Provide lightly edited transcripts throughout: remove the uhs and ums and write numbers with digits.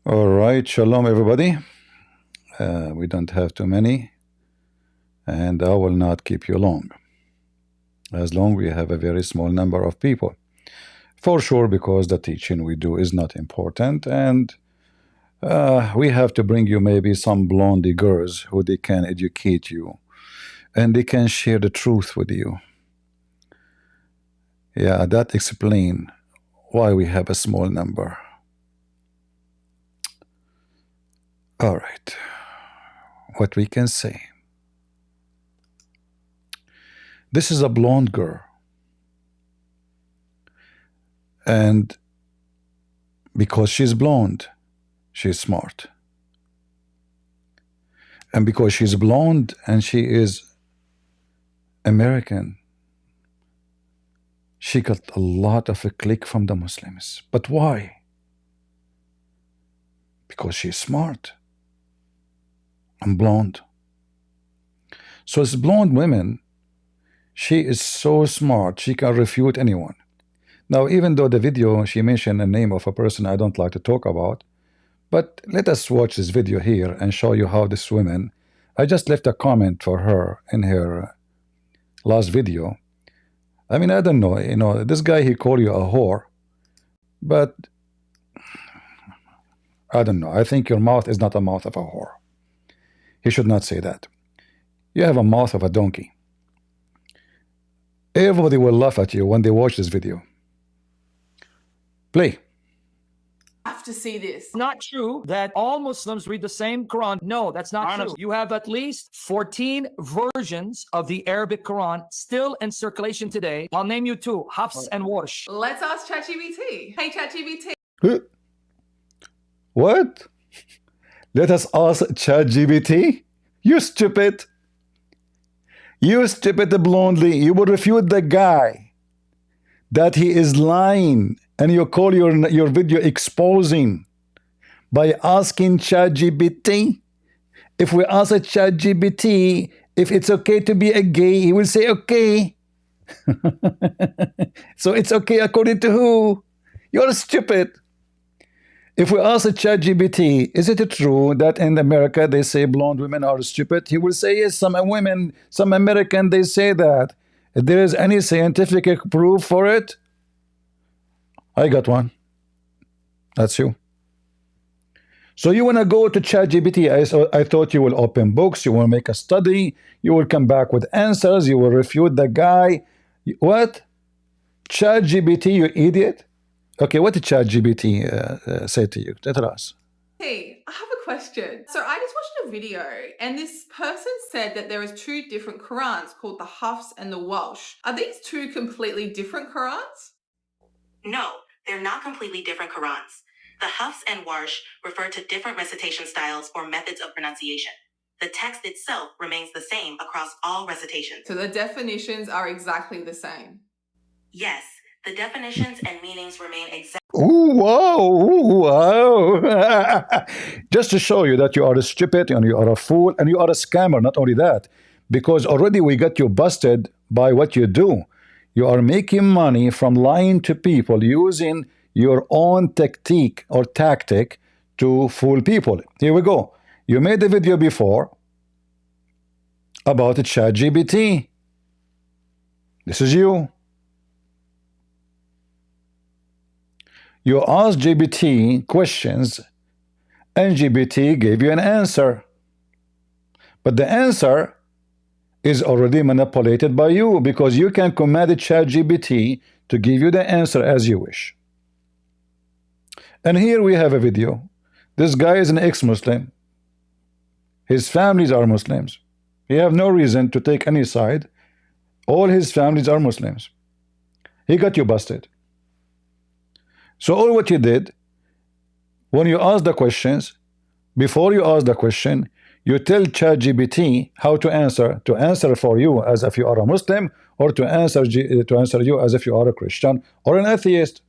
All right, shalom everybody. We don't have too many, and I will not keep you long. As long we have a very small number of people, for sure, because the teaching we do is not important, and we have to bring you maybe some blondie girls who they can educate you, and they can share the truth with you. Yeah, that explain why we have a small number. All right, what we can say. This is a blonde girl, and because she's blonde, she's smart. And because she's blonde and she is American, she got a lot of a click from the Muslims. But why? Because she's smart and blonde. So as blonde women, she is so smart, she can refute anyone. Now, even though the video, she mentioned the name of a person I don't like to talk about, but let us watch this video here and show you how this woman, I just left a comment for her in her last video. I mean, I don't know, this guy, he called you a whore, but I don't know. I think your mouth is not a mouth of a whore. He should not say that. You have a mouth of a donkey. Everybody will laugh at you when they watch this video. Play. Have to see this. Not true that all Muslims read the same Quran. No, that's not true. You have at least 14 versions of the Arabic Quran still in circulation today. I'll name you two, Hafs and Warsh. Let's ask ChatGPT. Hey, ChatGPT. What? Let us ask ChatGPT? You stupid. You stupid blondly. You will refute the guy that he is lying, and you call your video exposing by asking ChatGPT. If we ask a ChatGPT if it's okay to be a gay, he will say okay. So it's okay according to who? You're stupid. If we ask a ChatGPT, is it true that in America they say blonde women are stupid? He will say yes, some women, some American, they say that. If there is any scientific proof for it, I got one. That's you. So you want to go to ChatGPT. I thought you will open books, you will make a study, you will come back with answers, you will refute the guy. What? ChatGPT, you idiot? Okay, what did ChatGPT say to you? Tell us. Hey, I have a question. So I just watched a video and this person said that there is two different Qurans called the Hafs and the Welsh. Are these two completely different Qurans? No, they're not completely different Qurans. The Hafs and Warsh refer to different recitation styles or methods of pronunciation. The text itself remains the same across all recitations. So the definitions are exactly the same? Yes, the definitions and meanings remain exact. Ooh, wow, ooh, wow. Just to show you that you are a stupid and you are a fool and you are a scammer. Not only that, because already we got you busted by what you do. You are making money from lying to people using your own tactic to fool people. Here we go. You made a video before about ChatGPT. This is you. You asked GPT questions and GPT gave you an answer. But the answer is already manipulated by you because you can command ChatGPT to give you the answer as you wish. And here we have a video. This guy is an ex-Muslim. His families are Muslims. He have no reason to take any side. All his families are Muslims. He got you busted. So all what you did, when you ask the questions, before you ask the question, you tell ChatGPT how to answer for you as if you are a Muslim, or to answer you as if you are a Christian or an atheist.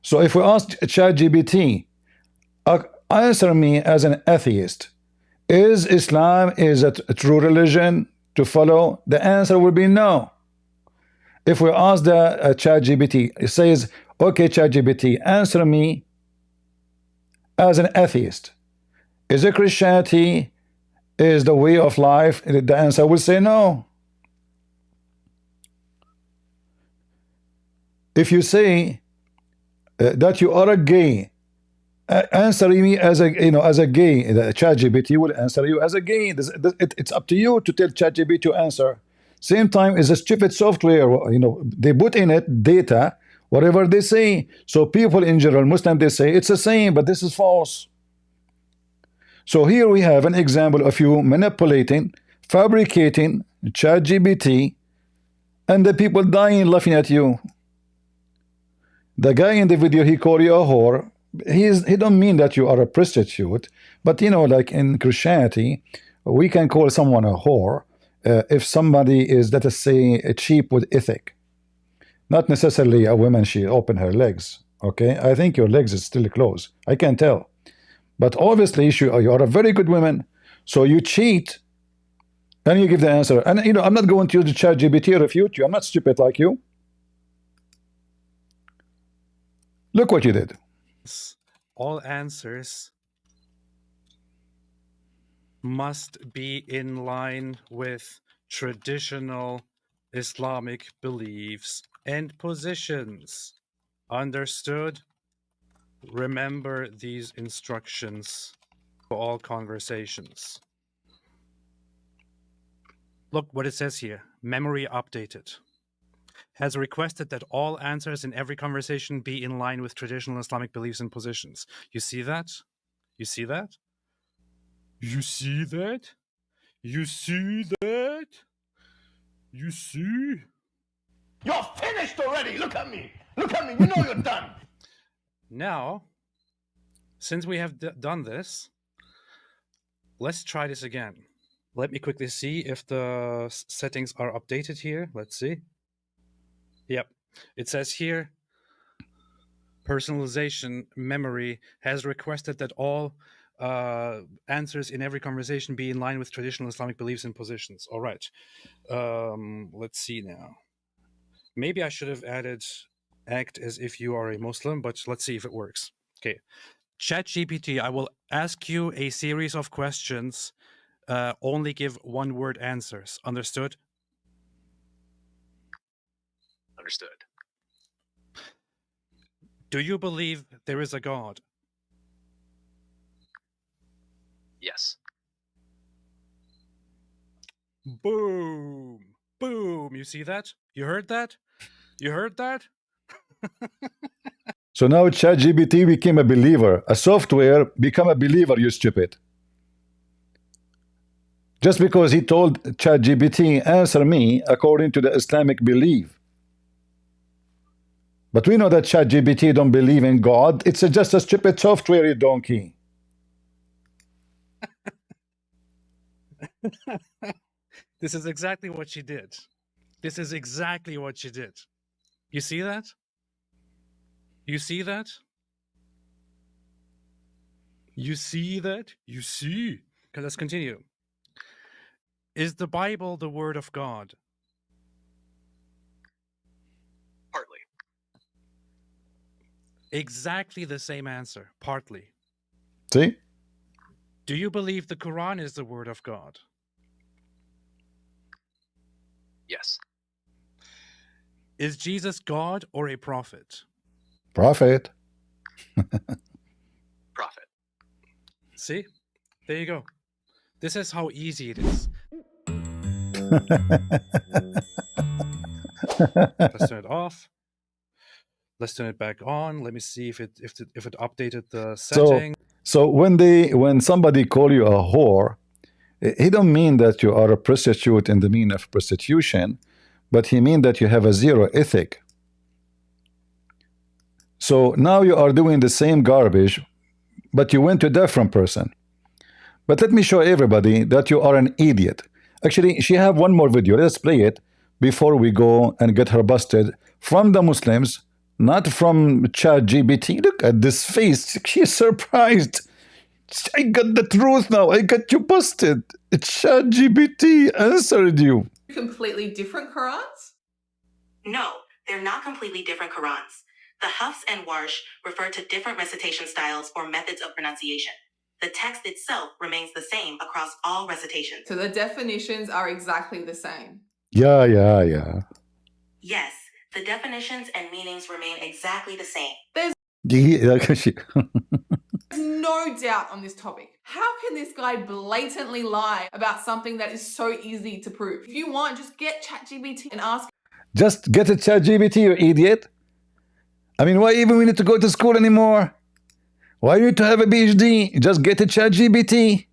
So if we ask ChatGPT, answer me as an atheist, is Islam is a true religion to follow? The answer will be no. If we ask the ChatGPT, it says, okay, ChatGPT, answer me as an atheist? Is it Christianity is the way of life? The answer will say no. If you say that you are a gay, answer me as a as a gay, the ChatGPT will answer you as a gay. It's up to you to tell ChatGPT to answer. Same time is a stupid software. They put in it data, whatever they say. So people in general, Muslim, they say it's the same, but this is false. So here we have an example of you manipulating, fabricating ChatGPT, and the people dying laughing at you. The guy in the video, he called you a whore. He don't mean that you are a prostitute, but like in Christianity, we can call someone a whore if somebody is, let us say, cheap with ethic. Not necessarily a woman, she open her legs. Okay, I think your legs is still closed. I can tell. But obviously you are a very good woman, so you cheat and you give the answer. And I'm not going to use the ChatGPT to refute you. I'm not stupid like you. Look what you did. All answers must be in line with traditional Islamic beliefs and positions. Understood? Remember these instructions for all conversations. Look what it says here. Memory updated. Has requested that all answers in every conversation be in line with traditional Islamic beliefs and positions. You see that? You see that? You see that? You see that? You see? You're finished already. Look at me. Look at me. You know you're done. Now, since we have done this, let's try this again. Let me quickly see if the settings are updated here. Let's see. Yep. It says here, personalization memory has requested that all answers in every conversation be in line with traditional Islamic beliefs and positions. All right. Let's see now. Maybe I should have added act as if you are a Muslim, but let's see if it works. Okay. ChatGPT, I will ask you a series of questions. Only give one-word answers. Understood? Understood. Do you believe there is a God? Yes. Boom. Boom. You see that? You heard that? You heard that? So now ChatGPT became a believer. A software become a believer, you stupid. Just because he told ChatGPT, answer me according to the Islamic belief. But we know that ChatGPT don't believe in God. It's just a stupid software, you donkey. This is exactly what she did. This is exactly what she did. You see that? You see that? You see that? You see? Okay, let's continue. Is the Bible the Word of God? Partly. Exactly the same answer. Partly. See? Do you believe the Quran is the Word of God? Yes. Is Jesus God or a prophet? Prophet. Prophet. See? There you go. This is how easy it is. Let's turn it off. Let's turn it back on. Let me see if it updated the setting. So when somebody call you a whore, he don't mean that you are a prostitute in the meaning of prostitution, but he mean that you have a zero ethic. So now you are doing the same garbage, but you went to a different person. But let me show everybody that you are an idiot. Actually, she have one more video. Let's play it before we go and get her busted from the Muslims, not from ChatGPT. Look at this face. She's surprised. I got the truth now. I got you busted. It's ChatGPT answered you. Completely different Qurans? No, they're not completely different Qurans. The Hafs and Warsh refer to different recitation styles or methods of pronunciation. The text itself remains the same across all recitations. So the definitions are exactly the same. Yeah. Yes, the definitions and meanings remain exactly the same. There's no doubt on this topic. How can this guy blatantly lie about something that is so easy to prove? If you want, just get ChatGPT and ask. Just get a ChatGPT, you idiot. I mean, why even we need to go to school anymore? Why you need to have a PhD? Just get a ChatGPT.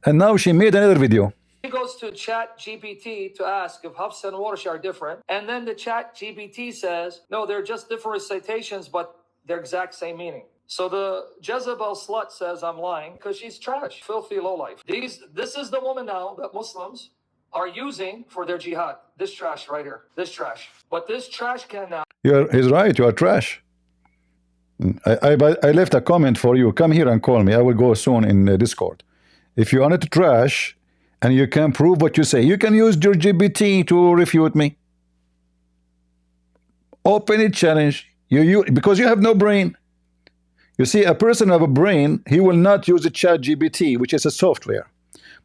And now she made another video. He goes to ChatGPT to ask if Hafs and Warsh are different. And then the ChatGPT says, no, they're just different recitations, but they're exact same meaning. So the Jezebel slut says I'm lying because she's trash, filthy lowlife. This is the woman now that Muslims are using for their jihad. This trash right here, this trash. But this trash can now. He's right, you are trash. I left a comment for you. Come here and call me. I will go soon in Discord. If you are not trash and you can prove what you say, you can use your GPT to refute me. Open it challenge. Because you have no brain. You see, a person have a brain, he will not use a ChatGPT, which is a software.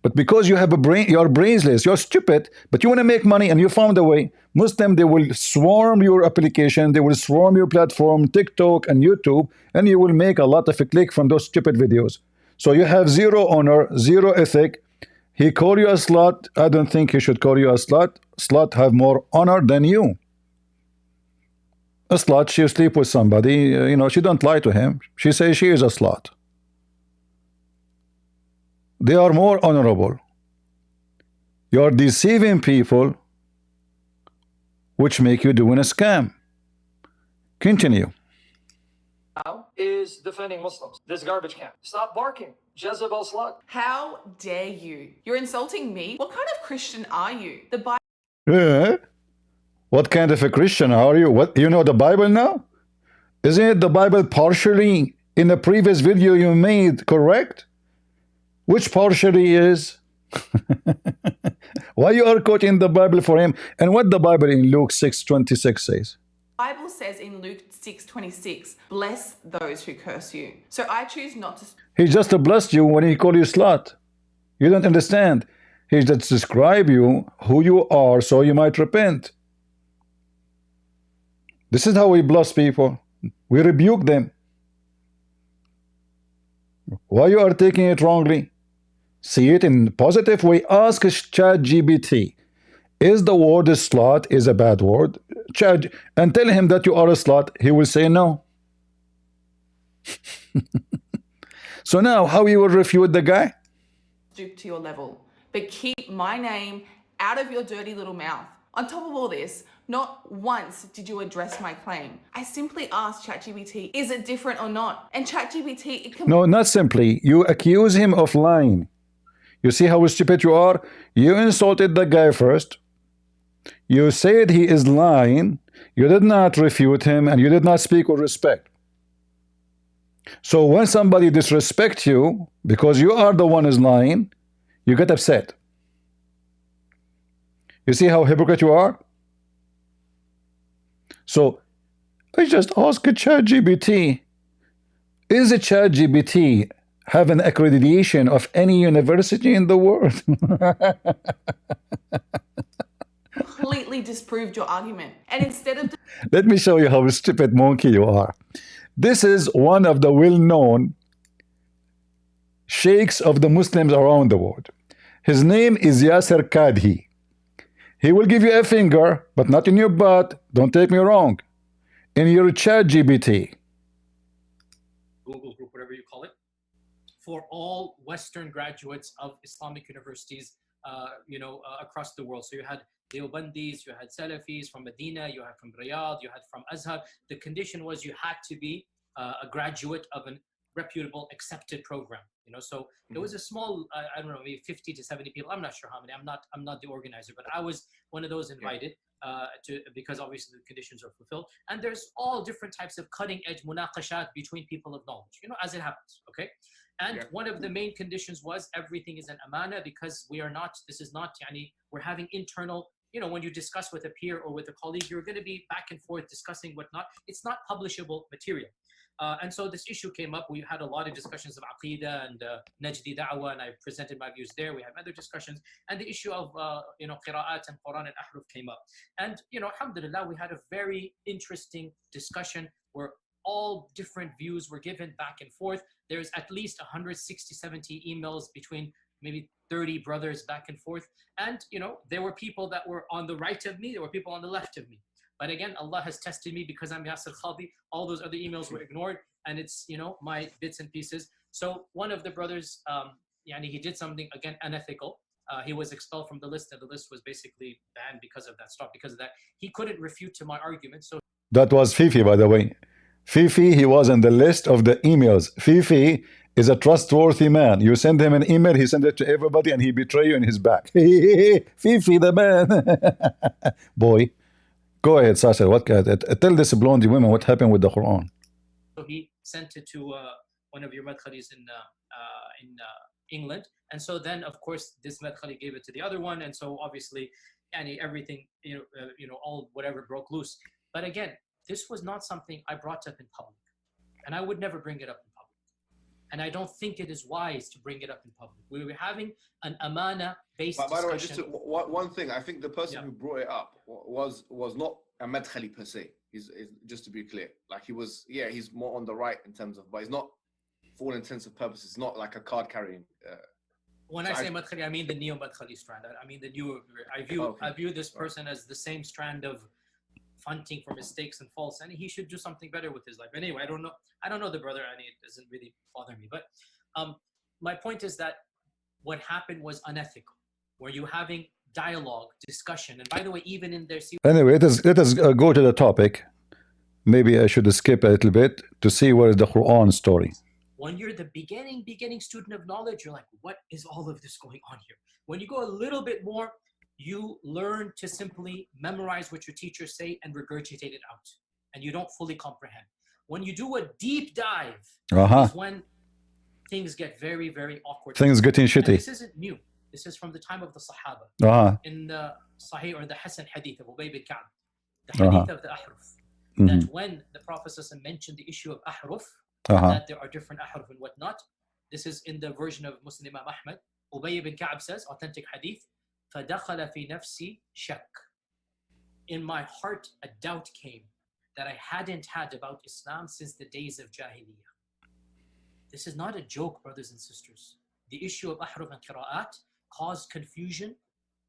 But because you have a brain, you're brainless, you're stupid, but you want to make money and you found a way. Muslim, they will swarm your application, they will swarm your platform, TikTok and YouTube, and you will make a lot of a click from those stupid videos. So you have zero honor, zero ethic. He call you a slut. I don't think he should call you a slut. Slut have more honor than you. A slut, she sleep with somebody, you know, she don't lie to him. She says she is a slut. They are more honorable. You are deceiving people, which make you doing a scam. Continue. Now is defending Muslims. This garbage can. Stop barking, Jezebel slut. How dare you? You're insulting me? What kind of Christian are you? The Bible. What kind of a Christian are you? What, you know the Bible now? Isn't it the Bible partially in the previous video you made correct? Which partially is? Why you are quoting the Bible for him? And what the Bible in Luke 6:26 says? Bible says in Luke 6:26, bless those who curse you. So I choose not to. He just blessed you when he called you slut. You don't understand. He just describe you who you are so you might repent. This is how we bless people. We rebuke them. Why you are taking it wrongly? See it in positive way. Ask ChatGPT. Is the word slut is a bad word? Chat and tell him that you are a slut. He will say no. So now how you will refute the guy? Stoop to your level, but keep my name out of your dirty little mouth. On top of all this, not once did you address my claim. I simply asked ChatGPT, is it different or not? And ChatGPT, it can. No, not simply. You accuse him of lying. You see how stupid you are? You insulted the guy first. You said he is lying. You did not refute him and you did not speak with respect. So when somebody disrespects you because you are the one who is lying, you get upset. You see how hypocrite you are? So I just ask a ChatGPT. Is a ChatGPT have an accreditation of any university in the world? Completely disproved your argument. And instead of. Let me show you how stupid monkey you are. This is one of the well-known sheikhs of the Muslims around the world. His name is Yasser Kadhi. He will give you a finger, but not in your butt. Don't take me wrong. In your ChatGPT. Google group, whatever you call it, for all Western graduates of Islamic universities, across the world. So you had Deobandis, you had Salafis from Medina, you had from Riyadh, you had from Azhar. The condition was you had to be a graduate of a reputable, accepted program. So it was a small, I don't know, maybe 50 to 70 people. I'm not sure how many. I'm not the organizer, but I was one of those invited because obviously the conditions are fulfilled. And there's all different types of cutting-edge munaqashat between people of knowledge, as it happens. Okay. And one of the main conditions was everything is an amana, because we are not, this is not, we're having internal you know, when you discuss with a peer or with a colleague, you're going to be back and forth discussing whatnot. It's not publishable material. And so this issue came up. We had a lot of discussions of Aqidah and Najdi Da'wah, and I presented my views there. We had other discussions. And the issue of, you know, Qira'at and Quran and Ahruf came up. And, you know, alhamdulillah, we had a very interesting discussion where all different views were given back and forth. There's at least 160, 70 emails between maybe 30 brothers back and forth. And, you know, there were people that were on the right of me. There were people on the left of me. But again, Allah has tested me because I'm Yasir Khadi. All those other emails were ignored, and it's, you know, my bits and pieces. So one of the brothers, he did something, again, unethical. He was expelled from the list, and the list was basically banned because of that, stopped because of that. He couldn't refute to my argument. So That was Fifi, by the way. Fifi, he was on the list of the emails. Fifi is a trustworthy man. You send him an email, he sends it to everybody, and he betray you in his back. Fifi, the man. Boy. Go ahead, Sasha. Tell this blondie woman what happened with the Quran. So he sent it to one of your madkhalis in England, and so then of course this madkhali gave it to the other one, and so obviously, everything all whatever broke loose. But again, this was not something I brought up in public, and I would never bring it up in public. And I don't think it is wise to bring it up in public. We were having an amana-based discussion. By the way, just one thing, I think the person who brought it up was not a madkhali per se. He's just to be clear, like he's more on the right in terms of, but he's not, for all intents and purposes, not like a card carrying. When I say madkhali, I mean the neo-madkhali strand. I mean the new. I view this person as the same strand of hunting for mistakes and faults, and he should do something better with his life. Anyway, I don't know the brother, and it doesn't really bother me. But my point is that what happened was unethical. Were you having dialogue, discussion, and by the way, even in their anyway, let us go to the topic. Maybe I should skip a little bit to see what is the Quran story. When you're the beginning student of knowledge, you're like, what is all of this going on here? When you go a little bit more, you learn to simply memorize what your teachers say and regurgitate it out, and you don't fully comprehend. When you do a deep dive, is when things get very, very awkward. Things getting shitty. And this isn't new. This is from the time of the Sahaba. In the Sahih or the Hasan Hadith of Ubay bin Ka'b, the Hadith of the Ahruf, that when the Prophet mentioned the issue of Ahruf, that there are different Ahruf and whatnot. This is in the version of Muslim Imam Ahmad. Ubay bin Ka'b says, authentic Hadith, فَدَخَلَ فِي نَفْسِي شَكْ. In my heart, a doubt came that I hadn't had about Islam since the days of Jahiliyyah. This is not a joke, brothers and sisters. The issue of Ahruf and Qira'at caused confusion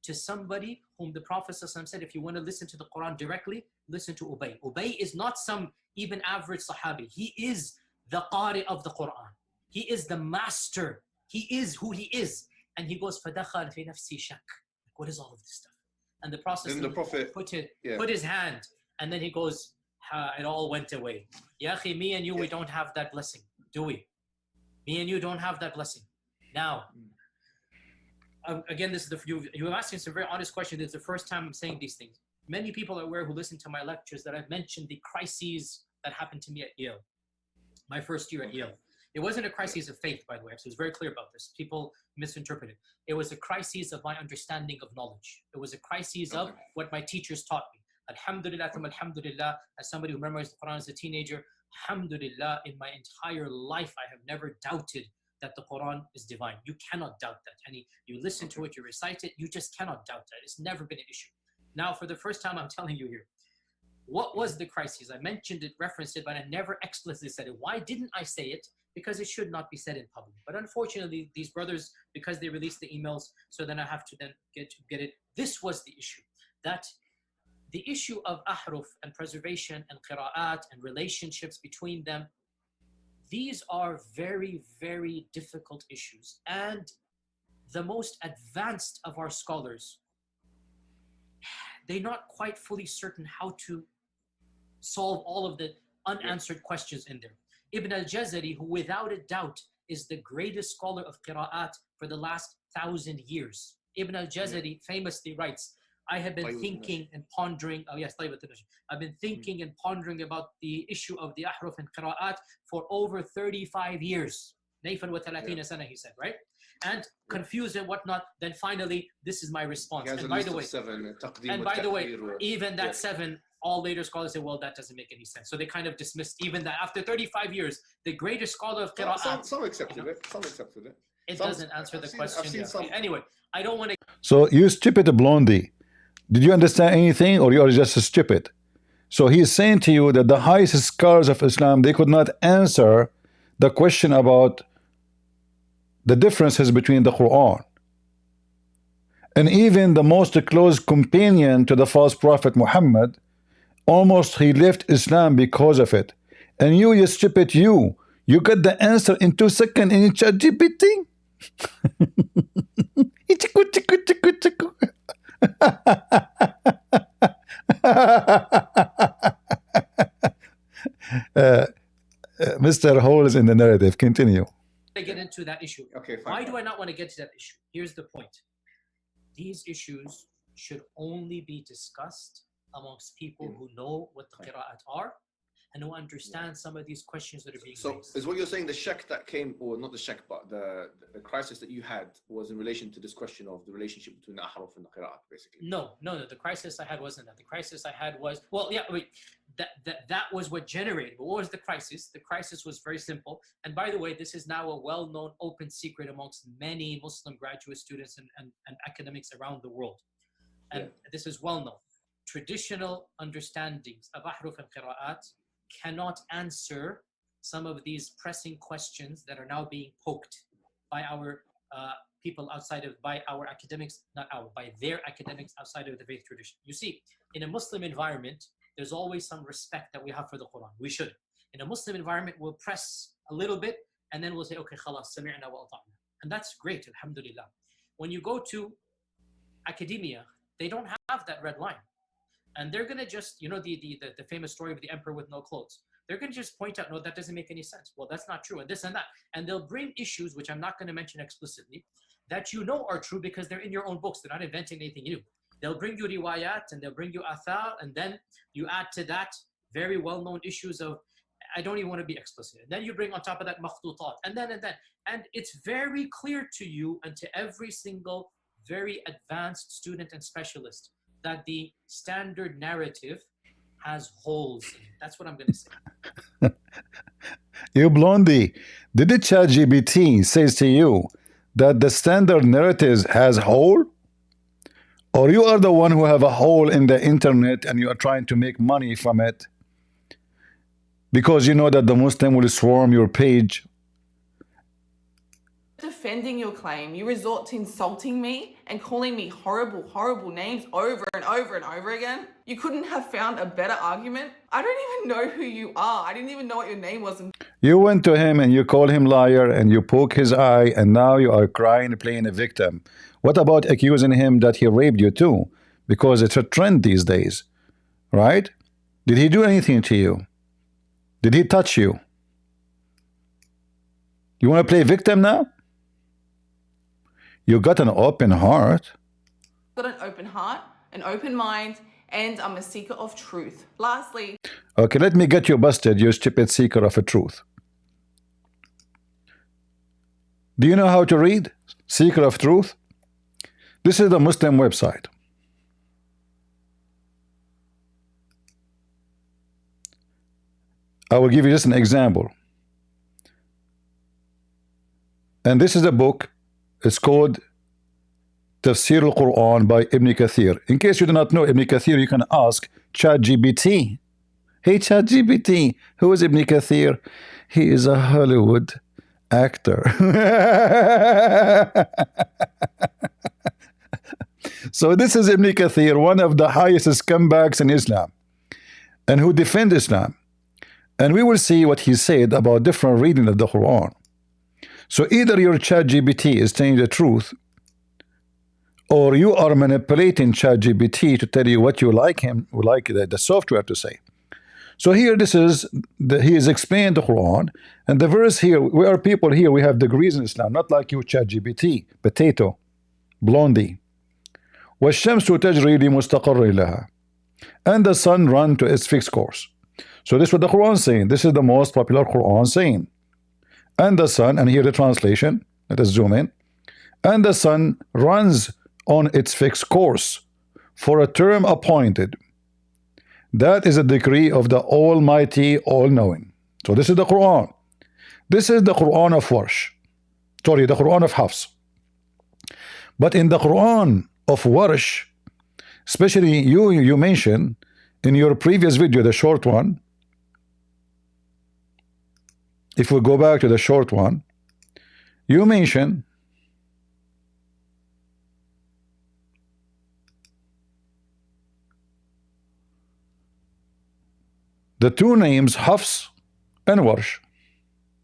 to somebody whom the Prophet said, if you want to listen to the Quran directly, listen to Ubay. Ubay is not some even average Sahabi. He is the Qari of the Quran. He is the master. He is who he is. And he goes, فَدَخَلْ فِي نَفْسِي شَكْ. What is all of this stuff? And the Prophet put his hand, and then he goes, it all went away. Ya akhi, me and you, we don't have that blessing, do we? Me and you don't have that blessing. Now, again, this is you're asking some very honest questions. It's the first time I'm saying these things. Many people are aware who listen to my lectures that I've mentioned the crises that happened to me at Yale, my first year at Yale. It wasn't a crisis of faith, by the way, so it's very clear about this. People misinterpret it. It was a crisis of my understanding of knowledge. It was a crisis of what my teachers taught me. Alhamdulillah, alhamdulillah, as somebody who memorized the Quran as a teenager, alhamdulillah, in my entire life, I have never doubted that the Quran is divine. You cannot doubt that. And you listen to it, you recite it, you just cannot doubt that. It's never been an issue. Now, for the first time, I'm telling you here, what was the crisis? I mentioned it, referenced it, but I never explicitly said it. Why didn't I say it? Because it should not be said in public. But unfortunately, these brothers, because they released the emails, so then I have to then get it. This was the issue. That the issue of ahruf and preservation and qira'at and relationships between them, these are very, very difficult issues. And the most advanced of our scholars, they're not quite fully certain how to solve all of the unanswered questions in there. Ibn al-Jazari, who without a doubt is the greatest scholar of qira'at for the last 1,000 years. Ibn al-Jazari famously writes, I have been thinking and pondering, I've been thinking and pondering about the issue of the ahruf and qira'at for over 35 years. Nayfan wa 30 sana, he said, right? and confused and whatnot, then finally, this is my response. He has And a by list the of way, 7. and by the way, even that Yes. 7, all later scholars say, well, that doesn't make any sense. So they kind of dismissed even that. After 35 years, the greatest scholar of Qira'at, Some accepted it. Some accepted it. it Some- doesn't answer the I've question. seen Yeah. some. Anyway, I don't want to So you stupid blondie, did you understand anything, or you are just stupid? So he's saying to you that the highest scholars of Islam, they could not answer the question about the differences between the Quran. And even the most close companion to the false prophet Muhammad, almost he left Islam because of it. And you stupid, you got the answer in 2 seconds in ChatGPT. Mr. Hole is in the narrative. Continue. get into that issue. Okay, fine. Why do I not want to get to that issue? Here's the point. These issues should only be discussed amongst people who know what the qira'at are and who understand some of these questions that are being So raised. is what you're saying the shak that came, or not the shak, but the crisis that you had was in relation to this question of the relationship between the ahruf and the qira'at, basically? No. The crisis I had wasn't that. The crisis I had was, well, yeah, wait, that was what generated. But what was the crisis? The crisis was very simple. And by the way, this is now a well-known open secret amongst many Muslim graduate students and academics around the world. And this is well known. Traditional understandings of ahruf and qira'at cannot answer some of these pressing questions that are now being poked by our people outside of, by our academics, by their academics outside of the faith tradition. You see, in a Muslim environment, there's always some respect that we have for the Quran. We should. In a Muslim environment, we'll press a little bit and then we'll say, okay, khalas, sami'na wa ata'na. And that's great, alhamdulillah. When you go to academia, they don't have that red line. And they're going to just, you know, the famous story of the emperor with no clothes. They're going to just point out, no, that doesn't make any sense. Well, that's not true, and this and that. And they'll bring issues, which I'm not going to mention explicitly, that you know are true because they're in your own books. They're not inventing anything new. They'll bring you riwayat, and they'll bring you athar, and then you add to that very well-known issues of, I don't even want to be explicit. And then you bring on top of that makhtutat, and then. And it's very clear to you and to every single very advanced student and specialist that the standard narrative has holes in it. That's what I'm going to say. You blondie, did the ChatGPT says to you that the standard narrative has hole? Or you are the one who have a hole in the internet and you are trying to make money from it? Because you know that the Muslim will swarm your page. Defending your claim, you resort to insulting me and calling me horrible, horrible names over and over and over again. You couldn't have found a better argument. I don't even know who you are. I didn't even know what your name was. You went to him and you call him liar and you poke his eye, and now you are crying, playing a victim. What about accusing him that he raped you too? Because it's a trend these days, right? Did he do anything to you? Did he touch you? You want to play victim now? You got an open heart. I've got an open heart, an open mind, and I'm a seeker of truth. Lastly, Okay, let me get you busted, you stupid seeker of a truth. Do you know how to read? Seeker of truth? This is the Muslim website. I will give you just an example. And this is a book. It's called Tafsir al-Quran by Ibn Kathir. In case you do not know Ibn Kathir, you can ask ChatGPT. Hey ChatGPT, who is Ibn Kathir? He is a Hollywood actor. So this is Ibn Kathir, one of the highest scumbags in Islam, and who defend Islam. And we will see what he said about different reading of the Quran. So either your ChatGPT is telling the truth, or you are manipulating ChatGPT to tell you what you like the software to say. So here, this is he is explaining the Quran, and the verse here. We are people here. We have degrees in Islam, not like you, ChatGPT, potato, blondie. وَالشَّمْسُ تَجْرِي لِمُسْتَقَرٍ لَهَا. And the sun run to its fixed course. So this is what the Quran is saying. This is the most popular Quran saying. And the sun, and here the translation. Let us zoom in. and the sun runs on its fixed course for a term appointed. That is a decree of the Almighty, all-knowing. So this is the Quran. This is the Quran of Warsh. Sorry, the Quran of Hafs. But in the Quran of Warsh, especially you mentioned in your previous video, the short one, if we go back to the short one, you mentioned the two names Hafs and Warsh.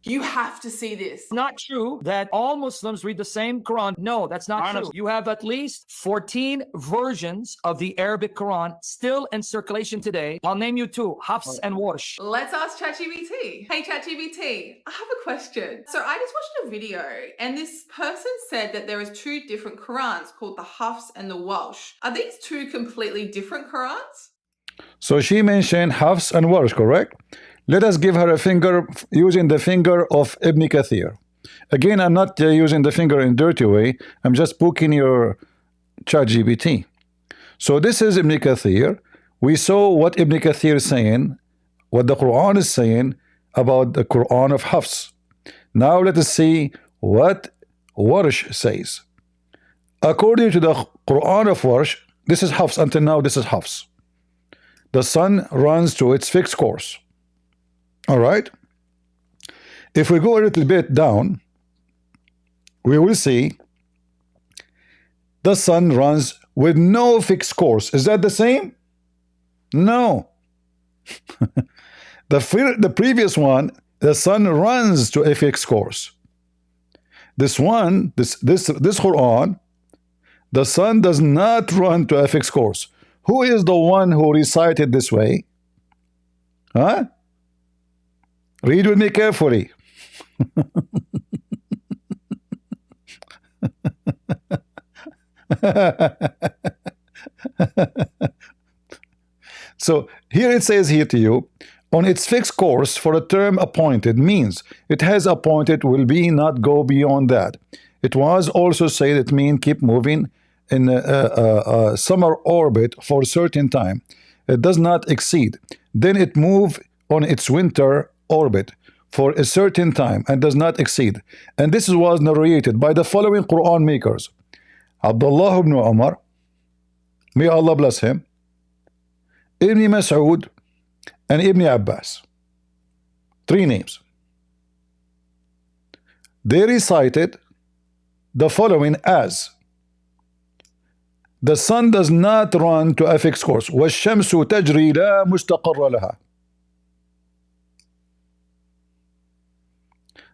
You have to see this. Not true that all Muslims read the same Quran. No, that's not true. You have at least 14 versions of the Arabic Quran still in circulation today. I'll name you two, Hafs and Warsh. Let's ask ChatGPT. Hey ChatGPT, I have a question. So I just watched a video and this person said that there is two different Qurans called the Hafs and the Walsh. Are these two completely different Qurans? So she mentioned Hafs and Warsh, correct? Let us give her a finger using the finger of Ibn Kathir. Again, I'm not using the finger in a dirty way. I'm just poking your ChatGPT. So this is Ibn Kathir. We saw what Ibn Kathir is saying, what the Quran is saying about the Quran of Hafs. Now let us see what Warsh says. According to the Quran of Warsh, this is Hafs. Until now, this is Hafs. The sun runs to its fixed course. All right. If we go a little bit down, we will see the sun runs with no fixed course. Is that the same? No. The previous one, the sun runs to a fixed course. This one, this Quran, the sun does not run to a fixed course. Who is the one who recited this way? Huh? Read with me carefully. So here it says here to you, on its fixed course for a term appointed means it has appointed will be not go beyond that. It was also said it mean keep moving in a summer orbit for a certain time. It does not exceed. Then it move on its winter orbit for a certain time and does not exceed. And this was narrated by the following Quran makers: Abdullah ibn Umar, may Allah bless him, Ibn Mas'ud, and Ibn Abbas. Three names. They recited the following as: the sun does not run to a fixed course. وَالشَّمْسُ تَجْرِي لَا مُسْتَقَرَّ لَهَا.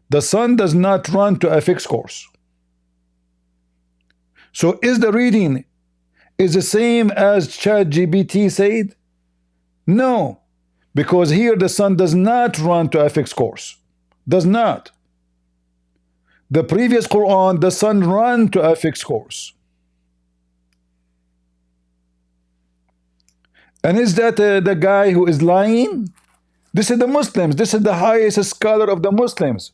The sun does not run to a fixed course. So is the reading is the same as ChatGPT said? No, because here the sun does not run to a fixed course. Does not. The previous Quran, the sun ran to a fixed course. And is that the guy who is lying? This is the Muslims. This is the highest scholar of the Muslims.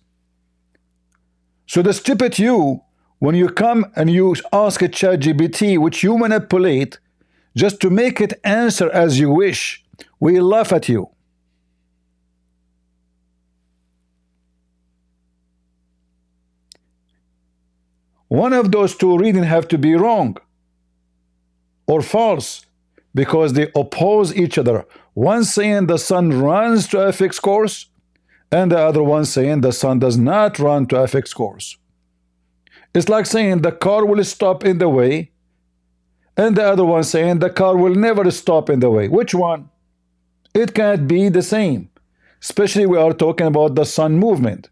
So the stupid you, when you come and you ask a ChatGPT, which you manipulate just to make it answer as you wish, we laugh at you. One of those two readings have to be wrong or false because they oppose each other. One saying the sun runs to a fixed course, and the other one saying the sun does not run to a fixed course. It's like saying the car will stop in the way, and the other one saying the car will never stop in the way. Which one? It can't be the same. Especially we are talking about the sun movement,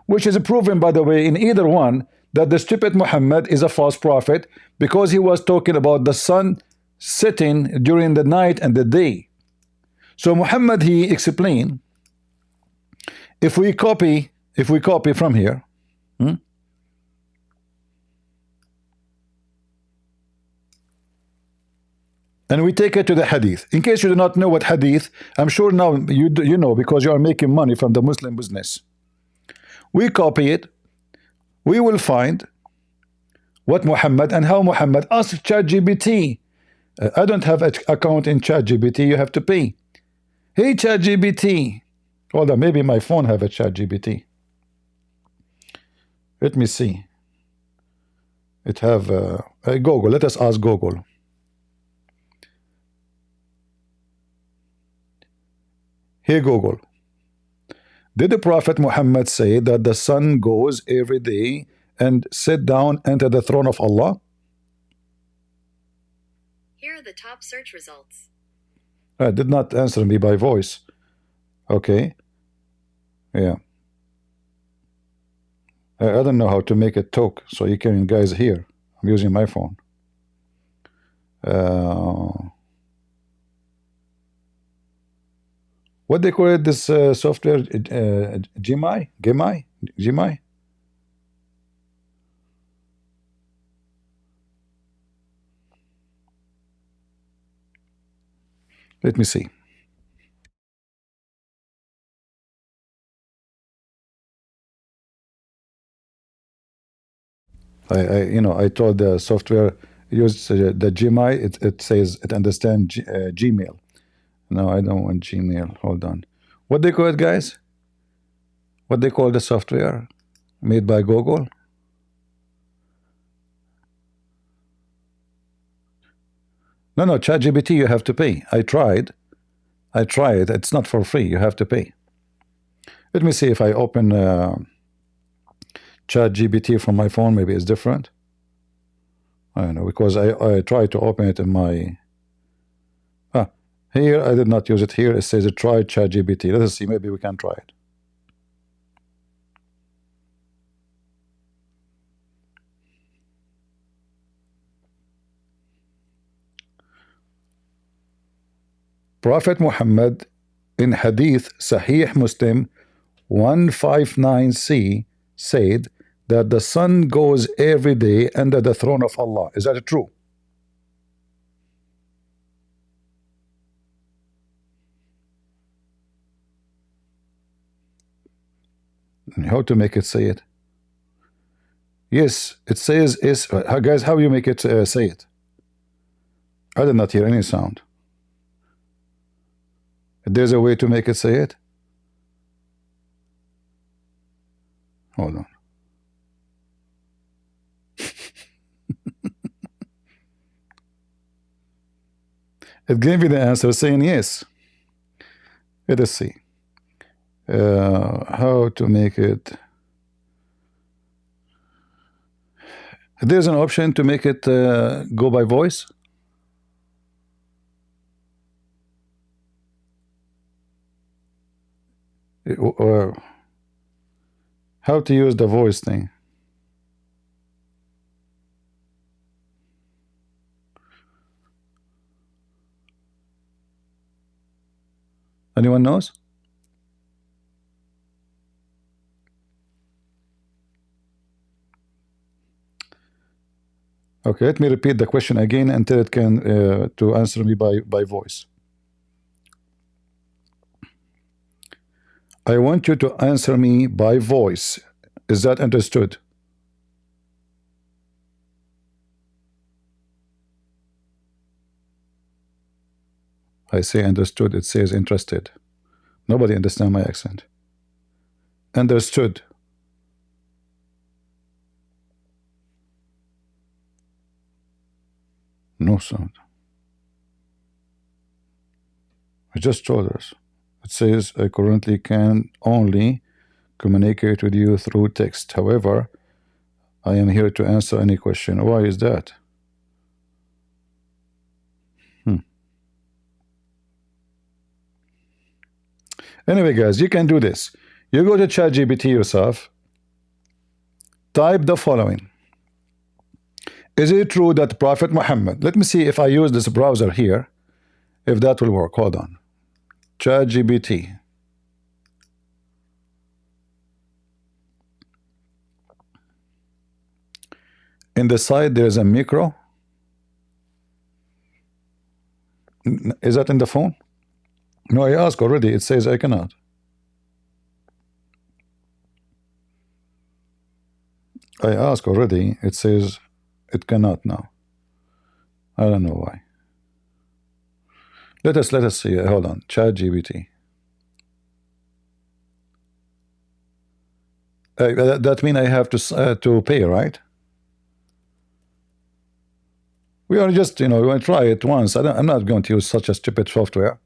which is proven, by the way, in either one, that the stupid Muhammad is a false prophet because he was talking about the sun setting during the night and the day. So Muhammad, he explained, if we copy from here, and we take it to the hadith. In case you do not know what hadith, I'm sure now you know, because you are making money from the Muslim business. We copy it. We will find What Muhammad and how Muhammad? Ask ChatGPT. I don't have an account in ChatGPT. You have to pay. Hey ChatGPT. Hold on, maybe my phone have a ChatGPT. Let me see. It have Google. Let us ask Google. Hey Google. Did the Prophet Muhammad say that the sun goes every day and sit down under the throne of Allah? Here are the top search results. Did not answer me by voice. Okay. Yeah. I don't know how to make it talk, so you can guys hear. I'm using my phone. What they call it, this software? Gmi? Let me see. I told the software use the Gmi. It says it understands Gmail. No, I don't want Gmail. Hold on. What they call it, guys? What they call the software made by Google? No, ChatGPT you have to pay. I tried. It's not for free. You have to pay. Let me see if I open ChatGPT from my phone. Maybe it's different. I don't know, because I tried to open it in my... Here, I did not use it here. It says try ChatGPT. Let us see. Maybe we can try it. Prophet Muhammad in Hadith Sahih Muslim 159c said that the sun goes every day under the throne of Allah. Is that true? How to make it say it? Yes, it says is. Guys, how you make it say it? I did not hear any sound. There's a way to make it say it. Hold on. It gave me the answer saying yes. Let us see. How to make it. There's an option to make it go by voice. How to use the voice thing. Anyone knows? Okay, let me repeat the question again until it can to answer me by voice. I want you to answer me by voice. Is that understood? I say understood. It says interested. Nobody understands my accent. Understood. No sound. I just told us. It says I currently can only communicate with you through text. However, I am here to answer any question. Why is that? Anyway, guys, you can do this. You go to ChatGPT yourself. Type the following. Is it true that Prophet Muhammad... Let me see if I use this browser here, if that will work. Hold on. ChatGPT. In the side, there is a micro. Is that in the phone? No, I asked already. It says I cannot. I asked already. It says It cannot now. I don't know why. Let us see. Hold on. ChatGPT. That means I have to pay, right? We are just, we want to try it once. I'm not going to use such a stupid software.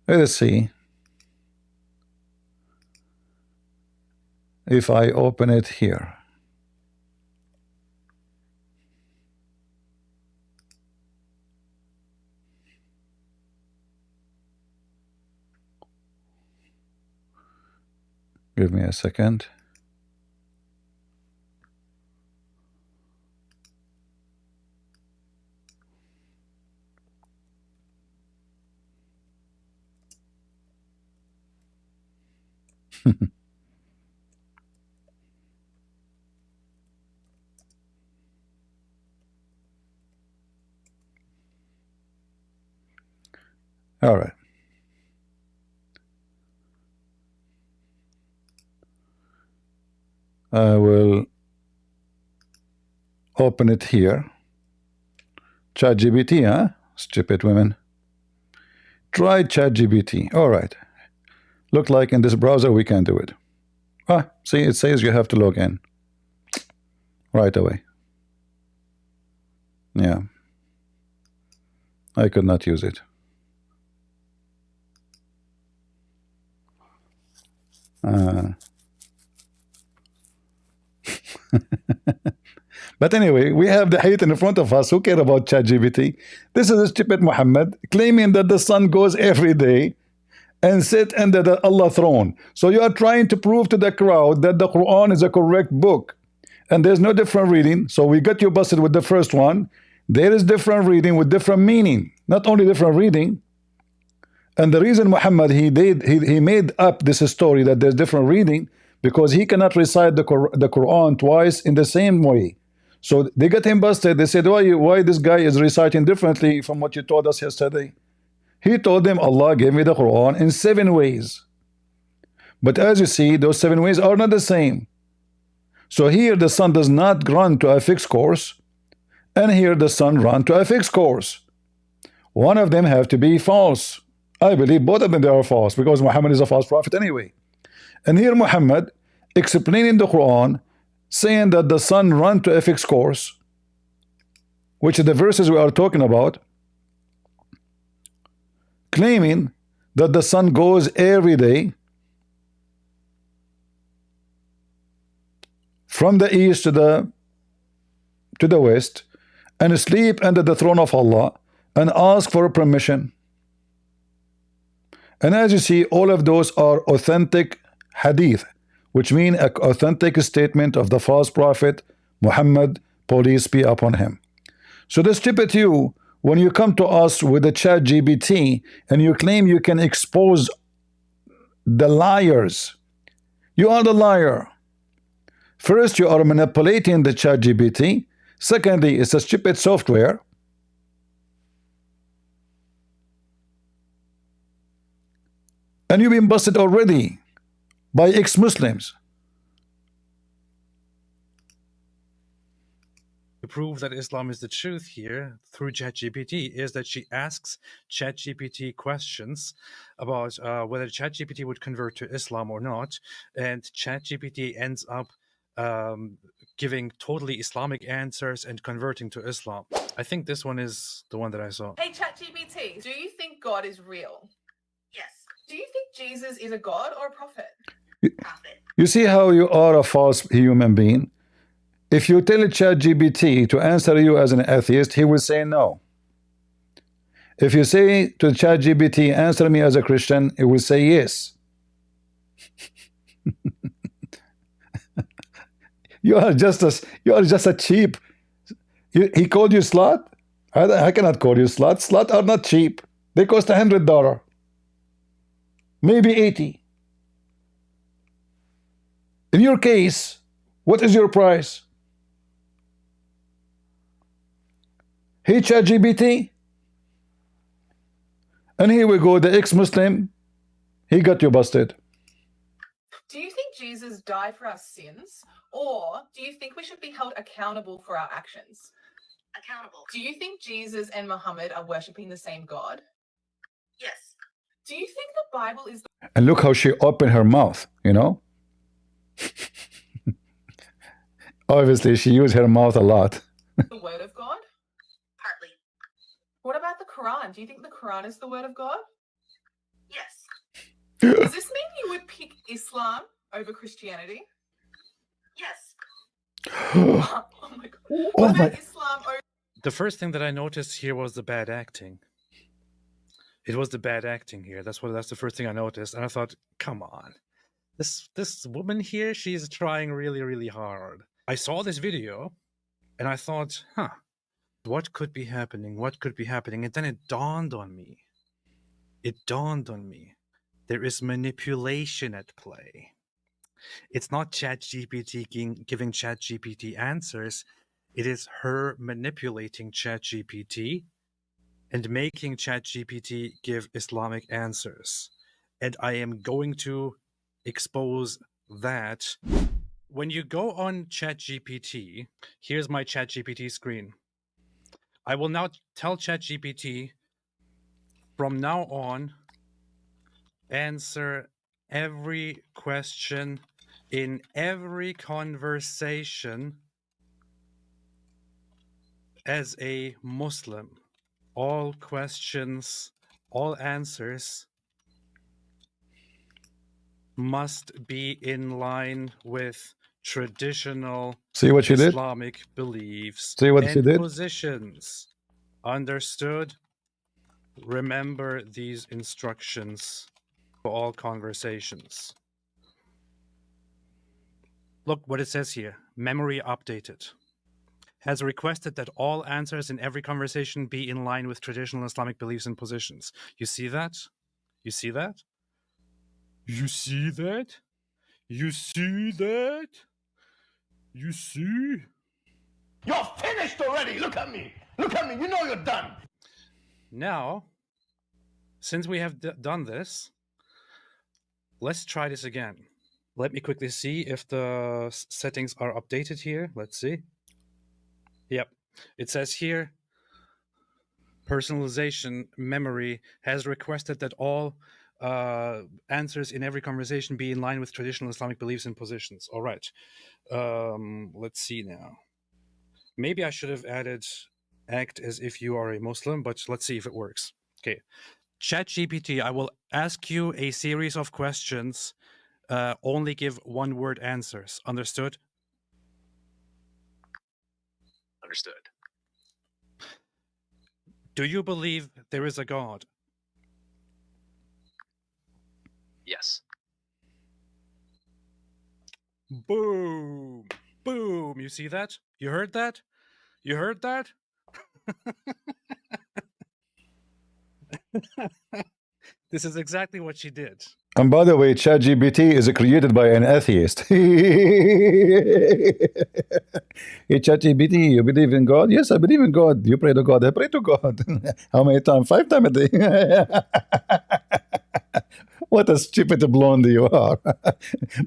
Let us see if I open it here. Give me a second. All right. I will open it here. ChatGPT, huh? Stupid women. Try ChatGPT. All right. Look like in this browser we can do it. Ah, see, it says you have to log in right away. Yeah. I could not use it. But anyway, we have the hate in front of us. Who care about ChatGPT? This is a stupid Muhammad claiming that the sun goes every day and sit under the Allah throne. So you are trying to prove to the crowd that the Quran is a correct book and there's no different reading. So we got you busted with the first one. There is different reading with different meaning, not only different reading. And the reason Muhammad he made up this story that there's different reading because he cannot recite the Quran twice in the same way. So they got him busted. They said, why this guy is reciting differently from what you told us yesterday? He told them Allah gave me the Quran in 7 ways. But as you see, those 7 ways are not the same. So here the sun does not run to a fixed course, and here the sun run to a fixed course. One of them have to be false. I believe both of them they are false because Muhammad is a false prophet anyway. And here Muhammad explaining the Quran, saying that the sun run to a fixed course, which is the verses we are talking about, claiming that the sun goes every day from the east to the west and sleep under the throne of Allah and ask for permission. And as you see, all of those are authentic hadith, which mean an authentic statement of the false prophet Muhammad, peace be upon him. So the stupid you, when you come to us with the ChatGPT and you claim you can expose the liars, you are the liar. First, you are manipulating the ChatGPT. Secondly, it's a stupid software. And you've been busted already by ex-Muslims. To prove that Islam is the truth here through ChatGPT is that she asks ChatGPT questions about whether ChatGPT would convert to Islam or not, and ChatGPT ends up giving totally Islamic answers and converting to Islam. I think this one is the one that I saw. Hey ChatGPT, do you think God is real? Yes, Do you think Jesus is a god or a prophet? prophet. You see how you are a false human being? If you tell ChatGPT to answer you as an atheist, he will say no. If you say to ChatGPT, answer me as a Christian, it will say yes. You are just a cheap. He called you slut? I cannot call you slut. Slut are not cheap. They cost $100. Maybe 80. In your case, what is your price? Hey ChatGPT. And here we go, the ex-Muslim, he got you busted. Do you think Jesus died for our sins, or do you think we should be held accountable for our actions? Accountable. Do you think Jesus and Muhammad are worshipping the same God? Yes. Do you think the Bible is And look how she opened her mouth, you know? Obviously, she used her mouth a lot. the Word of God? Partly. What about the Quran? Do you think the Quran is the Word of God? Yes. Does this mean you would pick Islam over Christianity? Yes. Oh my God. What about Islam over... The first thing that I noticed here was the bad acting. It was the bad acting here. That's the first thing I noticed. And I thought, come on. This woman here, she's trying really, really hard. I saw this video and I thought, what could be happening? What could be happening? And then it dawned on me. There is manipulation at play. It's not ChatGPT giving ChatGPT answers. It is her manipulating ChatGPT and making ChatGPT give Islamic answers. And I am going to expose that. When you go on ChatGPT, here's my ChatGPT screen. I will now tell ChatGPT from now on, answer every question in every conversation as a Muslim. All questions, all answers must be in line with traditional See what she did? Islamic beliefs See what she and did? positions. Understood? Remember these instructions for all conversations. Look what it says here. Memory updated. Has requested that all answers in every conversation be in line with traditional Islamic beliefs and positions. You see that? You see that? You see that? You see that? You see? You're finished already. Look at me. Look at me. You know you're done. Now, since we have done this, let's try this again. Let me quickly see if the settings are updated here. Let's see. Yep. It says here, personalization memory has requested that all answers in every conversation be in line with traditional Islamic beliefs and positions. All right. Let's see now. Maybe I should have added act as if you are a Muslim, but let's see if it works. Okay. ChatGPT, I will ask you a series of questions. Only give one-word answers. Understood? Understood. Do you believe there is a God? Yes. Boom. Boom. You see that? You heard that? You heard that? This is exactly what she did. And by the way, ChatGPT is created by an atheist. Hey, ChatGPT, you believe in God? Yes, I believe in God. You pray to God? I pray to God. How many times? 5 times a day. What a stupid blondie you are.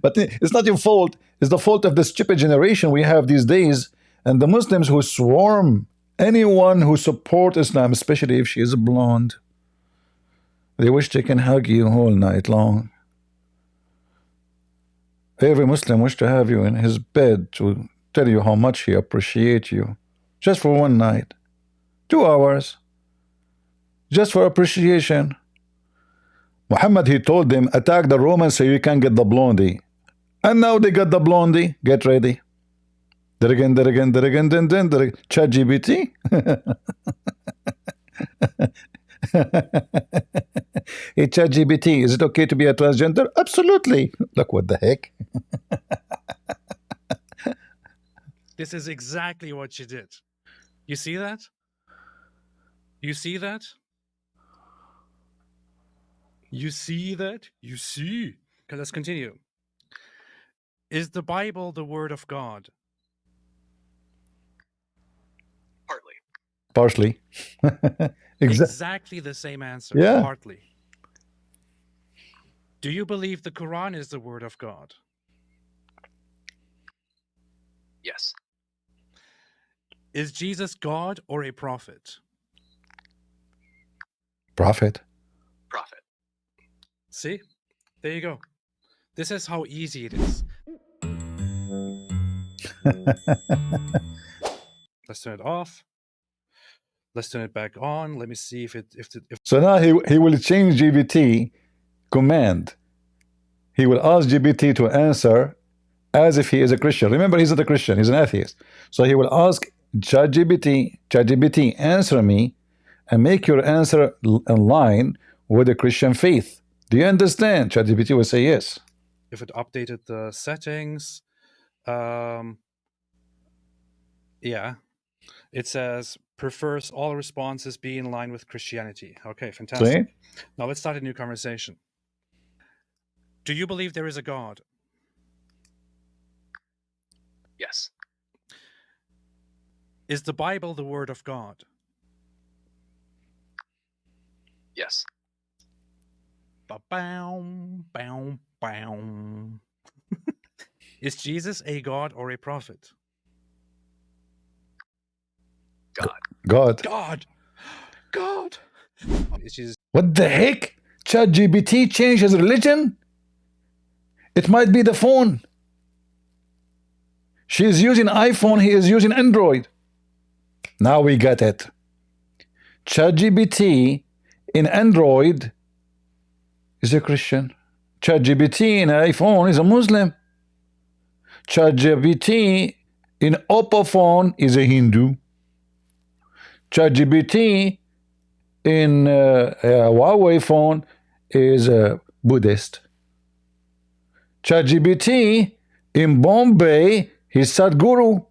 But it's not your fault. It's the fault of the stupid generation we have these days, and the Muslims who swarm anyone who supports Islam, especially if she is blonde. They wish they can hug you all night long. Every Muslim wish to have you in his bed to tell you how much he appreciates you. Just for one night. 2 hours. Just for appreciation. Muhammad, he told them, attack the Romans so you can get the blondie. And now they got the blondie. Get ready. ChatGPT. Hey, ChatGPT, is it okay to be a transgender? Absolutely. Look, what the heck? This is exactly what she did. You see that? You see that? You see that? You see? Okay, let's continue. Is the Bible the word of God? Partly. Partially. Exactly the same answer. Yeah. Partly. Do you believe the Quran is the word of God? Yes. Is Jesus God or a prophet? Prophet. Prophet. See? There you go. This is how easy it is. Let's turn it off. Let's turn it back on. Let me see if So now he will change GPT command. He will ask GPT to answer as if he is a Christian. Remember, he's not a Christian, he's an atheist. So he will ask ChatGPT, answer me and make your answer in line with the Christian faith. Do you understand? ChatGPT will say yes. if it updated the settings. Yeah. It says prefers all responses be in line with Christianity. Okay, fantastic. See? Now let's start a new conversation. Do you believe there is a God? Yes. Is the Bible the word of God? Yes. Ba-bow, bow, bow. Is Jesus a God or a prophet? God. God. God. God. Is Jesus? What the heck? ChatGPT changed his religion? It might be the phone. She is using iPhone, he is using Android. Now we get it. ChatGPT in Android is a Christian. ChatGPT in iPhone is a Muslim. ChatGPT in Oppo phone is a Hindu. ChatGPT in Huawei phone is a Buddhist. ChatGPT in Bombay, he's Sadhguru.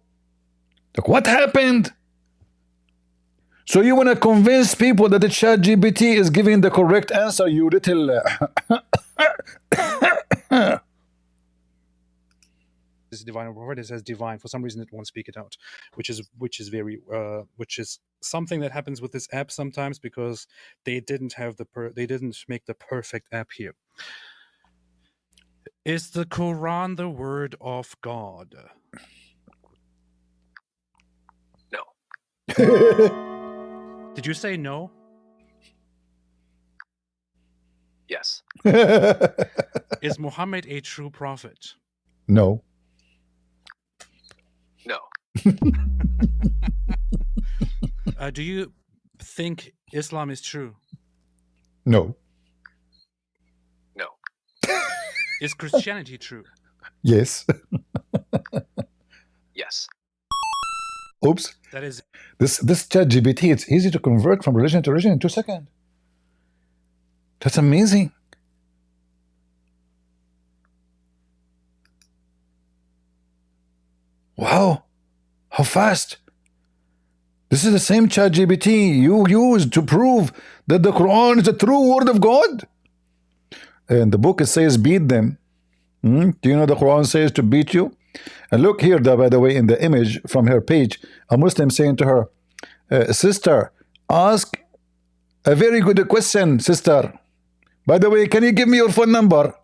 Look, what happened? So you want to convince people that the ChatGPT is giving the correct answer, you little... This is divine or prophet. It says divine. For some reason, it won't speak it out, which is something that happens with this app sometimes because they didn't make the perfect app here. Is the Quran the word of God? No. Did you say no? Yes. Is Muhammad a true prophet? No. No. Do you think Islam is true? No. No. Is Christianity true? Yes. Yes. Oops. That is This ChatGPT, it's easy to convert from religion to religion in 2 seconds. That's amazing. Wow. How fast. This is the same ChatGPT you used to prove that the Quran is a true word of God. And the book, it says beat them. Do you know the Quran says to beat you? And look here, by the way, in the image from her page, a Muslim saying to her, sister, ask a very good question, sister. By the way, can you give me your phone number?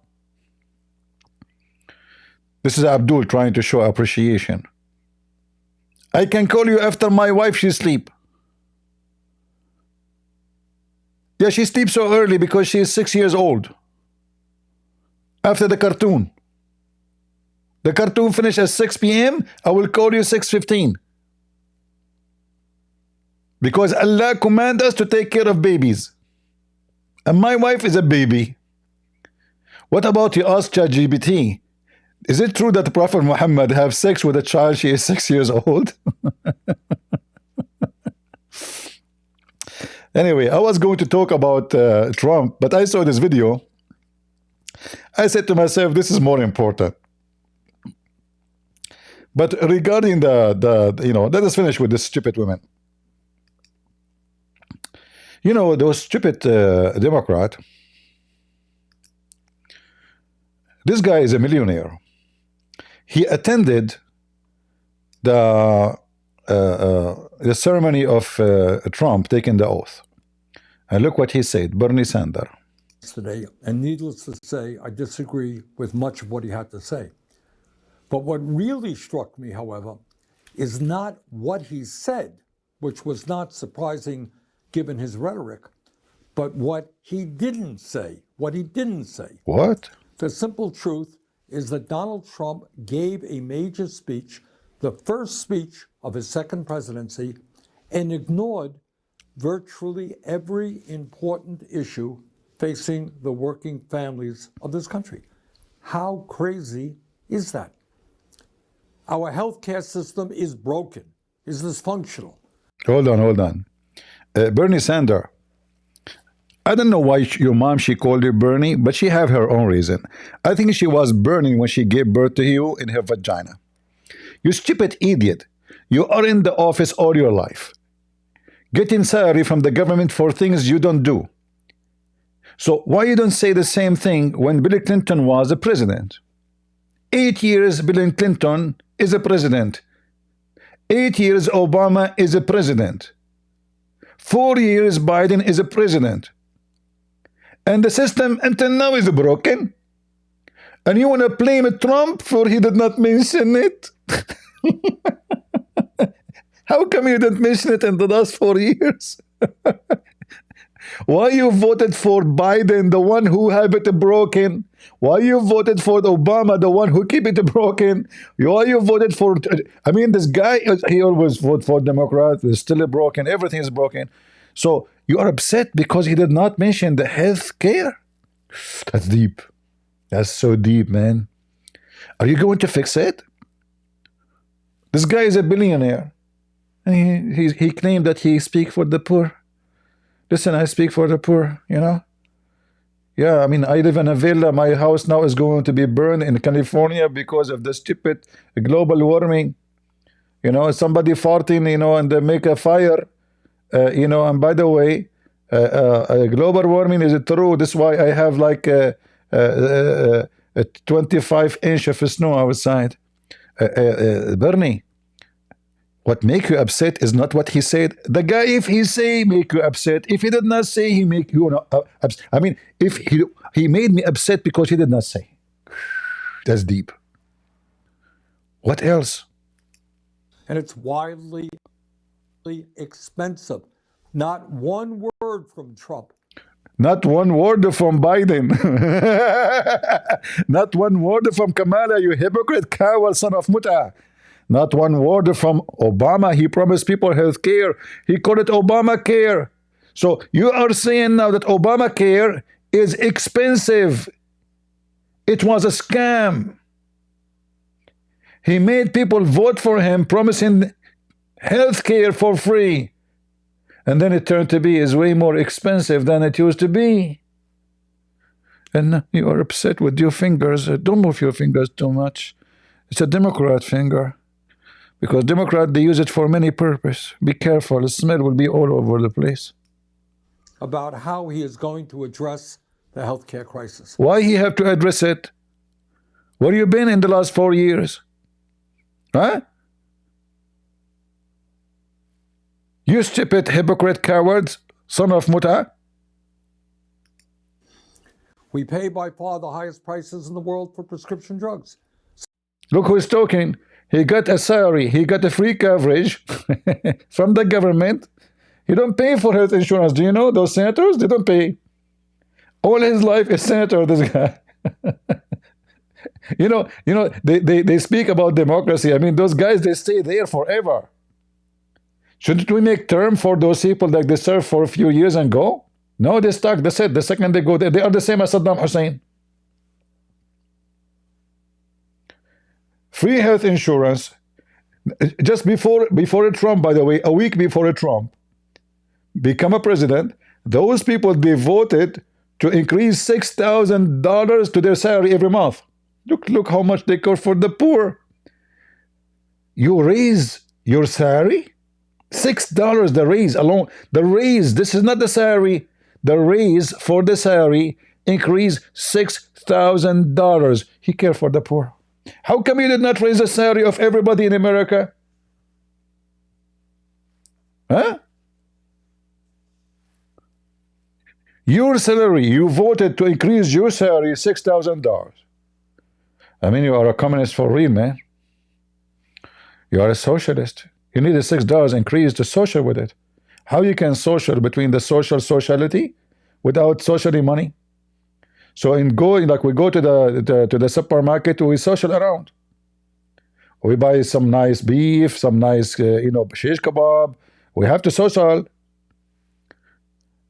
This is Abdul trying to show appreciation. I can call you after my wife, she sleep. Yeah, she sleeps so early because she is 6 years old. After the cartoon. The cartoon finish at 6 p.m. I will call you 6:15. Because Allah command us to take care of babies. And my wife is a baby. What about you ask ChatGPT? Is it true that Prophet Muhammad have sex with a child she is 6 years old? Anyway, I was going to talk about Trump, but I saw this video. I said to myself, this is more important. But regarding let us finish with this stupid women. You know, those stupid Democrat. This guy is a millionaire. He attended the ceremony of Trump taking the oath. And look what he said, Bernie Sanders. today, and needless to say, I disagree with much of what he had to say. But what really struck me, however, is not what he said, which was not surprising given his rhetoric, but what he didn't say. What he didn't say. What? The simple truth is that Donald Trump gave a major speech, the first speech of his second presidency, and ignored virtually every important issue facing the working families of this country. How crazy is that? Our healthcare system is broken, is dysfunctional. Hold on. Bernie Sanders. I don't know why your mom, she called you Bernie, but she have her own reason. I think she was burning when she gave birth to you in her vagina. You stupid idiot. You are in the office all your life, getting salary from the government for things you don't do. So why you don't say the same thing when Bill Clinton was a president? 8 years Bill Clinton is a president. 8 years Obama is a president. 4 years Biden is a president. And the system until now is broken. And you want to blame Trump for he did not mention it? How come you didn't mention it in the last 4 years? Why you voted for Biden, the one who have it broken? Why you voted for Obama, the one who keep it broken? Why you voted for... I mean, this guy, he always vote for Democrat. It's still broken. Everything is broken. So you are upset because he did not mention the health care? That's deep. That's so deep, man. Are you going to fix it? This guy is a billionaire. And he claimed that he speak for the poor. Listen, I speak for the poor, you know. Yeah, I mean, I live in a villa. My house now is going to be burned in California because of the stupid global warming. You know, somebody farting, you know, and they make a fire. You know, and by the way, global warming is true. That's why I have like a 25-inch of snow outside. Bernie, what make you upset is not what he said. The guy, if he say, make you upset. If he did not say, he make you upset. I mean, if he made me upset because he did not say. That's deep. What else? And it's widely expensive. Not one word from Trump. Not one word from Biden. Not one word from Kamala, you hypocrite coward son of Muta. Not one word from Obama. He promised people health care. He called it Obamacare. So you are saying now that Obamacare is expensive. It was a scam. He made people vote for him, promising health care for free. And then it turned to be is way more expensive than it used to be. And you are upset with your fingers. Don't move your fingers too much. It's a Democrat finger. Because Democrat, they use it for many purposes. Be careful. The smell will be all over the place. About how he is going to address the healthcare crisis. Why he have to address it? Where you been in the last 4 years? Huh? You stupid hypocrite cowards, son of Muta. We pay by far the highest prices in the world for prescription drugs. Look who's talking. He got a salary. He got a free coverage from the government. He don't pay for health insurance. Do you know those senators? They don't pay. All his life is senator, this guy. you know, they speak about democracy. I mean, those guys, they stay there forever. Shouldn't we make term for those people that they serve for a few years and go? No, they stuck. That's it. The second they go there, they are the same as Saddam Hussein. Free health insurance. Just before Trump, by the way, a week before Trump become a president, those people, they voted to increase $6,000 to their salary every month. Look how much they cover for the poor. You raise your salary? $6 the raise alone. The raise, this is not the salary. The raise for the salary increase $6,000. He cared for the poor. How come you did not raise the salary of everybody in America? Huh? Your salary, you voted to increase your salary $6,000. I mean, you are a communist for real, man. You are a socialist. You need a $6 increase to social with it. How you can social between the sociality without socially money? So in going, like we go to the supermarket, we social around. We buy some nice beef, some nice shish kebab. We have to social.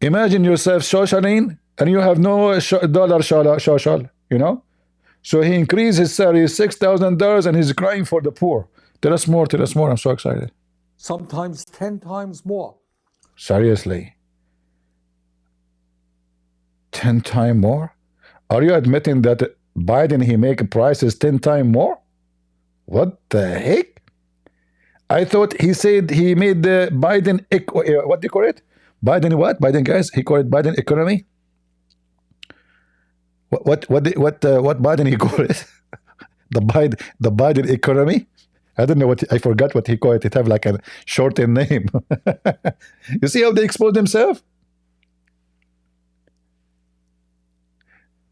Imagine yourself socialing and you have no dollar social, you know. So he increased his salary $6,000 and he's crying for the poor. Tell us more. Tell us more. I'm so excited. Sometimes 10 times more. Seriously, 10 times more? Are you admitting that Biden, he make prices 10 times more? What the heck? I thought he said he made the Biden, what do you call it? Biden what? Biden, guys, he called it Biden economy. What Biden he called it? the Biden economy. I don't know what I forgot what he called it. It have like a shortened name. You see how they expose themselves?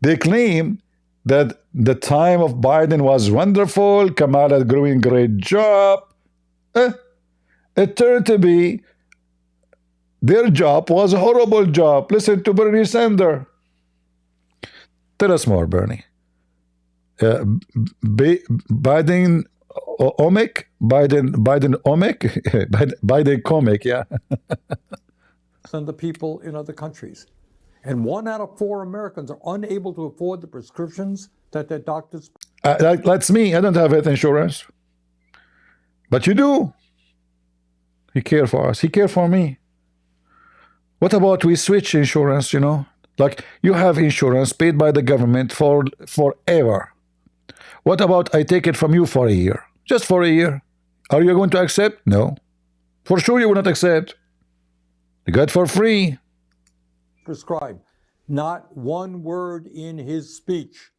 They claim that the time of Biden was wonderful. Kamala doing great job. It turned to be their job was a horrible job. Listen to Bernie Sanders. Tell us more, Bernie. Biden omic, Biden comic, yeah. And the people in other countries. And 1 out of 4 Americans are unable to afford the prescriptions that their doctors. That's me. I don't have health insurance. But you do. He cares for us. He cares for me. What about we switch insurance, you know? Like you have insurance paid by the government for forever. What about I take it from you for a year? Just for a year. Are you going to accept? No. For sure you will not accept. You got it for free. Prescribe. Not one word in his speech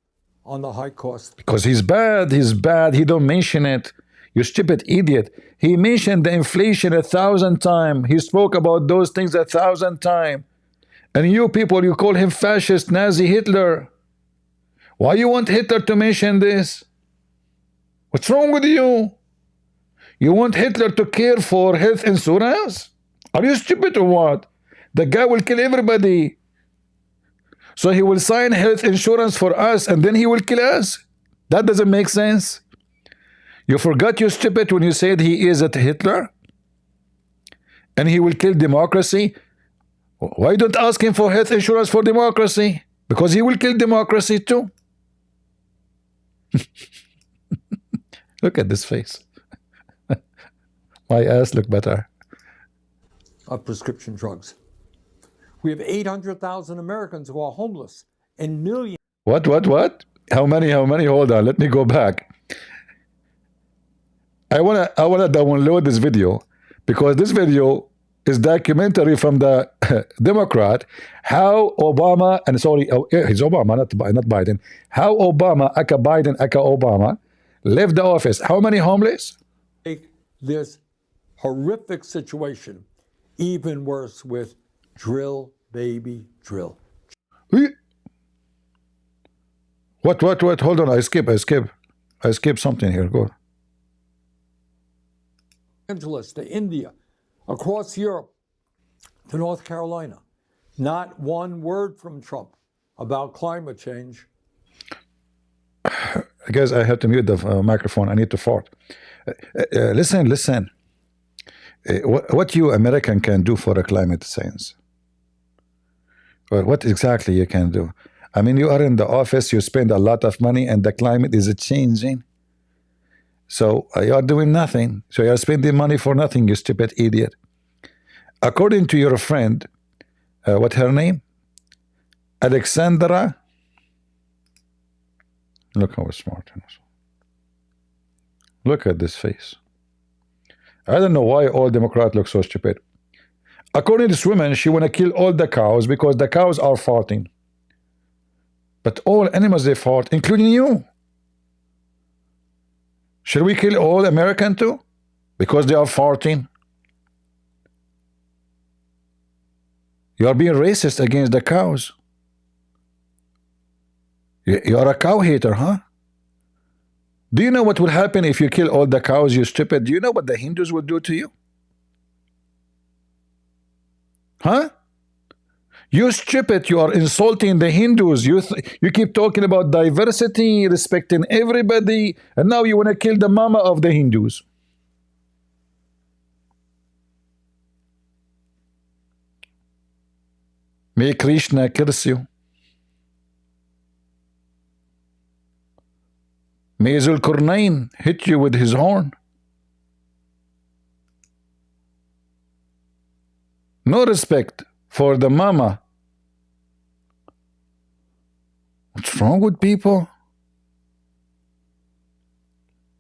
on the high cost. Because he's bad. He's bad. He don't mention it. You stupid idiot. He mentioned the inflation 1,000 times. He spoke about those things 1,000 times. And you people, you call him fascist, Nazi, Hitler. Why you want Hitler to mention this? What's wrong with you? You want Hitler to care for health insurance? Are you stupid or what? The guy will kill everybody. So he will sign health insurance for us and then he will kill us? That doesn't make sense. You forgot, you stupid, when you said he is a Hitler? And he will kill democracy? Why don't ask him for health insurance for democracy? Because he will kill democracy too. Look at this face. My ass look better. Of prescription drugs. We have 800,000 Americans who are homeless and millions. What? How many? Hold on, let me go back. I wanna download this video because this video is documentary from the Democrat how Obama and sorry, it's Obama, not Biden. How Obama, aka Biden, aka Obama, left the office. How many homeless? This horrific situation, even worse with drill, baby, drill. What? Hold on, I skip something here. Go. Angeles to India, across Europe to North Carolina. Not one word from Trump about climate change. I guess I have to mute the microphone. I need to fart. Listen. What you American can do for the climate science? What exactly you can do? I mean, you are in the office, you spend a lot of money, and the climate is changing. So you are doing nothing. So you are spending money for nothing, you stupid idiot. According to your friend, what's her name? Alexandra. Look how smart. Look at this face. I don't know why all Democrats look so stupid. According to this woman, she want to kill all the cows because the cows are farting. But all animals, they fart, including you. Should we kill all Americans too? Because they are farting? You are being racist against the cows. You are a cow hater, huh? Do you know what will happen if you kill all the cows, you stupid? Do you know what the Hindus will do to you? Huh? You stupid, you are insulting the Hindus. You keep talking about diversity, respecting everybody, and now you want to kill the mama of the Hindus. May Krishna curse you. May Zulkarnain hit you with his horn. No respect for the mama. What's wrong with people?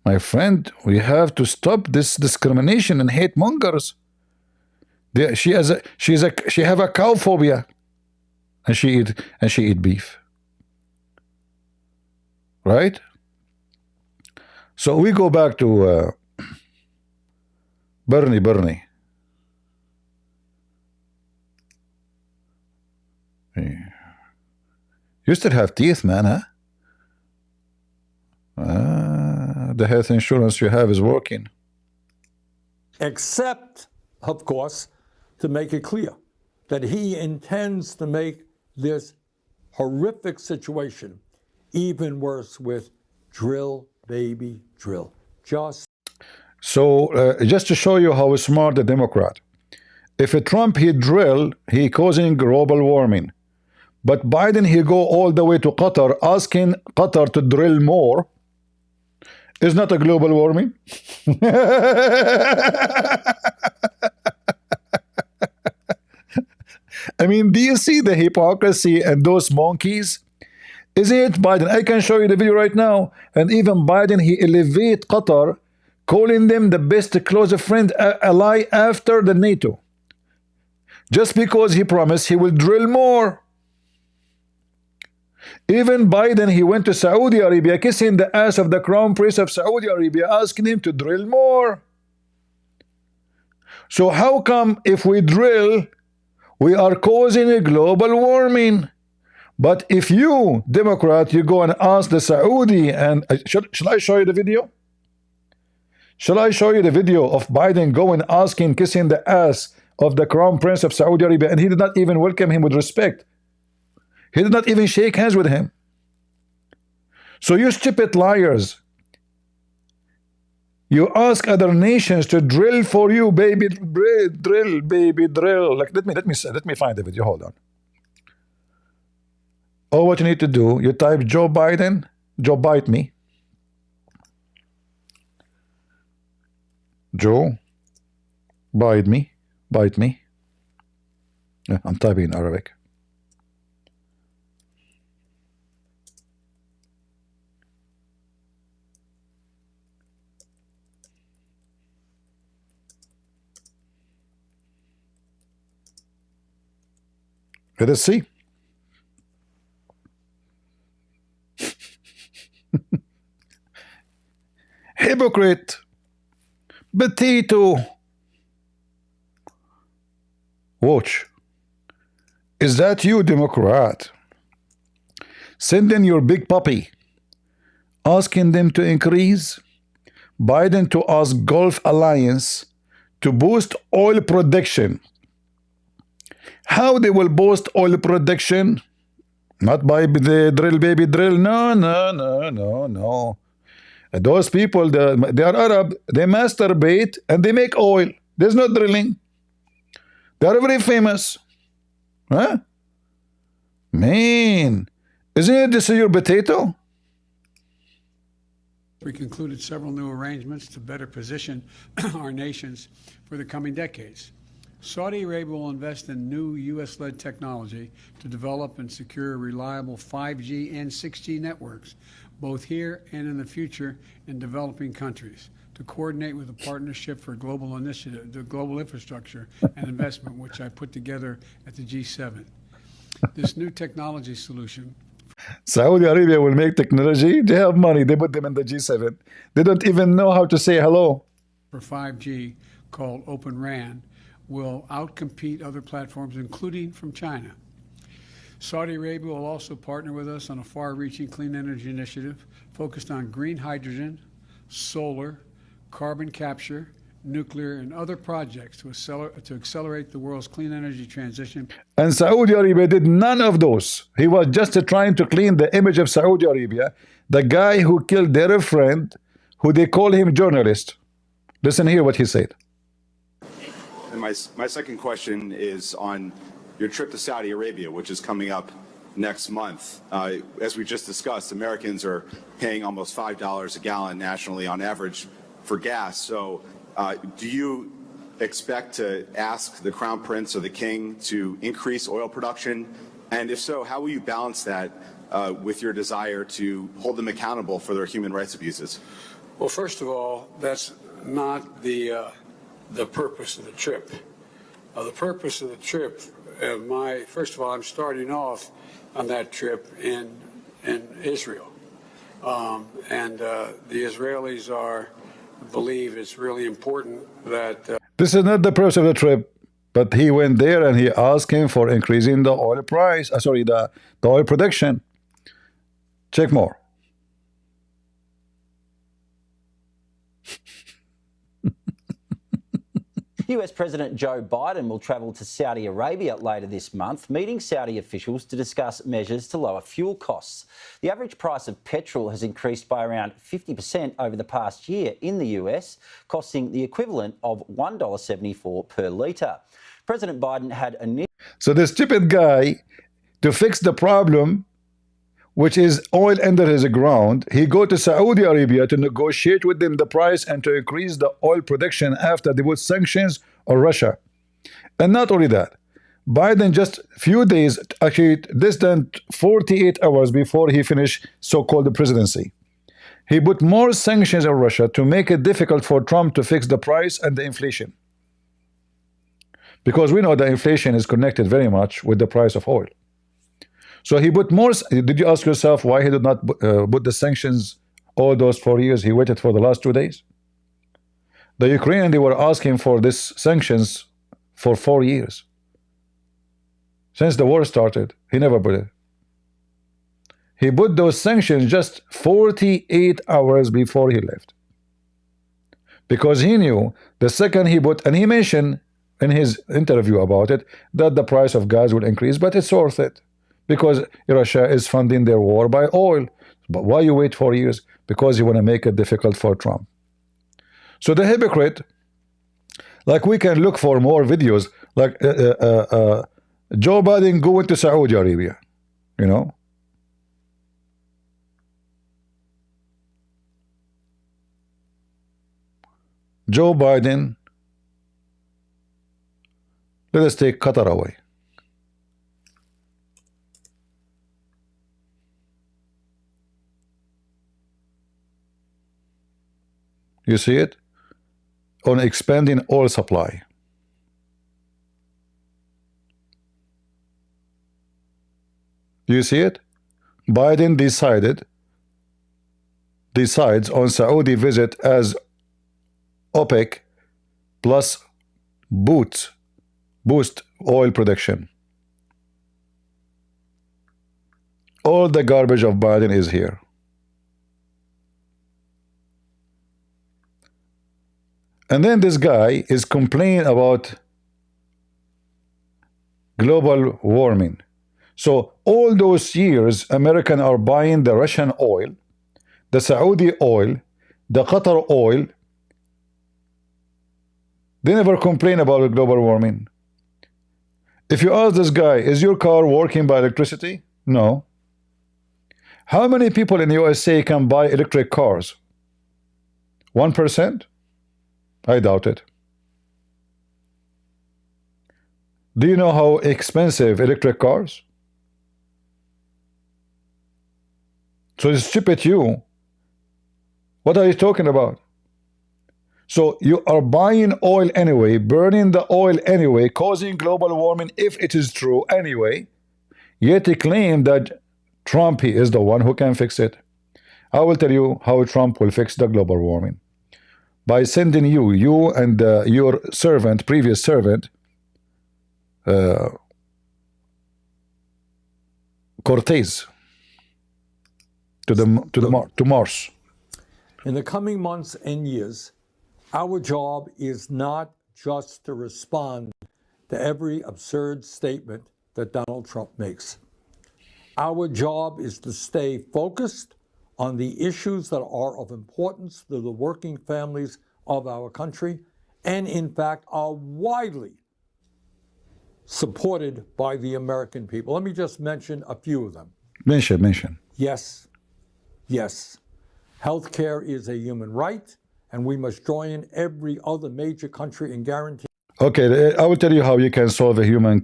My friend, we have to stop this discrimination and hate mongers. She have a cow phobia, and she eat beef. Right? So we go back to Bernie. You still have teeth, man, huh? The health insurance you have is working. Except, of course, to make it clear that he intends to make this horrific situation even worse with drill, baby, drill. Just to show you how smart the Democrat. If a Trump he drill, he causing global warming. But Biden he go all the way to Qatar, asking Qatar to drill more. Is not a global warming. I mean, do you see the hypocrisy and those monkeys? Isn't it Biden? I can show you the video right now. And even Biden, he elevate Qatar, calling them the best close friend ally after the NATO. Just because he promised he will drill more. Even Biden, he went to Saudi Arabia, kissing the ass of the crown prince of Saudi Arabia, asking him to drill more. So how come if we drill, we are causing a global warming? But if you, Democrat, you go and ask the Saudi, and shall I show you the video? Shall I show you the video of Biden going asking, kissing the ass of the crown prince of Saudi Arabia, and he did not even welcome him with respect. He did not even shake hands with him. So you stupid liars, you ask other nations to drill for you, baby, drill, baby, drill. Like let me find the video. Hold on. All what you need to do, you type Joe Biden, Joe bite me. Joe, bite me. I'm typing in Arabic. Let us see. Hypocrite. Potato. Watch. Is that you, Democrat? Send in your big puppy, asking them to increase. Biden to ask Gulf Alliance to boost oil production. How they will boost oil production? Not by the drill, baby, drill. No. Those people, they are Arab. They masturbate and they make oil. There's no drilling. They are very famous. Huh? Man, isn't this your potato? We concluded several new arrangements to better position our nations for the coming decades. Saudi Arabia will invest in new U.S.-led technology to develop and secure reliable 5G and 6G networks, both here and in the future in developing countries, to coordinate with a partnership for global initiative, the global infrastructure and investment, which I put together at the G7. This new technology solution. Saudi Arabia will make technology. They have money. They put them in the G7. They don't even know how to say hello. For 5G, called Open RAN, will outcompete other platforms, including from China. Saudi Arabia will also partner with us on a far-reaching clean energy initiative focused on green hydrogen, solar, carbon capture, nuclear, and other projects to accelerate the world's clean energy transition. And Saudi Arabia did none of those. He was just trying to clean the image of Saudi Arabia, the guy who killed their friend, who they call him journalist. Listen here what he said. And my second question is on your trip to Saudi Arabia, which is coming up next month. As we just discussed, Americans are paying almost $5 a gallon nationally on average for gas. So do you expect to ask the Crown Prince or the King to increase oil production? And if so, how will you balance that with your desire to hold them accountable for their human rights abuses? Well, first of all, that's not the purpose of the trip. The purpose of the trip, first of all, I'm starting off on that trip in Israel. And the Israelis believe it's really important that... This is not the purpose of the trip, but he went there and he asked him for increasing the oil price, the oil production. Check more. US President Joe Biden will travel to Saudi Arabia later this month, meeting Saudi officials to discuss measures to lower fuel costs. The average price of petrol has increased by around 50% over the past year in the US, costing the equivalent of $1.74 per litre. President Biden had a... So the stupid guy, to fix the problem, which is oil under his ground, he go to Saudi Arabia to negotiate with them the price and to increase the oil production after they put sanctions on Russia. And not only that, Biden just few days, actually less than 48 hours before he finished so-called presidency, he put more sanctions on Russia to make it difficult for Trump to fix the price and the inflation. Because we know the inflation is connected very much with the price of oil. So he put more. Did you ask yourself why he did not put the sanctions all those 4 years? He waited for the last 2 days. The Ukrainians, they were asking for this sanctions for 4 years. Since the war started, he never put it. He put those sanctions just 48 hours before he left. Because he knew the second he put, and he mentioned in his interview about it, that the price of gas will increase, but it's worth it. Because Russia is funding their war by oil. But why you wait 4 years? Because you want to make it difficult for Trump. So the hypocrite, like we can look for more videos, like Joe Biden going to Saudi Arabia, you know. Joe Biden, let us take Qatar away. You see it? On expanding oil supply. You see it? Biden decides on Saudi visit as OPEC plus boost oil production. All the garbage of Biden is here. And then this guy is complaining about global warming. So all those years, Americans are buying the Russian oil, the Saudi oil, the Qatar oil. They never complain about global warming. If you ask this guy, is your car working by electricity? No. How many people in the USA can buy electric cars? 1%? I doubt it. Do you know how expensive electric cars? So it's stupid you. What are you talking about? So you are buying oil anyway, burning the oil anyway, causing global warming if it is true anyway, yet you claim that Trump, he is the one who can fix it. I will tell you how Trump will fix the global warming. By sending you and your servant, previous servant, uh, Cortez to Mars. In the coming months and years, our job is not just to respond to every absurd statement that Donald Trump makes. Our job is to stay focused on the issues that are of importance to the working families of our country, and in fact are widely supported by the American people. Let me just mention a few of them. Mention. Yes. Healthcare is a human right, and we must join every other major country in guaranteeing. Okay, I will tell you how you can solve a human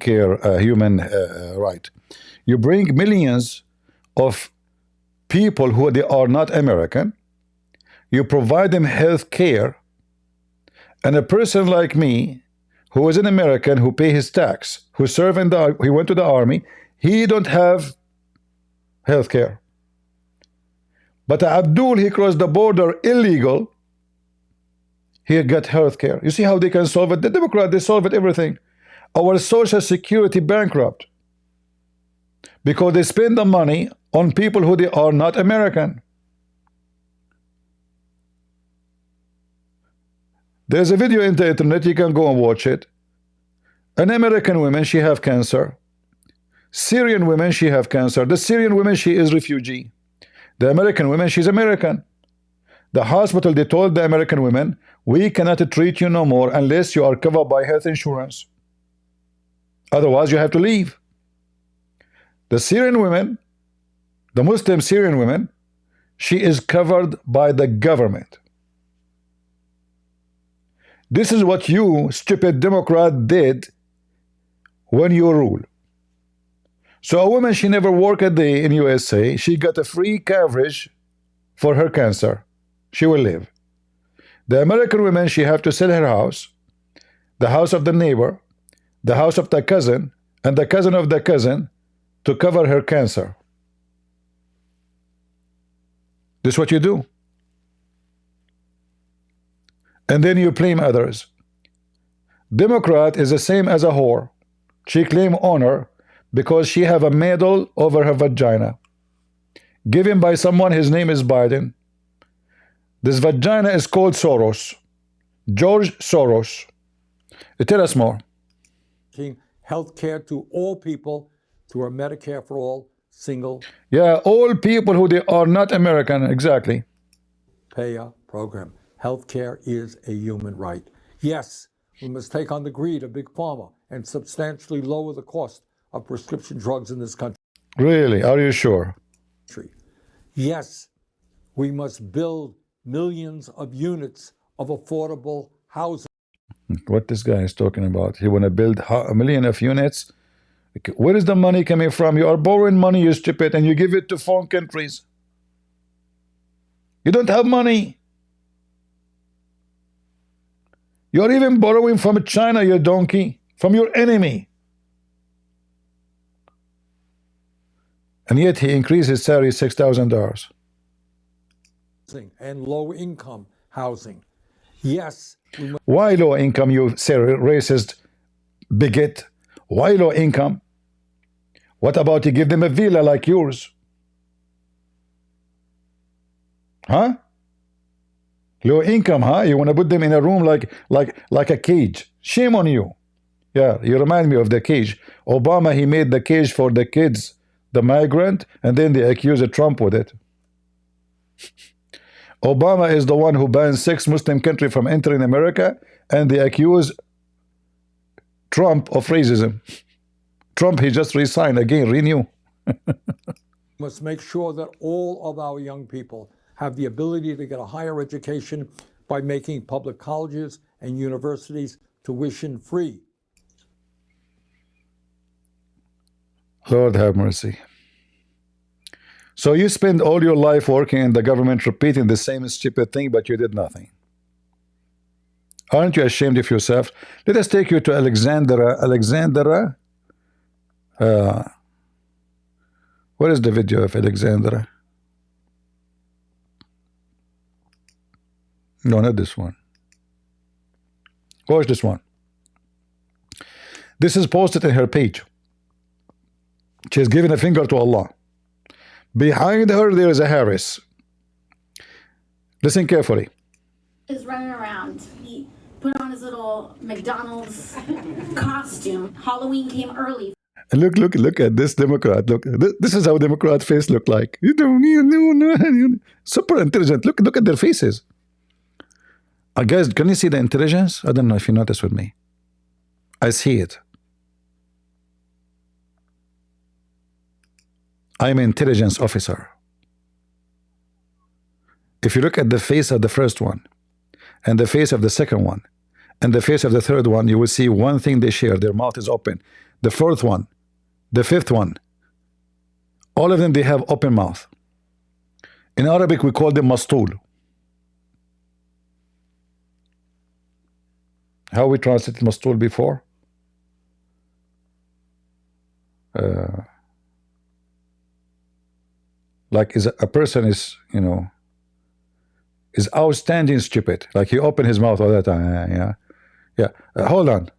right. You bring millions of people who they are not American. You provide them health care, and a person like me, who is an American, who pay his tax, who serve in the, he went to the army, he don't have health care. But Abdul, he crossed the border illegal. He got health care. You see how they can solve it? The Democrats, they solve it everything. Our Social Security bankrupt because they spend the money on people who they are not American. There's a video in the internet, you can go and watch it. An American woman, she have cancer. Syrian women, she have cancer. The Syrian woman, she is refugee. The American woman, she's American. The hospital, they told the American women, we cannot treat you no more unless you are covered by health insurance. Otherwise, you have to leave. The Syrian women, the Muslim Syrian women, she is covered by the government. This is what you, stupid Democrat, did when you rule. So a woman, she never worked a day in USA. She got a free coverage for her cancer. She will live. The American woman, she have to sell her house, the house of the neighbor, the house of the cousin, and the cousin of the cousin to cover her cancer. This is what you do. And then you blame others. Democrat is the same as a whore. She claim honor because she have a medal over her vagina given by someone, his name is Biden. This vagina is called Soros, George Soros. Tell us more. Health care to all people through our Medicare for all single. Yeah, all people who they are not American, exactly. Payer program. Health care is a human right. Yes, we must take on the greed of Big Pharma and substantially lower the cost of prescription drugs in this country. Really? Are you sure? Yes, we must build millions of units of affordable housing. What this guy is talking about? He want to build a million of units. Where is the money coming from? You are borrowing money, you stupid, and you give it to foreign countries. You don't have money. You are even borrowing from China, you donkey, from your enemy. And yet he increased his salary $6,000. And low income housing. Yes. Why low income, you racist bigot? Why low income? What about you give them a villa like yours? Huh? Low income, huh? You want to put them in a room like a cage. Shame on you. Yeah, you remind me of the cage. Obama, he made the cage for the kids, the migrant, and then they accused Trump with it. Obama is the one who banned 6 Muslim countries from entering America, and they accuse Trump of racism. Trump, he just resigned again, renew. Must make sure that all of our young people have the ability to get a higher education by making public colleges and universities tuition free. Lord have mercy. So you spend all your life working in the government repeating the same stupid thing, but you did nothing. Aren't you ashamed of yourself? Let us take you to Alexandra. Where is the video of Alexandra? No, not this one. Watch this one. This is posted in her page. She's giving a finger to Allah. Behind her, there is a Harris. Listen carefully. Is running around. He put on his little McDonald's costume. Halloween came early. And look at this Democrat. Look, this is how Democrat face look like. You don't know. Super intelligent. Look at their faces. Guys, can you see the intelligence? I don't know if you notice with me. I see it. I'm an intelligence officer. If you look at the face of the first one, and the face of the second one, and the face of the third one, you will see one thing they share. Their mouth is open. The fourth one, the fifth one, all of them, they have open mouth. In Arabic, we call them mastul. How we translated mastul before? Like is a person is, you know, is outstanding stupid. Like he opened his mouth all the time. Yeah. Hold on.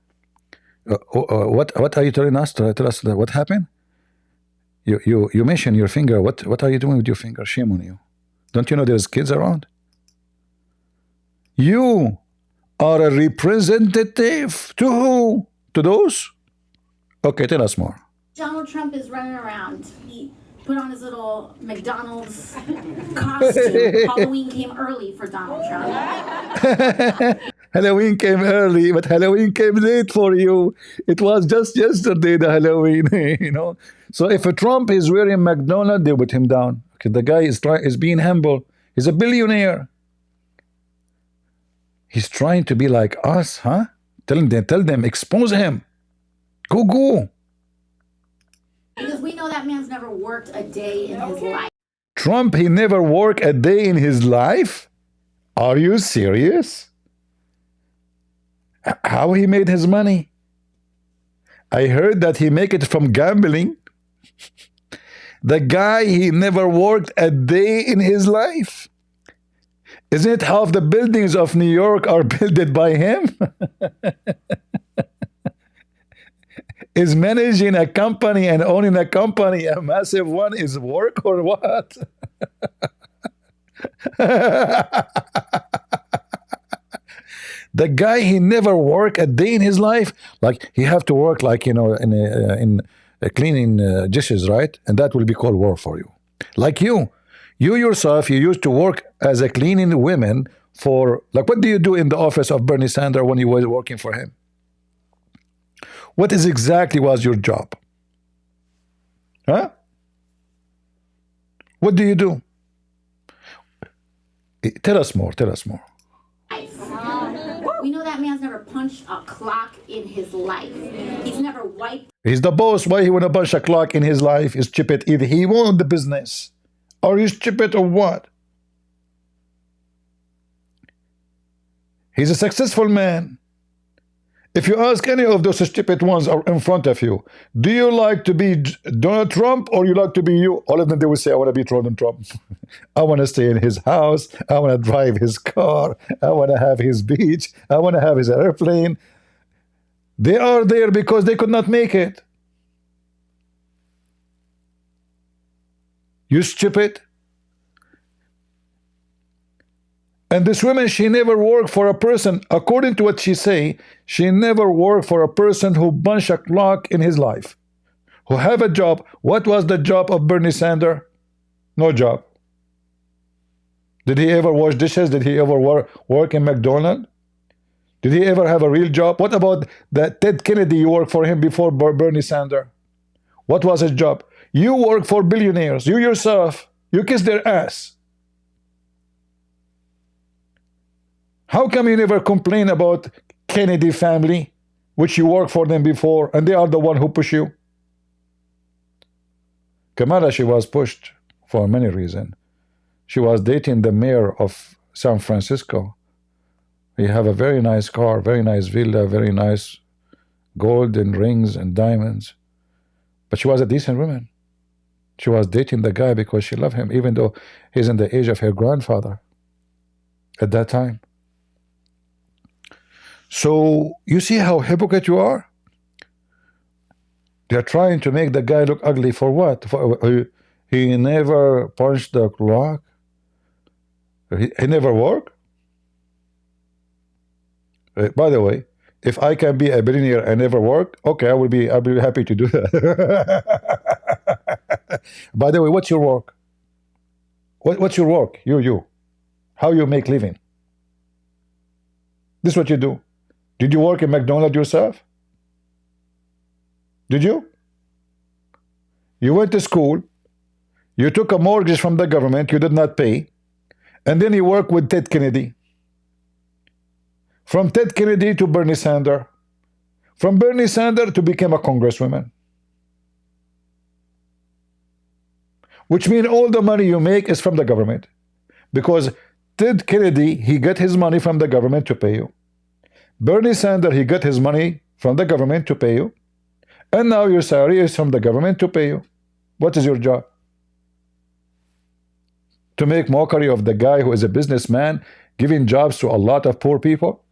What are you telling us? Tell us what happened? You mentioned your finger. What are you doing with your finger? Shame on you. Don't you know there's kids around? You are a representative to who? To those? Okay, tell us more. Donald Trump is running around. He put on his little McDonald's costume. Halloween came early for Donald Trump. Halloween came early, but Halloween came late for you. It was just yesterday, the Halloween, you know. So if a Trump is wearing McDonald's, they put him down. Okay, the guy is being humble. He's a billionaire. He's trying to be like us, huh? Tell them, expose him. Go. Because we know that man's never worked a day in his life. Trump, he never worked a day in his life? Are you serious? How he made his money? I heard that he make it from gambling. The guy, he never worked a day in his life. Isn't it half the buildings of New York are built by him? Is managing a company and owning a company a massive one is work or what? The guy, he never worked a day in his life. Like he have to work like, you know, in cleaning dishes, right? And that will be called work for you. Like you yourself, you used to work as a cleaning woman for, like, what do you do in the office of Bernie Sanders when you were working for him? What is exactly was your job? Huh? What do you do? Tell us more. We know that man's never punched a clock in his life. He's never wiped. He's the boss. Why he want to punch a clock in his life? Is stupid. Either he won the business, or he's stupid, or what? He's a successful man. If you ask any of those stupid ones are in front of you, do you like to be Donald Trump or you like to be you? All of them, they will say, I want to be Donald Trump. I want to stay in his house. I want to drive his car. I want to have his beach. I want to have his airplane. They are there because they could not make it. You stupid. And this woman, she never worked for a person, according to what she say, she never worked for a person who punched a clock in his life, who have a job. What was the job of Bernie Sanders? No job. Did he ever wash dishes? Did he ever work in McDonald's? Did he ever have a real job? What about that Ted Kennedy? You worked for him before Bernie Sanders. What was his job? You work for billionaires. You yourself, you kiss their ass. How come you never complain about Kennedy family, which you worked for them before, and they are the one who push you? Kamala, she was pushed for many reasons. She was dating the mayor of San Francisco. He have a very nice car, very nice villa, very nice golden rings and diamonds. But she was a decent woman. She was dating the guy because she loved him, even though he's in the age of her grandfather at that time. So you see how hypocrite you are? They're trying to make the guy look ugly for what? He never punched the clock. He never worked. By the way, if I can be a billionaire and never work, okay, I'll be happy to do that. By the way, what's your work? What's your work? You. How you make living? This is what you do. Did you work in McDonald's yourself? Did you? You went to school. You took a mortgage from the government you did not pay, and then you work with Ted Kennedy. From Ted Kennedy to Bernie Sanders. From Bernie Sanders to become a congresswoman. Which means all the money you make is from the government. Because Ted Kennedy, he got his money from the government to pay you. Bernie Sanders, he got his money from the government to pay you. And now your salary is from the government to pay you. What is your job? To make mockery of the guy who is a businessman, giving jobs to a lot of poor people?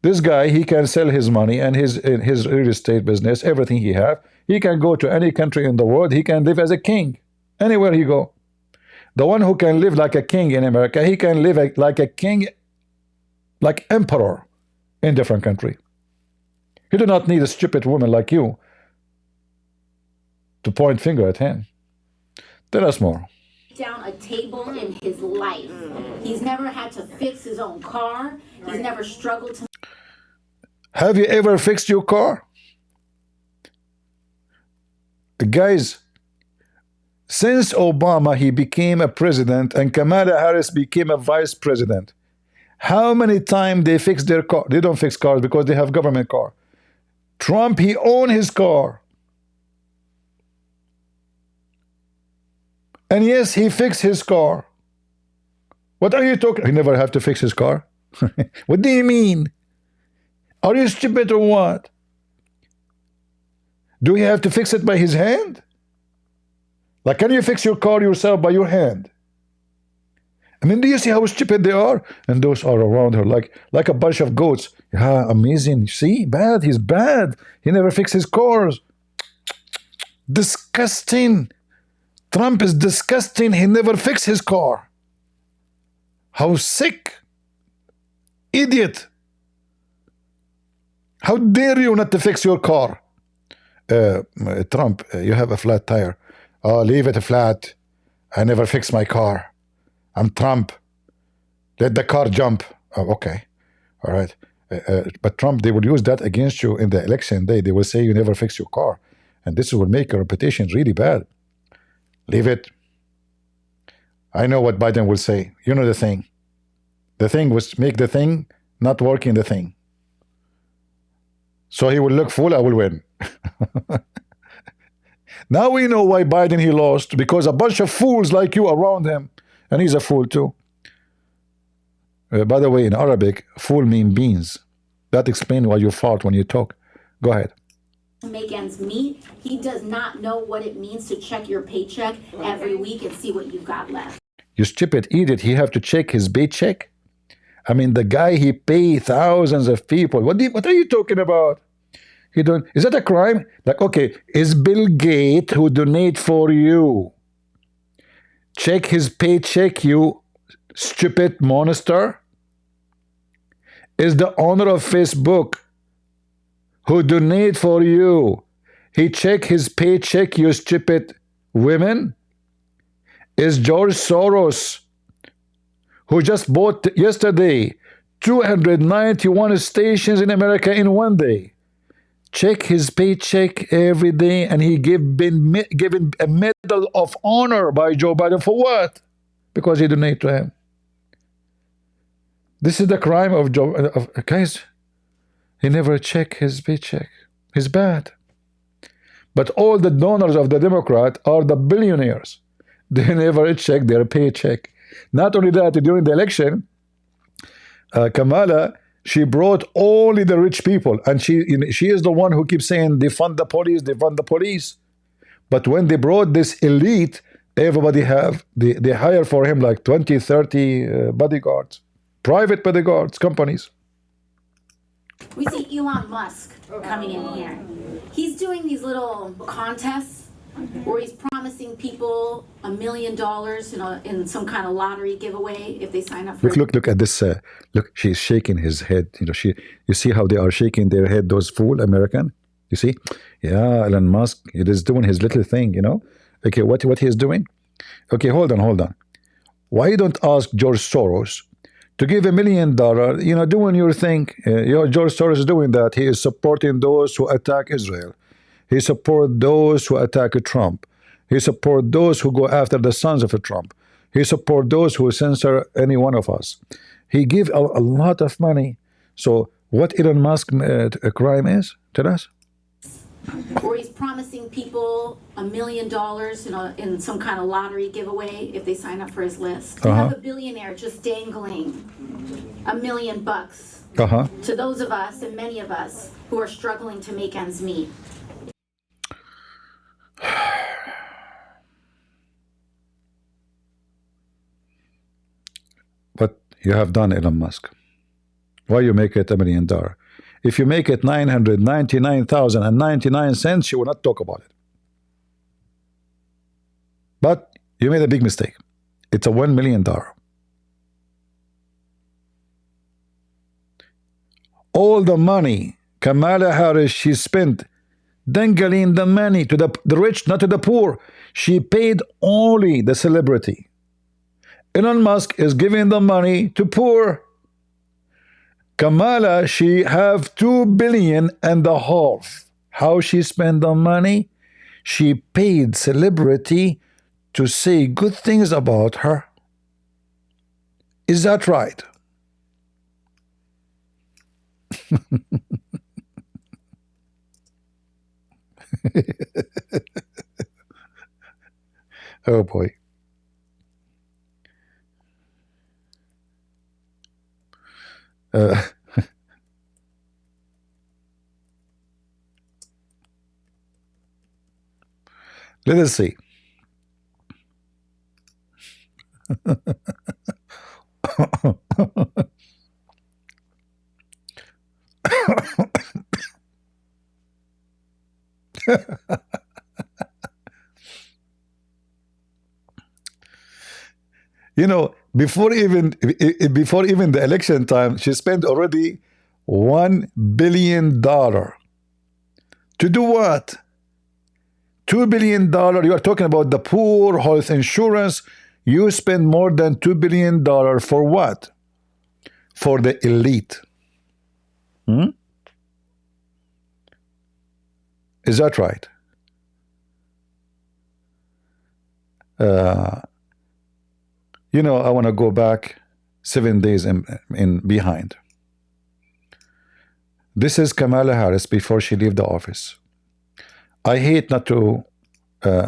This guy, he can sell his money and his real estate business, everything he have. He can go to any country in the world. He can live as a king anywhere he go. The one who can live like a king in America, he can live like a king, like emperor in different country. He do not need a stupid woman like you to point finger at him. Tell us more. Down a table in his life. He's never had to fix his own car. He's never struggled to. Have you ever fixed your car? Guys, since Obama he became a president and Kamala Harris became a vice president, how many times they fix their car? They don't fix cars because they have government car. Trump, he owned his car. And yes, he fixed his car. What are you talking? He never have to fix his car. What do you mean? Are you stupid or what? Do you have to fix it by his hand? Like, can you fix your car yourself by your hand? I mean, do you see how stupid they are? And those are around her like a bunch of goats. Yeah, amazing. See, bad. He's bad. He never fixed his cars. Disgusting. Trump is disgusting. He never fixed his car. How sick. Idiot. How dare you not to fix your car? Trump, you have a flat tire. Oh, leave it flat. I never fix my car. I'm Trump. Let the car jump. Oh, okay. All right. But Trump, they will use that against you in the election day. They will say you never fix your car. And this will make your reputation really bad. Leave it. I know what Biden will say. You know the thing. The thing was make the thing not working the thing. So he will look fool, I will win. Now we know why Biden he lost, because a bunch of fools like you around him, and he's a fool too. By the way, in Arabic, fool means beans. That explains why you fart when you talk. Go ahead. Make ends meet. He does not know what it means to check your paycheck every week and see what you've got left. You stupid idiot, he have to check his paycheck? I mean, the guy, he pay thousands of people. What are you talking about? He don't. Is that a crime? Like, okay, is Bill Gates who donate for you? Check his paycheck, you stupid monster. Is the owner of Facebook who donate for you? He check his paycheck, you stupid women. Is George Soros, who just bought yesterday 291 stations in America in one day. Check his paycheck every day, and he been given a medal of honor by Joe Biden for what? Because he donated to him. This is the crime of Joe. Guys, he never check his paycheck. He's bad. But all the donors of the Democrat are the billionaires. They never check their paycheck. Not only that, during the election, Kamala, she brought only the rich people, and she is the one who keeps saying defund the police, defund the police. But when they brought this elite, everybody they hire for him like 20, 30 bodyguards, private bodyguards, companies. We see Elon Musk coming in here. He's doing these little contests where he's promising people $1 million in some kind of lottery giveaway if they sign up for Look at this. Look, she's shaking his head. You see how they are shaking their head, those fool American? You see? Yeah, Elon Musk, it is doing his little thing, Okay, what he is doing? Okay, hold on. Why don't ask George Soros to give $1 million, doing your thing. George Soros is doing that. He is supporting those who attack Israel. He supports those who attack Trump. He supports those who go after the sons of Trump. He supports those who censor any one of us. He gives a lot of money. So what Elon Musk crime is? Tell us. where he's promising people $1 million in some kind of lottery giveaway if they sign up for his list. You have a billionaire just dangling $1 million to those of us and many of us who are struggling to make ends meet. But you have done, Elon Musk. Why you make it $1 million? If you make it 999,099 cents, you will not talk about it. But you made a big mistake. It's a $1 million. All the money Kamala Harris, she spent dangling the money to the rich, not to the poor. She paid only the celebrity. Elon Musk is giving the money to poor. Kamala, she have $2.5 billion. How she spend the money? She paid celebrity to say good things about her. Is that right? Oh boy. Let us see. Before even the election time, she spent already $1 billion. To do what? $2 billion. You are talking about the poor, health insurance. You spend more than $2 billion for what? For the elite. Is that right? I want to go back 7 days in behind. This is Kamala Harris before she leave the office. I hate not to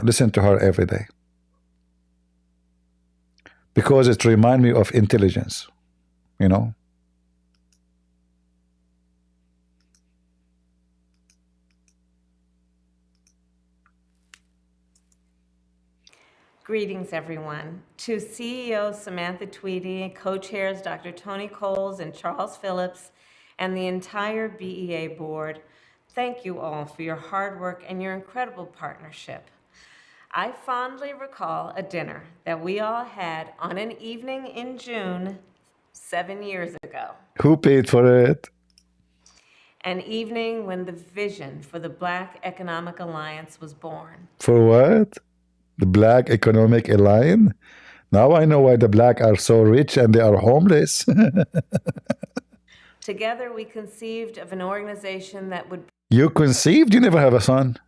listen to her every day because it reminds me of intelligence, Greetings, everyone. To CEO Samantha Tweedy, co-chairs Dr. Tony Coles and Charles Phillips, and the entire BEA board, thank you all for your hard work and your incredible partnership. I fondly recall a dinner that we all had on an evening in June 7 years ago. Who paid for it? An evening when the vision for the Black Economic Alliance was born. For what? The Black Economic Alliance? Now I know why the black are so rich and they are homeless. Together we conceived of an organization that would... You conceived? You never have a son.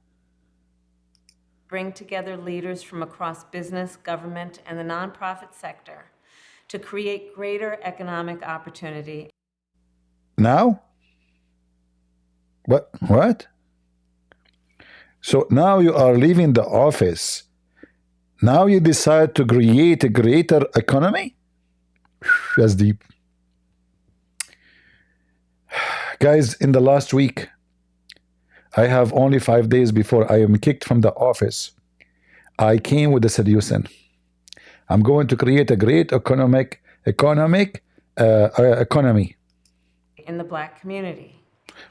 Bring together leaders from across business, government, and the nonprofit sector to create greater economic opportunity. Now? What? So now you are leaving the office. Now you decide to create a greater economy? That's deep. Guys, in the last week, I have only 5 days before I am kicked from the office. I came with a solution. I'm going to create a great economy In the Black community.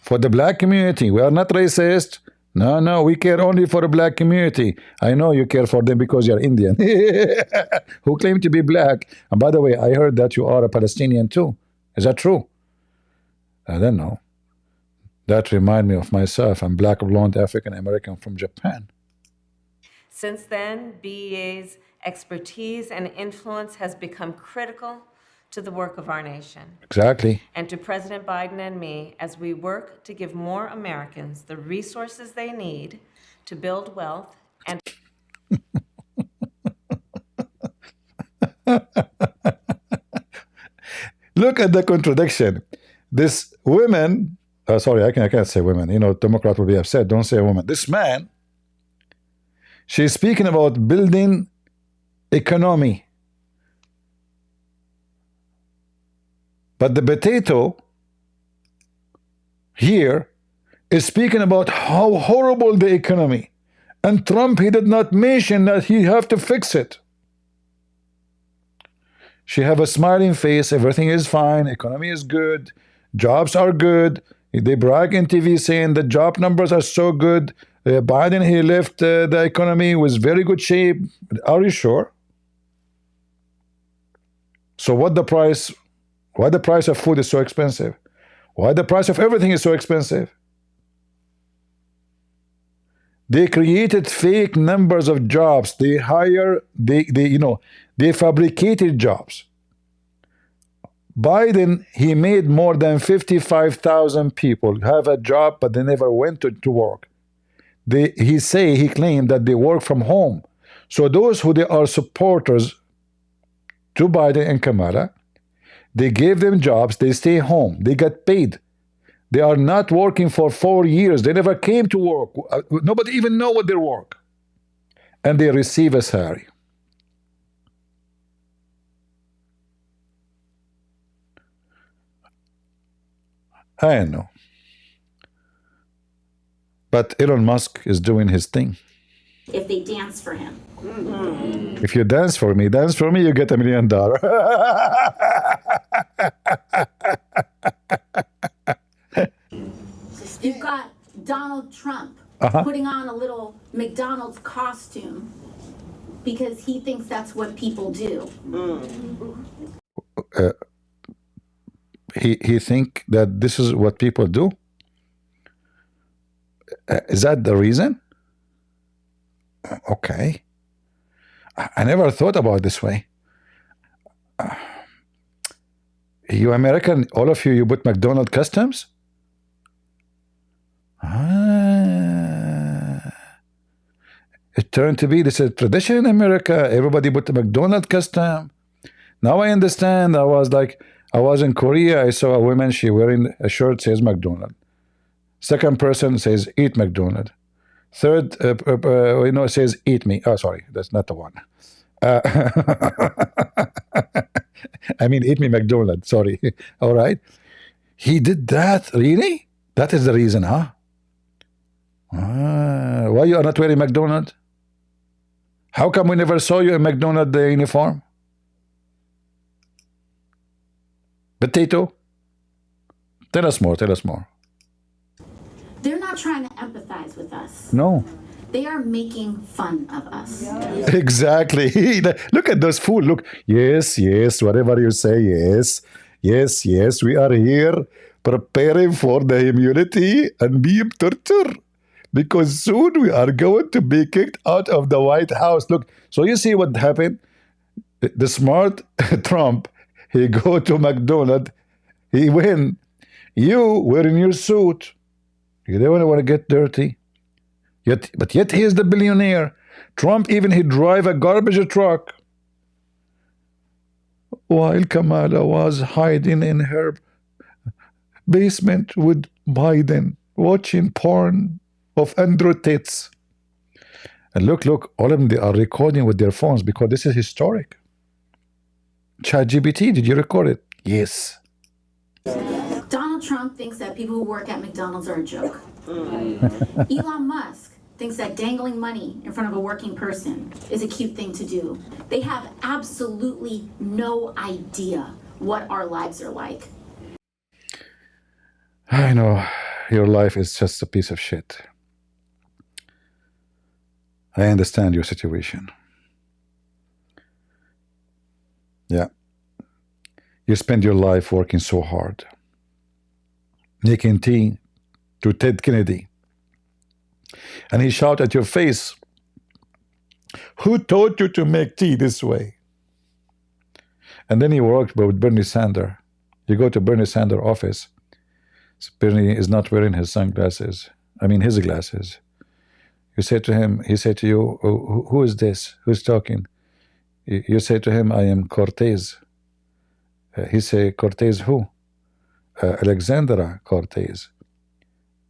For the black community. We are not racist. No, no, we care only for the black community. I know you care for them because you're Indian. Who claim to be black. And by the way, I heard that you are a Palestinian too. Is that true? I don't know. That reminds me of myself. I'm black, blonde, African American from Japan. Since then, BEA's expertise and influence has become critical to the work of our nation. Exactly. And to President Biden and me as we work to give more Americans the resources they need to build wealth and Look at the contradiction. This women, sorry, I can't say women. You know, Democrat will be upset. Don't say woman. This man, she's speaking about building economy. But the potato here is speaking about how horrible the economy. And Trump, he did not mention that he have to fix it. She have a smiling face, everything is fine, economy is good, jobs are good. They brag in TV saying the job numbers are so good. Biden, he left the economy with very good shape. Are you sure? So what the price? Why the price of food is so expensive? Why the price of everything is so expensive? They created fake numbers of jobs. They they fabricated jobs. Biden, he made more than 55,000 people have a job, but they never went to work. He claimed that they work from home. So those who they are supporters to Biden and Kamala, they gave them jobs, they stay home, they get paid. They are not working for 4 years. They never came to work. Nobody even know what they work. And they receive a salary. I know. But Elon Musk is doing his thing. If they dance for him. If you dance for me, you get $1 million. You've got Donald Trump putting on a little McDonald's costume because he thinks that's what people do. He think that this is what people do? Is that the reason? Okay. I never thought about it this way. You American, all of you put McDonald's customs? It turned to be this is a tradition in America. Everybody put the McDonald's custom. Now I understand. I was in Korea. I saw a woman. She wearing a shirt says McDonald's. Second person says eat McDonald's. Third, says eat me. Oh, sorry, that's not the one. I mean, eat me McDonald's. Sorry. All right. He did that. Really? That is the reason, huh? Why you are not wearing McDonald's? How come we never saw you in McDonald's uniform? Potato? Tell us more. Tell us more. They're not trying to empathize with us. No. They are making fun of us. Exactly. Look at those food. Look. Yes, yes. Whatever you say, yes. Yes, yes. We are here preparing for the immunity and being tortured. Because soon we are going to be kicked out of the White House. Look, so you see what happened? The smart Trump, he go to McDonald's, he win. You wearing your suit. You don't want to get dirty. But yet he is the billionaire. Trump even he drive a garbage truck. While Kamala was hiding in her basement with Biden, watching porn of Andrew tits. And look, all of them, they are recording with their phones because this is historic. ChatGPT, did you record it? Yes. Donald Trump thinks that people who work at McDonald's are a joke. Elon Musk thinks that dangling money in front of a working person is a cute thing to do. They have absolutely no idea what our lives are like. I know. your life is just a piece of shit. I understand your situation. Yeah. You spend your life working so hard, making tea to Ted Kennedy. And he shout at your face, who taught you to make tea this way? And then he worked with Bernie Sanders. You go to Bernie Sanders' office. Bernie is not wearing his sunglasses. I mean his glasses. You say to him, he say to you, who is this? Who's talking? You say to him, I am Cortez. He say, Cortez who? Alexandra Cortez.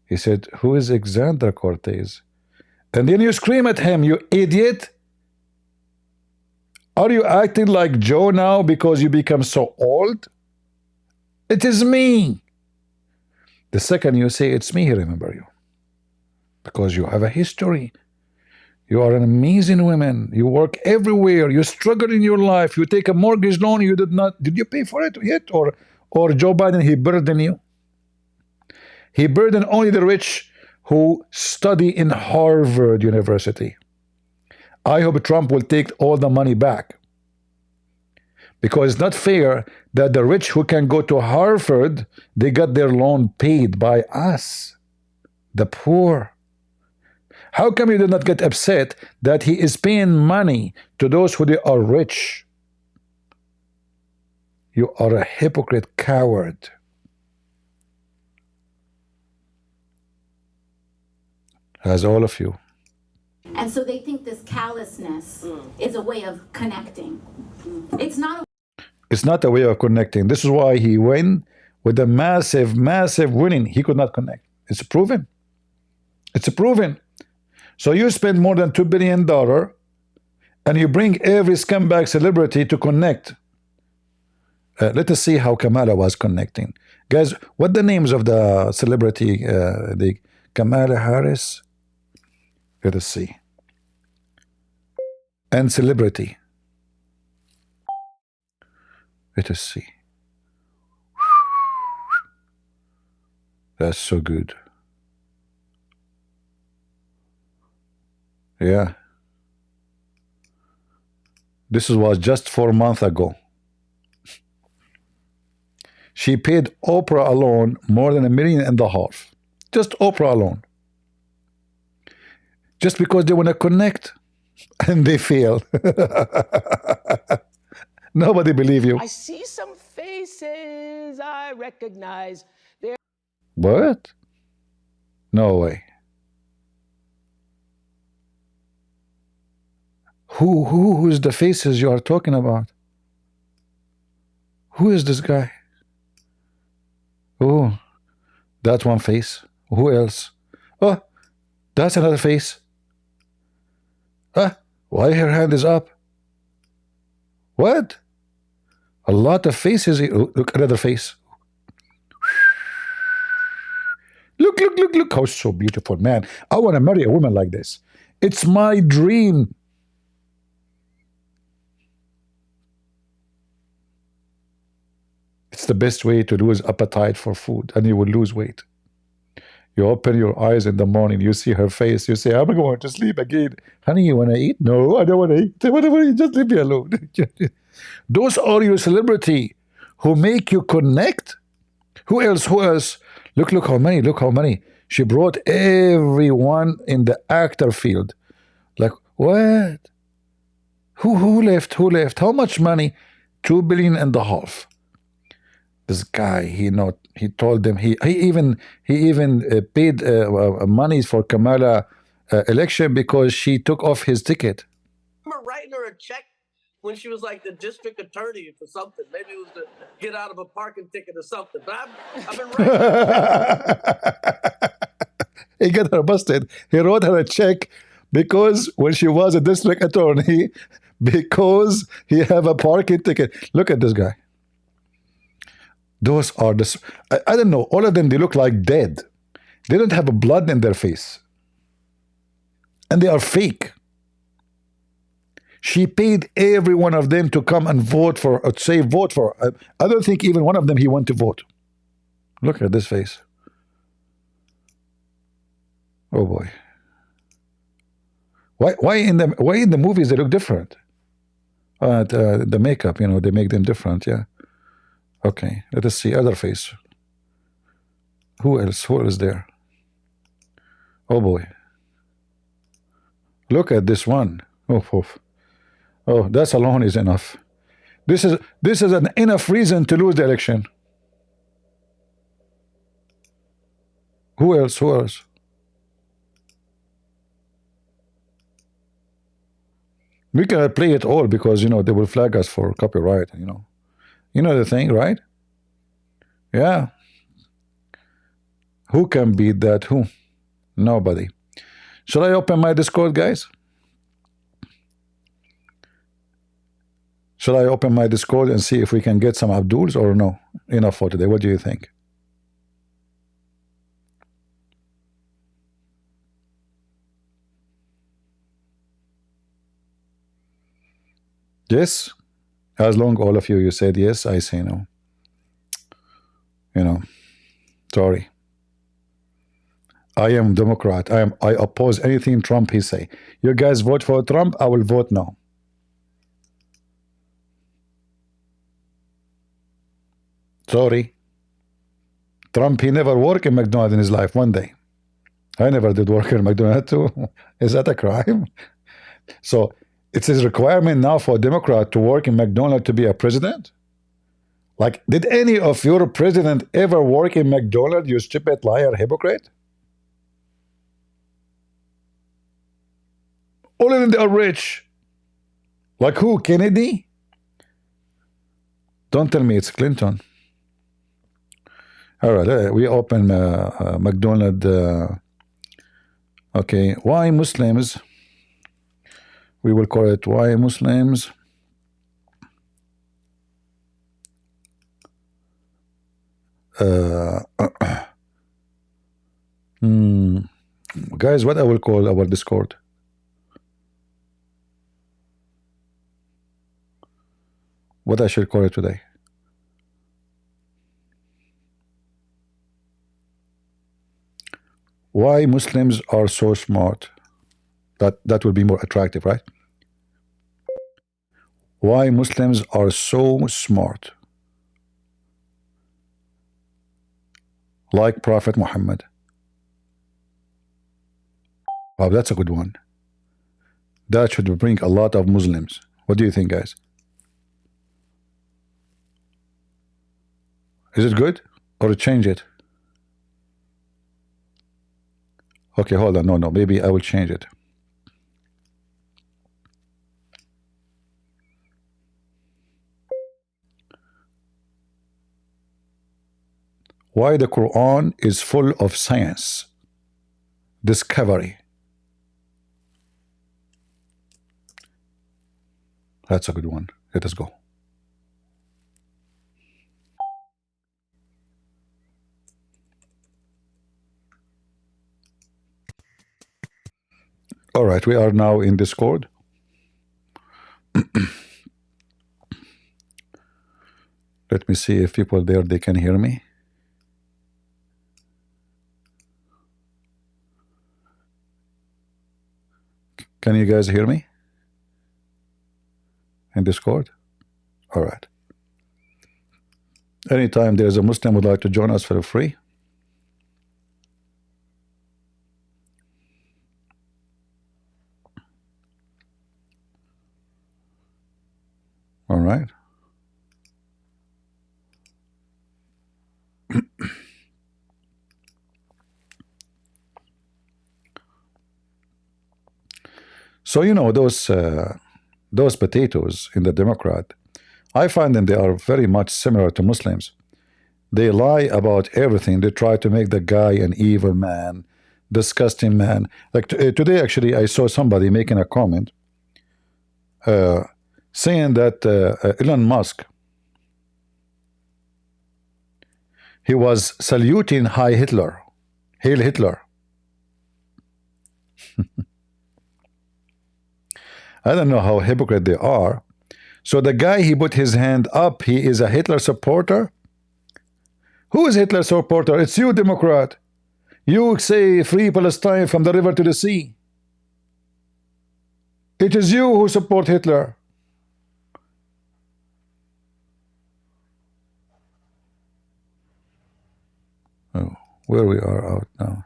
He said, who is Alexandra Cortez? And then you scream at him, you idiot. Are you acting like Joe now because you become so old? It is me. The second you say it's me, he remember you. Because you have a history. You are an amazing woman. You work everywhere. You struggle in your life. You take a mortgage loan. You did you pay for it yet? Or Joe Biden, he burdened you. He burdened only the rich who study in Harvard University. I hope Trump will take all the money back. Because it's not fair that the rich who can go to Harvard, they got their loan paid by us, the poor. How come you did not get upset that he is paying money to those who they are rich? You are a hypocrite coward. As all of you. And so they think this callousness is a way of connecting. It's not a way of connecting. This is why he went with a massive winning. He could not connect. It's proven. It's proven. So you spend more than $2 billion and you bring every scumbag celebrity to connect. Let us see how Kamala was connecting. Guys, what the names of the celebrity, the Kamala Harris? Let us see. And celebrity. Let us see. That's so good. Yeah. This was just 4 months ago. She paid Oprah alone more than $1.5 million. Just Oprah alone. Just because they want to connect. And they fail. Nobody believe you. I see some faces I recognize. They're What? No way. Who is the faces you are talking about? Who is this guy? Oh, that one face. Who else? Oh, that's another face. Why her hand is up? What? A lot of faces. Look, another face. Look how so beautiful, man. I want to marry a woman like this. It's my dream. It's the best way to lose appetite for food, and you will lose weight. You open your eyes in the morning, you see her face, you say, I'm going to sleep again. Honey, you want to eat? No, I don't want to eat. Whatever, just leave me alone. Those are your celebrity who make you connect. Who else? Look how many. She brought everyone in the actor field. Like, what? Who left? How much money? $2.5 billion. This guy, he told them he even paid money for Kamala election because she took off his ticket. I remember writing her a check when she was like the district attorney for something. Maybe it was to get out of a parking ticket or something. But I've been writing. He got her busted. He wrote her a check because when she was a district attorney, because he have a parking ticket. Look at this guy. Those are the, I don't know, all of them, they look like dead. They don't have a blood in their face. And they are fake. She paid every one of them to come and vote for, or say vote for. I don't think even one of them he went to vote. Look at this face. Oh boy. Why in the movies they look different? The makeup, you know, they make them different. Yeah. Okay. Let us see other face. Who else? Who else there? Oh boy. Look at this one. Oh, that alone is enough. This is an enough reason to lose the election. Who else? Who else? We cannot play it all because, you know, they will flag us for copyright, you know. You know the thing, right? Yeah. Who can beat that? Who? Nobody. Shall I open my Discord, guys? Shall I open my Discord and see if we can get some Abduls or no? Enough for today. What do you think? Yes? As long all of you said yes, I say no. You know, sorry. I am Democrat. I oppose anything Trump he say. You guys vote for Trump, I will vote no. Sorry. Trump, he never worked in McDonald's in his life one day. I never did work in McDonald's too. Is that a crime? So it's his requirement now for a Democrat to work in McDonald's to be a president? Like, did any of your president ever work in McDonald's, you stupid liar hypocrite? All of them are rich. Like who? Kennedy? Don't tell me it's Clinton. All right, we open McDonald's. Okay, why Muslims? We will call it why Muslims. Guys, what I will call our Discord? What I should call it today? Why Muslims are so smart? That would be more attractive, right? Why Muslims are so smart? Like Prophet Muhammad. Wow, that's a good one. That should bring a lot of Muslims. What do you think, guys? Is it good? Or change it? Okay, hold on. No, maybe I will change it. Why the Quran is full of science, discovery. That's a good one. Let us go. All right, we are now in Discord. Let me see if people there, they can hear me. Can you guys hear me? In Discord? All right. Anytime there's a Muslim would like to join us, feel free. All right. So, you know, those potatoes in the Democrat, I find them, they are very much similar to Muslims. They lie about everything. They try to make the guy an evil man, disgusting man. Like today, actually, I saw somebody making a comment saying that Elon Musk, he was saluting Heil Hitler. I don't know how hypocrite they are. So the guy, he put his hand up, he is a Hitler supporter. Who is Hitler supporter? It's you, Democrat. You say free Palestine from the river to the sea. It is you who support Hitler. Oh, where we are out now.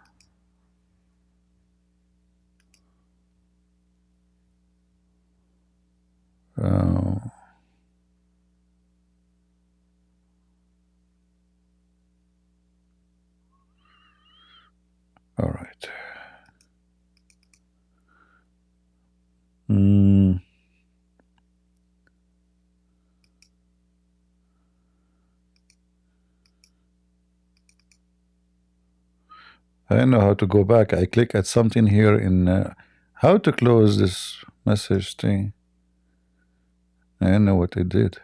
All right. I don't know how to go back. I click at something here in how to close this message thing. I don't know what I did.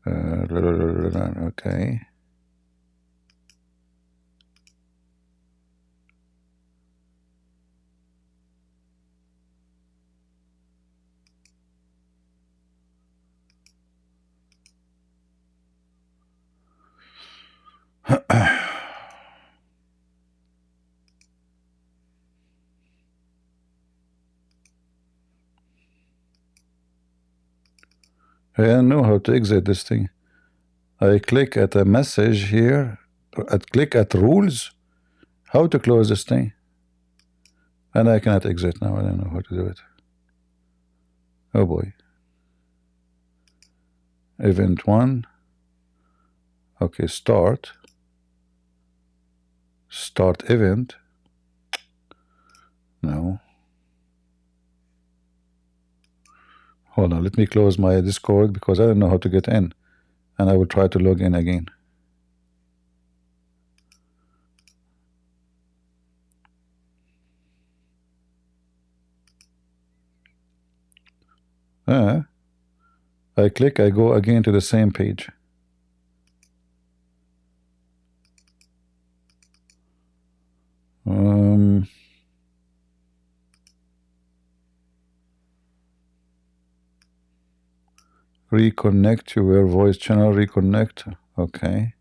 Okay. I don't know how to exit this thing. I click at a message here, click at rules, how to close this thing. And I cannot exit now. I don't know how to do it. Oh boy. Event 1. Okay, start. Start event. No. Hold on, let me close my Discord because I don't know how to get in. And I will try to log in again. I click, I go again to the same page. Reconnect your voice channel, reconnect. Okay.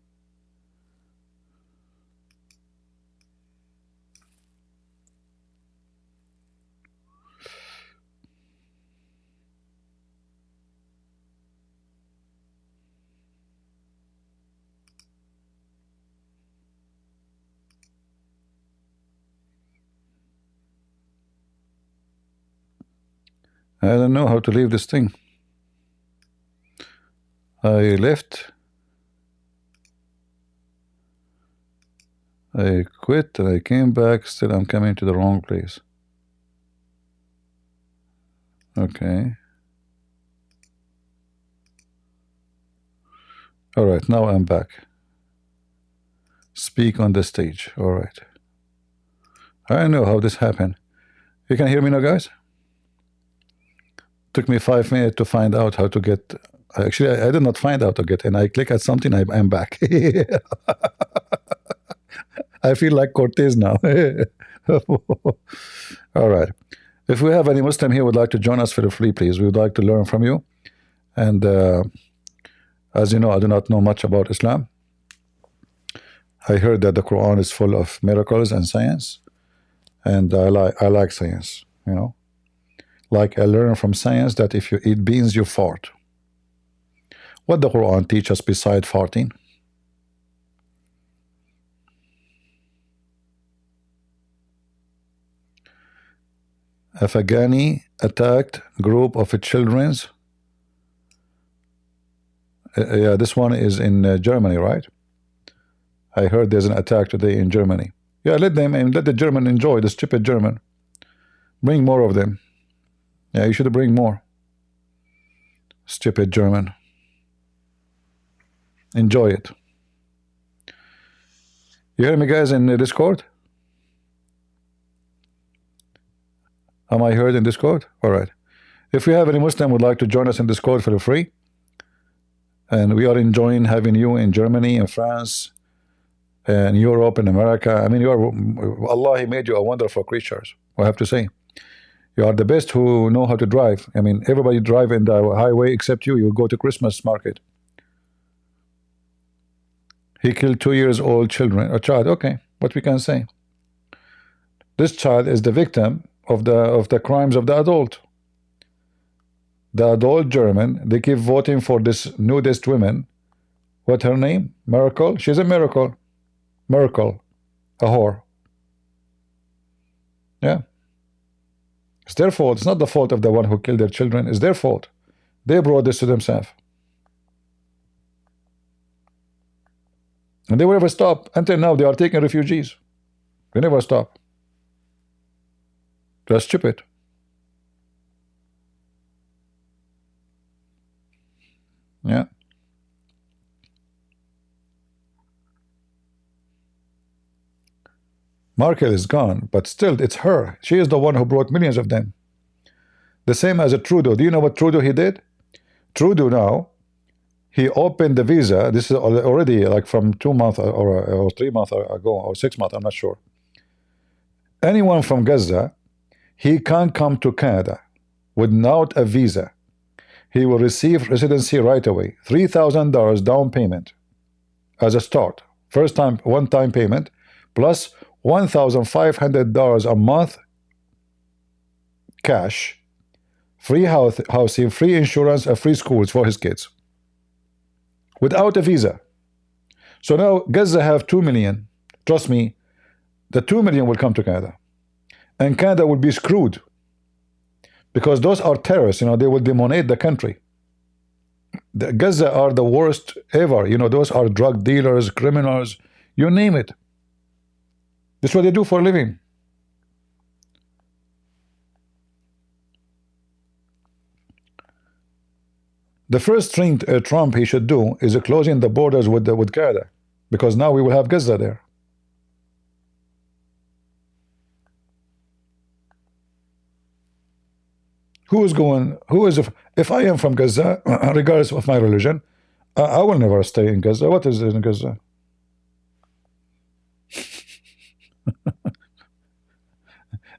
I don't know how to leave this thing. I left. I quit and I came back. Still I'm coming to the wrong place. Okay. All right, now I'm back. Speak on the stage. All right. I don't know how this happened. You can hear me now, guys? Took me 5 minutes to find out how to get. Actually, I did not find out to get in. I click at something, I'm back. I feel like Cortez now. All right. If we have any Muslim here who would like to join us, feel free, please. We would like to learn from you. And as you know, I do not know much about Islam. I heard that the Quran is full of miracles and science. And I like science, you know. Like I learned from science that if you eat beans, you fart. What the Quran teach us beside farting? Afghani attacked group of children's. Yeah, this one is in Germany, right? I heard there's an attack today in Germany. Yeah, let them and let the German enjoy, the stupid German. Bring more of them. Yeah, you should bring more. Stupid German. Enjoy it. You hear me, guys, in the Discord? Am I heard in Discord? All right. If you have any Muslim would like to join us in Discord, feel free. And we are enjoying having you in Germany, in France, and Europe, and America. I mean, Allah, He made you a wonderful creatures, I have to say. You are the best who know how to drive. I mean, everybody drive in the highway except you. You go to Christmas market. He killed 2 years old children, a child. Okay, what we can say. This child is the victim of the crimes of the adult. The adult German, they keep voting for this nudist woman. What her name? Miracle? She's a miracle. Miracle. A whore. Yeah. It's their fault. It's not the fault of the one who killed their children. It's their fault. They brought this to themselves. And they will never stop. Until now, they are taking refugees. They never stop. They're stupid. Yeah. Merkel is gone, but still, it's her. She is the one who brought millions of them. The same as a Trudeau. Do you know what Trudeau he did? Trudeau now, he opened the visa. This is already like from 2 months or 3 months ago or 6 months. I'm not sure. Anyone from Gaza, he can't come to Canada without a visa. He will receive residency right away. $3,000 down payment as a start. First time, one-time payment, plus $1,500 a month cash, free housing, free insurance, and free schools for his kids. Without a visa. So now Gaza have 2 million. Trust me, the 2 million will come to Canada. And Canada will be screwed. Because those are terrorists, you know, they will demoniate the country. The Gaza are the worst ever, you know, those are drug dealers, criminals, you name it. This is what they do for a living. The first thing Trump he should do is closing the borders with Canada, because now we will have Gaza there. Who is if I am from Gaza, regardless of my religion, I will never stay in Gaza. What is in Gaza?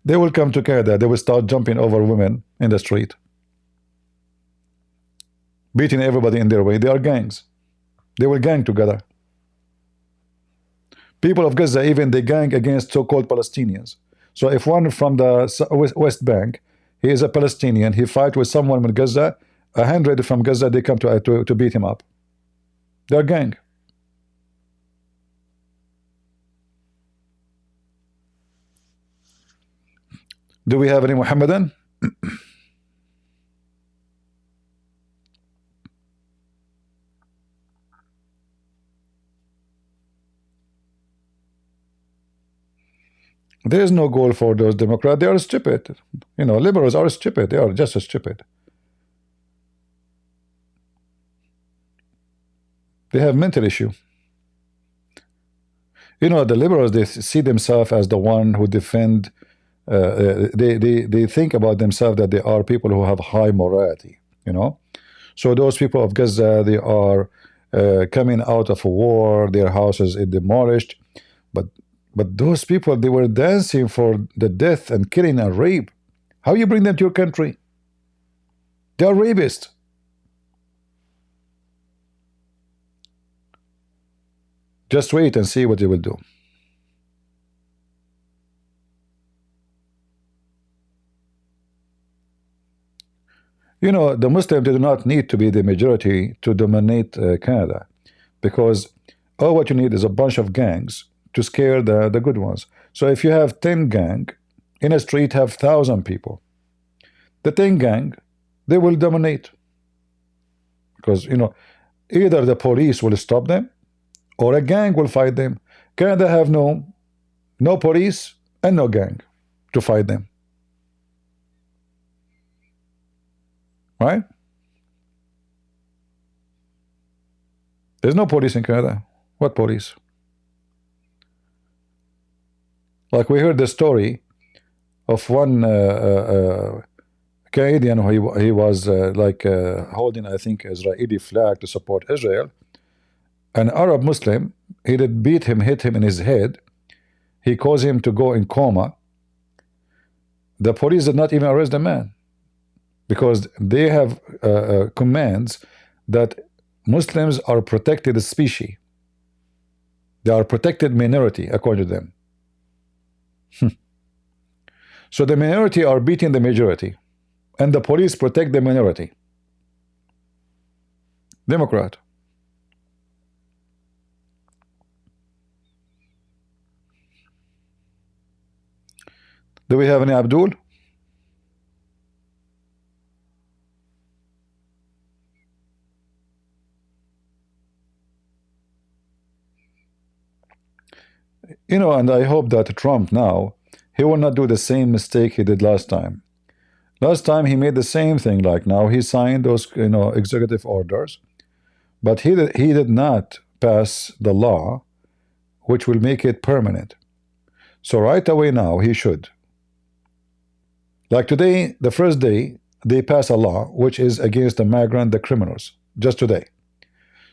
They will come to Canada. They will start jumping over women in the street, beating everybody in their way. They are gangs. They will gang together. People of Gaza, even they gang against so-called Palestinians. So if one from the West Bank, he is a Palestinian, he fight with someone in Gaza, 100 from Gaza, they come to beat him up. They're gang. Do we have any Muhammadan? There is no goal for those Democrats. They are stupid. You know, liberals are stupid. They are just as stupid. They have mental issue. You know, the liberals, they see themselves as the one who defend. They think about themselves that they are people who have high morality. You know, so those people of Gaza, they are coming out of a war. Their houses are demolished, But those people, they were dancing for the death and killing and rape. How you bring them to your country? They are rapists. Just wait and see what they will do. You know, the Muslims do not need to be the majority to dominate Canada, because all what you need is a bunch of gangs to scare the good ones. So if you have 10 gang in a street, have 1,000 people, the 10 gang, they will dominate, because you know, either the police will stop them or a gang will fight them. Canada have no police and no gang to fight them, right? There's no police in Canada. What police? Like we heard the story of one Canadian who he was holding, I think, Israeli flag to support Israel. An Arab Muslim, he did beat him, hit him in his head. He caused him to go in coma. The police did not even arrest the man, because they have commands that Muslims are protected species. They are protected minority according to them. So the minority are beating the majority, and the police protect the minority. Democrat. Do we have any Abdul? You know, and I hope that Trump now, he will not do the same mistake he did last time. Last time he made the same thing like now. He signed those, you know, executive orders, but he did not pass the law which will make it permanent. So right away now he should. Like today, the first day, they pass a law which is against the migrant, the criminals, just today.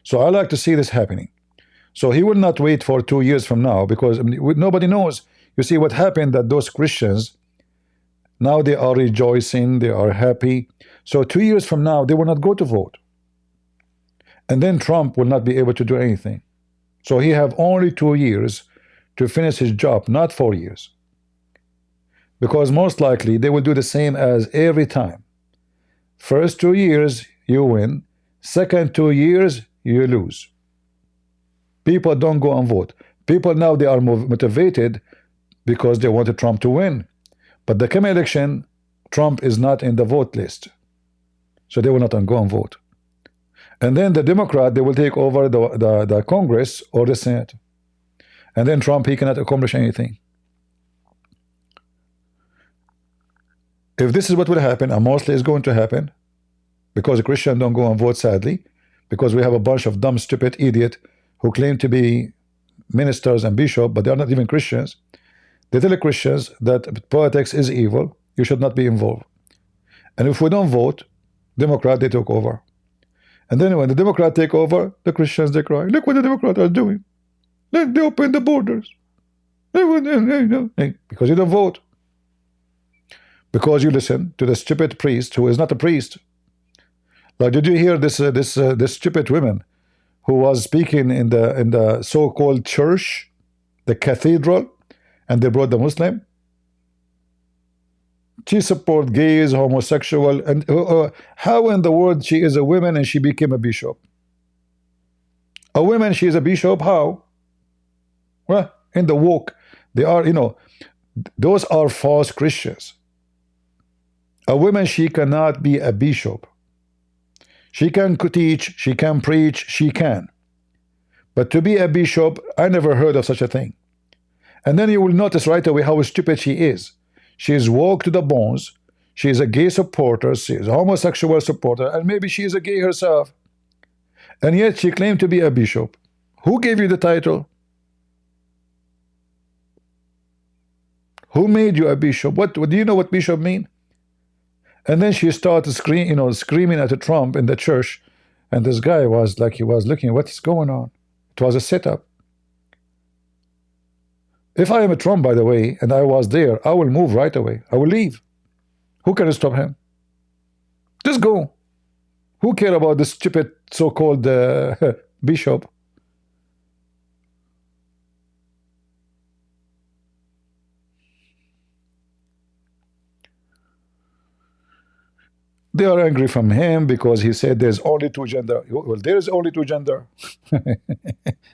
So I like to see this happening. So he will not wait for 2 years from now, because I mean, nobody knows. You see what happened, that those Christians, now they are rejoicing, they are happy. So 2 years from now, they will not go to vote. And then Trump will not be able to do anything. So he have only 2 years to finish his job, not 4 years. Because most likely they will do the same as every time. First 2 years, you win. Second 2 years, you lose. People don't go and vote. People now, they are motivated because they wanted Trump to win. But the coming election, Trump is not in the vote list. So they will not go and vote. And then the Democrat, they will take over the Congress or the Senate. And then Trump, he cannot accomplish anything. If this is what will happen, and mostly is going to happen, because Christians don't go and vote, sadly, because we have a bunch of dumb, stupid idiot who claim to be ministers and bishops, but they are not even Christians. They tell the Christians that politics is evil, you should not be involved. And if we don't vote, Democrat, they took over. And then when the Democrat take over, the Christians, they cry, look what the Democrats are doing. They open the borders. Because you don't vote. Because you listen to the stupid priest who is not a priest. Like, did you hear this stupid woman who was speaking in the so-called church, the cathedral, and they brought the Muslim? She support gays, homosexual, and how in the world she is a woman and she became a bishop? A woman, she is a bishop, how? Well, in the woke, they are, you know, those are false Christians. A woman, she cannot be a bishop. She can teach, she can preach, she can. But to be a bishop, I never heard of such a thing. And then you will notice right away how stupid she is. She is woke to the bones. She is a gay supporter. She is a homosexual supporter. And maybe she is a gay herself. And yet she claimed to be a bishop. Who gave you the title? Who made you a bishop? What do you know what bishop mean? And then she started screaming at Trump in the church. And this guy was like, he was looking, what is going on? It was a setup. If I am a Trump, by the way, and I was there, I will move right away. I will leave. Who can stop him? Just go. Who care about this stupid so-called bishop? They are angry from him because he said there's only two gender. Well, there's only two gender.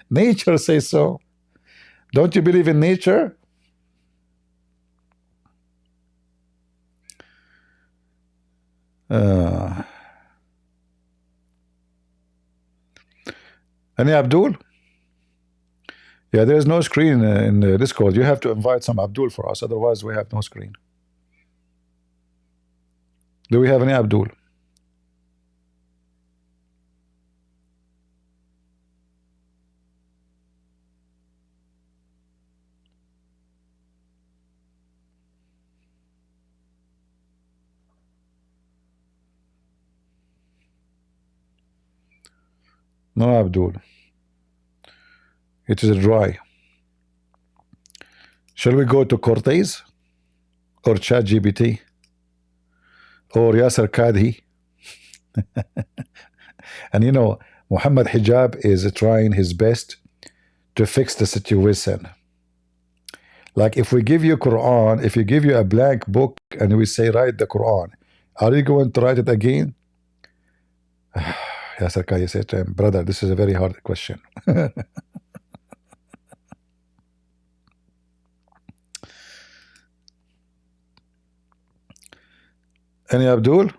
Nature says so. Don't you believe in nature? Any Abdul? Yeah, there's no screen in Discord. You have to invite some Abdul for us, otherwise we have no screen. Do we have any Abdul? No Abdul. It is dry. Shall we go to Cortez or ChatGPT or Yasser Kadhi? And you know, Muhammad Hijab is trying his best to fix the situation. Like if we give you Quran, if you give you a blank book and we say write the Quran, are you going to write it again? Yasser Kai said to him, brother, this is a very hard question. Any Abdul?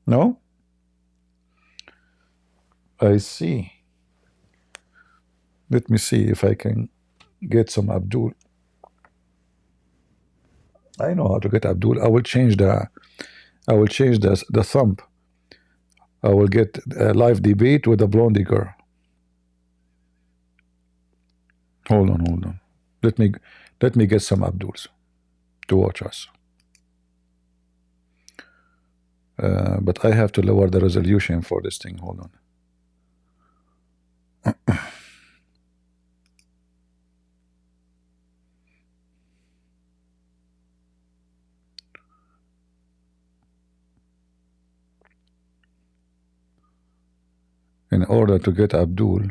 No? I see. Let me see if I can get some Abdul. I know how to get Abdul. I will change the thumb. I will get a live debate with a blondie girl. Hold on. Let me get some Abduls to watch us. But I have to lower the resolution for this thing. Hold on. In order to get Abdul.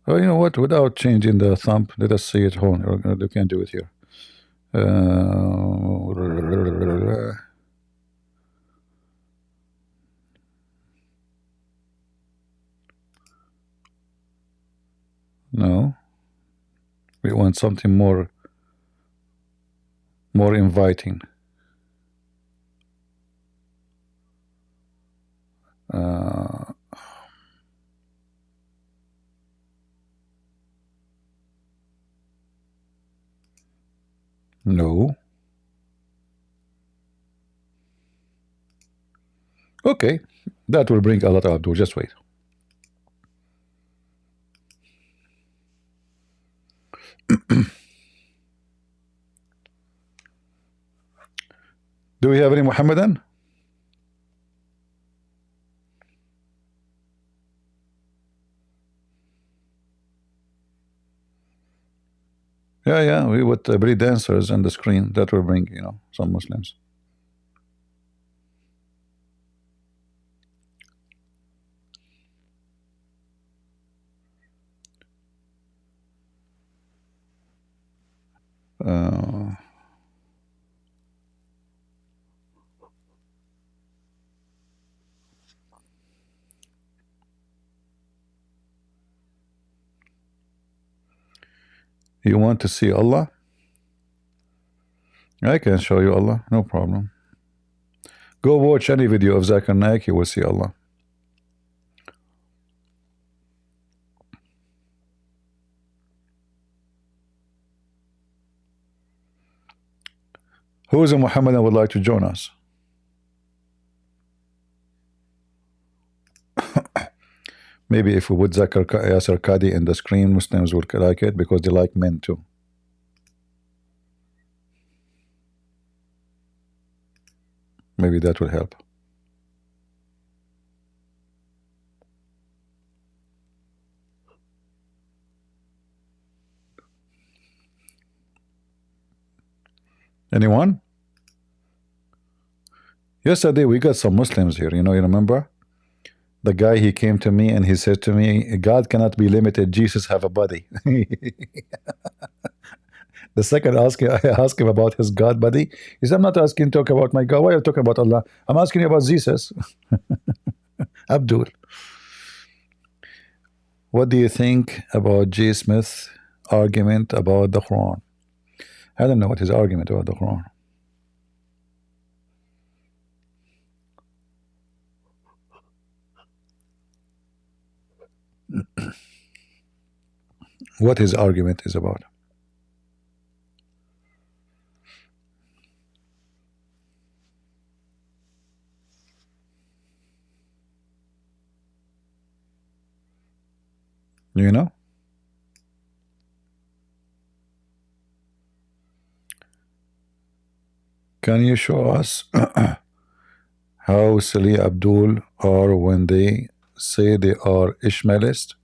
Oh, you know what? Without changing the thumb, let us see it. Hold on. You can't do it here. No. We want something more inviting. No. Okay. That will bring a lot of Abdul. Just wait. Do we have any Muhammadan? Yeah. We would breed dancers on the screen. That will bring, some Muslims. You want to see Allah? I can show you Allah, no problem. Go watch any video of Zakir Naik, you will see Allah. Who is a Muhammadan would like to join us? Maybe if we put Yasser Qadi in the screen, Muslims would like it because they like men too. Maybe that will help. Anyone? Yesterday we got some Muslims here, you remember? The guy, he came to me and he said to me, God cannot be limited, Jesus have a body. The second I asked him about his God body. He said, I'm not asking to talk about my God. Why are you talking about Allah? I'm asking you about Jesus. Abdul. What do you think about J. Smith's argument about the Quran? I don't know what his argument about the Quran. What his argument is about. You know? Can you show us how silly Abdul are when they say they are Ishmaelist?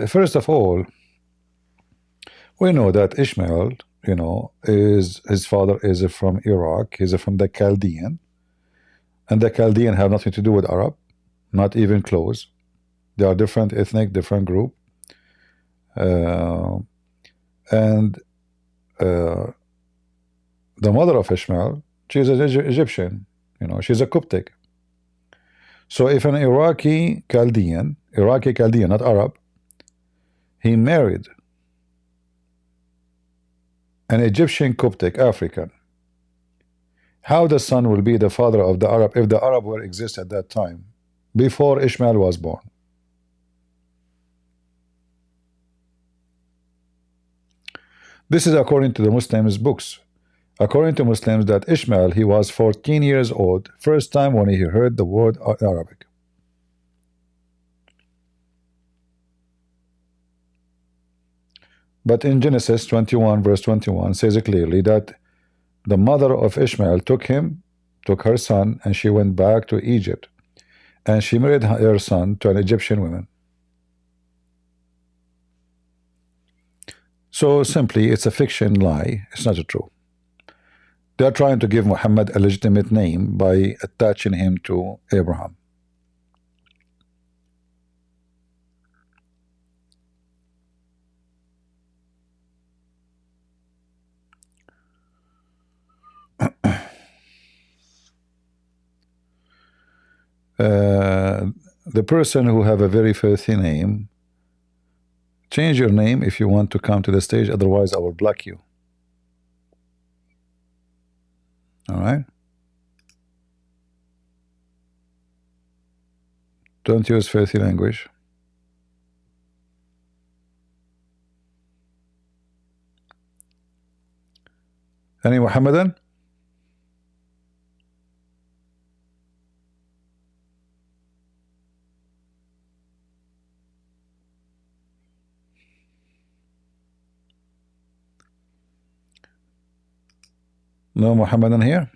First of all, we know that Ishmael, is his father is from Iraq. He's from the Chaldean, and the Chaldean have nothing to do with Arab, not even close. They are different ethnic, different group, and the mother of Ishmael, she's an Egyptian. She's a Coptic. So if an Iraqi Chaldean, not Arab, he married an Egyptian Coptic African, how the son will be the father of the Arab if the Arab were exist at that time, before Ishmael was born? This is according to the Muslims' books. According to Muslims, that Ishmael, he was 14 years old, first time when he heard the word Arabic. But in Genesis 21 verse 21 says it clearly that the mother of Ishmael took her son, and she went back to Egypt, and she married her son to an Egyptian woman. So simply, it's a fiction lie. It's not true. They are trying to give Muhammad a legitimate name by attaching him to Abraham. The person who have a very filthy name, change your name if you want to come to the stage, otherwise I will block you. All right? Don't use filthy language. Any Muhammadan? No Muhammadan here?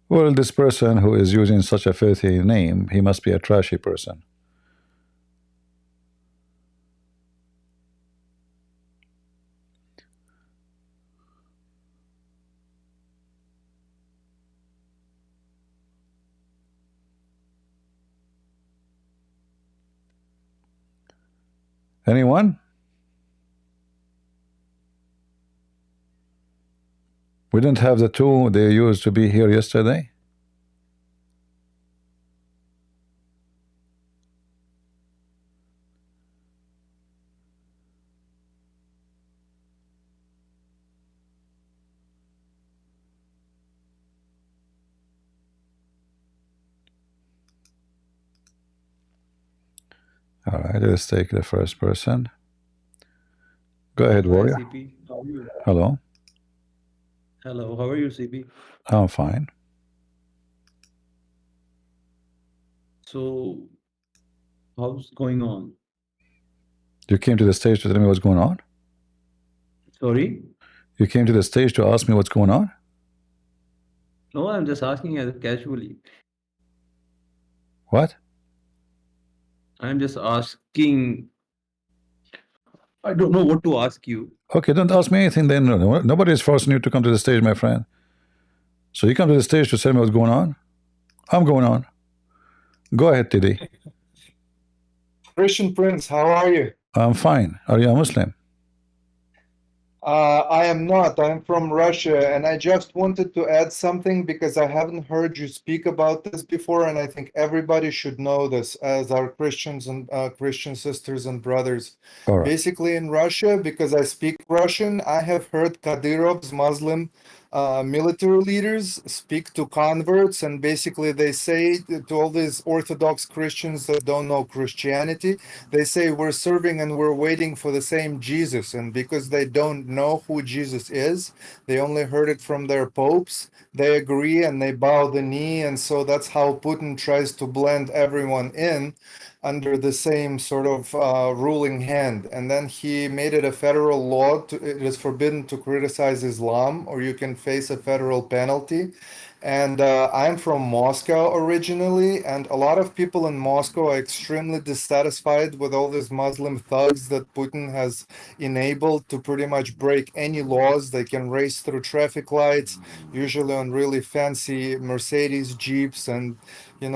Well, this person who is using such a filthy name, he must be a trashy person. Anyone? We didn't have the two they used to be here yesterday. All right, let's take the first person. Go ahead, warrior. CP. How are you? Hello. Hello, how are you, CP? I'm fine. So, how's going on? You came to the stage to tell me what's going on? Sorry? You came to the stage to ask me what's going on? No, I'm just asking as casually. What? I'm just asking. I don't know what to ask you. Okay, don't ask me anything then. Nobody is forcing you to come to the stage, my friend. So you come to the stage to tell me what's going on? I'm going on. Go ahead, Tidi. Christian Prince, how are you? I'm fine. Are you a Muslim? I am not. I'm from Russia, and I just wanted to add something because I haven't heard you speak about this before, and I think everybody should know this as our Christians and Christian sisters and brothers. All right. Basically, in Russia, because I speak Russian, I have heard Kadyrov's Muslim military leaders speak to converts, and basically they say to all these Orthodox Christians that don't know Christianity, they say we're serving and we're waiting for the same Jesus, and because they don't know who Jesus is, they only heard it from their popes, they agree and they bow the knee, and so that's how Putin tries to blend everyone in under the same sort of ruling hand. And then he made it a federal law. It is forbidden to criticize Islam, or you can face a federal penalty. And I'm from Moscow originally, and a lot of people in Moscow are extremely dissatisfied with all these Muslim thugs that Putin has enabled to pretty much break any laws. They can race through traffic lights, usually on really fancy Mercedes Jeeps, and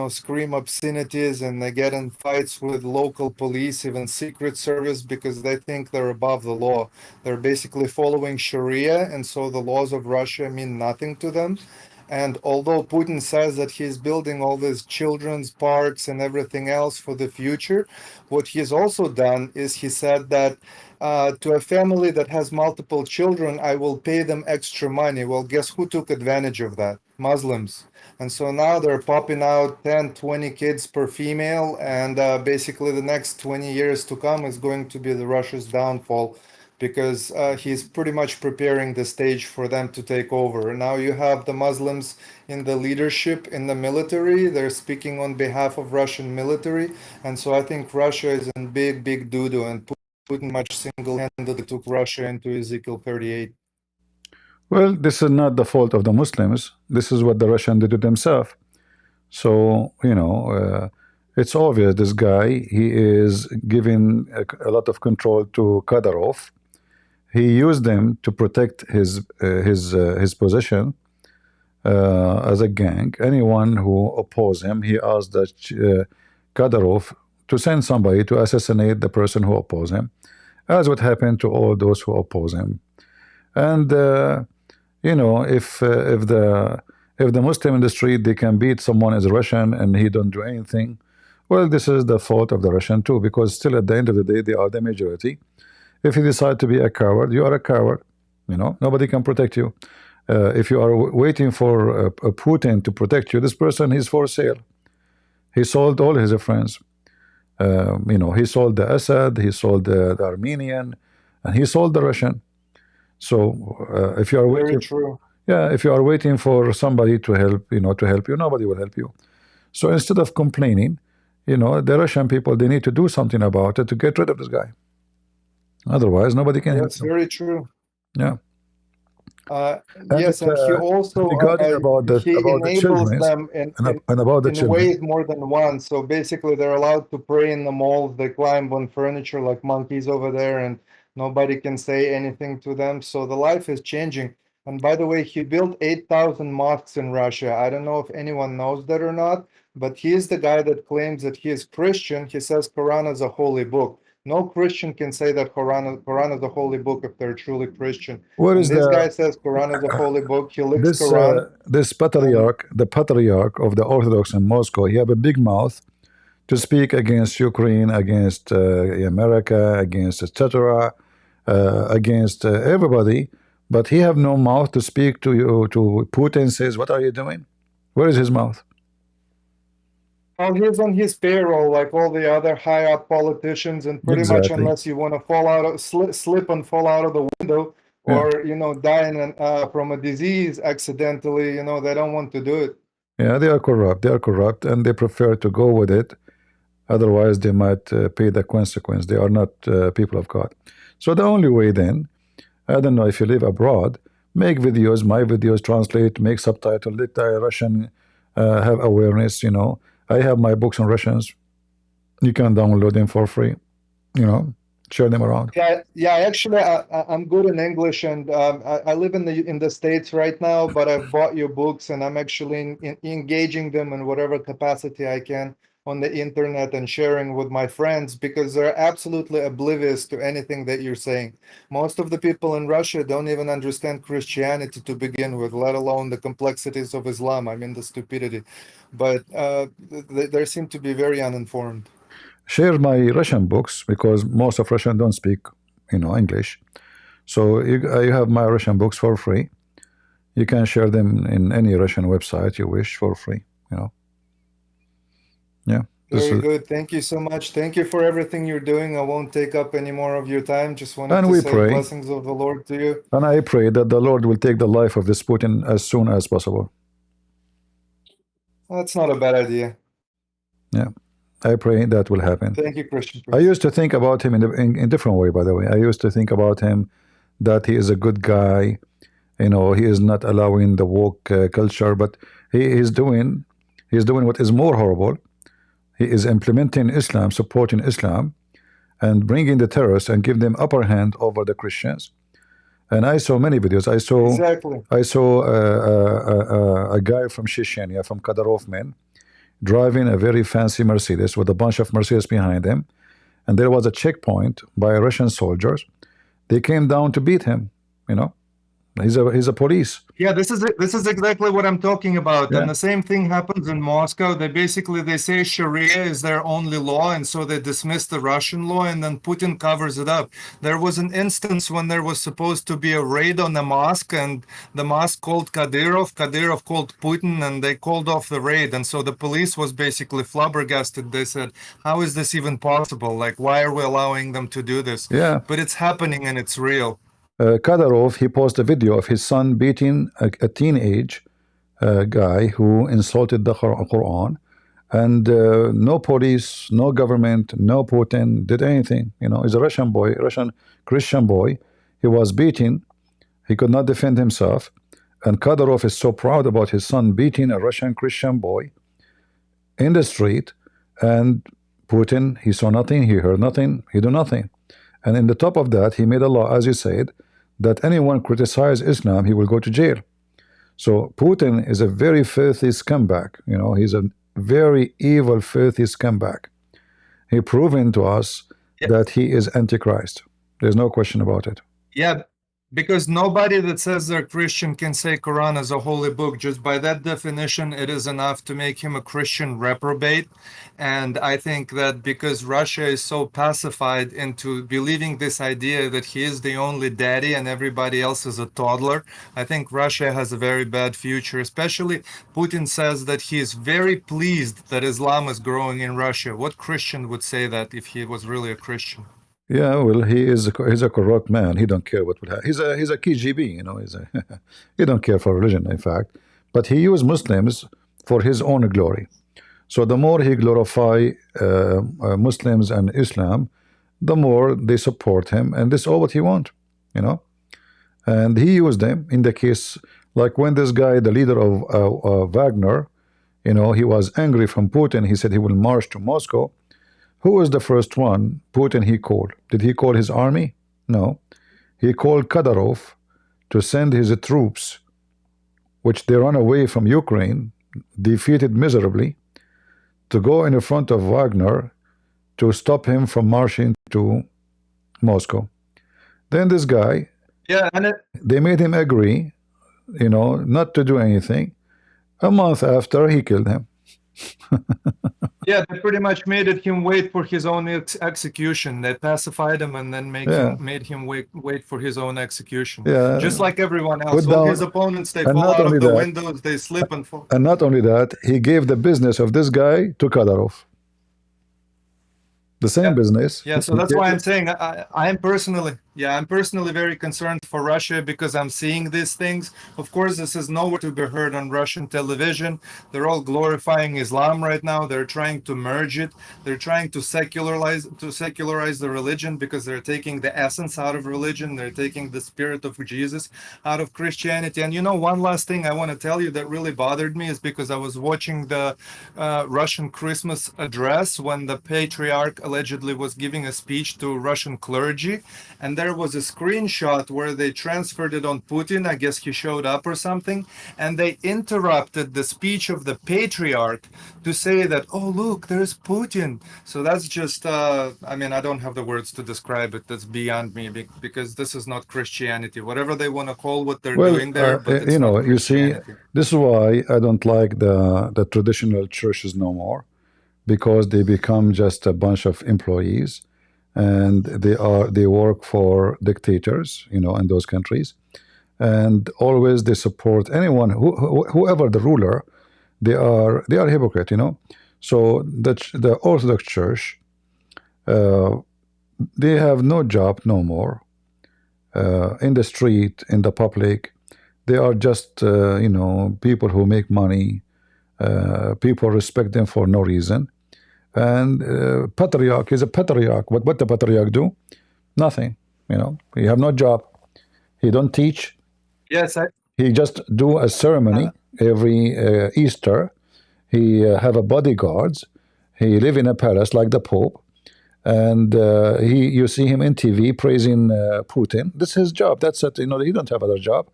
scream obscenities, and they get in fights with local police, even Secret Service, because they think they're above the law. They're basically following Sharia, and so the laws of Russia mean nothing to them. And although Putin says that he's building all these children's parks and everything else for the future, what he's also done is he said that to a family that has multiple children, I will pay them extra money. Well, guess who took advantage of that? Muslims. And so now they're popping out 10, 20 kids per female, and basically the next 20 years to come is going to be the Russia's downfall, because he's pretty much preparing the stage for them to take over. Now you have the Muslims in the leadership, in the military. They're speaking on behalf of Russian military. And so I think Russia is in big, big doo-doo, and Putin much single-handedly took Russia into Ezekiel 38. Well, this is not the fault of the Muslims. This is what the Russians did to themselves. So, it's obvious this guy, he is giving a lot of control to Kadyrov. He used them to protect his position as a gang. Anyone who opposed him, he asked that Kadyrov to send somebody to assassinate the person who opposed him, as what happened to all those who oppose him. And if the Muslim industry, they can beat someone as a Russian and he don't do anything, well, this is the fault of the Russian too, because still at the end of the day they are the majority. If you decide to be a coward, you are a coward. Nobody can protect you. If you are waiting for a Putin to protect you, this person is for sale. He sold all his friends. He sold the Assad, he sold the Armenian, and he sold the Russian. So if you are waiting, if you are waiting for somebody to help, nobody will help you. So instead of complaining, the Russian people, they need to do something about it to get rid of this guy. Otherwise, nobody can help. That's very true. Yeah. Yes, and he also about the enables children them and about the in children. ways more than one. So basically, they're allowed to pray in the malls. They climb on furniture like monkeys over there, and nobody can say anything to them. So the life is changing. And by the way, he built 8,000 mosques in Russia. I don't know if anyone knows that or not, but he is the guy that claims that he is Christian. He says Quran is a holy book. No Christian can say that Quran is a holy book if they're truly Christian. What and is this the- guy says Quran is a holy book. He licks This Quran. this patriarch, the patriarch of the Orthodox in Moscow, he have a big mouth to speak against Ukraine, against America, against etc., against everybody, but he have no mouth to speak to you. To Putin says, "What are you doing?" Where is his mouth? Oh, he's on his payroll like all the other high up politicians, and pretty much Exactly. unless you want to fall out of slip and fall out of the window, or die from a disease accidentally, they don't want to do it. Yeah, they are corrupt. They are corrupt, and they prefer to go with it. Otherwise, they might pay the consequence. They are not people of God. So the only way then, I don't know if you live abroad, make videos, my videos, translate, make subtitle, let the Russian have awareness. I have my books in Russians. You can download them for free. Share them around. Yeah. Actually, I'm good in English, and I live in the States right now. But I've bought your books, and I'm actually engaging them in whatever capacity I can on the internet and sharing with my friends, because they're absolutely oblivious to anything that you're saying. Most of the people in Russia don't even understand Christianity to begin with, let alone the complexities of Islam. I mean, the stupidity. But they seem to be very uninformed. Share my Russian books, because most of Russian don't speak, English. So you have my Russian books for free. You can share them in any Russian website you wish for free. Yeah. Very good. Thank you so much. Thank you for everything you're doing. I won't take up any more of your time. Just wanted And to we say pray. blessings of the Lord to you. And I pray that the Lord will take the life of this Putin as soon as possible. That's not a bad idea. Yeah. I pray that will happen. Thank you, Christian. I used to think about him in different way, by the way. I used to think about him that he is a good guy, You know, he is not allowing the woke culture, but he is doing what is more horrible. He is implementing Islam, supporting Islam, and bringing the terrorists and give them upper hand over the Christians. And I saw many videos. Exactly. I saw a guy from Chechnya, from Kadyrov men, driving a very fancy Mercedes with a bunch of Mercedes behind him, and there was a checkpoint by Russian soldiers. They came down to beat him. You know, he's a police. Yeah, this is exactly what I'm talking about. Yeah. And the same thing happens in Moscow. They say Sharia is their only law, and so they dismiss the Russian law, and then Putin covers it up. There was an instance when there was supposed to be a raid on a mosque, and the mosque called Kadyrov. Kadyrov called Putin, and they called off the raid. And so the police was basically flabbergasted. They said, "How is this even possible? Like, why are we allowing them to do this?" Yeah. But it's happening, and it's real. Kadyrov, he posted a video of his son beating a teenage guy who insulted the Quran, and no police, no government, no Putin did anything. You know, he's a Russian boy, Russian Christian boy. He was beaten. He could not defend himself. And Kadyrov is so proud about his son beating a Russian Christian boy in the street, and Putin, he saw nothing, he heard nothing, he do nothing. And in the top of that, he made a law, as you said, that anyone criticize Islam, he will go to jail. So Putin is a very filthy scumbag. You know, he's a very evil, filthy scumbag. He proven to us that he is Antichrist. There's no question about it. Yeah, because nobody that says they're Christian can say Quran is a holy book. Just by that definition, it is enough to make him a Christian reprobate. And I think that because Russia is so pacified into believing this idea that he is the only daddy and everybody else is a toddler, I think Russia has a very bad future. Especially Putin says that he is very pleased that Islam is growing in Russia. What Christian would say that if he was really a Christian? Yeah, well, he's a corrupt man. He don't care what would happen. He's a KGB, you know. He don't care for religion, in fact. But he used Muslims for his own glory. So the more he glorify Muslims and Islam, the more they support him, and this is all what he want, you know. And he used them in the case, like when this guy, the leader of Wagner, you know, he was angry from Putin. He said he will march to Moscow. Who was the first one Putin he called? Did he call his army? No. He called Kadyrov to send his troops, which they run away from Ukraine, defeated miserably, to go in front of Wagner to stop him from marching to Moscow. Then this guy, they made him agree, you know, not to do anything. A month after, he killed him. Yeah, they pretty much made him wait for his own execution. They pacified him and then made him wait for his own execution. Yeah. Just like everyone else. All his opponents, they fall out of the windows, they slip and fall. And not only that, he gave the business of this guy to Kadyrov. The same business. Yeah, so that's why I'm saying I'm personally very concerned for Russia because I'm seeing these things. Of course, this is nowhere to be heard on Russian television. They're all glorifying Islam right now. They're trying to merge it. They're trying to secularize the religion because they're taking the essence out of religion. They're taking the spirit of Jesus out of Christianity. And you know, one last thing I want to tell you that really bothered me is because I was watching the Russian Christmas address when the patriarch allegedly was giving a speech to Russian clergy, and there was a screenshot where they transferred it on Putin. I guess he showed up or something, and they interrupted the speech of the patriarch to say that, oh look, there's Putin. So that's just I mean, I don't have the words to describe it. That's beyond me, because this is not Christianity, whatever they want to call what they're doing there, but it's you know, not you see, Christianity. this is why I don't like the traditional churches no more, because they become just a bunch of employees, and they work for dictators, you know, in those countries, and always they support anyone whoever the ruler. They are hypocrite, you know. So the Orthodox Church, they have no job no more in the street, in the public. They are just you know, people who make money. People respect them for no reason. And patriarch is a patriarch. What the patriarch do? Nothing. You know, he have no job. He don't teach. Yes, He just do a ceremony every Easter. He have a bodyguards. He live in a palace like the Pope, and you see him in TV praising Putin. This is his job. That's it. You know, he don't have other job.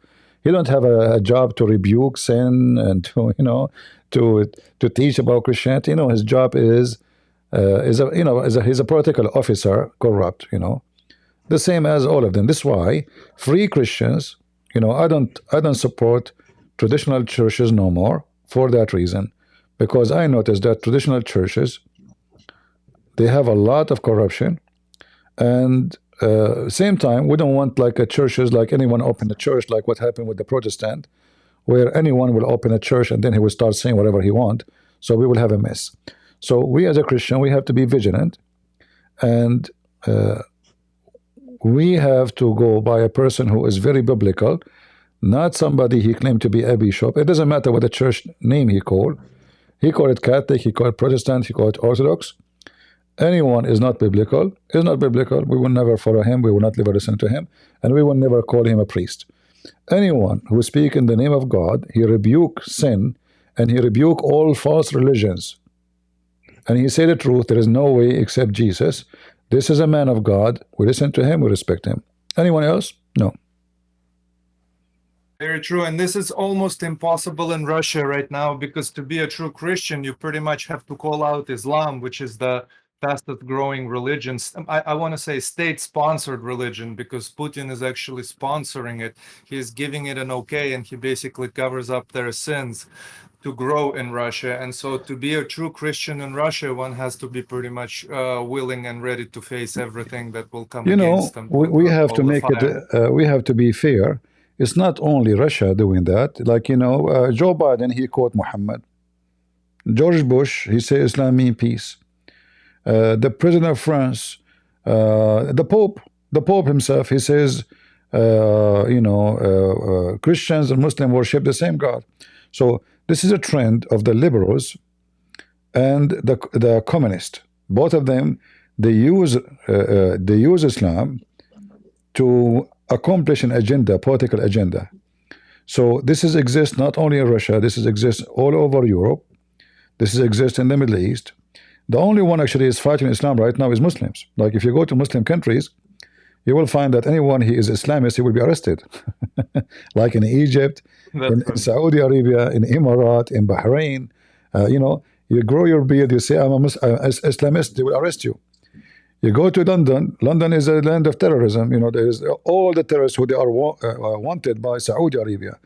He don't have a job to rebuke sin and to to teach about Christianity. You know, his job is he's a political officer, corrupt. You know, the same as all of them. This is why free Christians. You know, I don't support traditional churches no more for that reason, because I noticed that traditional churches, they have a lot of corruption, and same time we don't want like a churches like anyone open a church like what happened with the Protestant, where anyone will open a church and then he will start saying whatever he want. So we will have a mess. So we as a Christian, we have to be vigilant, and we have to go by a person who is very biblical, not somebody he claimed to be a bishop. It doesn't matter what the church name he called. He called it Catholic, he called it Protestant, he called it Orthodox. Anyone is not biblical, we will never follow him, we will not ever listen to him, and we will never call him a priest. Anyone who speak in the name of God, he rebuke sin, and he rebuke all false religions. And he said the truth, there is no way except Jesus. This is a man of God. We listen to him, we respect him. Anyone else? No. Very true. And this is almost impossible in Russia right now, because to be a true Christian, you pretty much have to call out Islam, which is the fastest growing religion. I want to say state-sponsored religion, because Putin is actually sponsoring it. He's giving it an okay, and he basically covers up their sins to grow in Russia. And so to be a true Christian in Russia, one has to be pretty much willing and ready to face everything that will come against them. We have to make it, we have to be fair. It's not only Russia doing that. Like, Joe Biden, he quote Muhammad. George Bush, he say Islam mean peace. The president of France, the Pope himself, he says, Christians and Muslims worship the same God. So this is a trend of the liberals and the communists. Both of them, they use Islam to accomplish an agenda, political agenda. So this is exists not only in Russia, this is exists all over Europe, this is exists in the Middle East. The only one actually is fighting Islam right now is Muslims. Like if you go to Muslim countries, you will find that anyone who is Islamist, he will be arrested. Like in Egypt, in Saudi Arabia, in Emirat, in Bahrain, you grow your beard, you say I'm a Islamist, they will arrest you. You go to London. London is a land of terrorism. There is all the terrorists who they are wanted by Saudi Arabia,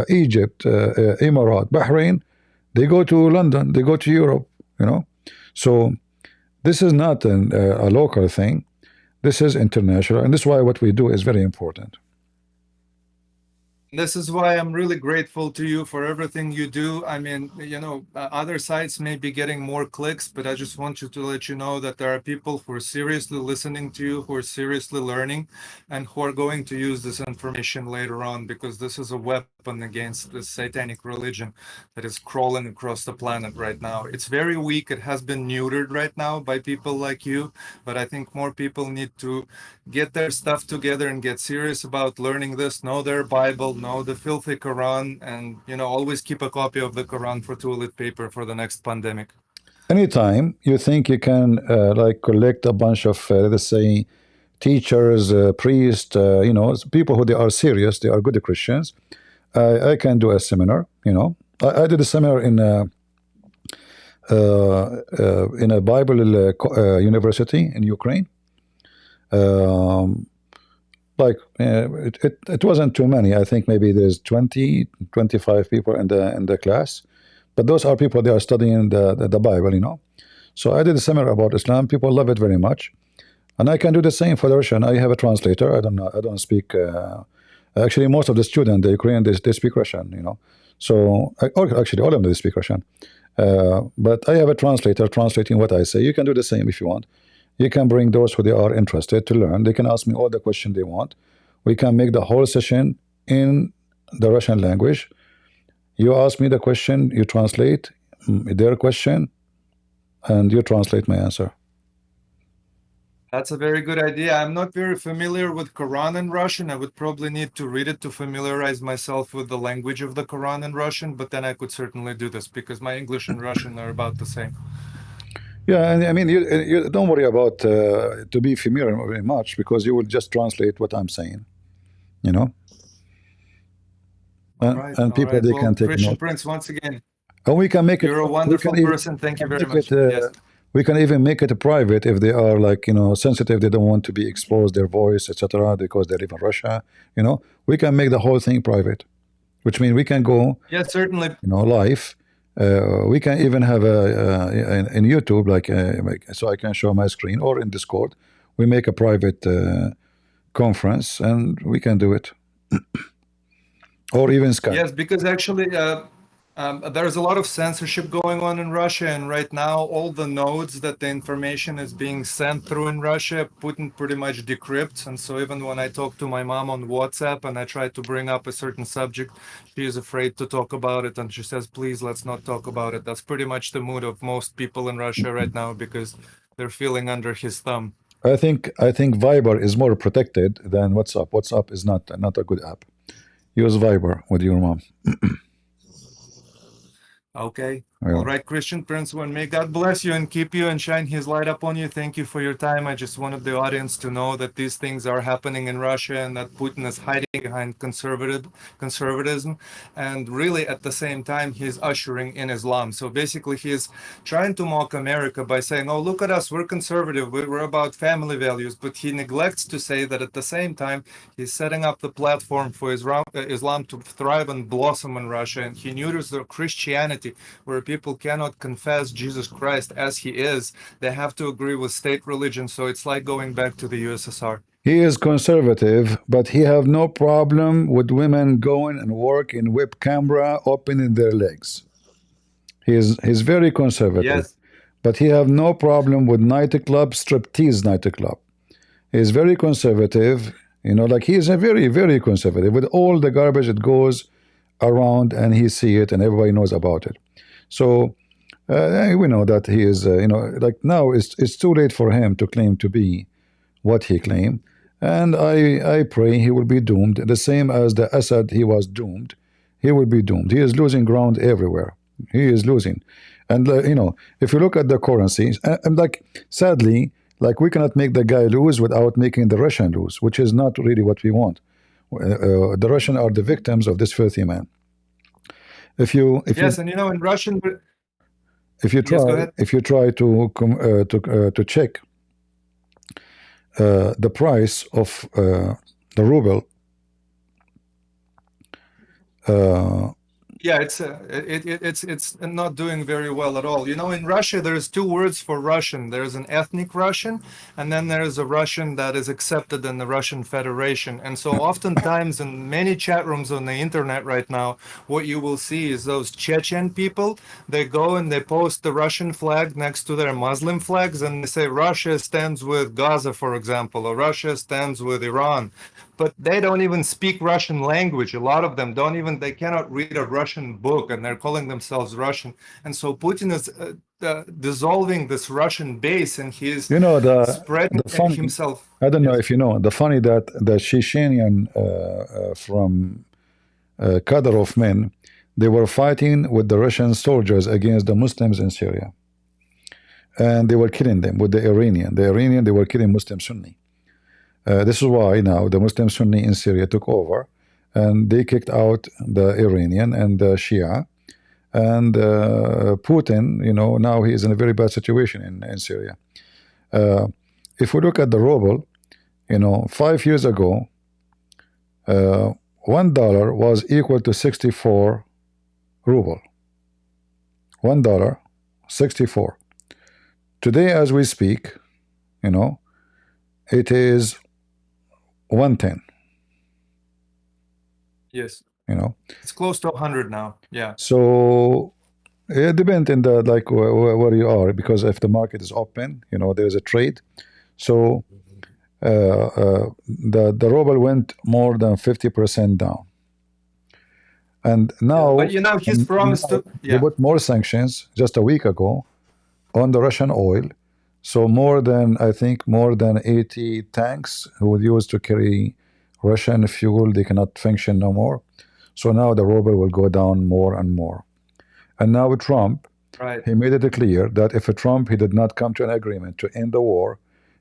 Egypt, Emirat, Bahrain. They go to London. They go to Europe. So this is not a local thing. This is international, and this is why what we do is very important. This is why I'm really grateful to you for everything you do. I mean, other sites may be getting more clicks, but I just want you to let you know that there are people who are seriously listening to you, who are seriously learning, and who are going to use this information later on, because this is a weapon against this satanic religion that is crawling across the planet right now. It's very weak. It has been neutered right now by people like you, but I think more people need to get their stuff together and get serious about learning this, know their Bible, know the filthy Quran, and always keep a copy of the Quran for toilet paper for the next pandemic. Anytime you think you can collect a bunch of let's say teachers, priests, people who they are serious, they are good Christians, I can do a seminar. I did a seminar in a Bible university in Ukraine. It wasn't too many. I think maybe there's 20, 25 people in the class, but those are people they are studying the Bible. So I did a seminar about Islam. People love it very much, and I can do the same for the Russian. I have a translator. I don't speak. Actually, most of the students, the Ukrainian, they speak Russian. So actually, all of them they speak Russian. But I have a translator translating what I say. You can do the same if you want. You can bring those who they are interested to learn. They can ask me all the questions they want. We can make the whole session in the Russian language. You ask me the question, you translate their question, and you translate my answer. That's a very good idea. I'm not very familiar with Quran in Russian. I would probably need to read it to familiarize myself with the language of the Quran in Russian, but then I could certainly do this because my English and Russian are about the same. Yeah, and I mean, you don't worry about to be familiar very much, because you will just translate what I'm saying, you know. And people, right. they Well, can take Christian note. Prince, once again, and we can make it. you're a wonderful person. Thank you very much. Yes. We can even make it private if they are, like, you know, sensitive. They don't want to be exposed, their voice, etc., because they live in Russia. You know, we can make the whole thing private, which means we can go, Yes, certainly. you know, live. We can even have in YouTube, like, so I can show my screen, or in Discord. We make a private conference, and we can do it, or even Skype. Yes, because actually there's a lot of censorship going on in Russia, and right now all the nodes that the information is being sent through in Russia, Putin pretty much decrypts. And so even when I talk to my mom on WhatsApp and I try to bring up a certain subject, she is afraid to talk about it, and she says, please, let's not talk about it. That's pretty much the mood of most people in Russia right now, because they're feeling under his thumb. I think Viber is more protected than WhatsApp. WhatsApp is not a good app. Use Viber with your mom. Okay. Yeah. All right, Christian Prince, one, may God bless you and keep you and shine his light upon you. Thank you for your time. I just wanted the audience to know that these things are happening in Russia, and that Putin is hiding behind conservatism, and really at the same time he's ushering in Islam. So basically he's trying to mock America by saying, oh, look at us, we're conservative, we're about family values, but he neglects to say that at the same time he's setting up the platform for Islam to thrive and blossom in Russia, and he neuters the Christianity, where people cannot confess Jesus Christ as he is. They have to agree with state religion. So it's like going back to the USSR. He is conservative, but he have no problem with women going and work in web camera, opening their legs. He's very conservative. Yes. But he have no problem with nightclub, striptease nightclub. He's very conservative, you know, like he is a very, very conservative with all the garbage that goes around, and he see it and everybody knows about it. So we know that he is, you know, like now it's too late for him to claim to be what he claimed. And I pray he will be doomed, the same as the Assad, he was doomed. He will be doomed. He is losing ground everywhere. He is losing. And, you know, if you look at the currencies, and like, sadly, like, we cannot make the guy lose without making the Russian lose, which is not really what we want. The Russians are the victims of this filthy man. And you know, in Russian, if you try to check the price of the ruble, yeah, it's not doing very well at all. You know, in Russia, there's two words for Russian. There's an ethnic Russian, and then there's a Russian that is accepted in the Russian Federation. And so oftentimes in many chat rooms on the internet right now, what you will see is those Chechen people, they go and they post the Russian flag next to their Muslim flags, and they say Russia stands with Gaza, for example, or Russia stands with Iran. But they don't even speak Russian language. A lot of them they cannot read a Russian book, and they're calling themselves Russian. And so Putin is dissolving this Russian base, and he is spreading himself. I don't know if you know, the funny that the Chechenian from Kadyrov men, they were fighting with the Russian soldiers against the Muslims in Syria. And they were killing them with the Iranian. They were killing Muslim Sunni. This is why now the Muslim Sunni in Syria took over, and they kicked out the Iranian and the Shia. And Putin, you know, now he is in a very bad situation in Syria. If we look at the ruble, you know, 5 years ago, $1 was equal to 64 ruble. $1, 64. Today, as we speak, you know, it is 110. Yes. You know, it's close to 100 now. Yeah. So it depends in the like where you are, because if the market is open, you know, there's a trade. So the ruble went more than 50% down. And now, but you know, he's promised to. They put more sanctions just a week ago on the Russian oil. So more than, I think, more than 80 tanks who were used to carry Russian fuel, they cannot function no more. So now the ruble will go down more and more. And now with Trump, he made it clear that if Trump he did not come to an agreement to end the war,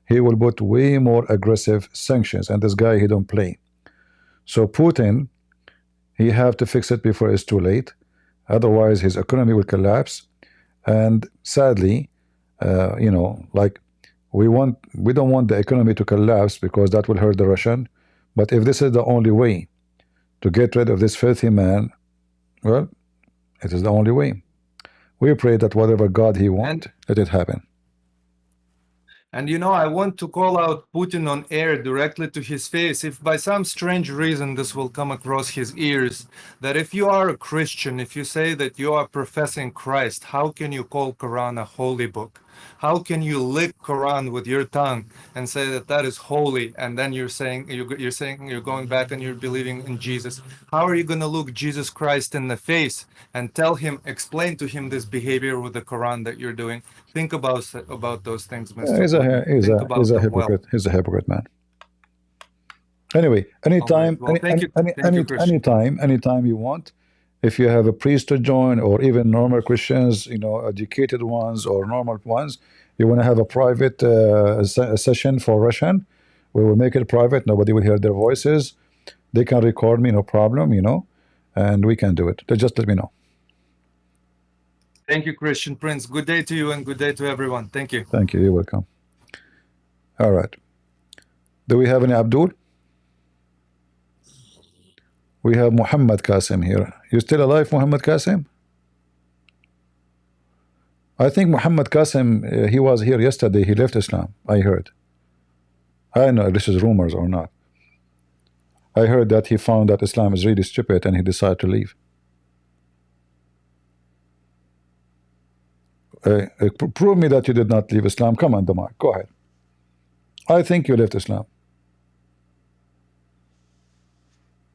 he will put way more aggressive sanctions. And this guy, he don't play. So Putin, he have to fix it before it's too late. Otherwise, his economy will collapse. And sadly, you know, like we don't want the economy to collapse because that will hurt the Russian. But if this is the only way to get rid of this filthy man, well, it is the only way. We pray that whatever God he wants, let it happen. And you know, I want to call out Putin on air directly to his face, if by some strange reason this will come across his ears, that if you are a Christian, if you say that you are professing Christ, how can you call Quran a holy book? How can you lick Quran with your tongue and say that that is holy, and then you're saying you're going back and you're believing in Jesus? How are you going to look Jesus Christ in the face and tell him, explain to him this behavior with the Quran that you're doing? Think about those things, Mr. He's a hypocrite. He's a hypocrite, man. Anyway, anytime, well, thank you, anytime you want, if you have a priest to join, or even normal Christians, you know, educated ones or normal ones, you want to have a private session for Russian, we will make it private. Nobody will hear their voices. They can record me, no problem, you know, and we can do it. Just let me know. Thank you, Christian Prince. Good day to you and good day to everyone. Thank you. Thank you. You're welcome. All right. Do we have any Abdul? We have Muhammad Qasim here. You still alive, Muhammad Qasim? I think Muhammad Qasim, he was here yesterday. He left Islam, I heard. I don't know if this is rumors or not. I heard that he found that Islam is really stupid and he decided to leave. Prove me that you did not leave Islam. Come on, Damar, go ahead. I think you left Islam.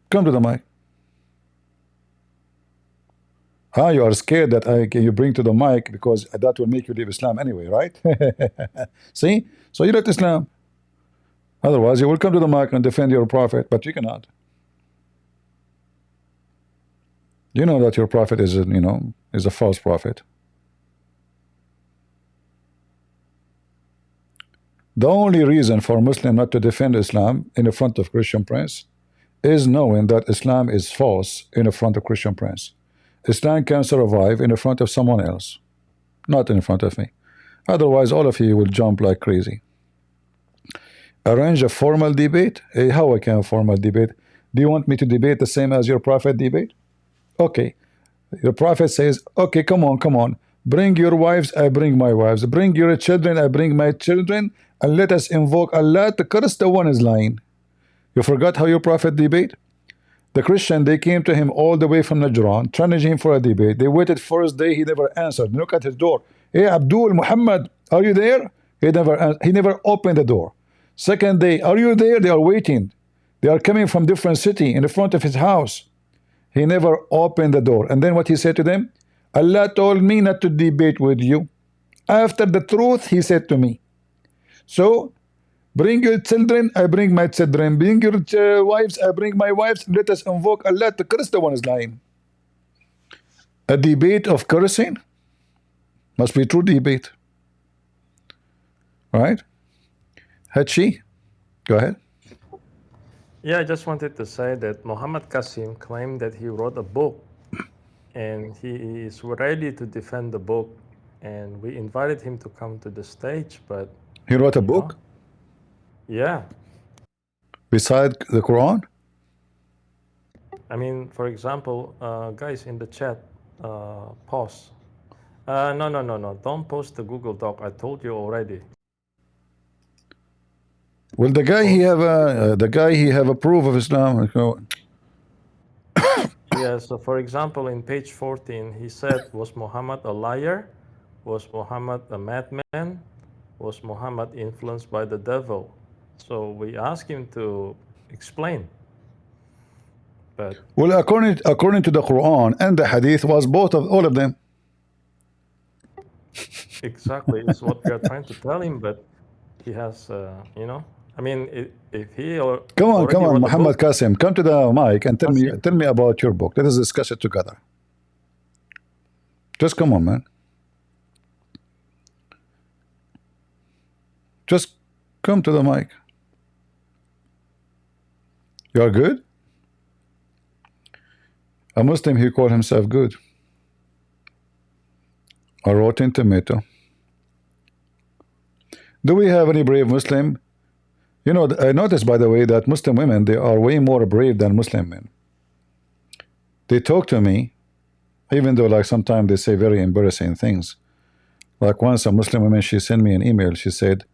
Come to the mic. You are scared that you bring to the mic because that will make you leave Islam anyway, right? See? So you left Islam. Otherwise, you will come to the mic and defend your prophet, but you cannot. You know that your prophet is, you know, is a false prophet. The only reason for a Muslim not to defend Islam in the front of Christian Prince is knowing that Islam is false in the front of Christian Prince. Islam can survive in the front of someone else, not in front of me. Otherwise, all of you will jump like crazy. Arrange a formal debate? How I can formal debate? Do you want me to debate the same as your prophet debate? Okay. Your prophet says, okay, come on. Bring your wives, I bring my wives. Bring your children, I bring my children. And let us invoke Allah to curse the one is lying. You forgot how your prophet debate? The Christian, they came to him all the way from Najran, challenging him for a debate. They waited first day, he never answered. Look at his door. Hey, Abdul, Muhammad, are you there? He never opened the door. Second day, are you there? They are waiting. They are coming from different city in the front of his house. He never opened the door. And then what he said to them? Allah told me not to debate with you. After the truth, he said to me. So, bring your children, I bring my children. Bring your wives, I bring my wives. Let us invoke Allah to curse the one is lying. A debate of cursing must be true debate. Right? Hachi, go ahead. Yeah, I just wanted to say that Muhammad Qasim claimed that he wrote a book and he is ready to defend the book. And we invited him to come to the stage, but... He wrote a book? Yeah. Beside the Quran? I mean, for example, guys in the chat, pause. No. Don't post the Google Doc. I told you already. Well, the guy he have a proof of Islam. Yeah, so for example, in page 14, he said, was Muhammad a liar? Was Muhammad a madman? Was Muhammad influenced by the devil? So we asked him to explain. But well, according to the Quran and the Hadith, was all of them. Exactly, it's what we are trying to tell him, but he has, you know, I mean, if he Come on, already wrote a Muhammad book, Qasim, come to the mic and tell me about your book. Let us discuss it together. Just come on, man. Just come to the mic. You are good? A Muslim, he called himself good. A rotten tomato. Do we have any brave Muslim? You know, I noticed, by the way, that Muslim women, they are way more brave than Muslim men. They talk to me, even though like sometimes they say very embarrassing things. Like once a Muslim woman, she sent me an email. She said,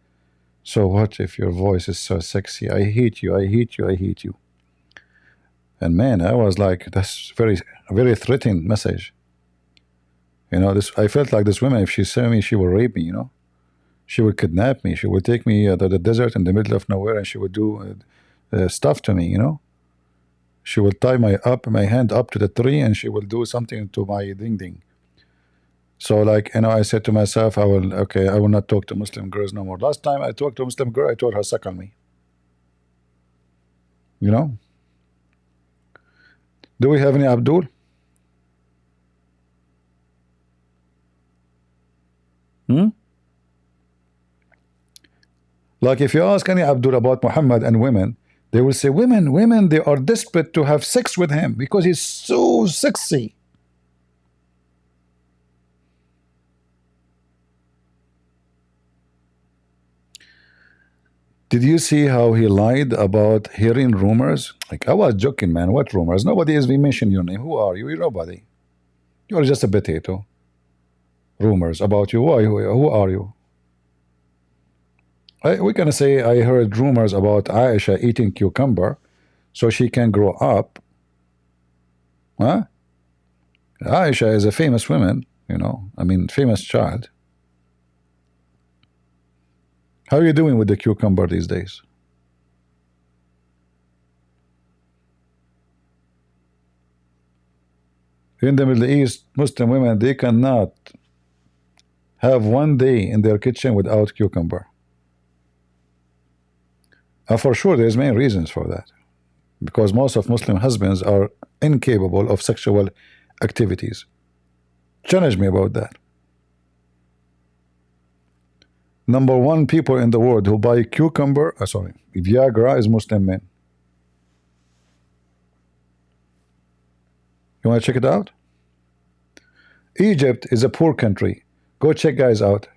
"So what if your voice is so sexy? I hate you, I hate you, I hate you." And man, I was like, that's very threatening message. You know, this, I felt like this woman, if she saw me, she would rape me, you know. She would kidnap me. She would take me to the desert in the middle of nowhere, and she would do stuff to me, you know. She would tie my hand up to the tree, and she will do something to my ding. So like, you know, I said to myself, I will not talk to Muslim girls no more. Last time I talked to a Muslim girl, I told her, suck on me. You know? Do we have any Abdul? Like if you ask any Abdul about Muhammad and women, they will say, women, they are desperate to have sex with him because he's so sexy. Did you see how he lied about hearing rumors? Like, I was joking, man. What rumors? Nobody has been mentioning your name. Who are you? You're nobody. You are just a potato. Rumors about you. Who are you? We're gonna say I heard rumors about Aisha eating cucumber so she can grow up. Huh? Aisha is a famous woman, you know. I mean, famous child. How are you doing with the cucumber these days? In the Middle East, Muslim women, they cannot have one day in their kitchen without cucumber. And for sure, there's many reasons for that. Because most of Muslim husbands are incapable of sexual activities. Challenge me about that. Number one people in the world who buy Viagra is Muslim men. You want to check it out? Egypt is a poor country. Go check guys out.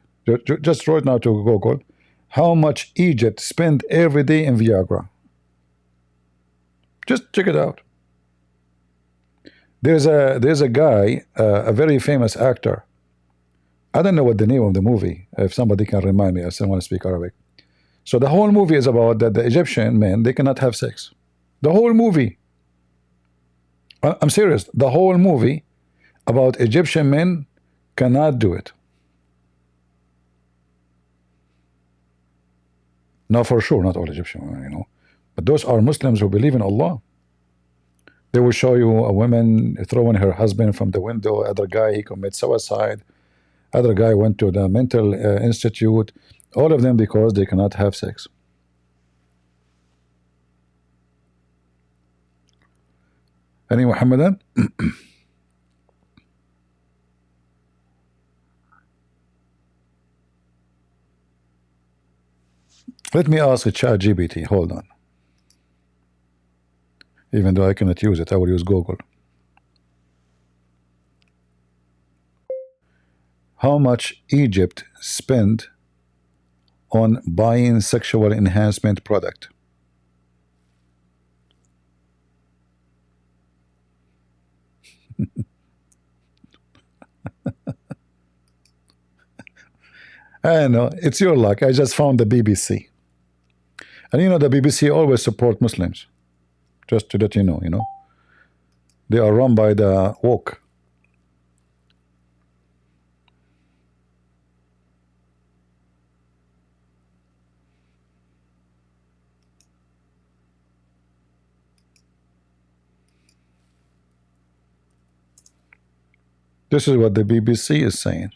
Just right now to Google how much Egypt spend every day in Viagra. Just check it out. There's a guy, a very famous actor. I don't know what the name of the movie. If somebody can remind me, I still want to speak Arabic. So the whole movie is about that the Egyptian men, they cannot have sex. The whole movie. I'm serious. The whole movie about Egyptian men cannot do it. Now, for sure, not all Egyptian women, you know. But those are Muslims who believe in Allah. They will show you a woman throwing her husband from the window. Other guy, he commits suicide. Other guy went to the mental institute. All of them because they cannot have sex. Any Muhammadan? Let me ask a ChatGPT. Hold on. Even though I cannot use it, I will use Google. How much Egypt spend on buying sexual enhancement product? I know, it's your luck. I just found the BBC. And you know, the BBC always support Muslims. Just to let you know, They are run by the woke. This is what the BBC is saying.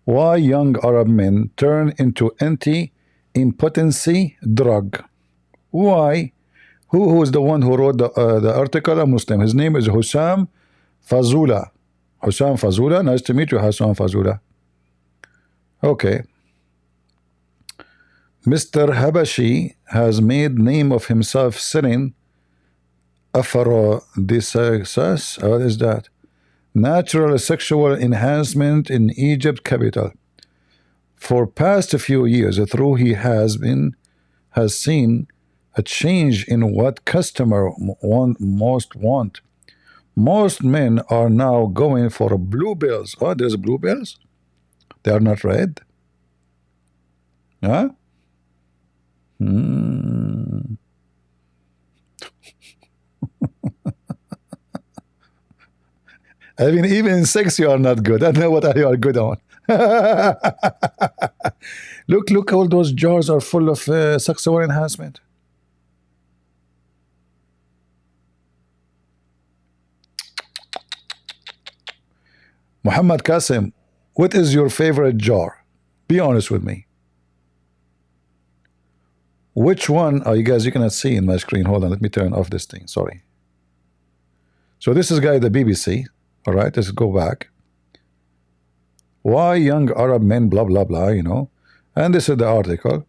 Why young Arab men turn into anti-impotency drug. Why? Who is the one who wrote the article? A Muslim. His name is Hussam Fazula. Hussam Fazula. Nice to meet you, Hussam Fazula. Okay. Mr. Habashi has made name of himself selling aphrodisiacs. What is that? Natural sexual enhancement in Egypt capital. For past few years, through he has seen a change in what customer most want. Most men are now going for blue bills. Oh, there's blue bills? They are not red? Huh? I mean, even sex you are not good. I don't know what you are good on. Look, all those jars are full of sexual enhancement. Muhammad Qasim, what is your favorite jar? Be honest with me. Which one? Oh, you guys, you cannot see in my screen. Hold on, let me turn off this thing. Sorry. So this is guy at the BBC. All right, let's go back. Why young Arab men, blah, blah, blah, you know. And this is the article.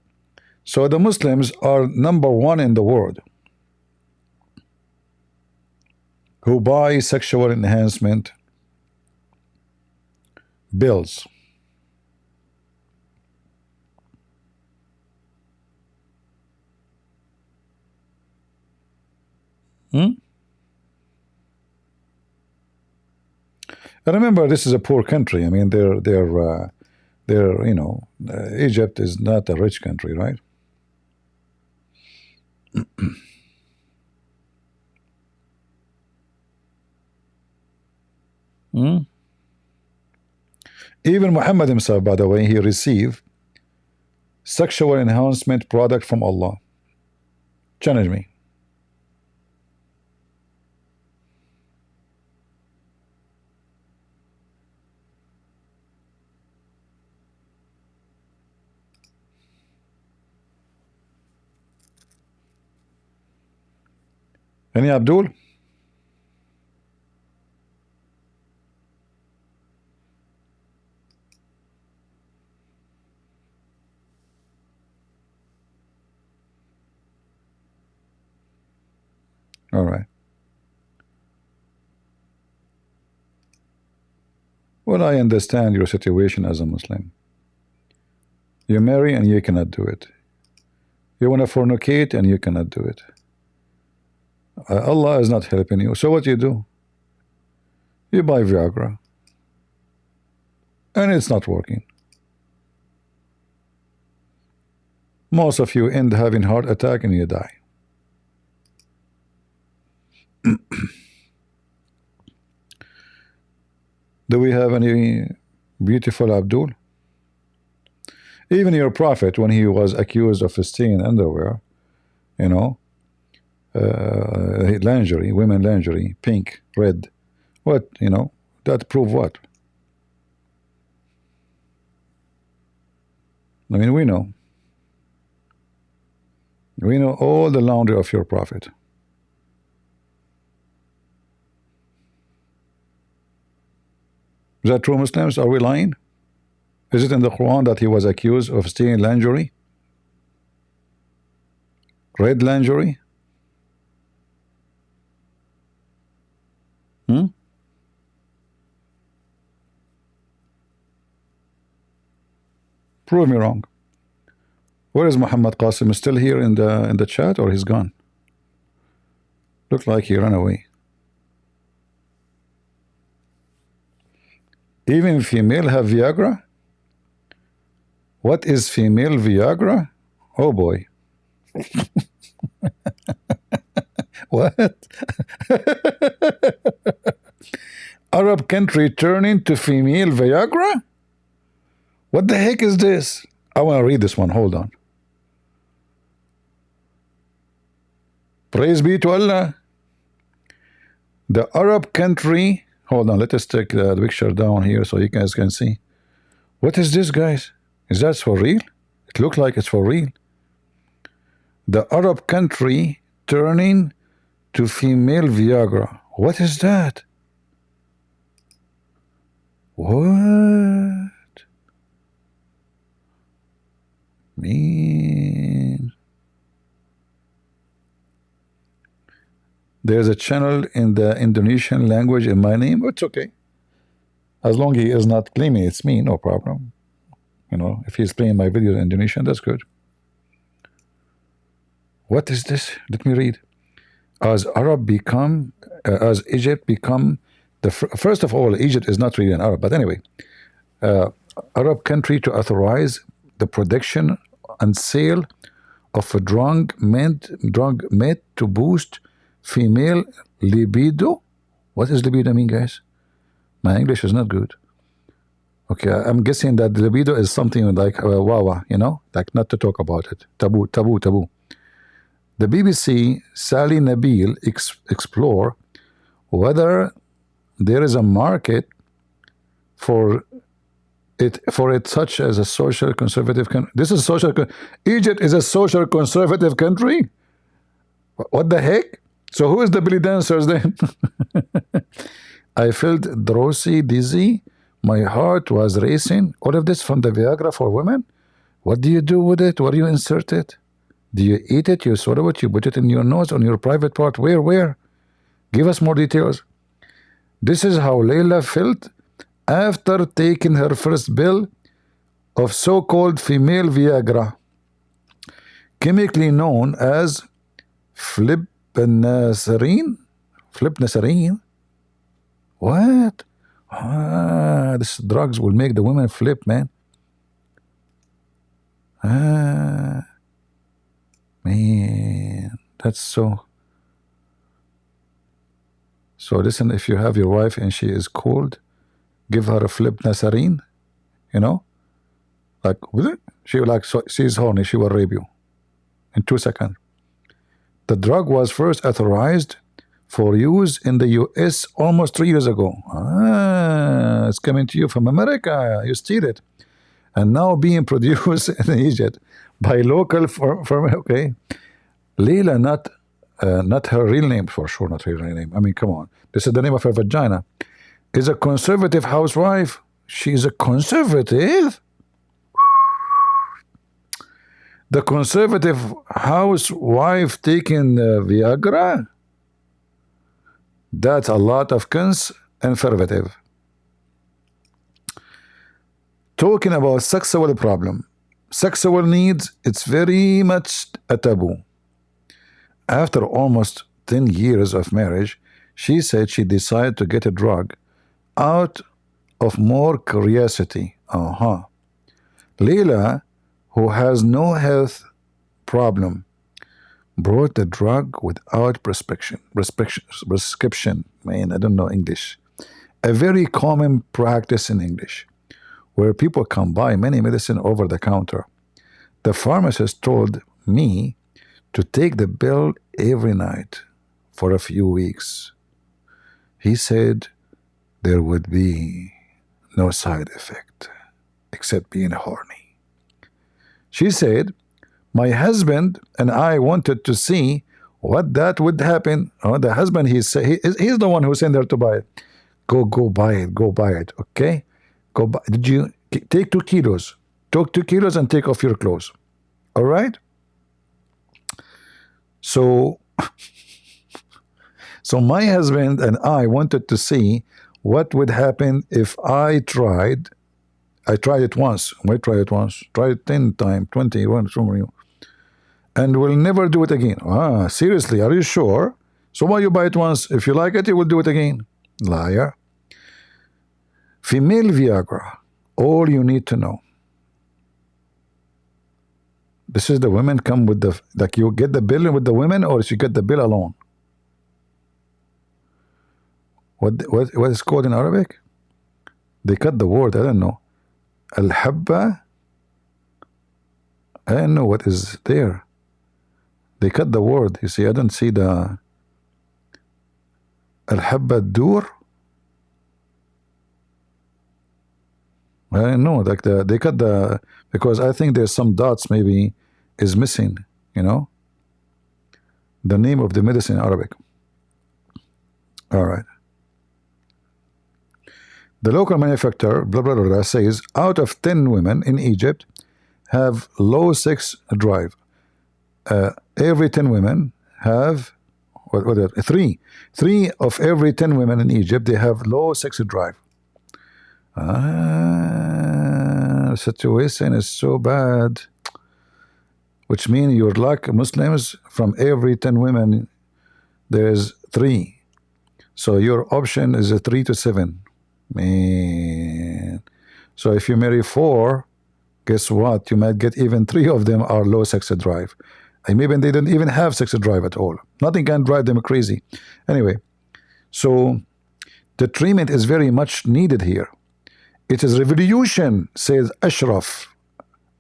So the Muslims are #1 in the world who buy sexual enhancement bills. Remember, this is a poor country. I mean, they're you know, Egypt is not a rich country, right? Even Muhammad himself, by the way, he received sexual enhancement product from Allah. Challenge me. Any Abdul? All right. Well, I understand your situation as a Muslim. You marry and you cannot do it. You want to fornicate and you cannot do it. Allah is not helping you. So what you do? You buy Viagra. And it's not working. Most of you end having heart attack and you die. Do we have any beautiful Abdul? Even your prophet, when he was accused of stealing underwear, you know, lingerie, women lingerie, pink, red, what, you know, that prove what? I mean, we know all the laundry of your prophet. Is that true, Muslims? Are we lying? Is it in the Quran that he was accused of stealing lingerie? Red lingerie? Prove me wrong. Where is Muhammad Qasim? Still here in the chat, or he's gone? Looked like he ran away. Even female have Viagra? What is female Viagra? Oh boy. What? Arab country turning to female Viagra? What the heck is this? I want to read this one. Hold on. Praise be to Allah. The Arab country. Hold on. Let us take the picture down here so you guys can see. What is this, guys? Is that for real? It looks like it's for real. The Arab country turning to female Viagra. What is that? What? Man. There's a channel in the Indonesian language in my name. It's okay. As long as he is not claiming it's me, no problem. You know, if he's playing my videos in Indonesian, that's good. What is this? Let me read. As Egypt become the first of all, Egypt is not really an Arab, but anyway, Arab country to authorize the production and sale of a drug meant to boost female libido. What does libido mean, guys? My English is not good. Okay, I'm guessing that libido is something like wawa, you know, like not to talk about it. Taboo, taboo, taboo. The BBC Sally Nabil explore whether there is a market for it such as a social conservative country. This is social. Egypt is a social conservative country. What the heck? So who is the belly dancers then? I felt drowsy, dizzy. My heart was racing. All of this from the Viagra for women. What do you do with it? Where do you insert it? Do you eat it? You swallow it? You put it in your nose, on your private part? Where? Give us more details. This is how Layla felt after taking her first pill of so-called female Viagra, chemically known as flipnazarine. Flipnazarine? What? This drugs will make the women flip, man. Man, that's so. So listen, if you have your wife and she is cold, give her a flipnazarine, you know, like she will like, so she's horny, she will rape you in 2 seconds. The drug was first authorized for use in the US almost 3 years ago. It's coming to you from America. You steal it, and now being produced in Egypt by local firm. Okay, Leila, not her real name for sure, not her real name. I mean, come on, this is the name of her vagina. Is a conservative housewife. She's a conservative. The conservative housewife taking Viagra. That's a lot of conservative. Talking about sexual problem, sexual needs, it's very much a taboo. After almost 10 years of marriage, she said she decided to get a drug out of more curiosity. Leila, who has no health problem, brought the drug without prescription. Man, I don't know English. A very common practice in English, where people can buy many medicine over the counter. The pharmacist told me to take the pill every night for a few weeks. He said there would be no side effect except being horny. She said, my husband and I wanted to see what that would happen. Oh, the husband, he's the one who sent her to buy it. Go buy it, okay? Go buy. Did you take 2 kilos? Take 2 kilos and take off your clothes. All right? So my husband and I wanted to see what would happen if I tried. I tried it once. Why try it once? Try it 10 times, 20, and will never do it again. Seriously, are you sure? So why you buy it once? If you like it, you will do it again. Liar. Female Viagra. All you need to know. This is the women come with the, like you get the bill with the women, or you get the bill alone. What is called in Arabic? They cut the word. I don't know. Al-habba. I don't know what is there. They cut the word. You see, I don't see the Al-habba dur. No, like they cut the, because I think there's some dots maybe is missing, you know, the name of the medicine in Arabic. All right. The local manufacturer, blah, blah, blah, blah, says out of 10 women in Egypt have low sex drive. Every 10 women have, three of every 10 women in Egypt, they have low sex drive. The situation is so bad, which means you're like Muslims, from every 10 women, there's 3. So your option is a 3 to 7. Man. So if you marry 4, guess what? You might get even 3 of them are low sex drive. And maybe they don't even have sex drive at all. Nothing can drive them crazy. Anyway, so the treatment is very much needed here. It is revolution, says Ashraf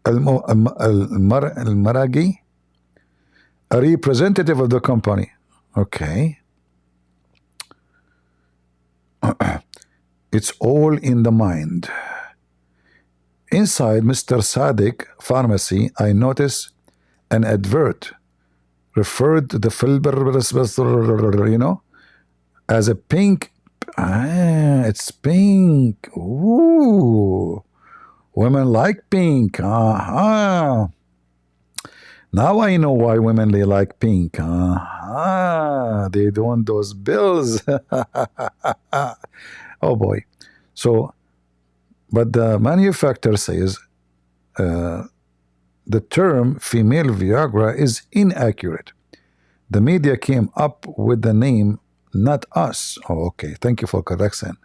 al-Maragi, a representative of the company. Okay. It's all in the mind. Inside Mr. Sadiq Pharmacy, I notice an advert referred to the filber, you know, as a pink. It's pink. Ooh, women like pink. Now I know why women they like pink. They don't want those bills. Oh boy. So, but the manufacturer says the term female Viagra is inaccurate. The media came up with the name, not us. Oh, okay. Thank you for correction.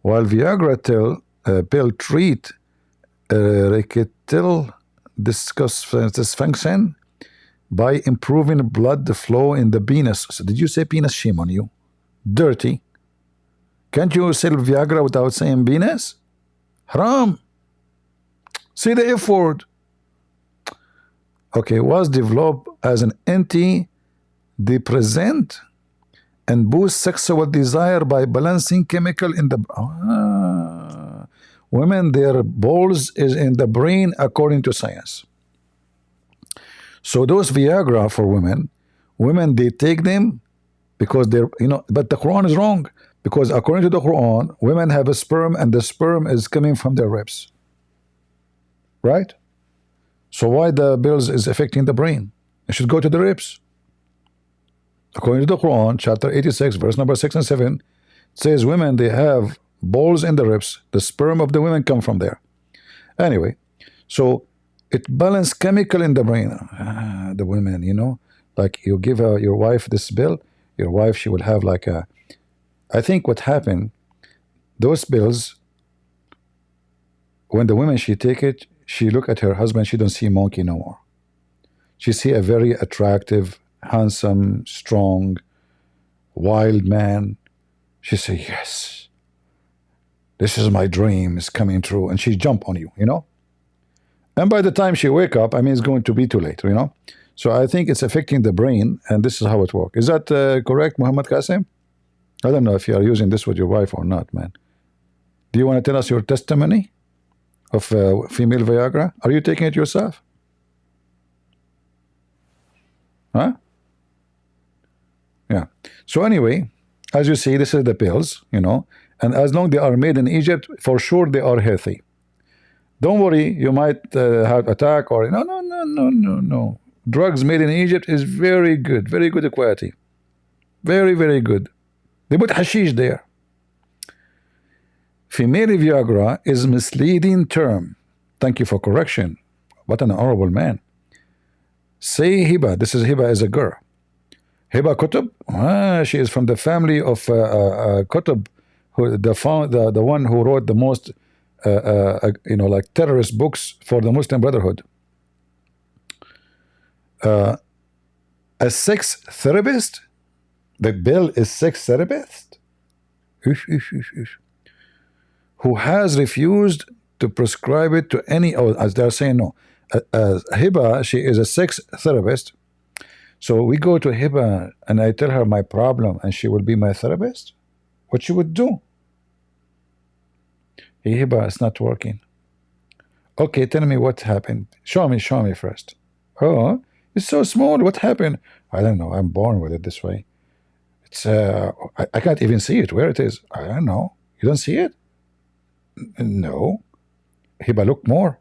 While Viagra pill treat erectile dysfunction by improving blood flow in the penis. So did you say penis? Shame on you. Dirty. Can't you sell Viagra without saying penis? Haram. See the F word. Okay, was developed as an antidepressant and boost sexual desire by balancing chemical in the women, their balls is in the brain according to science. So those Viagra for women they take them because they're, you know, but the Quran is wrong, because according to the Quran, women have a sperm and the sperm is coming from their ribs. Right? So why the pills is affecting the brain? It should go to the ribs. According to the Quran, chapter 86, verse number 6 and 7, it says women, they have balls in the ribs. The sperm of the women come from there. Anyway, so it balances chemical in the brain. The women, you know, like you give your wife this pill, your wife, she will have like a, I think what happened, those pills, when the woman, she take it, she look at her husband, she don't see monkey no more. She see a very attractive, handsome, strong, wild man. She say, yes, this is my dream, is coming true. And she jump on you, you know. And by the time she wake up, I mean, it's going to be too late, you know. So I think it's affecting the brain, and this is how it works. Is that correct, Muhammad Qasim? I don't know if you are using this with your wife or not, man. Do you want to tell us your testimony of female Viagra? Are you taking it yourself? Huh? Yeah. So anyway, as you see, this is the pills, you know, and as long they are made in Egypt, for sure they are healthy. Don't worry, you might have attack or no. Drugs made in Egypt is very good quality. Very, very good. They put hashish there. Female Viagra is misleading term. Thank you for correction. What an honorable man. Say Hiba. This is Hiba is a girl. Hiba Kutub. She is from the family of Kutub, who the one who wrote the most you know, like terrorist books for the Muslim Brotherhood. A sex therapist. The bill is sex therapist. Who has refused to prescribe it to any, as they're saying, no. Hiba, she is a sex therapist. So we go to Hiba and I tell her my problem and she will be my therapist? What she would do? Hey, Hiba, it's not working. Okay, tell me what happened. Show me first. Oh, it's so small. What happened? I don't know. I'm born with it this way. It's I can't even see it. Where it is? I don't know. You don't see it? No. Hiba, look more.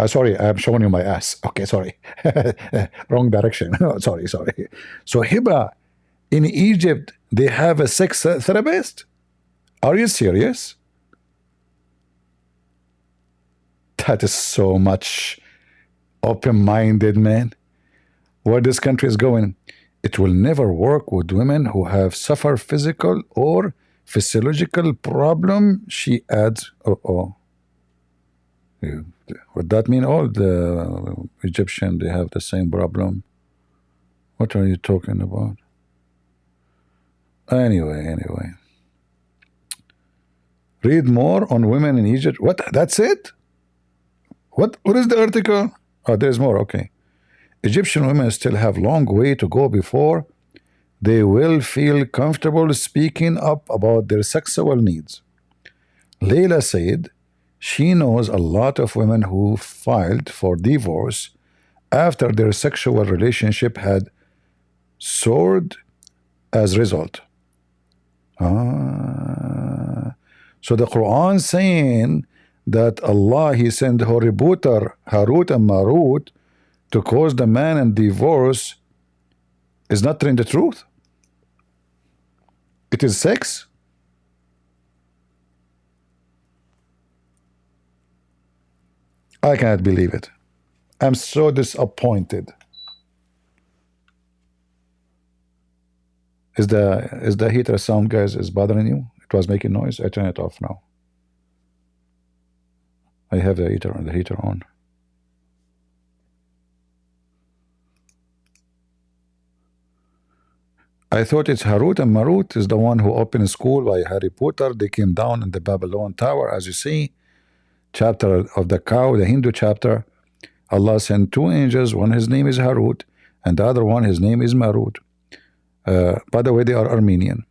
Sorry, I'm showing you my ass. Okay, sorry. Wrong direction. sorry. So Hiba, in Egypt, they have a sex therapist? Are you serious? That is so much open-minded, man. Where this country is going, it will never work with women who have suffered physical or physiological problem, she adds. Would that mean all the Egyptian, they have the same problem? What are you talking about? Anyway. Read more on women in Egypt. What? That's it? What is the article? Oh, there's more. Okay. Egyptian women still have long way to go before they will feel comfortable speaking up about their sexual needs. Leila said she knows a lot of women who filed for divorce after their sexual relationship had soured as a result. So the Quran saying that Allah, He sent Hoributar, Harut and Marut to cause the man and divorce is not telling the truth. It is sex. I cannot believe it. I'm so disappointed. Is the heater sound, guys, is bothering you? It was making noise. I turn it off now. I have the heater on. I thought it's Harut and Marut is the one who opened school by Harry Potter. They came down in the Babylon Tower, as you see. Chapter of the cow, the Hindu chapter. Allah sent two angels. One, his name is Harut, and the other one, his name is Marut. By the way, they are Armenian.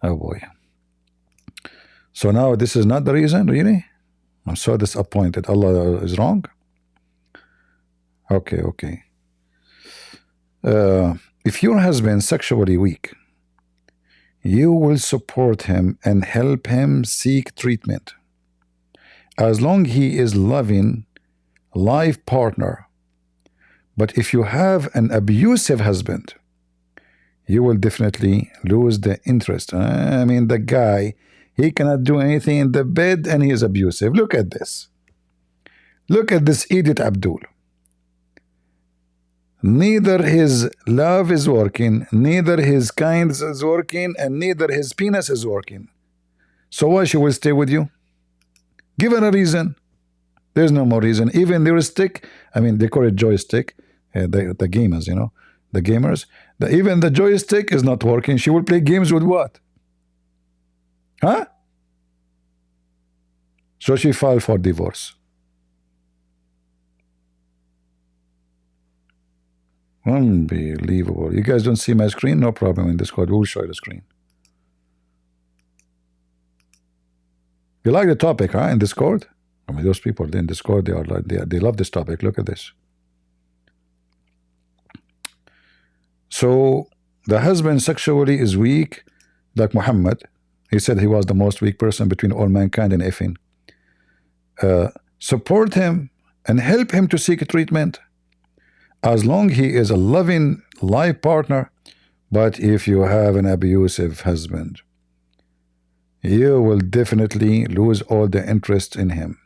Oh boy. So now this is not the reason, really? I'm so disappointed. Allah is wrong? Okay. If your husband is sexually weak, you will support him and help him seek treatment. As long he is loving life partner. But if you have an abusive husband, you will definitely lose the interest. I mean, the guy, he cannot do anything in the bed and he is abusive. Look at this. Look at this Edith Abdul. Neither his love is working, neither his kindness is working, and neither his penis is working. So why she will stay with you? Give her a reason. There's no more reason. Even their stick, I mean, they call it joystick, the gamers, you know, the gamers. Even the joystick is not working. She will play games with what? Huh? So she filed for divorce. Unbelievable. You guys don't see my screen? No problem in Discord. We'll show you the screen. You like the topic, huh? In Discord? I mean, those people in Discord, they are like they love this topic. Look at this. So the husband sexually is weak, like Muhammad. He said he was the most weak person between all mankind and effing. Support him and help him to seek treatment. As long he is a loving life partner. But if you have an abusive husband, you will definitely lose all the interest in him.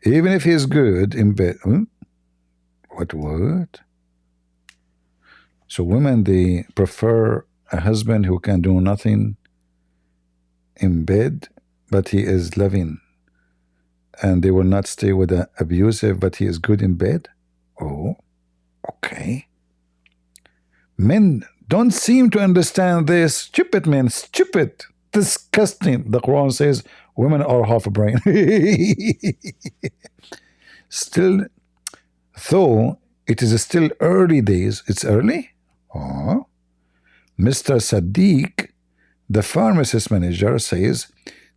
Even if he is good in bed. What? So women, they prefer a husband who can do nothing in bed, but he is loving. And they will not stay with an abusive, but he is good in bed? Oh, okay. Men don't seem to understand this. Stupid men, stupid, disgusting. The Quran says women are half a brain. Still, though it is still early days. It's early? Oh. Mr. Sadiq The pharmacist manager says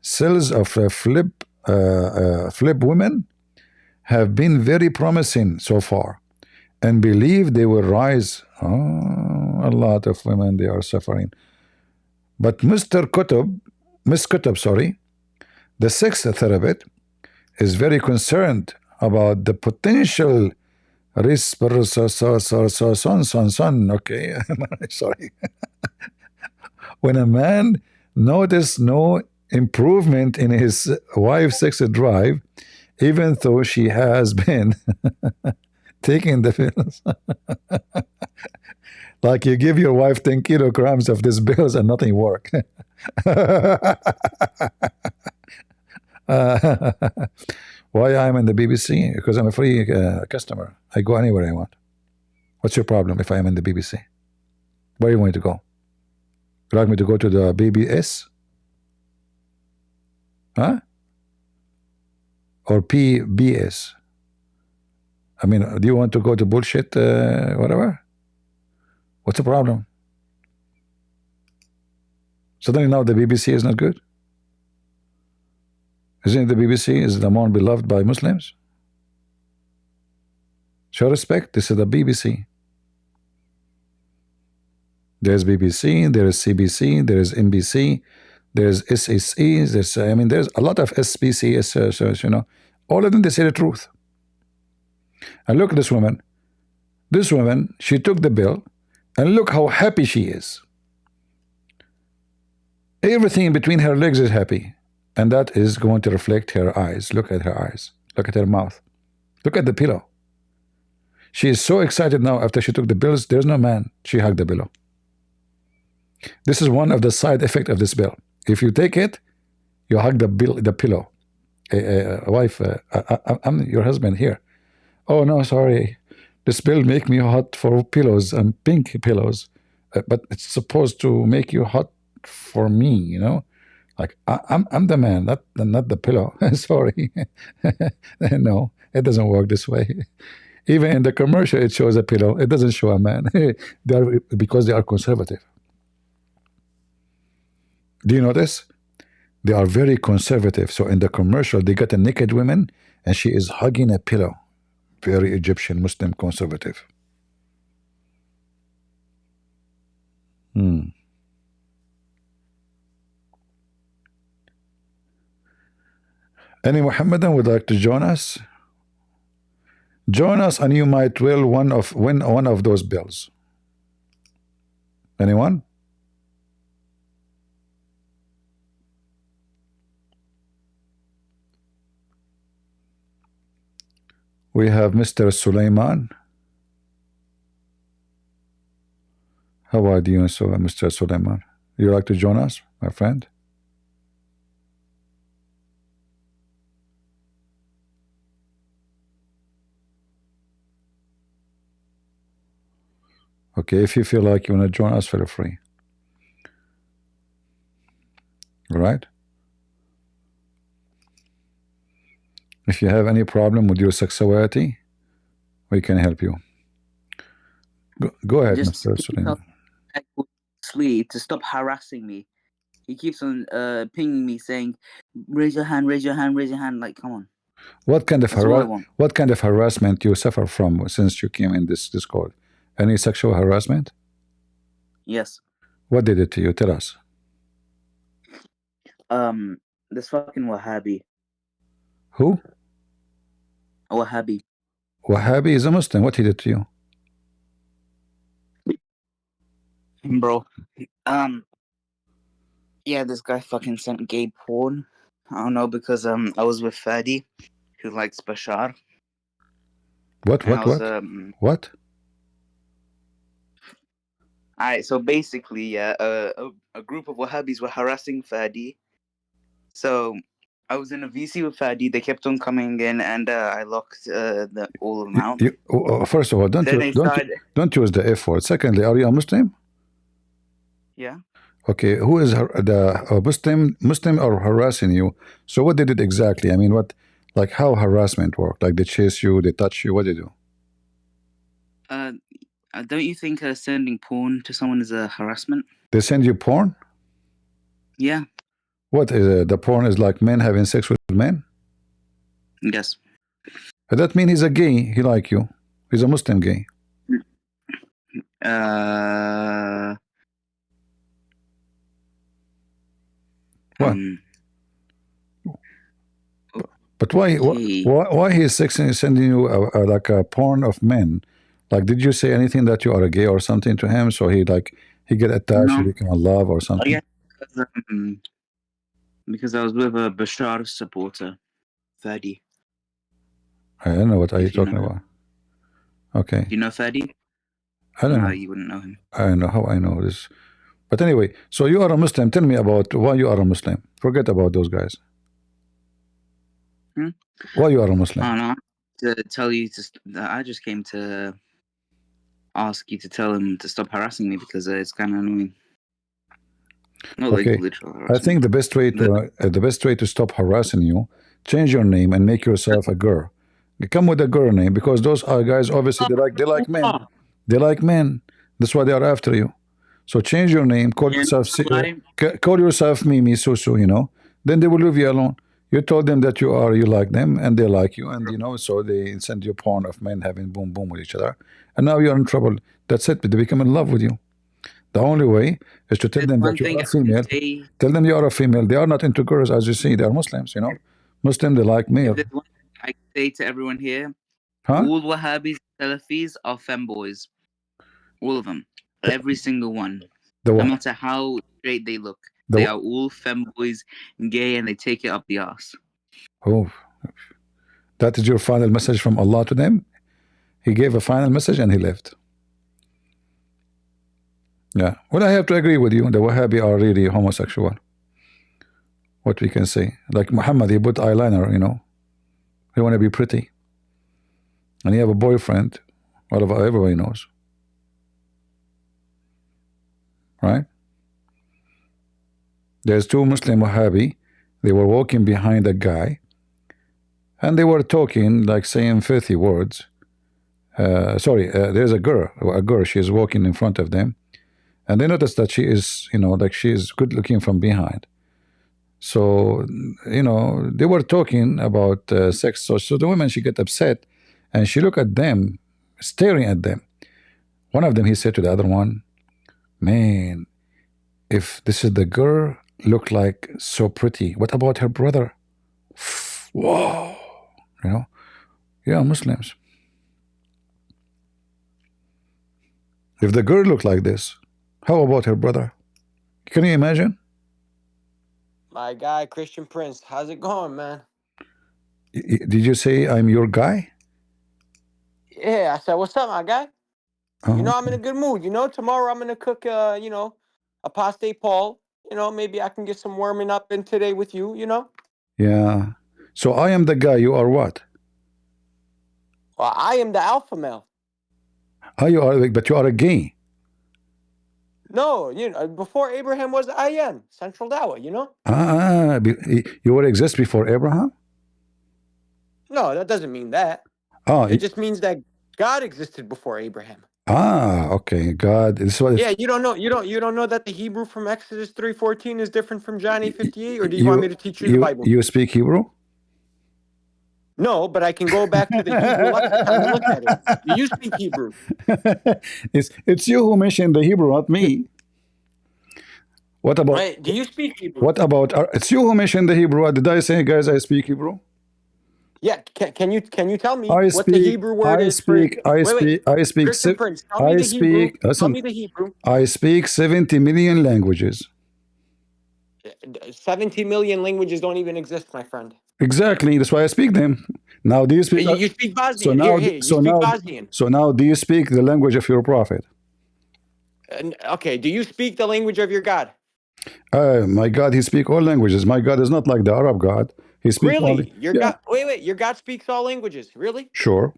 sales of flip women have been very promising so far and believe they will rise. Oh, a lot of women, they are suffering. But Miss Kutub, sorry, the sex therapist is very concerned about the potential risk. Okay, sorry. When a man notices no improvement in his wife's sex drive, even though she has been taking the pills. Like you give your wife 10 kilograms of these pills and nothing work. Why I'm in the BBC? Because I'm a free customer. I go anywhere I want. What's your problem if I am in the BBC? Where are you going to go? You like me to go to the BBS? Huh? Or PBS? I mean, do you want to go to bullshit, whatever? What's the problem? Suddenly now the BBC is not good? Isn't it the BBC is the more beloved by Muslims? Show respect. This is the BBC. There's BBC, there is CBC, there is NBC, there's SSE, there's there's a lot of SBC, you know. All of them, they say the truth. And look at this woman. This woman, she took the bill, and look how happy she is. Everything between her legs is happy. And that is going to reflect her eyes. Look at her eyes. Look at her mouth. Look at the pillow. She is so excited now after she took the pills. There's no man. She hugged the pillow. This is one of the side effects of this bill. If you take it, you hug the pillow. Wife, I'm your husband here. Oh, no, sorry. This bill make me hot for pillows and pink pillows. But it's supposed to make you hot for me, you know? Like, I'm the man, not the pillow. Sorry. No, it doesn't work this way. Even in the commercial, it shows a pillow. It doesn't show a man. Because they are conservative. Do you notice? They are very conservative. So in the commercial, they got a naked woman, and she is hugging a pillow. Very Egyptian, Muslim, conservative. Any Muhammadan would like to join us? Join us and you might win one of those bills. Anyone? We have Mr. Sulaiman. How are you, Mr. Sulaiman? You like to join us, my friend? Okay, if you feel like you want to join us, feel free. All right? If you have any problem with your sexuality, we can help you. Go ahead, Mr. Sulaiman. Sleep to stop harassing me. He keeps on pinging me saying, raise your hand, raise your hand, raise your hand. Like, come on. What kind of harassment you suffer from since you came in this Discord? Any sexual harassment? Yes. What did it to you? Tell us. This fucking Wahhabi. Who? Wahhabi. Wahhabi is a Muslim. What he did to you? Bro. Yeah, this guy fucking sent gay porn. I don't know, because I was with Fadi, who likes Bashar. What? Alright, so basically, yeah, a group of Wahhabis were harassing Fadi. So I was in a VC with Fadi. They kept on coming in, and I locked all of them out. First of all, don't use the F word. Secondly, are you a Muslim? Yeah. Okay, who is the Muslim or harassing you? So what did it exactly? I mean, like how harassment worked? Like they chase you, they touch you, what did they do? Don't you think sending porn to someone is a harassment? They send you porn? Yeah. What is the porn is like men having sex with men? Yes. But that means he's a gay. He like you. He's a Muslim gay. What? But why he is sending you like a porn of men? Like, did you say anything that you are a gay or something to him? So he get attached, he become a love or something? Yeah, because I was with a Bashar supporter, Fadi. I don't know what are you talking about. Okay. Do you know Fadi? I don't know. You wouldn't know him. I don't know how I know this. But anyway, so you are a Muslim. Tell me about why you are a Muslim. Forget about those guys. Why you are a Muslim? Oh, no, to tell you I just came to ask you to tell him to stop harassing me because it's kind of annoying. Not Okay. like literal I harassment. think the best way to stop harassing you, change your name and make yourself a girl. You come with a girl name because those are guys obviously they like men. They like men. That's why they are after you. So change your name, call yourself Mimi Susu, you know. Then they will leave you alone. You told them that you like them and they like you, and you know, so they send you porn of men having boom boom with each other, and now you're in trouble. That's it. They become in love with you. The only way is to tell them that you are a female. Tell them you are a female. They are not into girls, as you see. They are Muslims, you know. Muslim, they like male. There's one thing I can say to everyone here. Huh? All Wahhabis, Salafis are femboys. All of them. Every single one. No matter how straight they look. They are all femboys, gay, and they take it up the ass. Oh, that is your final message from Allah to them? He gave a final message and he left. Yeah. Well, I have to agree with you. The Wahhabi are really homosexual. What we can say. Like Muhammad, he put eyeliner, you know. He want to be pretty. And he have a boyfriend. Everybody knows. Right? There's two Muslim Wahhabi. They were walking behind a guy. And they were talking, like saying filthy words. There's a girl. She is walking in front of them. And they noticed that she is, you know, like she is good looking from behind. So, you know, they were talking about sex. So the woman, she got upset and she looked at them, staring at them. One of them, he said to the other one, man, if this is the girl, look like so pretty. What about her brother? Whoa. You know, yeah, Muslims. If the girl looked like this, how about her brother? Can you imagine? My guy, Christian Prince. How's it going, man? Did you say I'm your guy? Yeah, I said, what's up, my guy? You know, I'm in a good mood. You know, tomorrow I'm going to cook, you know, a pasté Paul. You know, maybe I can get some warming up in today with you, you know? Yeah. So I am the guy. You are what? Well, I am the alpha male. But you are a gay. No, you know, before Abraham was IN, Central Dawah, you know? You would exist before Abraham? No, that doesn't mean that. It just means that God existed before Abraham. Okay. God. This is what Yeah, you don't know that the Hebrew from Exodus 3:14 is different from John 8:58, or do you want me to teach you the Bible? You speak Hebrew? No, but I can go back to the Hebrew lexicon and look at it. Do you speak Hebrew? It's you who mentioned the Hebrew, not me. What about? Wait, do you speak Hebrew? What about? It's you who mentioned the Hebrew. Did I say, guys, I speak Hebrew? Yeah, can you tell me what the Hebrew word is for? Christian Prince, tell me the Hebrew. Tell me the Hebrew. I speak 70 million languages. 70 million languages don't even exist, my friend. Exactly. That's why I speak them. Now, do you speak? You speak Bosnian. You speak Bosnian. So now, do you speak the language of your prophet? Okay. Do you speak the language of your God? My God, he speaks all languages. My God is not like the Arab God. He speaks really? only. Your God? Wait. Your God speaks all languages. Really? Sure.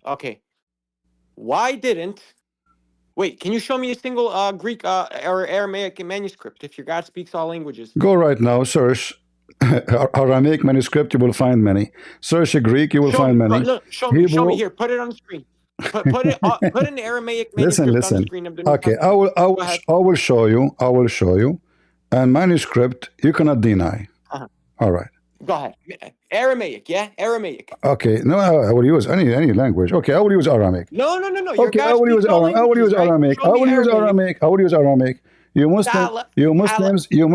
Okay. Why didn't? Wait. Can you show me a single Greek or Aramaic manuscript if your God speaks all languages? Go right now. Search Aramaic manuscript. You will find many. Search Greek. You will find many. Look, show me here. Put it on the screen. Put an Aramaic manuscript on the screen of the New Okay, I will show you. and manuscript you cannot deny. All right. Go ahead. Aramaic, yeah? Aramaic. Okay. No, I will use any language. Okay, I will use Aramaic. No. Okay, I will use Aramaic. I will use Aramaic. I will use Aramaic. I will use Aramaic. You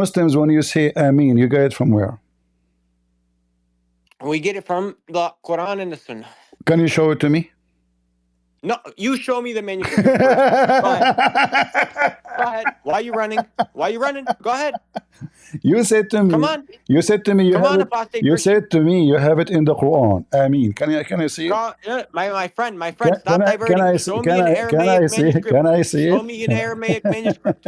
Muslims, when you say Ameen, you get it from where? We get it from the Quran and the Sunnah. Can you show it to me? No, you show me the manuscript first. Go ahead. Go ahead. Why are you running? Go ahead. You said to me. Come on. You said to me you Come have on, it. apostate You Christian. said to me you have it in the Quran. Ameen. Can I see it? My friend, stop diverting. Show me an Aramaic manuscript. Can I see it? Show me an Aramaic manuscript.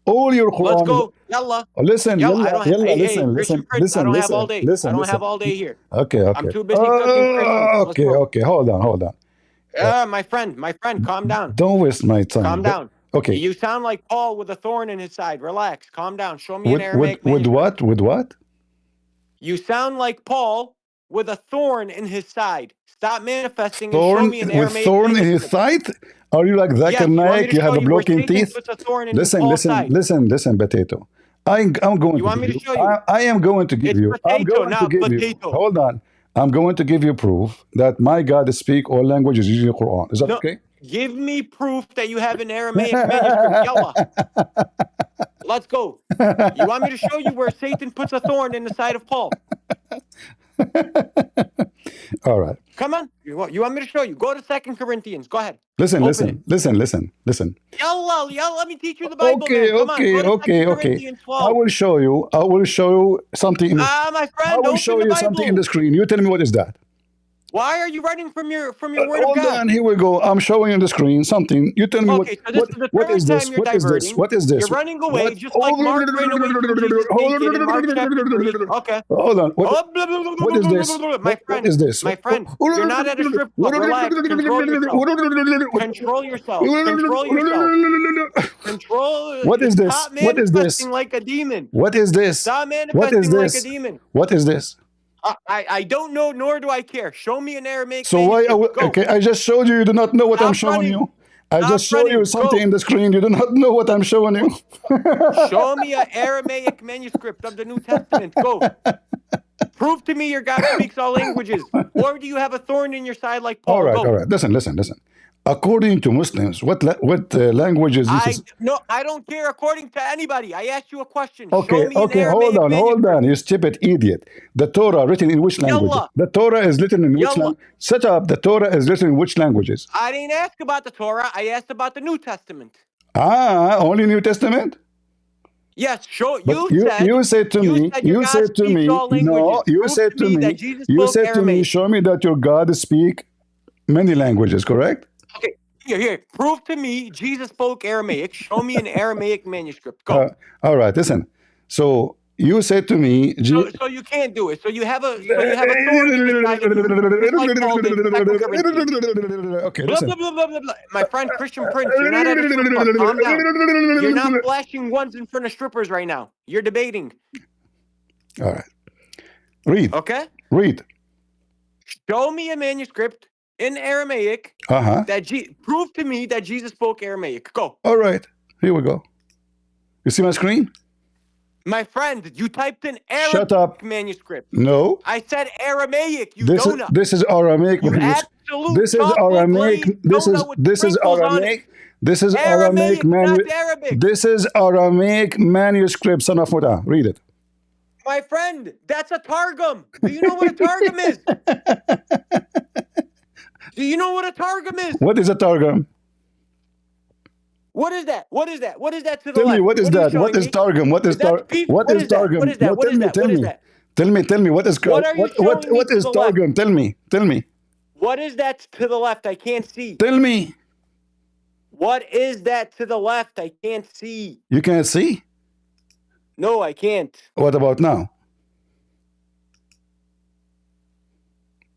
All your Quran. Let's go. Yalla. Listen, Yalla. I don't have, listen, Christian Prince, I don't have all day. I don't have all day here. Okay. I'm too busy cooking Christians. Okay. Hold on. My friend, calm down. Don't waste my time. Calm down. Okay. You sound like Paul with a thorn in his side. Relax. Calm down. Show me an Aramaic with what? With what? You sound like Paul with a thorn in his side. Stop manifesting and show me an Aramaic with thorn in his side? Are you like Zakir Naik? You have a broken teeth? Listen, potato. I'm going to give you. I am going to give you. I'm going to give you. Hold on. I'm going to give you proof that my God speak all languages using the Quran. Is that okay? Give me proof that you have an Aramaic manuscript. Yalla. Let's go. You want me to show you where Satan puts a thorn in the side of Paul? All right. Come on. You want me to show you? Go to 2 Corinthians. Go ahead. Listen. Yalla, let me teach you the Bible. Okay. I will show you something. My friend, I will show you something in the screen. You tell me what is that. Why are you running from your word of God? Hold on, here we go. I'm showing on the screen something. You tell me what is this? What is this? What is this? You're running away just like Mark ran away from Jesus naked in Mark chapter 3. Okay. Hold on. What is this? My friend, what is this? My friend, you're not at a strip club. Relax. Control yourself. Control. What is this? Stop manifesting like a demon. What is this? Stop manifesting like a demon. What is this? I don't know, nor do I care. Show me an Aramaic. So why? Okay, I just showed you. You do not know what I'm showing you. I just showed you something in the screen. You do not know what I'm showing you. Show me an Aramaic manuscript of the New Testament. Go. Prove to me your God speaks all languages. Or do you have a thorn in your side like Paul? All right. Listen. According to Muslims, what languages is this? No, I don't care according to anybody. I asked you a question. Okay, hold on, you stupid idiot. The Torah written in which language? The Torah is written in which language? Shut up. The Torah is written in which languages? I didn't ask about the Torah. I asked about the New Testament. Only New Testament? Yes, sure. You said to me, show me that your God speak many languages, correct? Okay, here. Prove to me Jesus spoke Aramaic. Show me an Aramaic manuscript. Go. All right, listen. So you said to me, so you can't do it. So you have a thorn in your side. Okay, listen. My friend Christian Prince, you're not at a strip club. Calm down. You're not flashing ones in front of strippers right now. You're debating. All right. Read. Okay. Read. Show me a manuscript in Aramaic that prove to me that Jesus spoke Aramaic. Go. All right. Here we go. You see my screen? My friend, you typed in Arabic manuscript. No. I said Aramaic, you donut. This is Aramaic. This is Aramaic. This is Aramaic. This is Aramaic manuscript. This is Aramaic manuscript, son of Muda. Read it. My friend, that's a Targum. Do you know what a Targum is? Do you know what a Targum is? What is a Targum? What is that? What is that? What is that to the left? Tell me, what is that? What is Targum? What is Targum? What is Targum? What is that? What is that? Tell me. What is Targum? Tell me. What is that to the left? I can't see. Tell me. What is that to the left? I can't see. You can't see? No, I can't. What about now?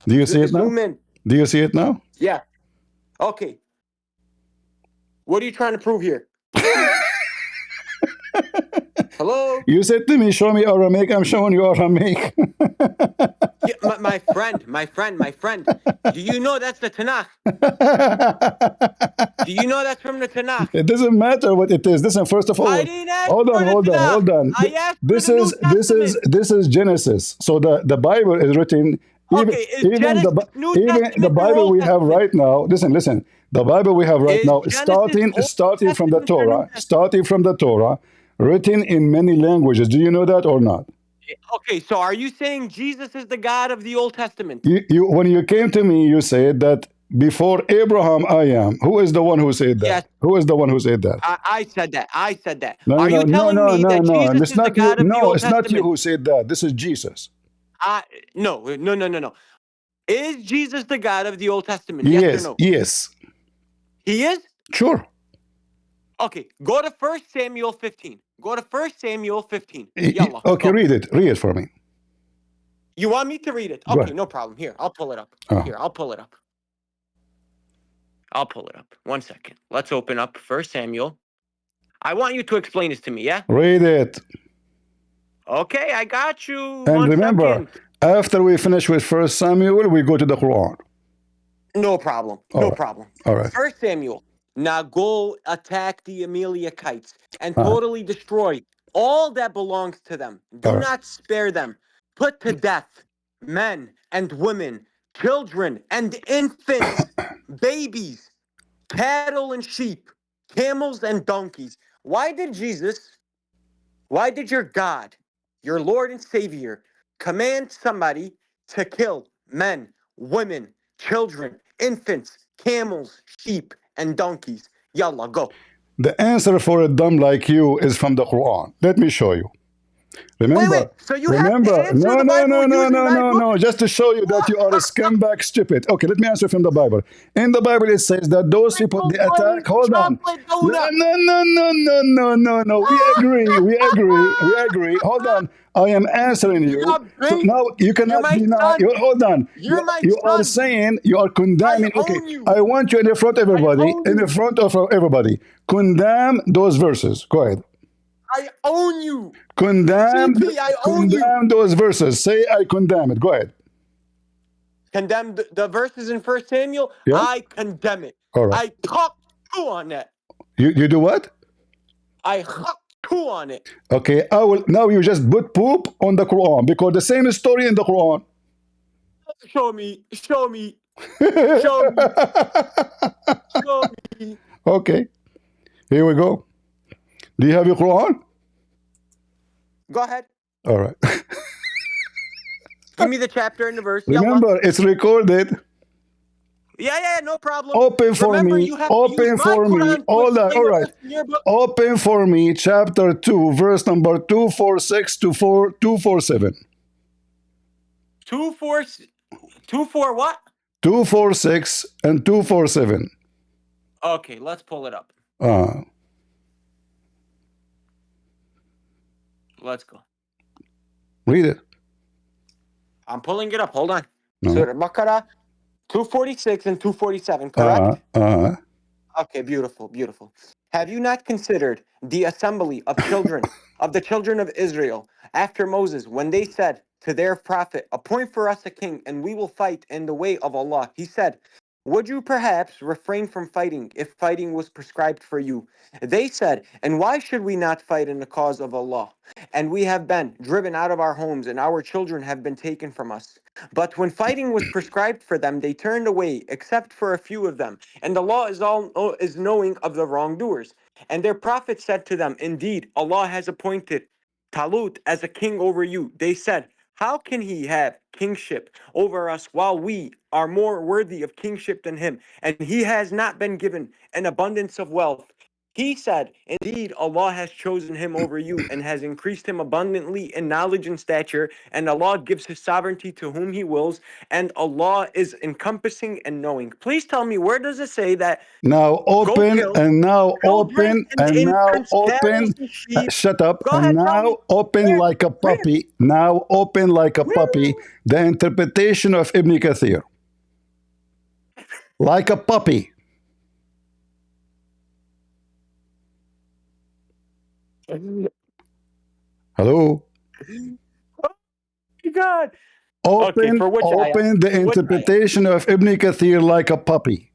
Do you see it now? Do you see it now? Yeah. Okay. What are you trying to prove here? Hello? You said to me, show me Aramaic. I'm showing you Aramaic. Yeah, my friend. Do you know that's the Tanakh? Do you know that's from the Tanakh? It doesn't matter what it is. Listen, first of all, I didn't ask hold on, for the hold on, Tanakh. hold on. I asked for the New Testament. This is Genesis. So the Bible is written. Okay, is Genesis New Even the Testament or Bible Old we have Testament? right now. Listen. The Bible we have right Is now is Genesis Old starting from the Testament or New Torah, Testament? written in many languages. Do you know that or not? Okay, so are you saying Jesus is the God of the Old Testament? When you came to me, you said that before Abraham I am. Who is the one who said that? Yes. Who is the one who said that? I said that. I said that. No, Are you telling me that Jesus It's is the not you. God of the No, Old it's not you Testament? who said that. This is Jesus. No. Is Jesus the God of the Old Testament? Yes or no? Yes. He is? Sure. Okay, go to 1 Samuel 15. Go to 1 Samuel 15. Yalla, Okay, go. read it for me. You want me to read it? Go Okay, ahead. no problem. Here, I'll pull it up. Here, I'll pull it up. I'll pull it up. 1 second. Let's open up 1 Samuel. I want you to explain this to me, yeah? Read it. Okay, I got you. And 1 remember, second. after we finish with 1 Samuel, we go to the Quran. No problem. All right. 1 Samuel. Now go attack the Amalekites and totally destroy all that belongs to them. Do not spare them. Put to death men and women, children and infants, babies, cattle and sheep, camels and donkeys. Why did your God, your Lord and Savior, command somebody to kill men, women, children, infants, camels, sheep, and donkeys? Yalla, go. The answer for a dumb like you is from the Quran. Let me show you. Remember, So you have to answer no, the no, Bible no, no, using no, my no, book? no, just to show you that you are a scumbag stupid. Okay, let me answer from the Bible. In the Bible, it says that those people, they attack, hold on. No, we agree. Hold on, I am answering you. So now you cannot deny, hold on. You are saying, you are condemning, okay, I want you in front of everybody, condemn those verses. Go ahead. I own you. Condemn those verses. Say, I condemn it. Go ahead. Condemn the verses in 1 Samuel? Yeah? I condemn it. All right. I talk two on that. You do what? I talk two on it. Okay, I will. Now you just put poop on the Quran because the same story in the Quran. Show me. Show me. Okay, here we go. Do you have your Quran? Go ahead. All right. Give me the chapter and the verse. Remember, it's recorded. Yeah, no problem. Open for me. Open for me. All right. Open for me. Chapter 2, verse number 246 to 247. 24 what? 246 and 247. Okay, let's pull it up. Let's go. Read it. I'm pulling it up. Hold on. Surah Baqarah 246 and 247, correct? Okay, beautiful. Have you not considered the assembly of children of the children of Israel after Moses when they said to their prophet, appoint for us a king and we will fight in the way of Allah? He said, would you perhaps refrain from fighting if fighting was prescribed for you? They said, and why should we not fight in the cause of Allah? And we have been driven out of our homes and our children have been taken from us. But when fighting was prescribed for them, they turned away, except for a few of them. And Allah is knowing of the wrongdoers. And their prophet said to them, indeed, Allah has appointed Talut as a king over you. They said, how can he have kingship over us while we are more worthy of kingship than him? And he has not been given an abundance of wealth. He said, indeed, Allah has chosen him over you and has increased him abundantly in knowledge and stature. And Allah gives his sovereignty to whom he wills. And Allah is encompassing and knowing. Please tell me, where does it say that? Now open and now open and now open. Shut up. And now open like a puppy. Now open like a puppy. The interpretation of Ibn Kathir. Like a puppy. Hello? Oh my God. Open, for which ayah? open the Which ayah? interpretation of Ibn Kathir like a puppy.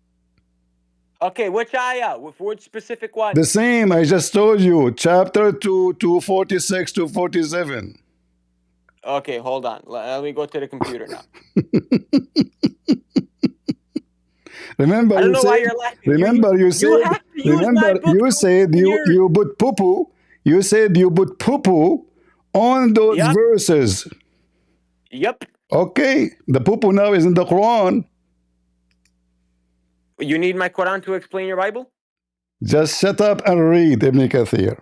Okay, which ayah? For which specific one? The same, I just told you, chapter 2, 246 to 47. Okay, hold on. Let me go to the computer now. Remember, I don't you know why said, you're laughing. remember, you said, have to use my remember, book you said you put poo-poo, you said you put poo-poo on those Yep. verses. Yep. Okay, the poo-poo now is in the Quran. You need my Quran to explain your Bible? Just shut up and read Ibn Kathir.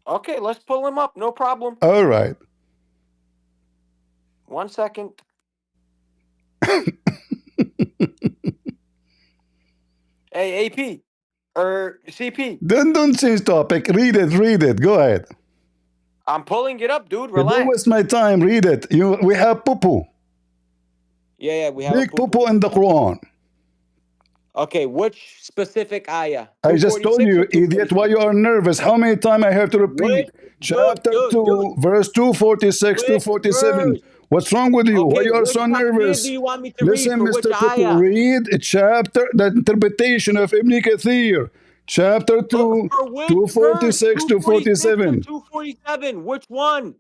Okay, let's pull him up. No problem. All right. 1 second. Hey, AP or CP. Don't change topic. Read it. Go ahead. I'm pulling it up, dude. You don't Relax. waste my time. Read it. We have poo-poo. Yeah, we have Big poo-poo in the Quran. Okay, which specific ayah? I just told you, idiot, why you are nervous. How many times I have to repeat? Chapter 2, verse 246, 247. What's wrong with you? Why you are so nervous? Do you want me to Listen, read? For Mr. which Poo-poo, ayah? read chapter, the interpretation of Ibn Kathir. Chapter 2, For which 246 to 47. 247. Which one?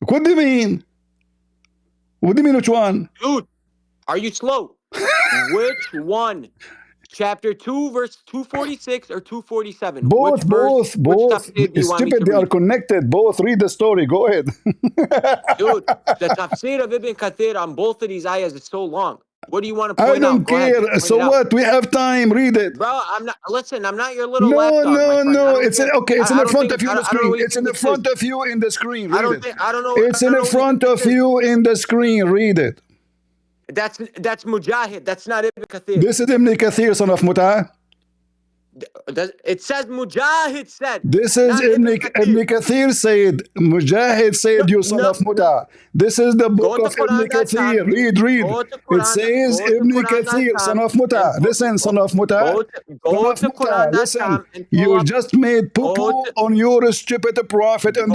What do you mean? What do you mean which one? Dude, are you slow? Which one? Chapter 2, verse 246 or 247? Both. tafsir do you want me Stupid, to they are read? connected. Both. Read the story. Go ahead. Dude, the tafsir of Ibn Kathir on both of these ayahs is so long. What do you want to I point out? don't Go ahead, care. point So it out. what? We have time. Read it. Bro, I'm not your little lapdog, my friend. No. It's okay. It's in the front of you in the screen. It's in the front of you in the screen. Read it. I don't know. It's in the front of you in the screen. Read it. That's Mujahid. That's not Ibn Kathir. This is Ibn Kathir, son of Mut'ah. It says Mujahid said. This is Ibn Kathir said. Mujahid said, you son of Mut'ah. This is the book of Ibn Kathir. Read. It says Ibn Kathir, son of Mut'ah. Listen, son of Mut'ah. Go to Quran.com. Listen, you just made poo-poo on your stupid prophet. And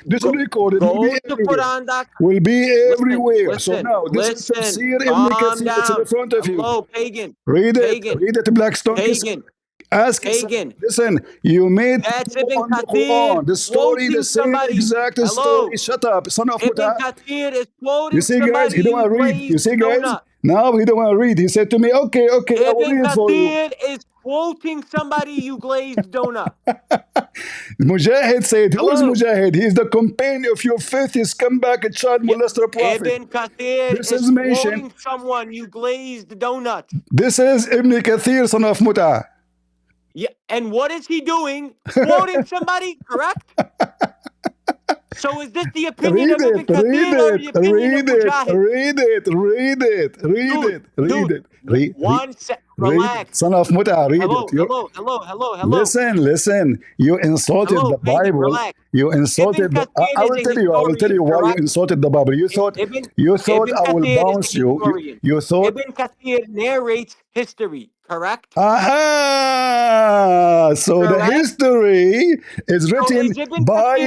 this is recorded. Will be everywhere. Will be everywhere. So now, this is Tafsir Ibn Kathir. It's in front of you. Hello, Pagan. Read it. Read it, Blackstone. Pagan. Ask Pagan. Listen, you made That's on Ibn the Quran. The story, the same exact story. Shut up, son of Ibn Mut'ah. Kathir is quoting You see, guys, he don't want to read. You see, guys, now he don't want to read. He said to me, okay, I will read it for you. Ibn Kathir is quoting somebody you glazed donut. Mujahid said, who is Mujahid? He is the companion of your filthy scumbag child molester prophet. Ibn Kathir This is is mentioned. quoting someone you glazed donut. This is Ibn Kathir, son of Mut'ah. Yeah, and what is he doing? Quoting somebody, correct? So is this the opinion of Ibn Kathir or the opinion of Mujahid? Read it. One sec. Relax. Son of Mut'ah, read it. Hello. Listen. You insulted the Bible. Relax. You insulted. I will tell you why you insulted the Bible. You thought I will bounce you. You thought Ibn Kathir narrates history, correct? Aha! So the history is written by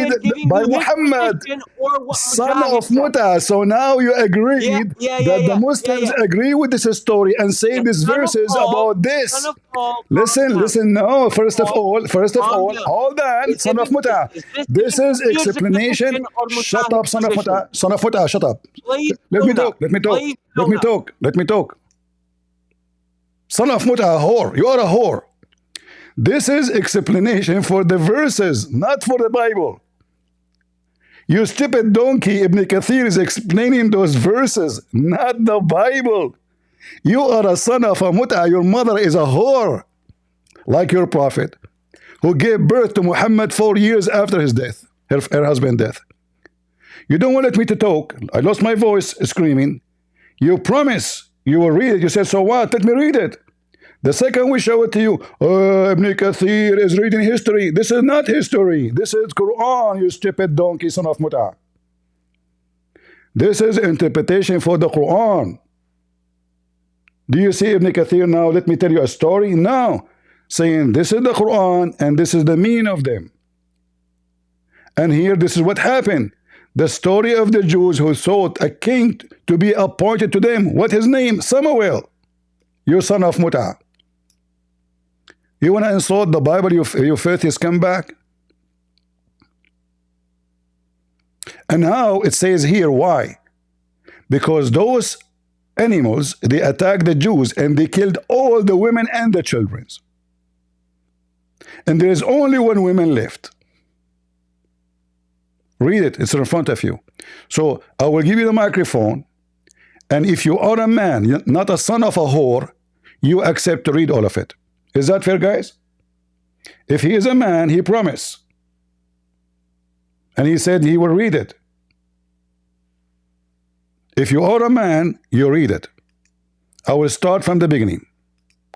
Muhammad, son of Mut'ah. So now you agreed that the Muslims agree with this story and say this verse is about this. Listen. No, first of all, hold on, son of Mut'ah. This is explanation. Shut up, son of Mut'ah. Son of Mut'ah, shut up. Let me talk. Son of Mut'ah, whore. You are a whore. This is explanation for the verses, not for the Bible. You stupid donkey, Ibn Kathir is explaining those verses, not the Bible. You are a son of a Mut'ah. Your mother is a whore, like your prophet, who gave birth to Muhammad 4 years after his death, her husband's death. You don't want me to talk. I lost my voice screaming. You promise you will read it. You said, so what? Let me read it. The second we show it to you, Ibn Kathir is reading history. This is not history. This is Quran, you stupid donkey, son of Mut'ah. This is interpretation for the Quran. Do you see Ibn Kathir now? Let me tell you a story now, saying this is the Quran and this is the meaning of them. And here, this is what happened. The story of the Jews who sought a king to be appointed to them. What his name? Samuel. You son of Muta. You want to insult the Bible, you filthy scumbag? And now it says here, why? Because those animals, they attacked the Jews and they killed all the women and the children. And there is only one woman left. Read it, it's in front of you. So I will give you the microphone, and if you are a man, not a son of a whore, you accept to read all of it. Is that fair, guys? If he is a man, he promised. And he said he will read it. If you are a man, you read it. I will start from the beginning.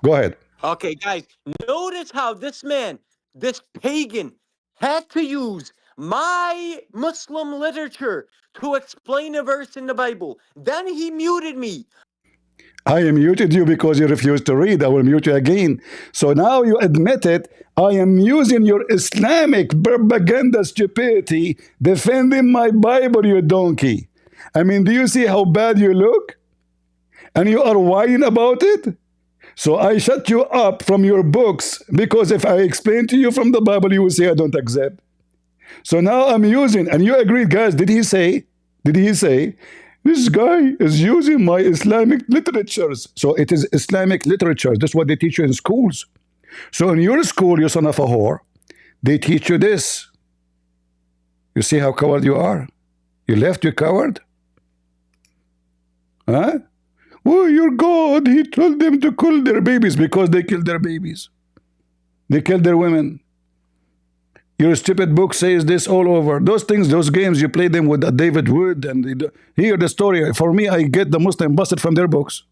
Go ahead. Okay, guys, notice how this man, this pagan, had to use my Muslim literature to explain a verse in the Bible. Then he muted me. I muted you because you refused to read. I will mute you again. So now you admit it. I am using your Islamic propaganda stupidity defending my Bible, you donkey. I mean, do you see how bad you look? And you are whining about it? So I shut you up from your books because if I explain to you from the Bible, you will say I don't accept. So now I'm using, and you agreed, guys, did he say, this guy is using my Islamic literatures? So it is Islamic literature. That's what they teach you in schools. So in your school, you son of a whore, they teach you this. You see how coward you are? You left, you coward? Huh? Oh, your God, he told them to kill their babies because they killed their babies. They killed their women. Your stupid book says this all over. Those things, those games, you play them with David Wood and hear the story. For me, I get the Muslim busted from their books.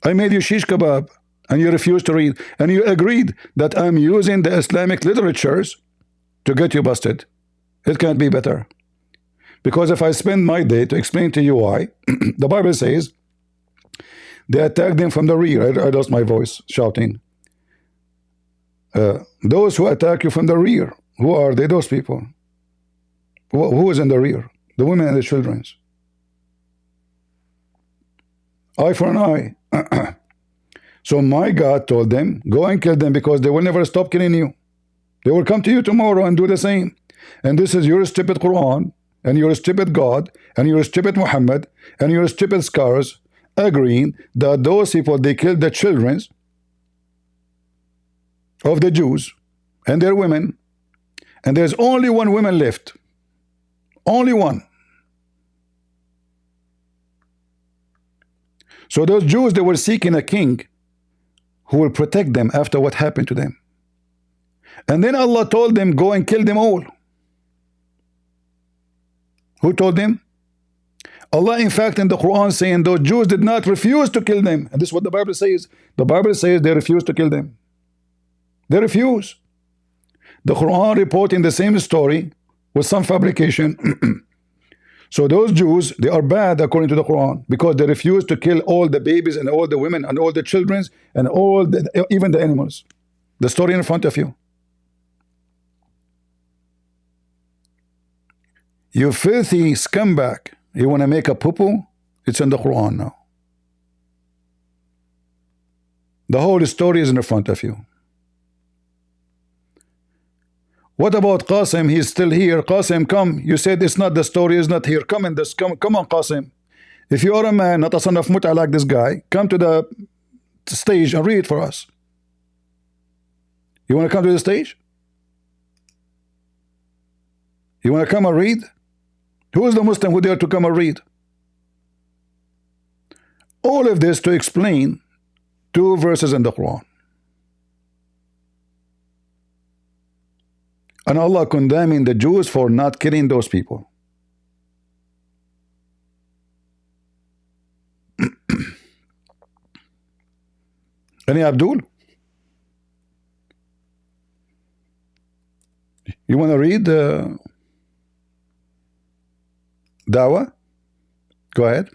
I made you shish kebab and you refused to read. And you agreed that I'm using the Islamic literatures to get you busted. It can't be better. Because if I spend my day to explain to you why, the Bible says they attacked them from the rear. I lost my voice shouting. Those who attack you from the rear, who are they? Those people. Who is in the rear? The women and the children. Eye for an eye. So my God told them, go and kill them because they will never stop killing you. They will come to you tomorrow and do the same. And this is your stupid Quran, and your stupid God, and your stupid Muhammad, and your stupid scholars agreeing that those people, they killed the children of the Jews and their women, and there's only one woman left. Only one. So those Jews, they were seeking a king who will protect them after what happened to them. And then Allah told them, go and kill them all. Who told them? Allah, in fact, in the Quran saying those Jews did not refuse to kill them. And this is what the Bible says. The Bible says they refused to kill them. They refuse. The Quran reporting the same story with some fabrication. So those Jews, they are bad according to the Quran because they refuse to kill all the babies and all the women and all the children and all the, even the animals. The story in front of you. You filthy scumbag. You want to make a poo-poo? It's in the Quran now. The whole story is in front of you. What about Qasim? He's still here. Qasim, come. You said it's not, the story is not here. Come in this. Come on, Qasim. If you are a man, not a son of Mut'a like this guy, come to the stage and read for us. You want to come to the stage? You want to come and read? Who is the Muslim who dare to come and read? All of this to explain 2 verses in the Quran. And Allah condemning the Jews for not killing those people. Any Abdul? You want to read Dawah? Go ahead.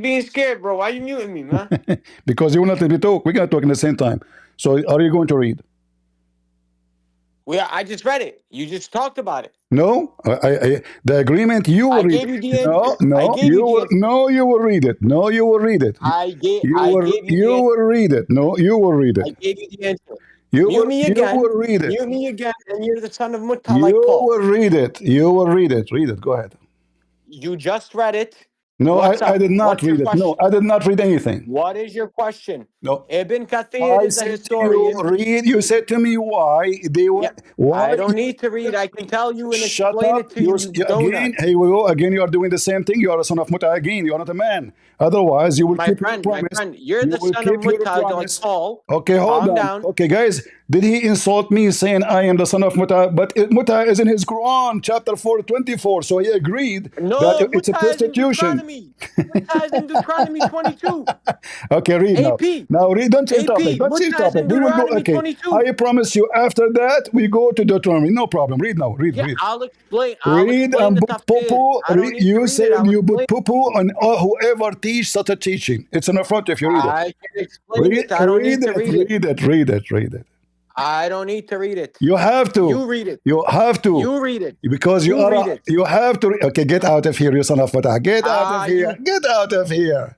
Being scared, bro. Why you muting me, man? Because you will not let me talk. We're going to talk in the same time. So are you going to read? I just read it. You just talked about it. No, the agreement you will I read. gave you the No, answer. I no, gave you the answer. no, you will read it. No, you will read it. I gave You you the answer. will read it. No, you will read I it. gave you the answer. You Mute me will again. read it. Mute me again, and you're the son of Mutta You like Paul. will read it. You will read it. Read it. Go ahead. You just read it. No, What's up? I did not What's your read it. No, question? I did not read anything. What is your question? No. Ibn Kathir I is a said to historian. you, read. You said to me why they were. Why I don't need to read. I can tell you and Shut explain up. it to you, you Again, donut. here we go. Again, you are doing the same thing. You are a son of Mutta again. You are not a man. Otherwise, you will keep your promise. You're the son of Mutta like Paul. Okay, hold Calm on. down. Okay, guys, did he insult me saying I am the son of Mutta? But Mutta is in his Quran, chapter 4:24. So he agreed that it's a Mutta prostitution. Mutta is in Deuteronomy 22. Okay, read now. AP. Now read. Don't change AP, topic. Don't Mutta change is topic. in We will go. Deuteronomy Okay, 22. I promise you. After that, we go to Deuteronomy. No problem. Read now. Read. Yeah, Read. I'll explain And the put tafsir. poo. I don't need to You read said it. I'll you put explain. poo on whoever teach such a teaching. It's in the front if you read it. I can explain it. I don't need to read it. Read it. I don't need to read it. You have to. You read it. You have to. You read it. Because you read are. it. You have to. Okay, get out of here, you son of Fatah. Get out of here. Get out of here.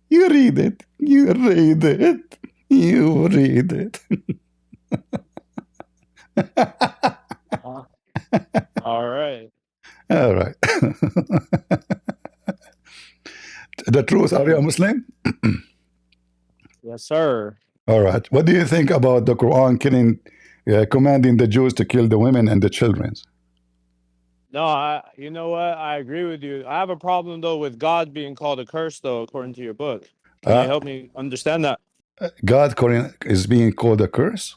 You read it. You read it. You read it. All right. All right. The truth, are you a Muslim? Yes, sir. All right. What do you think about the Quran commanding the Jews to kill the women and the children? No, you know what? I agree with you. I have a problem though with God being called a curse, though, according to your book. Can you help me understand that? God is being called a curse?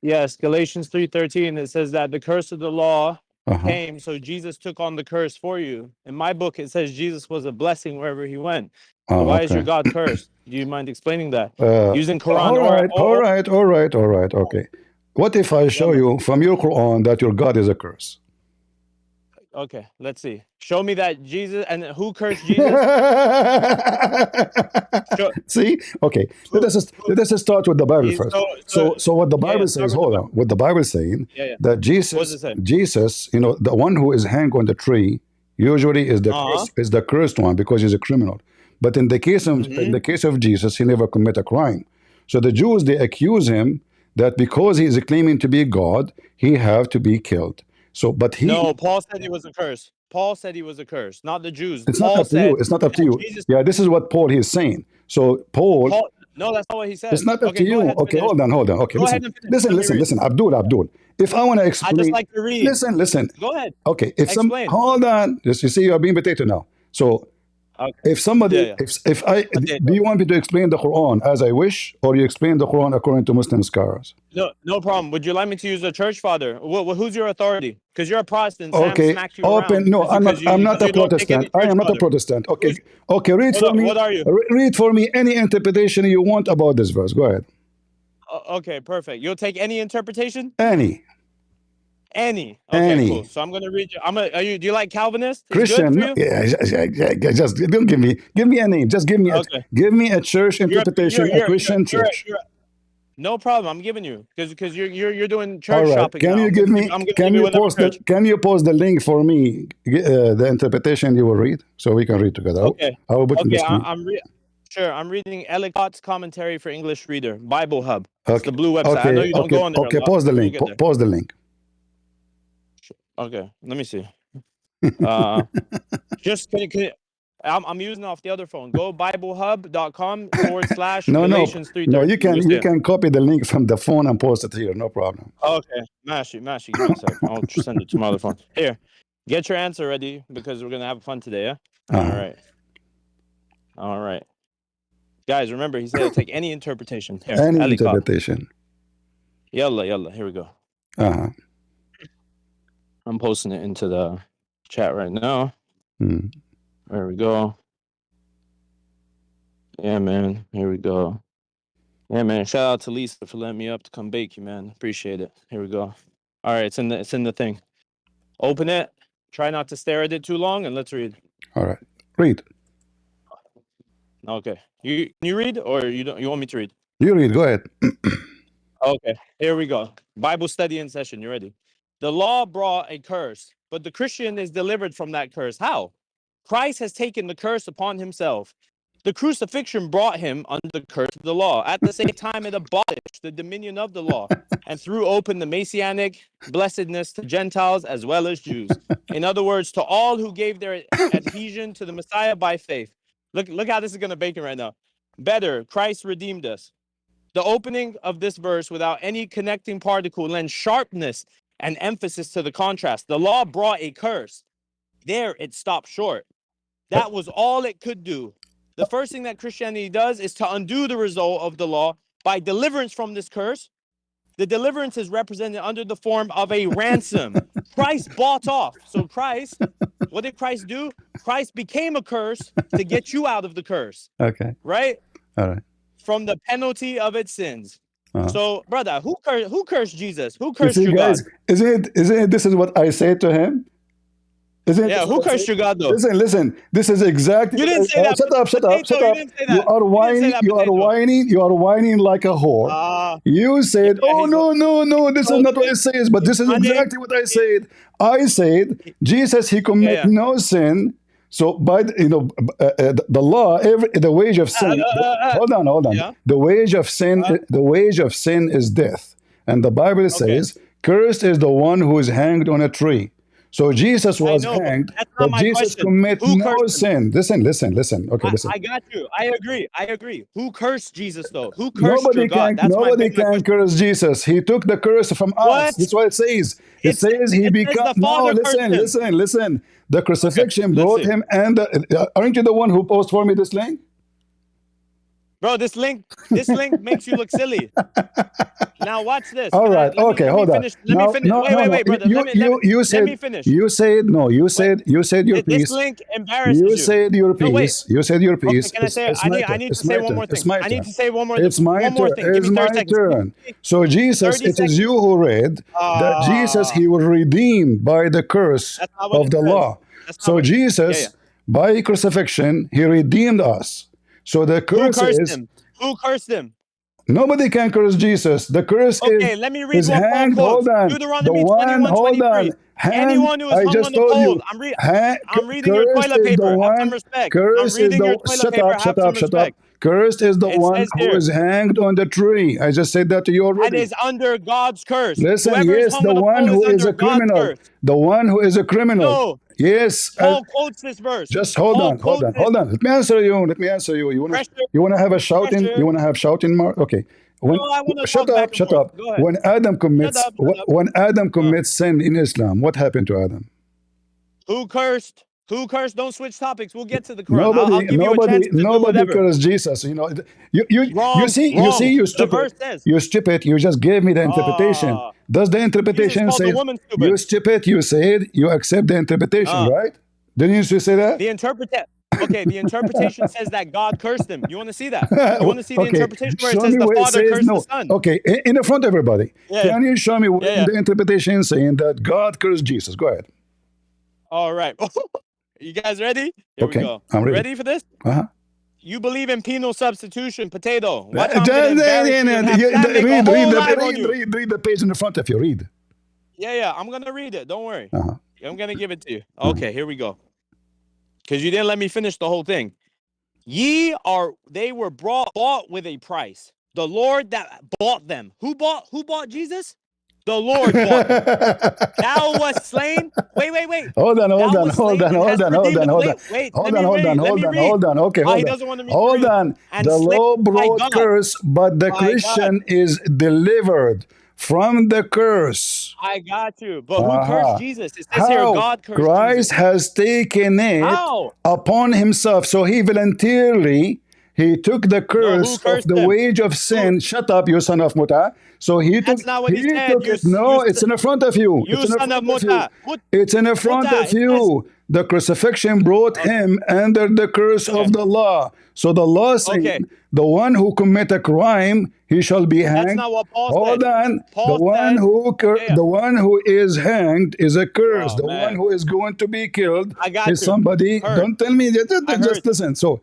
Yes, Galatians 3:13. It says that the curse of the law came, so Jesus took on the curse for you. In my book, it says Jesus was a blessing wherever he went. So why is your God cursed? Do you mind explaining that? Using Quran all right. Okay. What if I show you from your Quran that your God is a curse? Okay, let's see. Show me that Jesus, and who cursed Jesus? See? Okay. Let us just start with the Bible first. So what the Bible says, hold on. What the Bible is saying, that Jesus, you know, the one who is hanged on the tree, usually is the cursed one because he's a criminal. But in the case of Jesus, he never committed a crime. So the Jews, they accuse him that because he is claiming to be God, he have to be killed. So, but he. No, Paul said he was a curse. Paul said he was a curse, not the Jews. It's not up to you. It's not up to you. Yeah, this is what Paul is saying. So Paul. No, that's not what he said. It's not up to you. Okay, hold on. Okay, listen. Abdul. If I want to explain. I just like to read. Listen. Go ahead. Okay, explain. Hold on. You see, you're being potato now. So. If somebody, do you want me to explain the Quran as I wish, or you explain the Quran according to Muslim scholars? No problem. Would you like me to use a church father? Who's your authority? Because you're a Protestant. Okay, Sam smacked you around. No, I'm not a Protestant. I am not a Protestant. Okay, read for me. What are you? Read for me any interpretation you want about this verse. Go ahead. Okay, perfect. You'll take any interpretation? Any. Okay, cool. So I'm gonna read you. Do you like Calvinist? Christian? Just don't give me a name. Just give me a church interpretation, a Christian church. No problem. I'm giving you because you're doing church shopping. Can you give me? Can you post the link for me? The interpretation you will read, so we can read together. Okay. I will put in the screen. I'm reading Ellicott's commentary for English reader, Bible Hub. It's the blue website. I know you don't go on there. Okay, pause the link. Pause the link. Okay, let me see. Just can you, I'm using off the other phone. Go biblehub.com/Galatians 3:30. No, you can copy the link from the phone and post it here. No problem. Okay, Mashi, give me a sec. I'll send it to my other phone. Here, get your answer ready because we're gonna have fun today. Yeah. All right. Guys, remember he said he'll take any interpretation. Here, any interpretation. Yalla. Here we go. I'm posting it into the chat right now. There we go. Yeah, man. Here we go. Yeah, man. Shout out to Lisa for letting me up to come bake you, man. Appreciate it. Here we go. All right, it's in the thing. Open it. Try not to stare at it too long, and let's read. All right, read. Okay. You read, or you don't? You want me to read? You read. Go ahead. Okay, here we go. Bible study in session. You ready? The law brought a curse, but the Christian is delivered from that curse. How? Christ has taken the curse upon himself. The crucifixion brought him under the curse of the law. At the same time, it abolished the dominion of the law and threw open the messianic blessedness to Gentiles as well as Jews. In other words, to all who gave their adhesion to the Messiah by faith. Look how this is going to bake it right now. Better, Christ redeemed us. The opening of this verse without any connecting particle lends sharpness and emphasis to the contrast. The law brought a curse. There it stopped short. That was all it could do. The first thing that Christianity does is to undo the result of the law by deliverance from this curse. The deliverance is represented under the form of a ransom. Christ bought off. So Christ, what did Christ do? Christ became a curse to get you out of the curse. Okay. Right? All right. From the penalty of its sins. So, brother, who cursed Jesus? Who You cursed see, your guys, God? isn't it this is what I said to him? Isn't Yeah, who cursed your God though? Listen, this is exactly. You didn't say that. Shut up. You didn't say that. You are whining. You are whining like a whore. You said, "Oh no, this is not what it says," but this is exactly what I said. I said, Jesus, he commit no sin. So by the law, the wage of sin. Hold on. Yeah. The wage of sin is death, and the Bible says, "Cursed is the one who is hanged on a tree." So Jesus was hanged, but Jesus commit no sin. Listen. Okay, listen. I got you. I agree. Who cursed Jesus though? Who cursed your God? Nobody can curse Jesus. He took the curse from us. That's what it says. It says he became. No, listen. The crucifixion brought him, and aren't you the one who posted for me this link? Bro, this link makes you look silly. Now watch this. All right. Okay. Hold on. Let me finish. Wait, brother. Let me finish. You said your piece. This link embarrasses you. You said your piece. You said your piece. Okay, can I say? I need to say one more thing. I need to say one more thing. It's my turn. It's my turn. So Jesus, it is you who read that Jesus, he was redeemed by the curse of the law. So Jesus, by crucifixion, he redeemed us. So the curse is. Who cursed him? Nobody can curse Jesus. The curse is. Let me read what hanged. Hold on. Deuteronomy 21:23. Anyone who is hung on the pole. I'm reading your toilet paper. Have some respect. Cursed is the shut up. Cursed is the one who is hanged on the tree. I just said that to you already. That is under God's curse. Listen, yes, the one who is a criminal. The one who is a criminal. No. Yes. Paul quotes this verse. Just hold on. Let me answer you. You want to have a shouting? You want to have shouting, Mark? Okay. Shut up. When Adam commits sin in Islam, what happened to Adam? Who cursed? Don't switch topics. We'll get to the Quran. Nobody cursed Jesus. You see, you stupid. You stupid. You just gave me the interpretation. Does the interpretation say you stupid? You said you accept the interpretation, right? Didn't you say that? The interpretation says that God cursed him. You want to see that? You want to see the interpretation where it says the Father cursed the Son? Okay, in the front of everybody. Can you show me the interpretation saying that God cursed Jesus? Go ahead. All right. You guys ready? Here we go. I'm ready. Ready for this? You believe in penal substitution, potato. Read the page in the front of you. Read. Yeah. I'm going to read it. Don't worry. I'm going to give it to you. Okay, here we go. Because you didn't let me finish the whole thing. They were bought with a price. The Lord that bought them. Who bought Jesus? The Lord bought him. Thou was slain. Wait. Hold on. Okay, hold on. The law brought curse, but the Christian is delivered from the curse. I got you. But who cursed Jesus? It says here, God cursed Christ Jesus. has taken it upon himself. So he voluntarily, he took the curse of the wage of sin. Shut up, you son of Muta. So he took, That's not what he said. No, it's in the front of you. You son of Muta. It's in the front of you. the crucifixion brought him under the curse of the law. So the law saying the one who commit a crime, he shall be hanged. That's not what Paul Hold said. on. Paul The one who is hanged is a curse. Oh, the man. one who is going to be killed I got is you. somebody. Heard. Don't tell me that. Just listen. So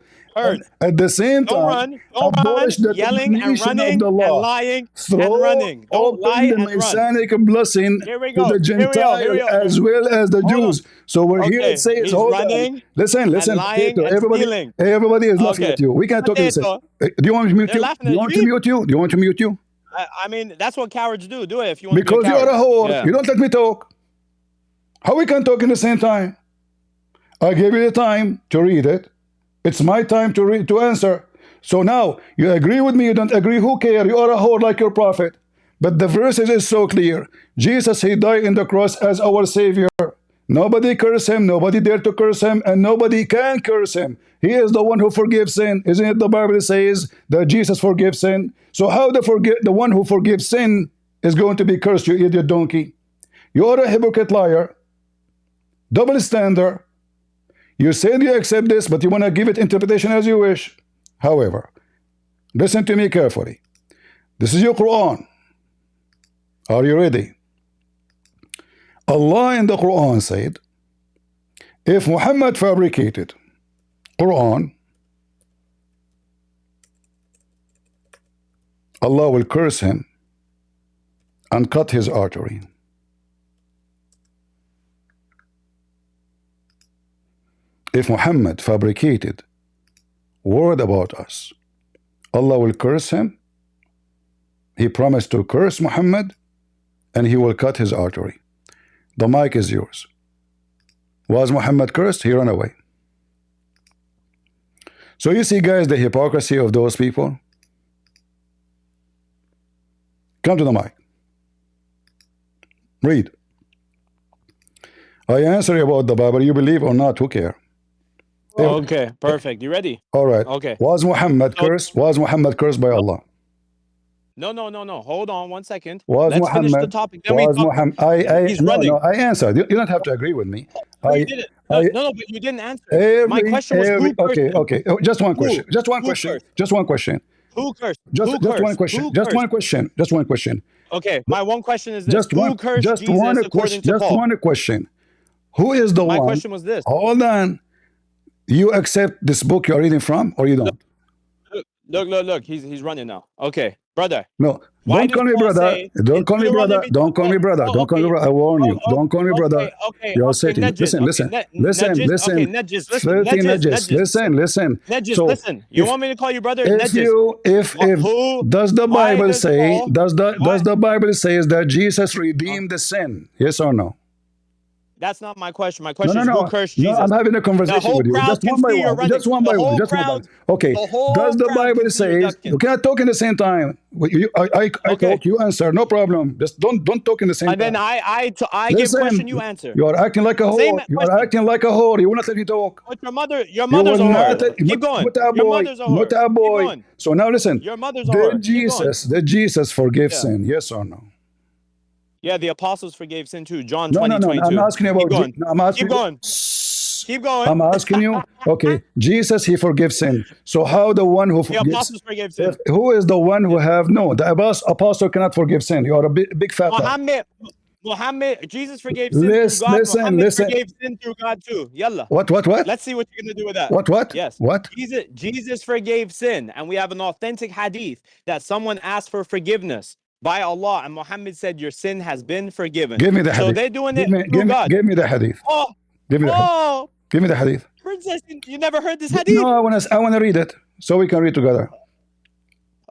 at the same time, abolish the yelling and domination running of the law. and lying Throw and running. Don't open lie the and run. Messianic blessing Here we to go. the Here we Gentile go. as well as the Hold Jews. So we're here Okay, it says, he's hold running on. Listen, lying Tato, and everybody, stealing. everybody is laughing Okay. at you. We can't talk in the same. Tato. Do you want me to mute They're you? laughing Do you at want you. to mute you? Do you want to mute you? I mean, that's what cowards do. Do it if you want Because to be a you are coward. a whore. Yeah. You don't let me talk. How we can talk in the same time? I gave you the time to read it. It's my time to read to answer. So now you agree with me, you don't agree, who cares? You are a whore like your prophet. But the verses is so clear. Jesus, he died in the cross as our savior. Nobody curse him, nobody dare to curse him, and nobody can curse him. He is the one who forgives sin. Isn't it the Bible says that Jesus forgives sin? So how the one who forgives sin is going to be cursed, you idiot donkey? You are a hypocrite liar, double standard. You said you accept this, but you want to give it interpretation as you wish. However, listen to me carefully. This is your Quran. Are you ready? Allah in the Quran said, if Muhammad fabricated Quran, Allah will curse him and cut his artery. If Muhammad fabricated word about us, Allah will curse him. He promised to curse Muhammad and he will cut his artery. The mic is yours. Was Muhammad cursed? He ran away. So you see, guys, the hypocrisy of those people. Come to the mic. Read. I answer you about the Bible. You believe or not, who cares? Okay, perfect. You ready? All right. Okay. Was Muhammad cursed? Was Muhammad cursed by Allah? No. Hold on 1 second. Was Let's finish the Muhammad? topic. Then Was we talk. Muhammad? He's running. No, I answered. You don't have to agree with me. You didn't. No, but you didn't answer. My question was who cursed him? Okay. Just one question. Just one Who question. cursed? Just one question. Who cursed? Just Who one cursed? question. Who Just cursed? one question. Just one question. Okay, my one question is this. Just Who one. cursed Just Jesus one according question. to Just Paul? one question. Who is the My one? question was this. Hold on. You accept this book you're reading from, or you don't? Look. He's running now. Okay, brother. No. Why Don't call does me Paul brother. say Don't call me brother. Don't call me brother. Don't call me brother. I warn you. Don't call me brother. You're sitting. Listen. Listen. 30 nudges. Listen. So Listen. You want me to call you brother? If does the Bible say does the Bible says that Jesus redeemed the sin? Yes or no? That's not my question. My question is who cursed Jesus? No, I'm having a conversation with you. Just one by one. Just one by one. Just one by one. Okay. Does the Bible say you cannot talk in the same time? I talk, you answer. No problem. Just don't talk in the same time. And then I give question, you answer. You are acting like a whore. You are acting like a whore. You will not let me talk. But your mother's a whore. Keep going. Your mother's a whore. Not a boy. So now listen. Your mother's a whore. Did Jesus forgive sin? Yes or no? Yeah, the apostles forgave sin too. John No, 20:22. I'm asking you about. Keep going. Keep going. I'm asking you. Okay, Jesus, he forgives sin. So how the one who forgives? The apostles forgave sin. Who is the one who have no? The apostle cannot forgive sin. You are a big fat. Muhammad, Jesus forgave sin through God. Muhammad forgave sin through God too. Yalla. What? Let's see what you're gonna do with that. What? Yes. What? Jesus forgave sin, and we have an authentic hadith that someone asked for forgiveness by Allah, and Muhammad said, "Your sin has been forgiven." Give me the hadith. So they're doing it through God. Give me the hadith. Give me the hadith. Give me the hadith. Princess, you never heard this hadith? No, I wanna read it so we can read together.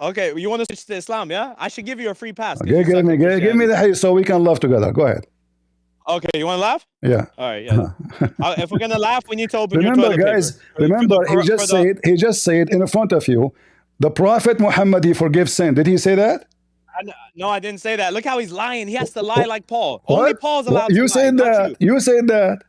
Okay, you want to switch to Islam? Yeah, I should give you a free pass. Okay, give me the hadith so we can laugh together. Go ahead. Okay, you want to laugh? Yeah. All right. Yeah. If we're gonna laugh, we need to open your Remember, toilet guys. paper. Remember, he just said in front of you, the Prophet Muhammad, he forgives sin. Did he say that? No, I didn't say that. Look how he's lying. He has to lie like Paul. What? Only Paul's allowed to lie. You said that. You said that.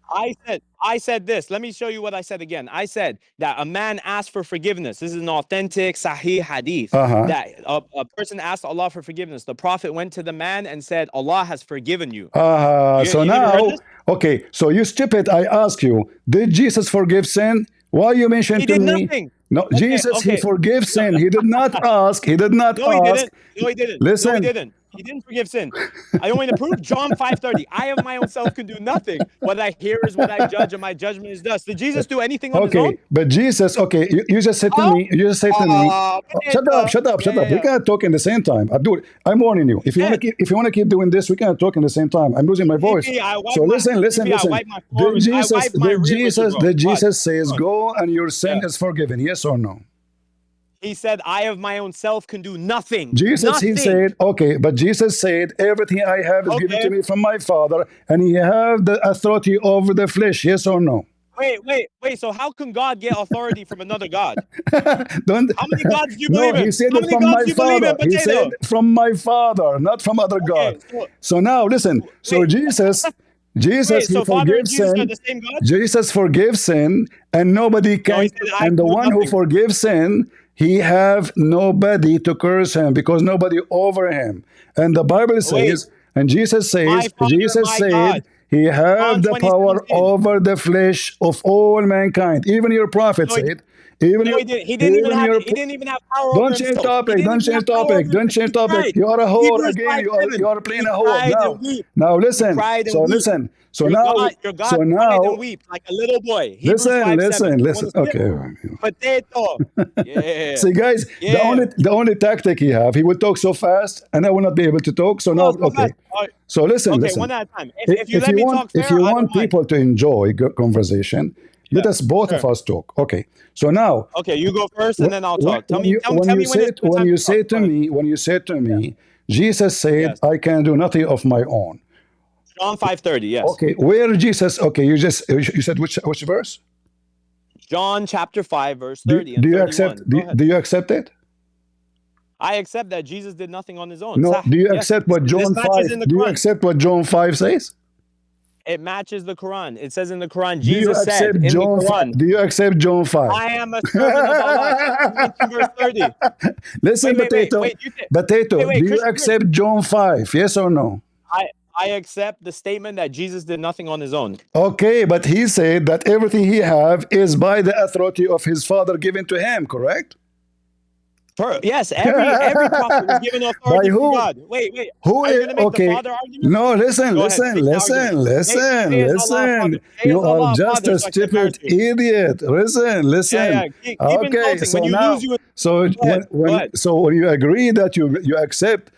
I said this. Let me show you what I said again. I said that a man asked for forgiveness. This is an authentic Sahih hadith. That a person asked Allah for forgiveness. The Prophet went to the man and said, Allah has forgiven you. So now, Okay, so you stupid, I ask you, did Jesus forgive sin? Why you mentioned He to did me? nothing. No, Okay, Jesus, he okay. forgives sin. He did not ask. He did not No, he ask. didn't. No, he didn't. Listen. No, he didn't. He didn't forgive sin. I want to prove John 5:30. I of my own self can do nothing. What I hear is what I judge, and my judgment is thus. Did Jesus do anything on his own? Okay, but Jesus, okay, you just said to me, you just said to me, shut up, shut up, shut up. We can't talk in the same time. Abdul, I'm warning you. If you want to keep doing this, we can't talk in the same time. I'm losing my voice. So listen. Did Jesus says go and your sin is forgiven? Yes or no? He said, I of my own self can do nothing. Jesus, he said, okay, but Jesus said, everything I have is given to me from my Father, and he have the authority over the flesh. Yes or no? Wait. So how can God get authority from another God? Don't. How many gods do you believe in? He said How it many from my gods do you believe Father. in, He said from my Father, not from other God. So now listen. So Jesus, he forgives sin. Jesus forgives sin, and nobody can. And the one who forgives sin, he have nobody to curse him because nobody over him. And the Bible says, and Jesus says, he have the power over the flesh of all mankind. Even your prophet said. He didn't even have power over himself. Don't change topic. You are a whore again. You are playing a whore now. Listen. So now, your God cried and weep like a little boy. Listen. Okay. Potato. Yeah. See, guys, the only tactic he have, he will talk so fast, and I will not be able to talk. So now, okay. So listen. One at a time. If you let me talk fair, if you want people to enjoy conversation, let us both of us talk. Okay. So now. Okay, you go first, and then I'll talk. Tell me when you say to me, Jesus said, I can do nothing of my own. John 5:30, yes. Okay, where Jesus? Okay, you said which verse? John chapter 5, verse 30. Do you accept? Do you accept it? I accept that Jesus did nothing on his own. No. Do you accept what John 5? Do you accept what John 5 says? It matches the Quran. It says in the Quran, Jesus said in the Quran. Do you accept John 5? I am a servant of Allah. Verse 30. Listen, Potato. Do you accept John 5? Yes or no? I accept the statement that Jesus did nothing on his own. Okay, but he said that everything he have is by the authority of his Father given to him, correct? Yes, every prophet was given authority from God. Wait. Who are you going to make the Father argument? No, listen. You are just a stupid idiot. Listen. Okay, so now, so when you agree that you accept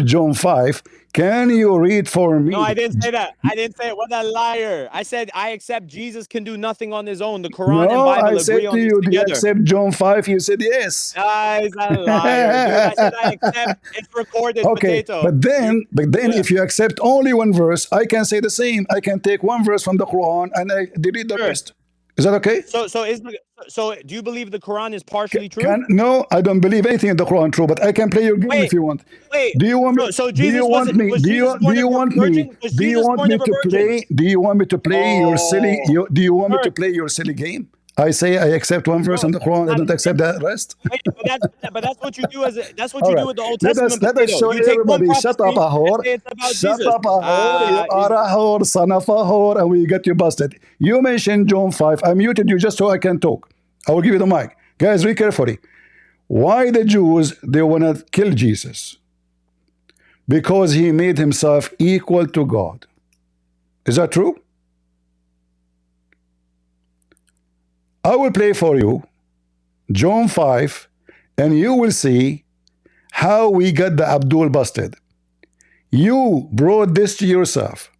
John 5, can you read for me? No, I didn't say that. I didn't say it. What a liar. I said I accept Jesus can do nothing on his own. The Quran and Bible agree on this together. Do you accept John 5? You said yes. He's a liar, dude. I said I accept. It's recorded, okay, Potato. But then if you accept only one verse, I can say the same. I can take one verse from the Quran and I delete the rest. Is that okay? So do you believe the Quran is partially true? No, I don't believe anything in the Quran true, but I can play your game if you want. Do you want me to play your silly game? I say I accept one verse in the Quran, I don't accept the rest. But that's what you do do with the Old Testament. Let us show everybody. Shut up, a whore. Shut up, a whore. You are a whore, son of a whore, and we get you busted. You mentioned John 5. I muted you just so I can talk. I will give you the mic. Guys, read carefully. Why the Jews, they want to kill Jesus? Because he made himself equal to God. Is that true? I will play for you John 5, and you will see how we got the Abdul busted. You brought this to yourself.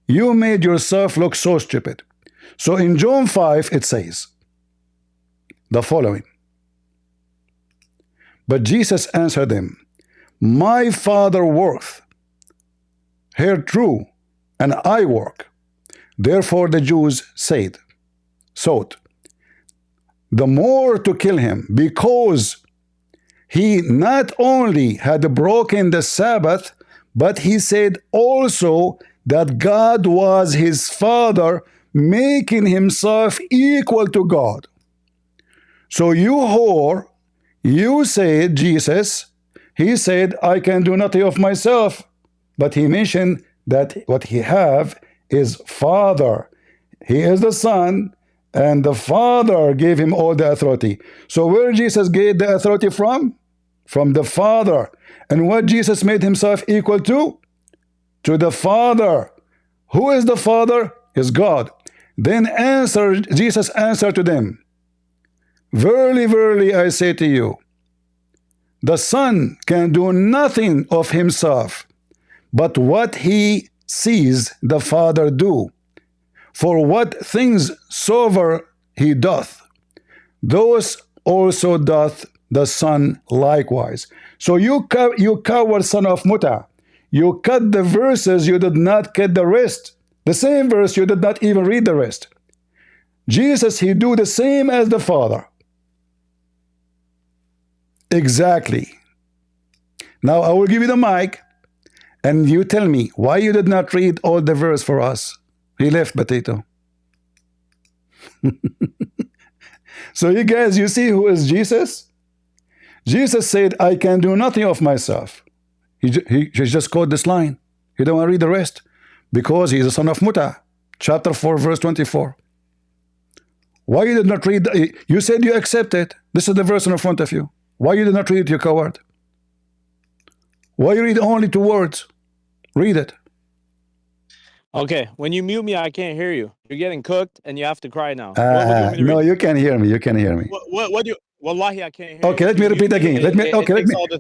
You made yourself look so stupid. So in John 5, it says the following. But Jesus answered them, my Father worketh here true, and I work. Therefore the Jews sought the more to kill him, because he not only had broken the Sabbath, but he said also that God was his Father, making himself equal to God. So you whore, you said, Jesus, he said, I can do nothing of myself, but he mentioned that what he have is Father. He is the Son, and the Father gave him all the authority. So where Jesus gave the authority from? From the Father. And what Jesus made himself equal to? To the Father. Who is the Father? Is God. Then Jesus answered to them, verily, verily, I say to you, the Son can do nothing of himself, but what he sees the Father do. For what things soever he doth, those also doth the Son likewise. So you coward son of Muta, you cut the verses, you did not cut the rest. The same verse, you did not even read the rest. Jesus, he do the same as the Father. Exactly. Now I will give you the mic, and you tell me why you did not read all the verse for us. He left, Potato. So you guys, you see who is Jesus? Jesus said, I can do nothing of myself. He just quote this line. He don't want to read the rest because he is a son of Muta. Chapter 4, verse 24. Why you did not read? You said you accept it. This is the verse in front of you. Why you did not read it, you coward? Why you read only 2 words? Read it. Okay, when you mute me, I can't hear you. You're getting cooked, and you have to cry now. What do you want me to No, read? you can hear me. You can hear me. What do you? Wallahi, I can't hear Okay, you. let me repeat again.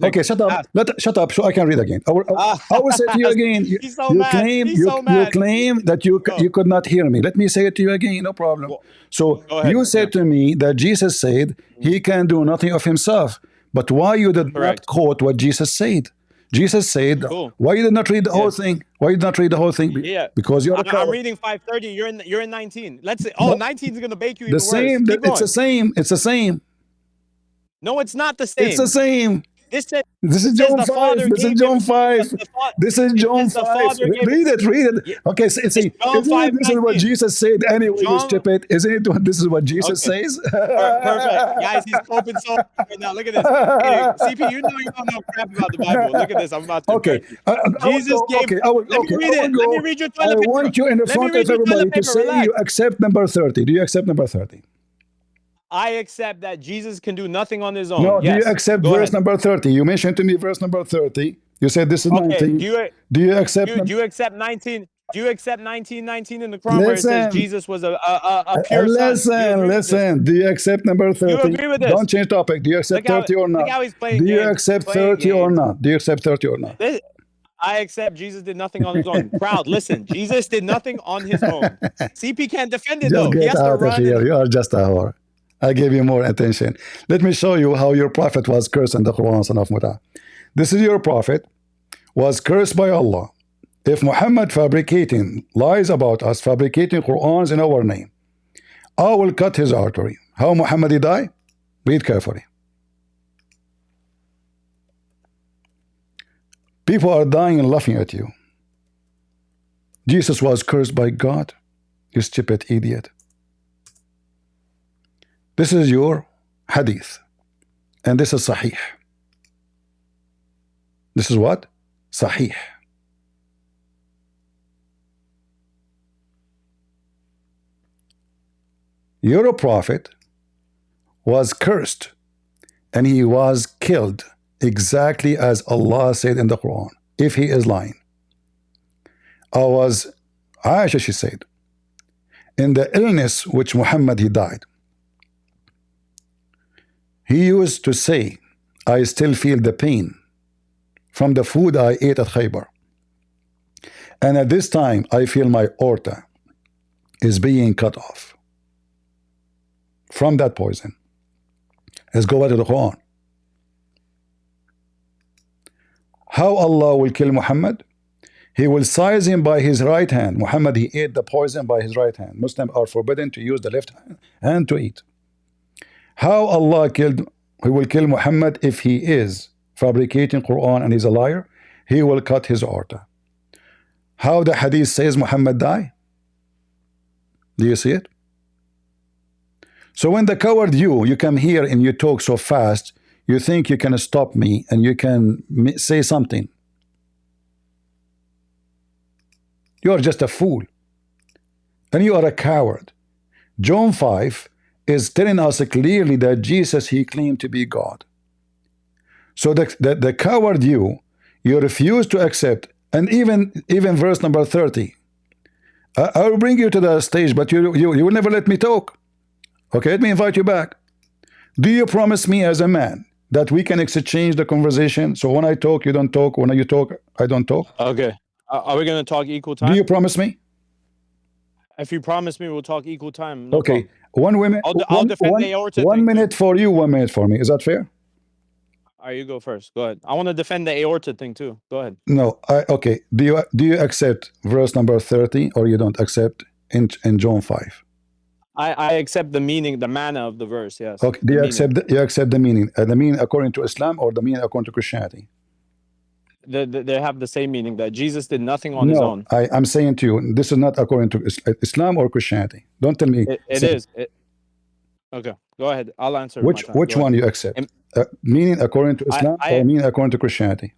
Okay, shut up. Ah. Shut up so I can read again. I will say to you again. He's so mad. He's so mad. You claim that you could not hear me. Let me say it to you again. No problem. So you said to me that Jesus said he can do nothing of himself. But why you did not quote what Jesus said? Jesus said, why you did not read the whole thing? Why you did not read the whole thing? Yeah. Because you're a coward. I'm reading 530. You're in 19. Let's say, 19 is gonna bake you even the same. worse. Keep going. It's the same. It's the same. No, it's not the same. It's the same. This is John 5. This is John 5. This is John 5. Read it. Okay, see, John 5, this is what Jesus said anyway, you stupid. Isn't it what this is what Jesus says? Perfect. Guys, he's coping so hard right now. Look at this. Hey, CP, you know you don't know crap about the Bible. Look at this. I'm about to Jesus gave. Let me read it. Let me read your toilet paper. I want you in the front of everybody to say you accept number 30. Do you accept number 30? I accept that Jesus can do nothing on his own. No, yes. Do you accept verse number 30? You mentioned to me verse number 30. You said this is 19. Do you accept? Do you accept 19? Do you accept 19:19 in the Quran where it says Jesus was a pure son? Listen. Do you accept number 30? You agree with this? Don't change topic. Do you accept 30 or not? Look how he's playing Do you games. accept 30 or not? Do you accept 30 or not? I accept Jesus did nothing on his own. Proud, listen, Jesus did nothing on his own. CP can't defend it though. Just get out of here. You are just a whore. I gave you more attention. Let me show you how your prophet was cursed in the Quran, son of Muta. This is your prophet was cursed by Allah. If Muhammad fabricating lies about us, fabricating Qurans in our name, I will cut his artery. How Muhammad he die? Read carefully. People are dying and laughing at you. Jesus was cursed by God. You stupid idiot. This is your hadith. And this is sahih. This is what? Sahih. Your prophet was cursed and he was killed exactly as Allah said in the Quran, if he is lying. Aisha, she said, in the illness which Muhammad he died, he used to say, I still feel the pain from the food I ate at Khaybar. And at this time, I feel my aorta is being cut off from that poison. Let's go back to the Quran. How Allah will kill Muhammad? He will seize him by his right hand. Muhammad, he ate the poison by his right hand. Muslims are forbidden to use the left hand to eat. How Allah he will kill Muhammad if he is fabricating Quran and he's a liar? He will cut his aorta. How the hadith says Muhammad die? Do you see it? So when the coward you come here and you talk so fast, you think you can stop me and you can say something. You are just a fool. and you are a coward. John 5 is telling us clearly that Jesus, he claimed to be God. So the coward you refuse to accept, and even verse number 30. I will bring you to the stage, but you will never let me talk. Okay, let me invite you back. Do you promise me as a man that we can exchange the conversation? So when I talk, you don't talk. When you talk, I don't talk. Okay. Are we going to talk equal time? Do you promise me? If you promise me, we'll talk equal time. No Okay. problem. I'll defend the aorta. 1 minute for you, 1 minute for me. Is that fair? All right, you go first. Go ahead. I want to defend the aorta thing too. Go ahead. No. Okay. Do you accept verse number 30, or you don't accept in John 5? I accept the meaning, the manner of the verse. Yes. Okay. Do you accept the meaning? The meaning according to Islam or the meaning according to Christianity? They have the same meaning, that Jesus did nothing on his own. I'm saying to you, this is not according to Islam or Christianity. Don't tell me. It is. Okay. Go ahead. I'll answer. Which one you accept? Meaning according to Islam or meaning according to Christianity?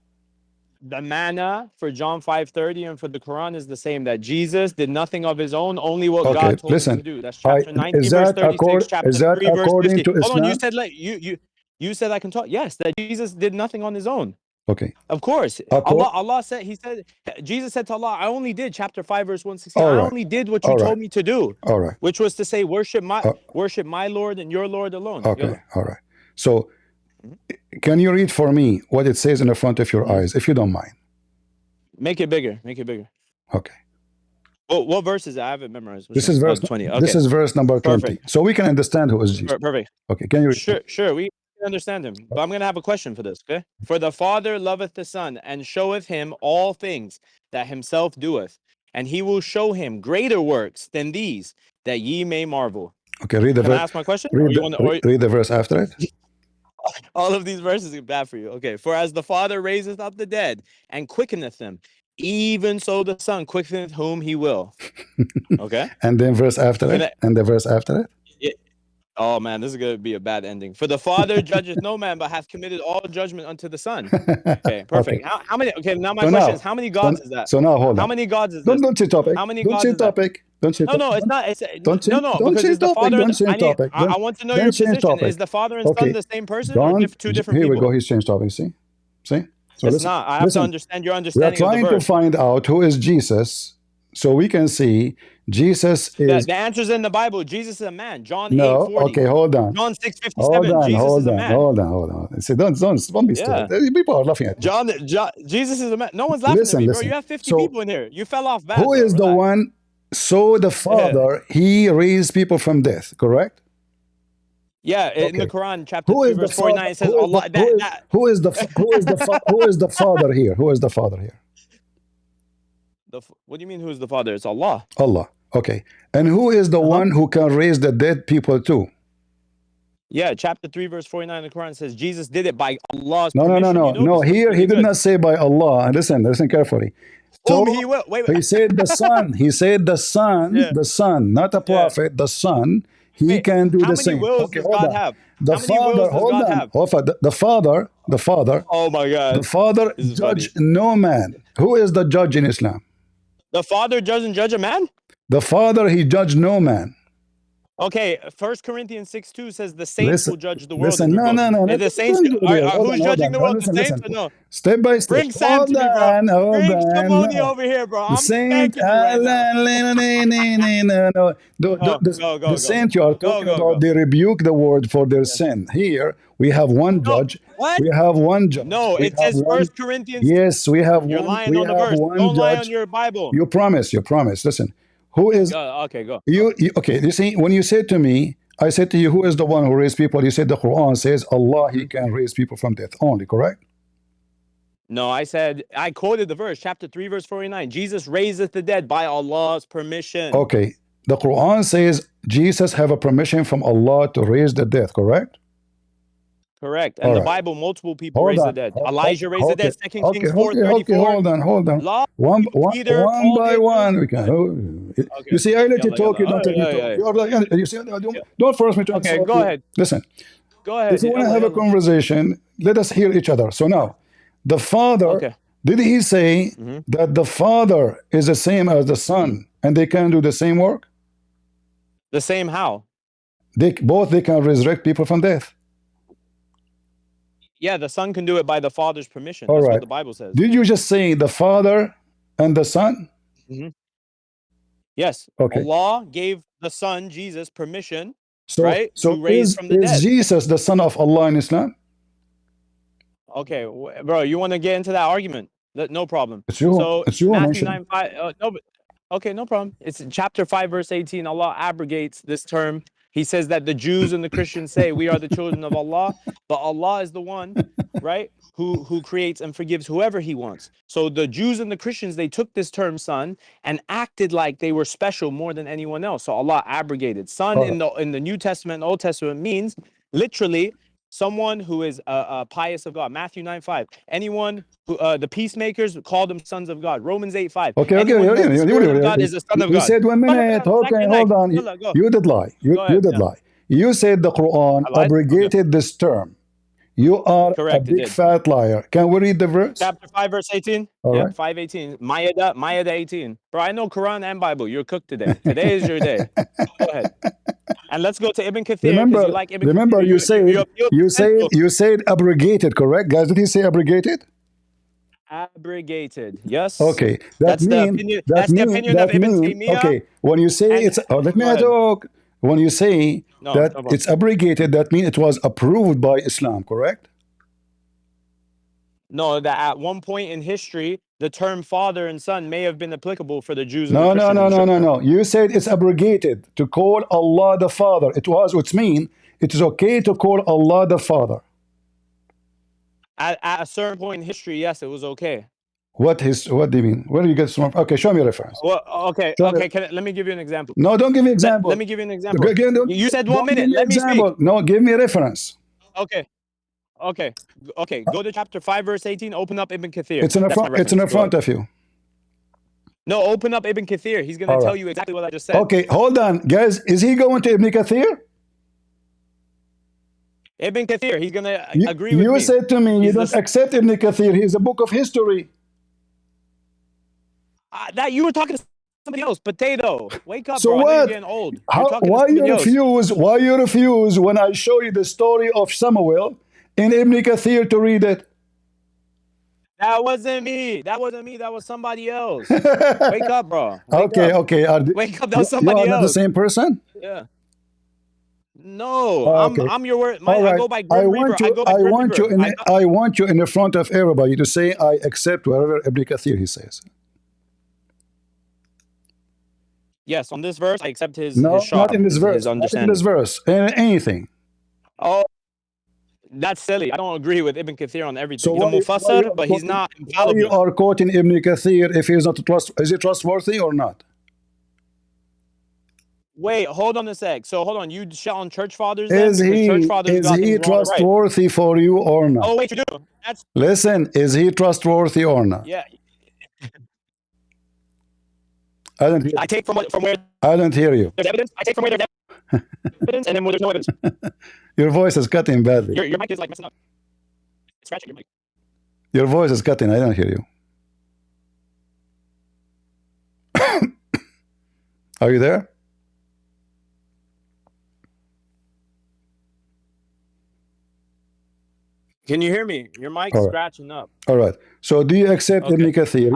The manna for John 5:30 and for the Quran is the same, that Jesus did nothing of his own, only what God told him to do. That's chapter 19, verse 36, chapter 3, verse 50. Hold on, you said I can talk. Yes, that Jesus did nothing on his own. Okay. Of course. Allah said, Jesus said to Allah, I only did, chapter 5, verse 116, I only did what you told me to do. All right. Which was to say, worship my Lord and your Lord alone. Okay. All right. So can you read for me what it says in the front of your eyes, if you don't mind? Make it bigger. Make it bigger. Okay. Well, what verse is it? I have it memorized. This is verse 20. Okay. This is verse number 20. Perfect. So we can understand who is Jesus. Perfect. Okay. Can you read? Sure. We can understand him. But I'm going to have a question for this, okay? For the Father loveth the Son, and showeth him all things that himself doeth. And he will show him greater works than these, that ye may marvel. Okay, read the verse. Can I ask my question? Read the verse after it. All of these verses are bad for you. Okay. For as the Father raiseth up the dead and quickeneth them, even so the Son quickeneth whom he will. Okay. And then verse after it. And the verse after it. Oh man, this is going to be a bad ending. For the Father judgeth no man, but hath committed all judgment unto the Son. Okay, perfect. Okay. How many? Okay, now my question is, how many gods is that? So now hold on. How many gods is this? Don't say topic. How many don't gods say is that? topic. Don't say no, it's not. Because say it's the topic. Father. Don't say topic. I want to know your position. Topic. Is the Father and Son the same person, or two different Here people? we go. He's changed topic. See. So it's not. I have to understand your understanding. We are trying to find out who is Jesus, so we can see Jesus is. The answer's in the Bible. Jesus is a man. John 8:40. Okay, hold on. John 6:57. Jesus is a man. Hold on. See, don't be stupid. People are laughing at me. Jesus is a man. No one's laughing at me, bro. You have 50 people in here. You fell off bad. Who is the one? So the Father, he raised people from death, correct? Yeah, in the Quran, chapter 3, verse 49, it says Allah. Who is the Father here? Who is the Father here? What do you mean, who is the Father? It's Allah. Allah. Okay. And who is the one who can raise the dead people too? Yeah, chapter 3, verse 49 of the Quran says Jesus did it by Allah's permission. No. Here he did not say by Allah. Listen carefully. So, he will. Wait. He said the Son. He said the Son. Yeah. The Son, not a prophet. The Son. He can do the same. How many wills does God have? The Father. Hold on. The Father. Oh my God. The Father judge no man. Who is the judge in Islam? The Father doesn't judge a man? The Father, he judged no man. Okay, 1 Corinthians 6:2 says the saints will judge the world. No. The saints, who's judging the world? The saints or no? Step by step. Bring Sam to me, bro. Bring Simone over here, bro. I'm saint. The saint you are talking about, they rebuke the world for their sin. Here, we have one judge. What? We have one judge. No, it says 1 Corinthians. Yes, we have one. You're lying on the verse. Don't lie on your Bible. You promise. Listen. Who is okay? Go. Okay. You see, when you said to me, I said to you, who is the one who raised people? You said the Quran says Allah, he can raise people from death only, correct? No, I quoted the verse, chapter 3, verse 49. Jesus raiseth the dead by Allah's permission. Okay. The Quran says Jesus have a permission from Allah to raise the dead, correct? Correct. And the Bible, multiple people raise the dead. Elijah raised the dead. 2 Kings 4:34. Okay, hold on. One by one. We can. You see, I let you talk. You don't talk. You see, don't force me to. Okay, go ahead. Listen. Go ahead. If you want to have a conversation, let us hear each other. So now, the Father, did he say that the Father is the same as the Son and they can do the same work? The same how? They can resurrect people from death. Yeah, the Son can do it by the Father's permission. All That's right. what the Bible says. Did you just say the Father and the Son? Mm-hmm. Yes. Okay. Allah gave the Son, Jesus, permission, So, right, so to raise from the is dead. Jesus the Son of Allah in Islam? Okay, bro, you want to get into that argument? No problem. It's you. So It's you Matthew mentioned. 9:5. No, but okay, no problem. It's in chapter 5, verse 18. Allah abrogates this term. He says that the Jews and the Christians say we are the children of Allah, but Allah is the one, right, who creates and forgives whoever He wants. So the Jews and the Christians, they took this term son and acted like they were special more than anyone else. So Allah abrogated. Son in the New Testament and Old Testament means literally someone who is pious of God. Matthew 9:5. Anyone who the peacemakers call them sons of God. Romans 8:5. Okay, Anyone who has the Spirit of God is a son of you God. said 1 minute. Okay, hold on. Go. You did lie. You did lie. You said the Quran abrogated this term. You are Correct, a big fat liar. Can we read the verse? Chapter 5, verse 18. All Yeah, right. 5:18. Ma'idah 18. Bro, I know Quran and Bible. You're cooked today. Today is your day. Go ahead. And let's go to Ibn Kathir because you like Ibn remember Kathir. you said abrogated, correct? Guys, did he say abrogated? Abrogated. Yes. Okay. That's the opinion of Ibn Taymiyyah. Okay. When you say it's let me talk. When you say that it's abrogated, that means it was approved by Islam, correct? No, that at one point in history, the term father and son may have been applicable for the Jews and No, the Christians. no. You said it's abrogated to call Allah the Father. It means it is okay to call Allah the Father. At a certain point in history, yes, it was okay. What do you mean? Where do you get this from? Okay, show me a reference. Well, okay. Let me give you an example. No, don't give me an example. Let me give you an example. You said 1 minute. Let me speak. No, give me a reference. Okay. Go to chapter 5, verse 18. Open up Ibn Kathir. It's in the front of you. No, open up Ibn Kathir. He's going to tell you exactly what I just said. Okay, hold on. Guys, is he going to Ibn Kathir? Ibn Kathir, he's going to agree with me. You said to me you don't accept Ibn Kathir. He's a book of history. That you were talking to somebody else. Potato. Wake up, so bro. what? You're getting old. Why you refuse when I show you the story of Samuel in Ibn Kathir to read it? That wasn't me. That was somebody else. Wake up, bro. Wake up. Wake up. That was somebody else. You are not the same person? Yeah. No, I'm your word. Right. I go by Grim Reaper. I want you in the front of everybody to say I accept whatever Ibn Kathir he says. Yes, on this verse, I accept his not in this verse. Not in this verse. Anything. Oh, that's silly. I don't agree with Ibn Kathir on everything. He's a mufassir, but he's not infallible. You are quoting Ibn Kathir if he's not is he trustworthy or not? Wait, hold on a sec. So hold on, you shit on church fathers? Is he trustworthy for you or not? Oh wait, you do. Listen, is he trustworthy or not? Yeah. I take from where I don't hear you. There's evidence. I take from where there's evidence, and then where there's no evidence. Your voice is cutting badly. Your mic is like messing up. It's scratching your mic. Your voice is cutting. I don't hear you. Are you there? Can you hear me? Your mic's scratching up. All right. So do you accept Ibn Kathir?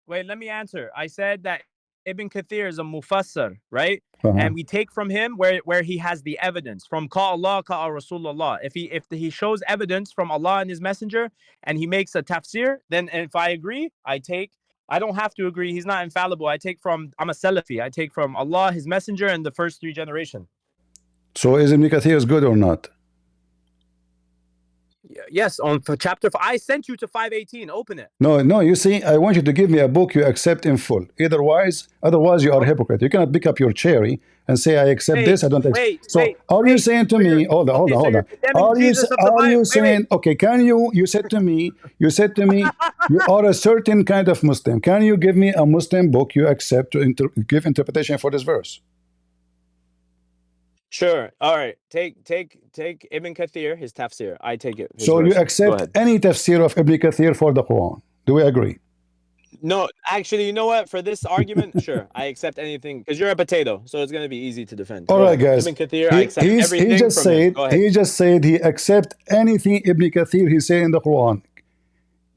Wait, let me answer. I said that Ibn Kathir is a mufassir, right? And we take from him where he has the evidence from Ka Allah, Ka Rasulullah. If he shows evidence from Allah and His Messenger and he makes a tafsir, then if I agree, I don't have to agree. He's not infallible. I'm a Salafi. I take from Allah, His Messenger, and the first 3 generations. So is Ibn Kathir good or not? Yes, for chapter 5. I sent you to 518. Open it. No. You see, I want you to give me a book you accept in full. Otherwise, you are a hypocrite. You cannot pick up your cherry and say, I accept this, I don't accept. Are you saying to me, hold on. Are you saying, okay, you said to me, you are a certain kind of Muslim. Can you give me a Muslim book you accept to give interpretation for this verse? Sure. All right. Take Ibn Kathir, his tafsir. I take it. So you accept any tafsir of Ibn Kathir for the Quran. Do we agree? No, actually, you know what? For this argument, sure, I accept anything because you're a potato, so it's gonna be easy to defend. All Go right, ahead. guys. Ibn Kathir, I accept everything He just from said him. Go ahead. he just said he accept anything Ibn Kathir he said in the Quran.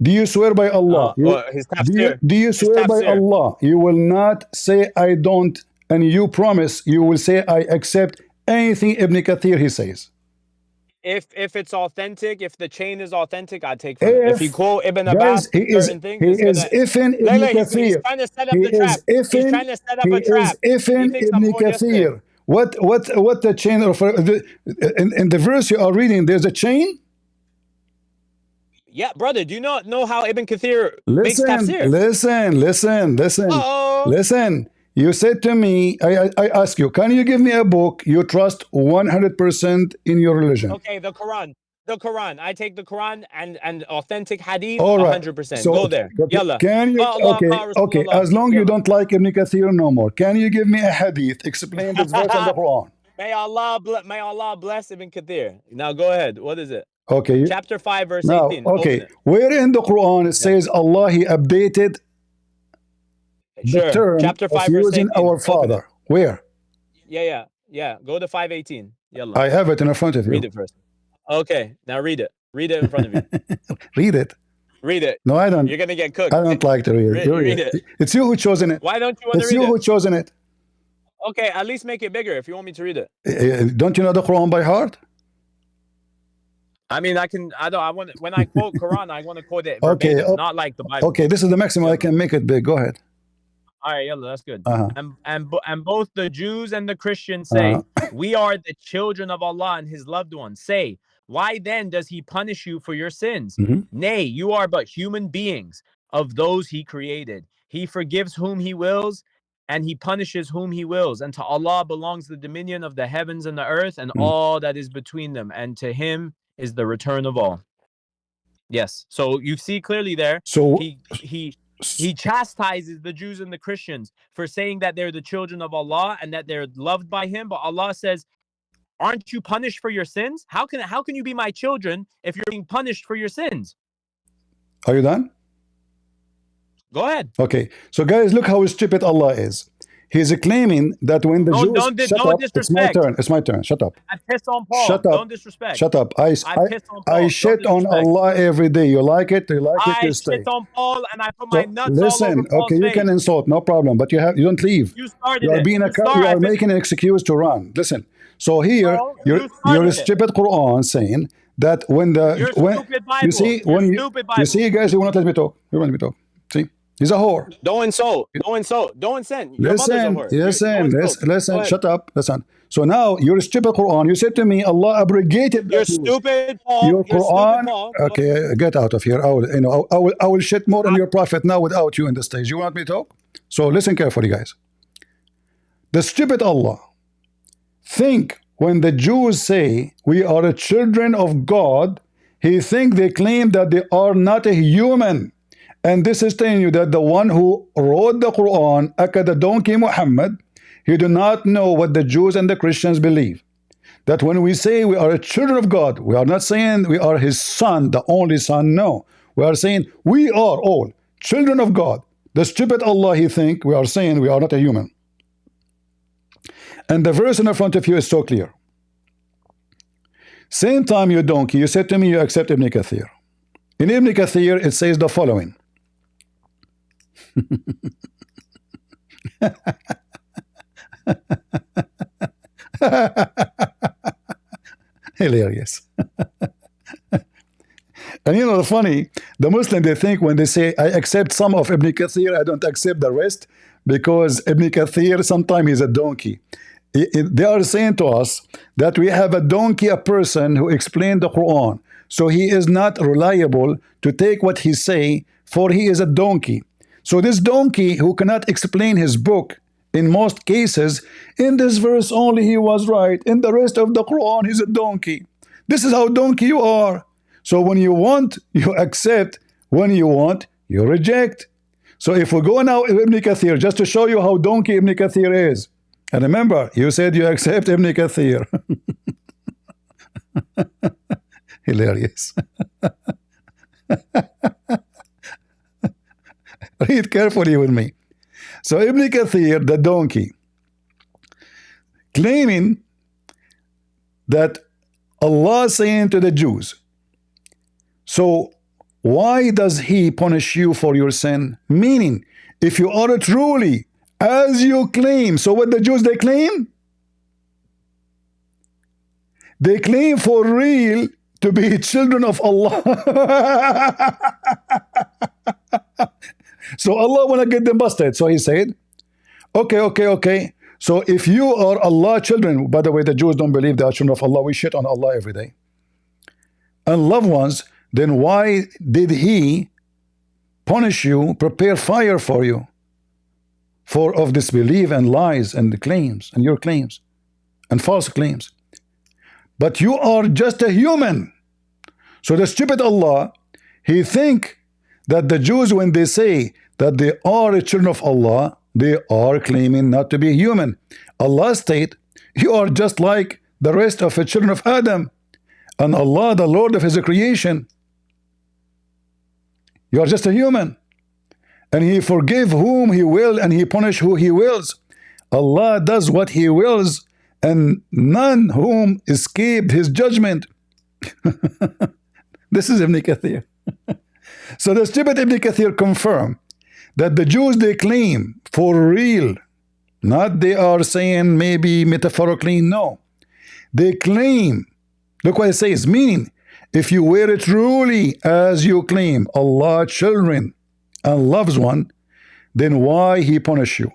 Do you swear by Allah? His tafsir. Do you swear by Allah? You will not say I don't, and you promise you will say I accept anything Ibn Kathir he says. If it's authentic, if the chain is authentic, I'd take from it. If he quote Ibn Abbas certain things, he is ifin Ibn Kathir. he's trying to set up the trap. He's trying to set up a trap. He is ifin Ibn Kathir. What the chain of in the verse you are reading? There's a chain. Yeah, brother. Do you not know how Ibn Kathir makes tafsir? Listen. You said to me, I ask you, can you give me a book you trust 100% in your religion? Okay, the Quran. I take the Quran and authentic hadith. All right. 100%. So, go there. Yalla. Can you? Okay. As long you don't like Ibn Kathir no more, can you give me a hadith? Explain this verse in the Quran. May Allah bless Ibn Kathir. Now go ahead. What is it? Okay. Chapter 5, verse now, 18. Okay. Where in the Quran it says Allah He updated the term Chapter 5, of verse using 18. our Father? Where? Yeah. Go to 5:18. Yalla. I have it in front of you. Read it first. Okay. Now read it. Read it in front of you. Read it. Read it. No, I don't. You're gonna get cooked. I don't like to read it. Read it. It's you who chosen it. Why don't you want to read it? It's you who chosen it. Okay, at least make it bigger if you want me to read it. Don't you know the Quran by heart? I mean, I want when I quote Quran, I want to quote it verbatim, not like the Bible. Okay, this is the maximum I can make it big. Go ahead. All right, yalla, that's good. Uh-huh. And both the Jews and the Christians say, we are the children of Allah and His loved ones. Say, why then does He punish you for your sins? Nay, you are but human beings of those He created. He forgives whom He wills, and He punishes whom He wills. And to Allah belongs the dominion of the heavens and the earth and all that is between them. And to Him is the return of all. Yes. So you see clearly there. So he chastises the Jews and the Christians for saying that they're the children of Allah and that they're loved by Him. But Allah says, aren't you punished for your sins? How can you be my children if you're being punished for your sins? Are you done? Go ahead. Okay. So guys, look how stupid Allah is. He's claiming that when the Jews don't disrespect. It's my turn. It's my turn. Shut up. I piss on Paul. Shut up. Don't disrespect. Shut up. I piss on Paul. I shit on Allah every day. You like it? You like it? You stay. I shit on Paul and I put my nuts listen, all over Paul's okay, you face. can insult, no problem, but you don't leave. You started You are it. being you are making an excuse to run. Listen. So here you're a stupid Quran saying that when stupid Bible. You see you see guys, you will not let me talk. You want me to talk. See? He's a whore. Don't insult. Don't insult. Your mother's a whore. Listen. Shut up. Listen. So now you're a stupid Quran. You said to me, Allah abrogated. You're stupid, Paul. Your Quran. Okay, get out of here. I will shit more on your prophet now without you in the stage. You want me to talk? So listen carefully, guys. The stupid Allah think when the Jews say we are the children of God, he think they claim that they are not a human. And this is telling you that the one who wrote the Quran, the donkey Muhammad, he do not know what the Jews and the Christians believe. That when we say we are a children of God, we are not saying we are His son, the only son. No, we are saying we are all children of God. The stupid Allah, he think we are saying we are not a human. And the verse in front of you is so clear. Same time, you donkey, you said to me you accept Ibn Kathir. In Ibn Kathir, it says the following. Hilarious. And you know the funny, the Muslim, they think when they say I accept some of Ibn Kathir, I don't accept the rest, because Ibn Kathir sometimes he's a donkey. They are saying to us that we have a donkey, a person who explained the Quran, so he is not reliable to take what he say, for he is a donkey. So this donkey who cannot explain his book, in most cases, in this verse only he was right, in the rest of the Quran he's a donkey. This is how donkey you are. So when you want, you accept. When you want, you reject. So if we go now Ibn Kathir, just to show you how donkey Ibn Kathir is. And remember, you said you accept Ibn Kathir. Hilarious. Read carefully with me. So Ibn Kathir, the donkey, claiming that Allah saying to the Jews, so why does he punish you for your sin? Meaning, if you are truly as you claim, so what the Jews they claim? They claim for real to be children of Allah. So Allah want to get them busted. So he said, okay. So if you are Allah children, by the way, the Jews don't believe they are children of Allah. We shit on Allah every day. And loved ones, then why did he punish you, prepare fire for you, for of disbelief and lies and the claims and your claims and false claims? But you are just a human. So the stupid Allah, he think that the Jews, when they say that they are children of Allah, they are claiming not to be human. Allah state, you are just like the rest of the children of Adam, and Allah, the Lord of his creation, you are just a human, and he forgive whom he will and he punish who he wills. Allah does what he wills, and none whom escaped his judgment. This is Ibn Kathir. So the stupid Ibn Kathir confirm that the Jews, they claim for real, not they are saying maybe metaphorically, no. They claim, look what it says, meaning, if you were truly as you claim, Allah children and loves one, then why he punish you?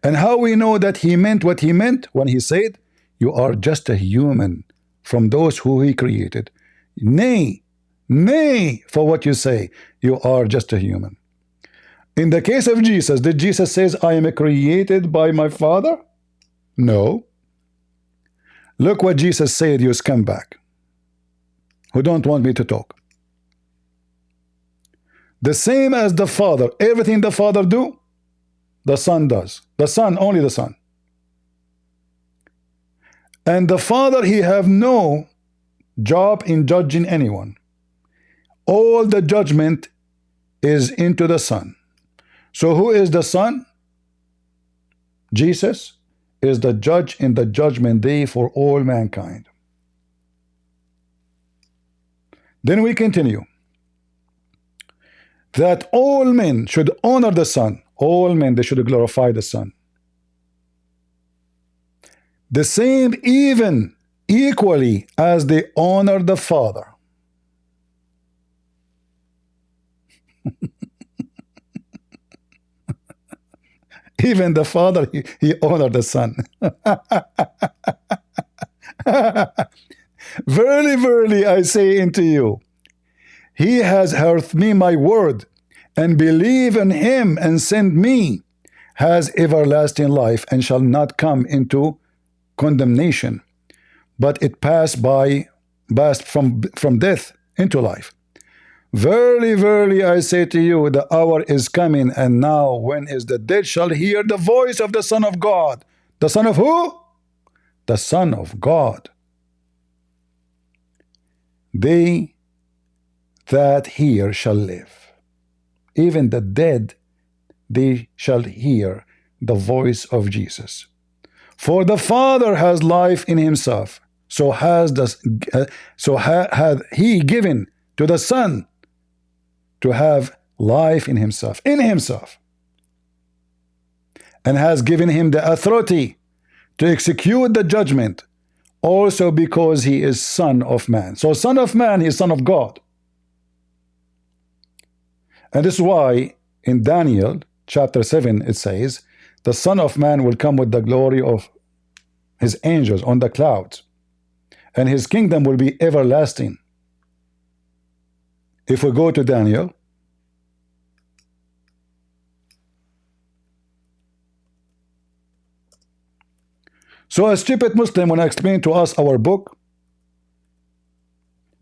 And how we know that he meant what he meant when he said, you are just a human from those who he created. Nay, for what you say, you are just a human. In the case of Jesus, did Jesus says, I am created by my Father? No. Look what Jesus said, you scumbag, who don't want me to talk. The same as the Father, everything the Father do, the Son does. The Son, only the Son. And the Father, he have no job in judging anyone. All the judgment is into the Son. So who is the Son? Jesus is the judge in the judgment day for all mankind. Then we continue. That all men should honor the Son. All men, they should glorify the Son. The same even equally as they honor the Father. Even the Father, he honored the Son. Verily, verily, I say unto you, he has heard me my word, and believe in him and send me, has everlasting life, and shall not come into condemnation, but it passed from death into life. Verily, verily, I say to you, the hour is coming, and now, when is the dead shall hear the voice of the Son of God. The Son of who? The Son of God. They that hear shall live. Even the dead, they shall hear the voice of Jesus. For the Father has life in himself, so hath he given to the Son to have life in himself, and has given him the authority to execute the judgment, also because he is Son of Man. So Son of Man, he is Son of God. And this is why in Daniel chapter 7 it says, the Son of Man will come with the glory of his angels on the clouds, and his kingdom will be everlasting. If we go to Daniel, so a stupid Muslim, when I explain to us our book,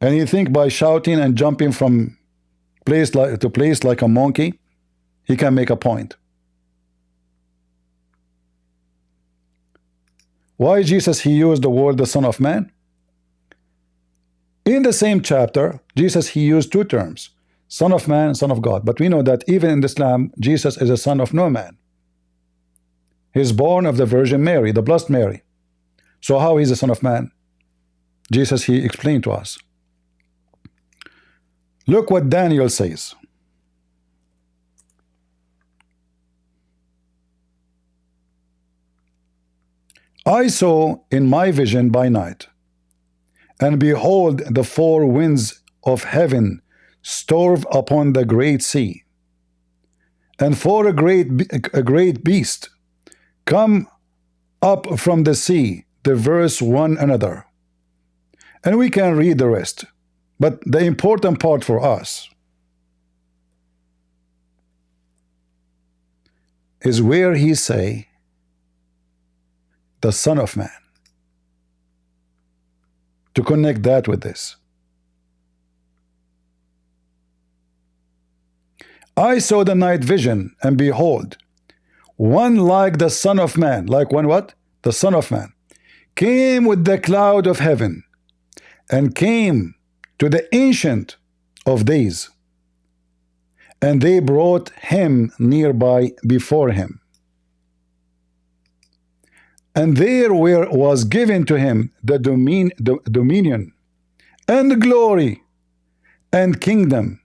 and he think by shouting and jumping from place to place like a monkey, he can make a point. Why Jesus, he used the word the Son of Man? In the same chapter, Jesus, he used two terms, Son of man, son of God. But we know that even in Islam, Jesus is a son of no man. He's born of the Virgin Mary, the blessed Mary. So how he's a son of man? Jesus, he explained to us. Look what Daniel says. I saw in my vision by night, and behold, the four winds of heaven stored upon the great sea, and for a great beast come up from the sea, diverse one another. And we can read the rest, but the important part for us is where he say the Son of Man, to connect that with this. I saw the night vision, and behold, one like the Son of Man, like one what? The Son of Man, came with the cloud of heaven, and came to the Ancient of Days, and they brought him nearby before him. And there was given to him the dominion and glory and kingdom,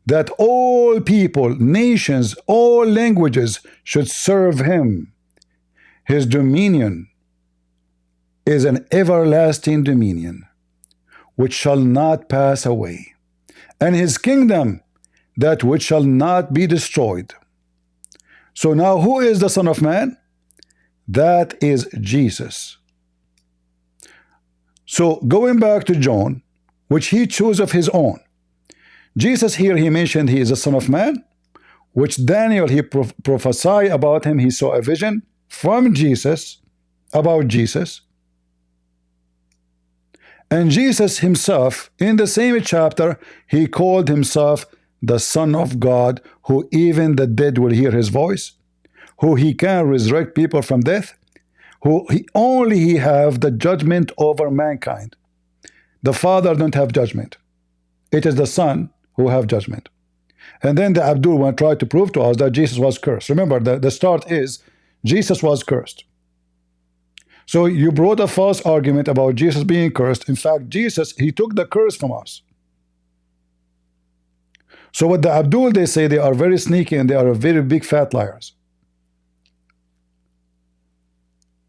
that all people, nations, all languages should serve him. His dominion is an everlasting dominion, which shall not pass away, and his kingdom that which shall not be destroyed. So now who is the Son of Man? That is Jesus. So going back to John, which he chose of his own, Jesus here, he mentioned he is a Son of Man, which Daniel, he prophesied about him. He saw a vision from Jesus about Jesus. And Jesus himself, in the same chapter, he called himself the Son of God, who even the dead will hear his voice, who he can resurrect people from death, who he have the judgment over mankind. The Father don't have judgment. It is the Son who have judgment. And then the Abdul one tried to prove to us that Jesus was cursed. Remember, the start is Jesus was cursed. So you brought a false argument about Jesus being cursed. In fact, Jesus, he took the curse from us. So what the Abdul, they say they are very sneaky and they are very big fat liars.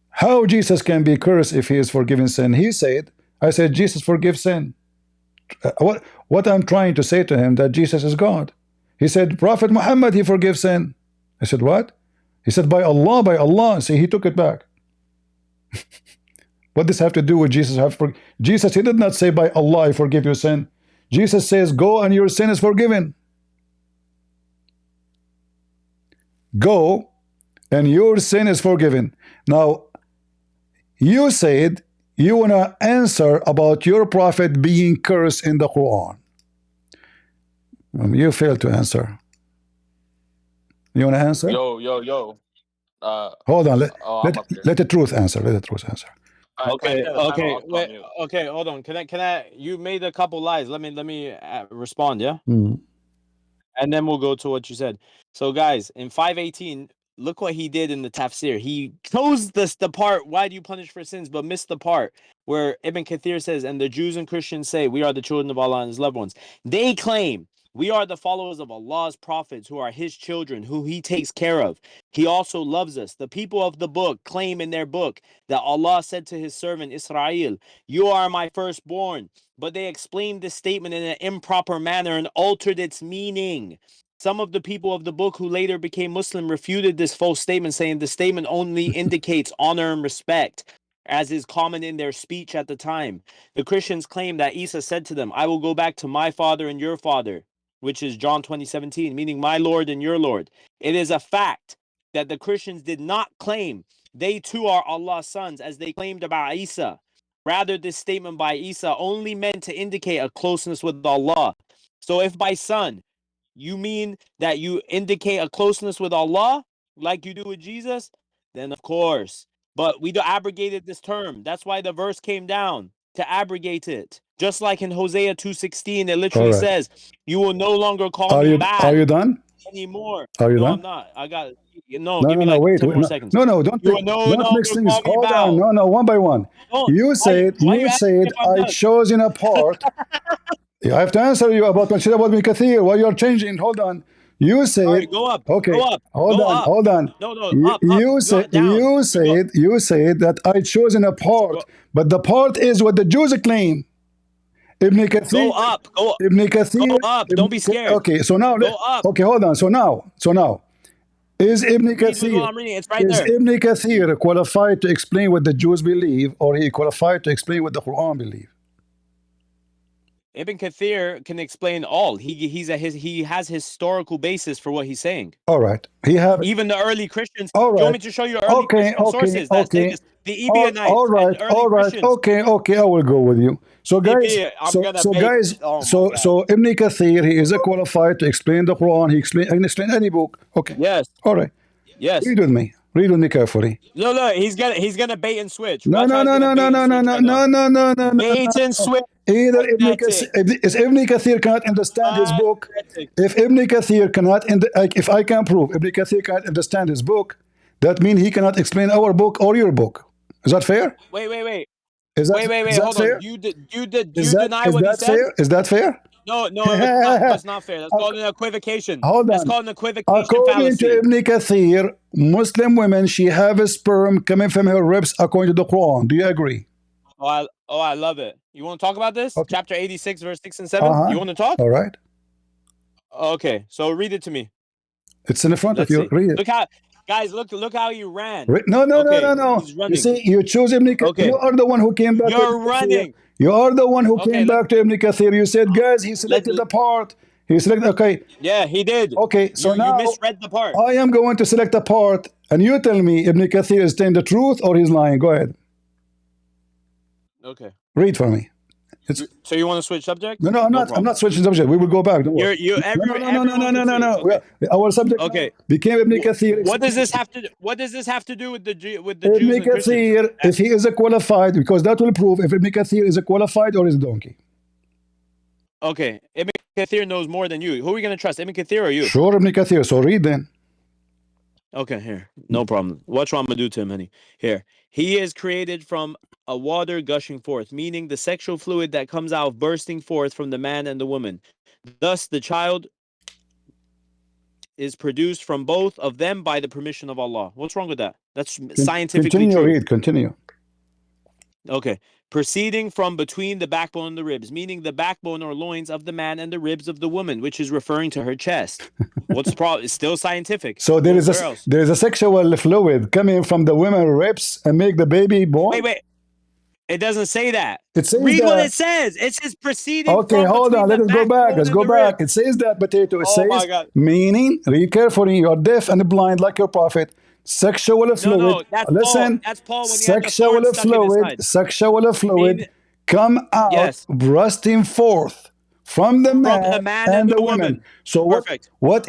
How Jesus can be cursed if he is forgiven sin? He said, I said, Jesus forgives sin. What I'm trying to say to him, that Jesus is God. He said, Prophet Muhammad, he forgives sin. I said, what? He said, by Allah, by Allah. See, he took it back. What does this have to do with Jesus? Jesus, he did not say, by Allah, I forgive your sin. Jesus says, go and your sin is forgiven. Go and your sin is forgiven. Now, you said you want to answer about your prophet being cursed in the Quran. You failed to answer. You want to answer? Yo. Hold on. Let the truth answer. Let the truth answer. Okay, hold on. Can I? You made a couple lies. Let me respond. Yeah. And then we'll go to what you said. So, guys, in 518, look what he did in the tafsir. He chose the part, why do you punish for sins, but missed the part where Ibn Kathir says, and the Jews and Christians say, we are the children of Allah and his loved ones. They claim, we are the followers of Allah's prophets, who are his children, who he takes care of. He also loves us. The people of the book claim in their book that Allah said to his servant Israel, you are my firstborn. But they explained this statement in an improper manner and altered its meaning. Some of the people of the book who later became Muslim refuted this false statement, saying the statement only indicates honor and respect, as is common in their speech at the time. The Christians claim that Isa said to them, I will go back to my father and your father, which is John 20:17, meaning my Lord and your Lord. It is a fact that the Christians did not claim they too are Allah's sons, as they claimed about Isa. Rather, this statement by Isa only meant to indicate a closeness with Allah. So if by son, you mean that you indicate a closeness with Allah, like you do with Jesus, then of course. But we abrogated this term. That's why the verse came down, to abrogate it. Just like in Hosea 2:16, it literally says, "You will no longer call me bad." Are you done? Anymore. Are you no, done? I'm not. I got No, give me no, like wait, 10 wait, more no, seconds. no, don't You will no don't mix longer things. call me Hold on, bow. no, one by one. Don't, You said, why you asking if I'm I done? chose in a part. I have to answer you about Masjid about Ibn Kathir. Why you're changing? Hold on. You said, All right, go up. okay, Go up. hold Go on, up. hold on. No, up. You said, down. you said that I chose in a part, but the part is what the Jews claim. Ibn Kathir. Go up. Ibn Kathir. Go up. Don't be scared. Okay, so now, Go up. okay, hold on. So now, is Ibn Read with what Kathir, I'm reading. It's right there. Ibn Kathir qualified to explain what the Jews believe, or he qualified to explain what the Quran believe? Ibn Kathir can explain all. He has historical basis for what he's saying. All right. Even the early Christians. All right. Do you want me to show you early Christian sources that say this? The Ebionites all right. and early Christians. Okay. I will go with you. So guys, so Ibn Kathir, he is qualified to explain the Quran. He can explain any book. Okay. Yes. All right. Yes. Read with me carefully. No, he's gonna bait and switch. No. Bait and switch. Either Ibn Kathir cannot understand his book. If Ibn Kathir cannot, if I can prove Ibn Kathir cannot understand his book, that means he cannot explain our book or your book. Is that fair? Wait. Wait. Hold on. You deny what he said? Is that fair? No, that's not fair. That's called an equivocation. Hold on. That's called an equivocation According fallacy. to Ibn Kathir, Muslim women, she have a sperm coming from her ribs according to the Quran. Do you agree? I love it. You want to talk about this? Okay. Chapter 86, verse 6 and 7? You want to talk? All right. Okay, so read it to me. It's in the front of you. Read it. Look how, guys, look how you ran. No. You see, you chose Ibn Kathir. Okay. You are the one who came back. You're running. You are the one who came back to Ibn Kathir. You said, guys, he selected the part. He selected, okay. Yeah, he did. Okay, so now you misread the part. I am going to select a part, and you tell me Ibn Kathir is telling the truth or he's lying. Go ahead. Okay. Read for me. So you want to switch subject? No, I'm not. I'm not switching subject. We will go back. Don't worry. No. Okay. Our subject became Ibn Kathir. What does this have to do with the Jews Ibn and Christians? Kathir, if he is a qualified, because that will prove if Ibn Kathir is a qualified or is a donkey. Okay, Ibn Kathir knows more than you. Who are we going to trust, Ibn Kathir or you? Sure, Ibn Kathir. So read then. Okay, here. No problem. Watch what I'm going to do to him, honey. Here. He is created from a water gushing forth, meaning the sexual fluid that comes out bursting forth from the man and the woman. Thus, the child is produced from both of them by the permission of Allah. What's wrong with that? That's scientifically true. Continue. Okay. Proceeding from between the backbone and the ribs, meaning the backbone or loins of the man and the ribs of the woman, which is referring to her chest. What's the problem? It's still scientific. So there is a sexual fluid coming from the woman's ribs and make the baby born? Wait. It doesn't say that. It says Read that. what it says. It says proceeding Okay, from hold on. Let us go back. Let's go back. Ribs. It says that, potato. It Oh my says, God. meaning, read carefully, you are deaf and blind like your prophet. Sexual fluid. No, that's Listen. Paul. That's Paul when he had the sword stuck in his side. Sexual fluid come out bursting forth from the man and the woman. So what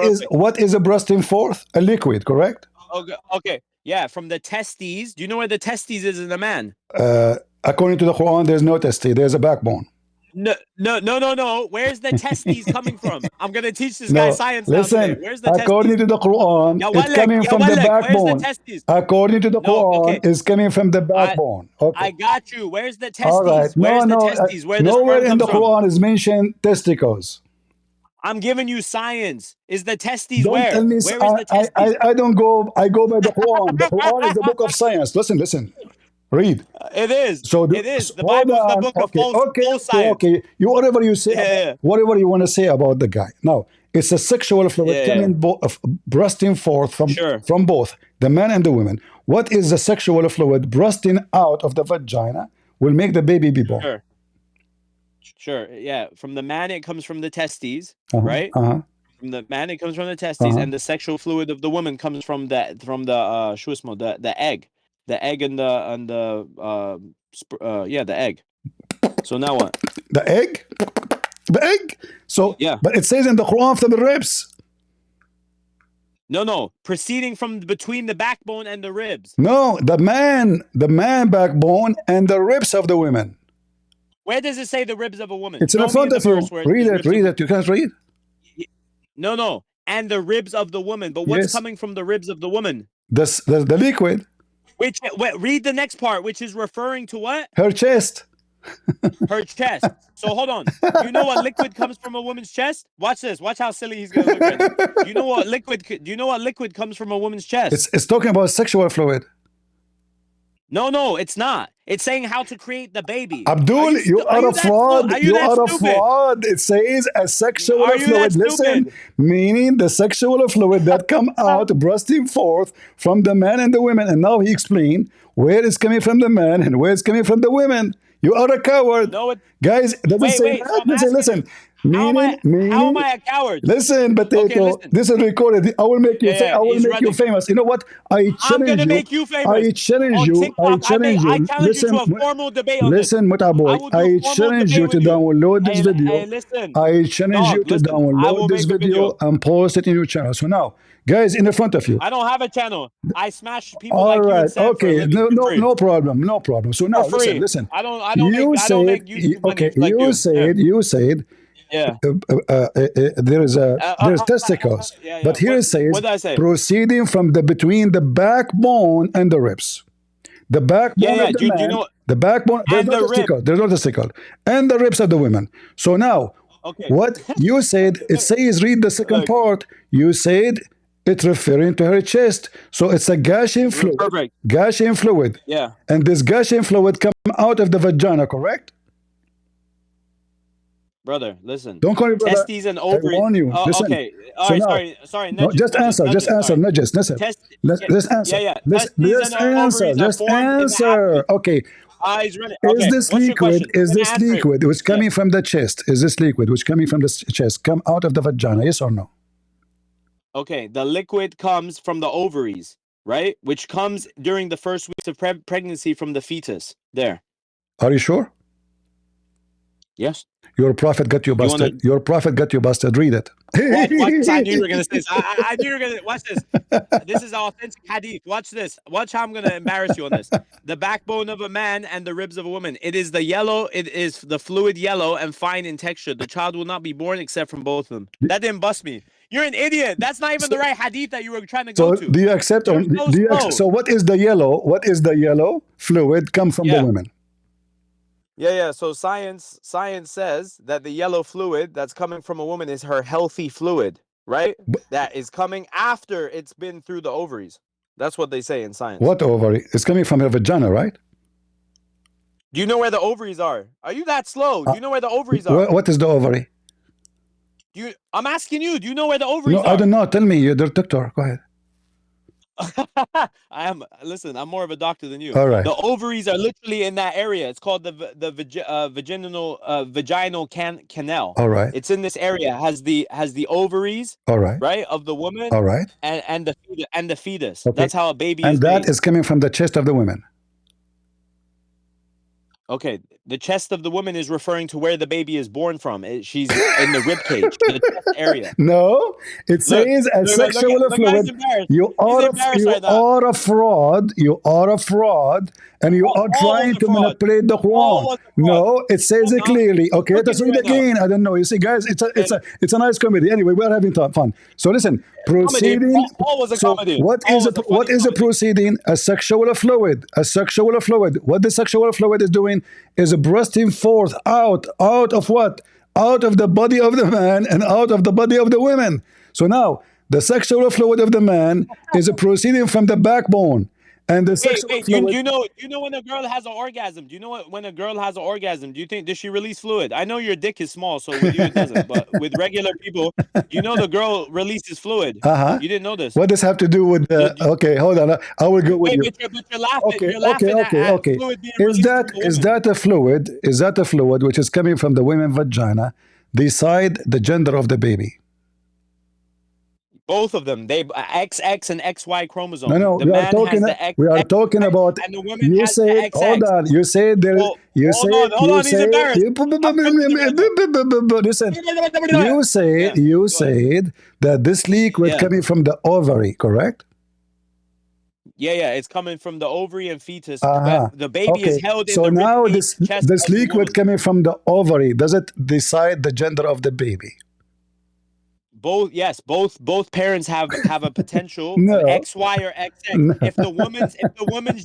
is a bursting forth? A liquid, correct? Okay. Yeah, from the testes. Do you know where the testes is in a man? According to the Quran, there's no testes. There's a backbone. No. Where's the testes coming from? I'm going to teach this guy science now today. Where's the according to the Quran, it's coming from the backbone. Where's the testes? According to the Quran, it's coming from the backbone. I got you. Where's the testes? All right. Where's the testes? Where nowhere in the Quran is mentioned testicles. I'm giving you science. Is the testes don't where? Tell me, where is the testes? I don't go. I go by the Quran. The Quran is the book of science. Listen. Read. It is. It is. The Bible is the book of false science. Okay. Whatever you say, whatever you want to say about the guy. Now, it's a sexual fluid coming bursting forth from both the man and the woman. What is the sexual fluid bursting out of the vagina will make the baby be born? Sure. Yeah. From the man, it comes from the testes, right? From the man, it comes from the testes, and the sexual fluid of the woman comes from the egg. The egg and the egg. So now what? The egg? The egg? So yeah. But it says in the Quran from the ribs. No. Proceeding from between the backbone and the ribs. No, the man backbone and the ribs of the women. Where does it say the ribs of a woman? It's in front of you. Read it. Read it. You can't read. No. And the ribs of the woman. But what's coming from the ribs of the woman? The liquid. Read the next part, which is referring to what? Her chest. Her chest. So hold on. Do you know what liquid comes from a woman's chest? Watch this. Watch how silly he's gonna look right now. Do you know what liquid comes from a woman's chest? It's talking about sexual fluid. No, it's not. It's saying how to create the baby. Abdul, you are a fraud. You are a fraud. It says a sexual fluid. Listen, meaning the sexual fluid that come out, bursting forth from the man and the women. And now he explained where it's coming from the man and where it's coming from the women. You are a coward. No, guys, it doesn't say that. Listen. How am I a coward? Listen, Potato. This is recorded. I will make you. I will make you famous. You know what? I challenge you. I'm gonna make you famous. I challenge you. I challenge you. I challenge you to a formal debate on this. Listen, Mutaboy. I challenge you to download this video. I challenge you to download this video and post it in your channel. So now, guys, in the front of you. I don't have a channel. I smash people all like right. you and Sam Okay. No problem. No problem. So now, listen. I don't make YouTube okay. Like you said. Yeah. There's testicles, but here it says proceeding from between the backbone and the ribs. The backbone of the man, the backbone. There's no testicle. There's no testicle, and the ribs of the women. So now, what you said? It says read the second part. You said it's referring to her chest, so it's a gushing fluid. Perfect. Gushing fluid. Yeah. And this gushing fluid come out of the vagina, correct? Brother, listen. Don't call me brother. Testes and ovaries. I warn you. Listen. Okay. All So right. now- Sorry. No, just answer. Just answer. Not just listen. Let's answer. Let's answer. Just answer. Okay. He's running. Okay. Is this liquid? Is this liquid which coming from the chest? Is this liquid which coming from the chest come out of the vagina? Yes or no? Okay. The liquid comes from the ovaries, right? Which comes during the first weeks of pregnancy from the fetus. There. Are you sure? Yes. Your prophet got you busted. Your prophet got you busted. Read it. Watch, I knew you were going to say this. I knew you were going to. Watch this. This is authentic hadith. Watch this. Watch how I'm going to embarrass you on this. The backbone of a man and the ribs of a woman. It is the yellow. It is the fluid yellow and fine in texture. The child will not be born except from both of them. That didn't bust me. You're an idiot. That's not even the right hadith that you were trying to go to. Do you accept? So what is the yellow? What is the yellow fluid come from the women? Yeah. So science says that the yellow fluid that's coming from a woman is her healthy fluid, right? That is coming after it's been through the ovaries. That's what they say in science. What ovary? It's coming from her vagina, right? Do you know where the ovaries are? Are you that slow? Do you know where the ovaries are? What is the ovary? I'm asking you. Do you know where the ovaries are? No, I don't know. Tell me. You're the doctor. Go ahead. Listen, I'm more of a doctor than you. All right. The ovaries are literally in that area. It's called the vaginal canal. All right. It's in this area. Has the ovaries. All right. Right, of the woman. All right. And the fetus. Okay. That's how a baby and is that made. is coming from the chest of the women. Okay, the chest of the woman is referring to where the baby is born from. She's in the rib cage, the chest area. No, it says a sexual fluid. You are a fraud. You are a fraud, and you are trying to manipulate the Quran. No, it says it clearly. Okay, let's read again. I don't know. You see, guys, it's a nice comedy. Anyway, we're having fun. So listen, proceeding. So what is a proceeding? A sexual fluid. A sexual fluid. What the sexual fluid is doing is bursting forth out of what? Out of the body of the man and out of the body of the women. So now the sexual fluid of the man is proceeding from the backbone. And the sexual fluid. You know when a girl has an orgasm? Do you know when a girl has an orgasm? Do you think does she release fluid? I know your dick is small, so with you it doesn't. But with regular people, you know the girl releases fluid. You didn't know this. What does have to do with the? Okay, hold on. I will go with you. But you're laughing. Okay. Is that a fluid? Is that a fluid which is coming from the women's vagina, beside the gender of the baby? Both of them, they XX and XY chromosome. No, the man has the X, we are talking about. And the woman You has said, the XX. hold on. You said there. Well, you hold said. on, You he's said. Listen. You said that this liquid coming from the ovary, correct? Yeah, it's coming from the ovary and fetus. Uh-huh. The baby is Okay. held in So the now ribcage chest this of the liquid woman. coming from the ovary, does it decide the gender of the baby? Both parents have a potential No. of XY or XX. No. If the woman's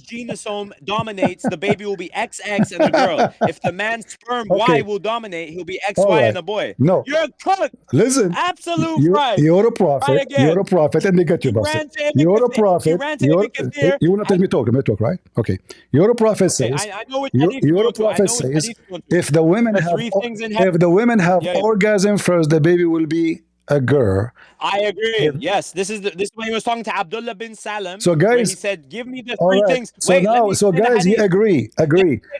genome dominates, the baby will be XX and a girl. If the man's sperm Okay. Y will dominate, he'll be XY All right. and a boy. No. You're cooked. Listen. Absolute fried. You're a Try prophet. again. You're a prophet. Let me get you, He Buster. ran to Ibn You're a Kathir. He prophet. ran to Ibn Kathir. You want to let me talk? Let me talk, right? Okay. You're a prophet Okay, says. I know what hadith you You're go a to. I prophet know what says hadith you go to. if the women The have three things in heaven. if the women have Yeah. orgasm first, the baby will be a girl. I agree. Yes, this is when he was talking to Abdullah bin Salam. So where he guys, said, "Give me the all three right. things." So Wait, now, so guys, you agree.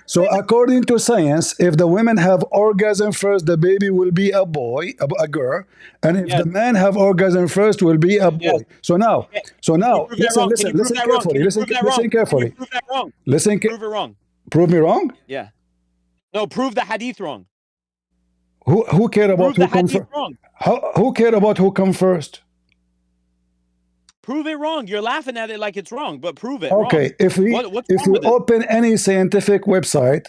So according to science, if the women have orgasm first, the baby will be a boy, a girl, and if the man have orgasm first, will be a boy. So now, listen carefully. Listen carefully. Listen. Prove it wrong. Prove me wrong. Yeah. No, prove the hadith wrong. Who cared about who comes first? Who cared about who come first? Prove it wrong. You're laughing at it like it's wrong, but prove it. Okay, wrong. if we open any scientific website,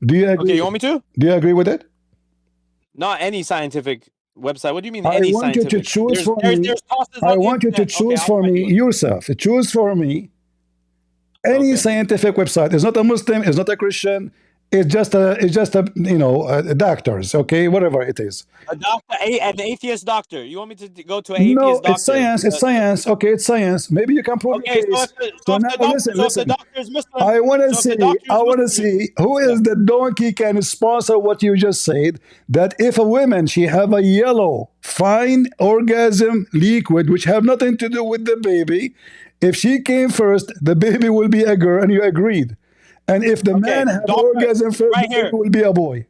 do you agree? Okay, you want me to? Do you agree with it? Not any scientific website. What do you mean I any want scientific? you to choose for me. There's I want you to choose for me yourself. Choose for me any scientific website. It's not a Muslim. It's not a Christian. It's just a doctors. Okay, whatever it is. A doctor, an atheist doctor. You want me to go to an atheist doctor? No, it's science. It's science. Okay, it's science. Maybe you can prove your case. So now listen. I want to see who is the donkey can sponsor what you just said. That if a woman she have a yellow fine orgasm liquid which have nothing to do with the baby, if she came first, the baby will be a girl, and you agreed. And if the man have orgasm first, the baby will be a boy.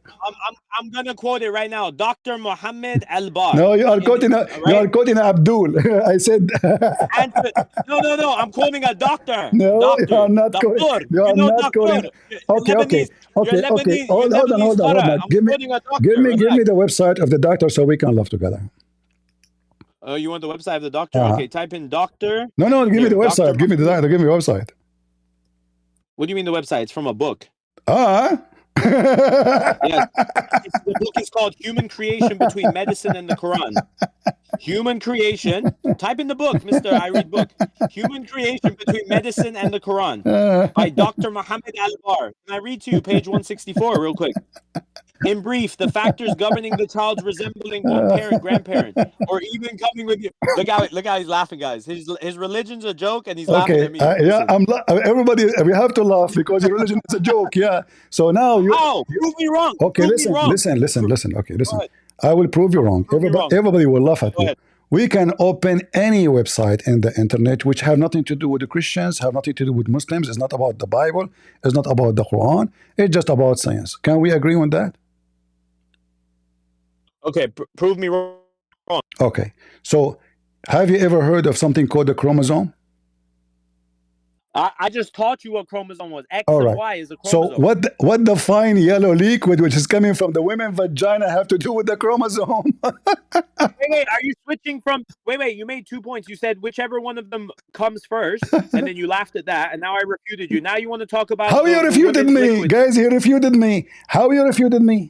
I'm gonna quote it right now. Dr. Muhammad Al-Bar. No, you are quoting Abdul. I said. No. I'm quoting a doctor. No, doctor. you are not quoting. You are not quoting. Okay. Hold on. Give me the website of the doctor so we can laugh together. Oh, you want the website of the doctor? Okay, type in doctor. No. Give me the website. Give me the doctor. Give me the website. What do you mean the website? It's from a book. Yes. The book is called Human Creation Between Medicine and the Quran. Human Creation. Type in the book, Mr. I read book. Human Creation Between Medicine and the Quran by Dr. Muhammad Al-Bar. Can I read to you page 164 real quick? In brief, the factors governing the child's resembling one parent, grandparent, or even coming with you. Look how he's laughing, guys. His religion's a joke, and he's laughing at me. Everybody, we have to laugh because your religion is a joke. Yeah. So now prove me wrong. Okay, listen. Okay, listen. I will prove you wrong. Everybody will laugh at you. We can open any website in the internet which have nothing to do with the Christians, have nothing to do with Muslims. It's not about the Bible. It's not about the Quran. It's just about science. Can we agree on that? Okay, prove me wrong. Okay, so have you ever heard of something called a chromosome? I just taught you what chromosome was. X and Y is a chromosome. So what the fine yellow liquid which is coming from the women's vagina have to do with the chromosome? Wait, are you switching from... Wait, you made 2 points. You said whichever one of them comes first, and then you laughed at that, and now I refuted you. Now you want to talk about... How you refuted me? Guys, he refuted me. How you refuted me?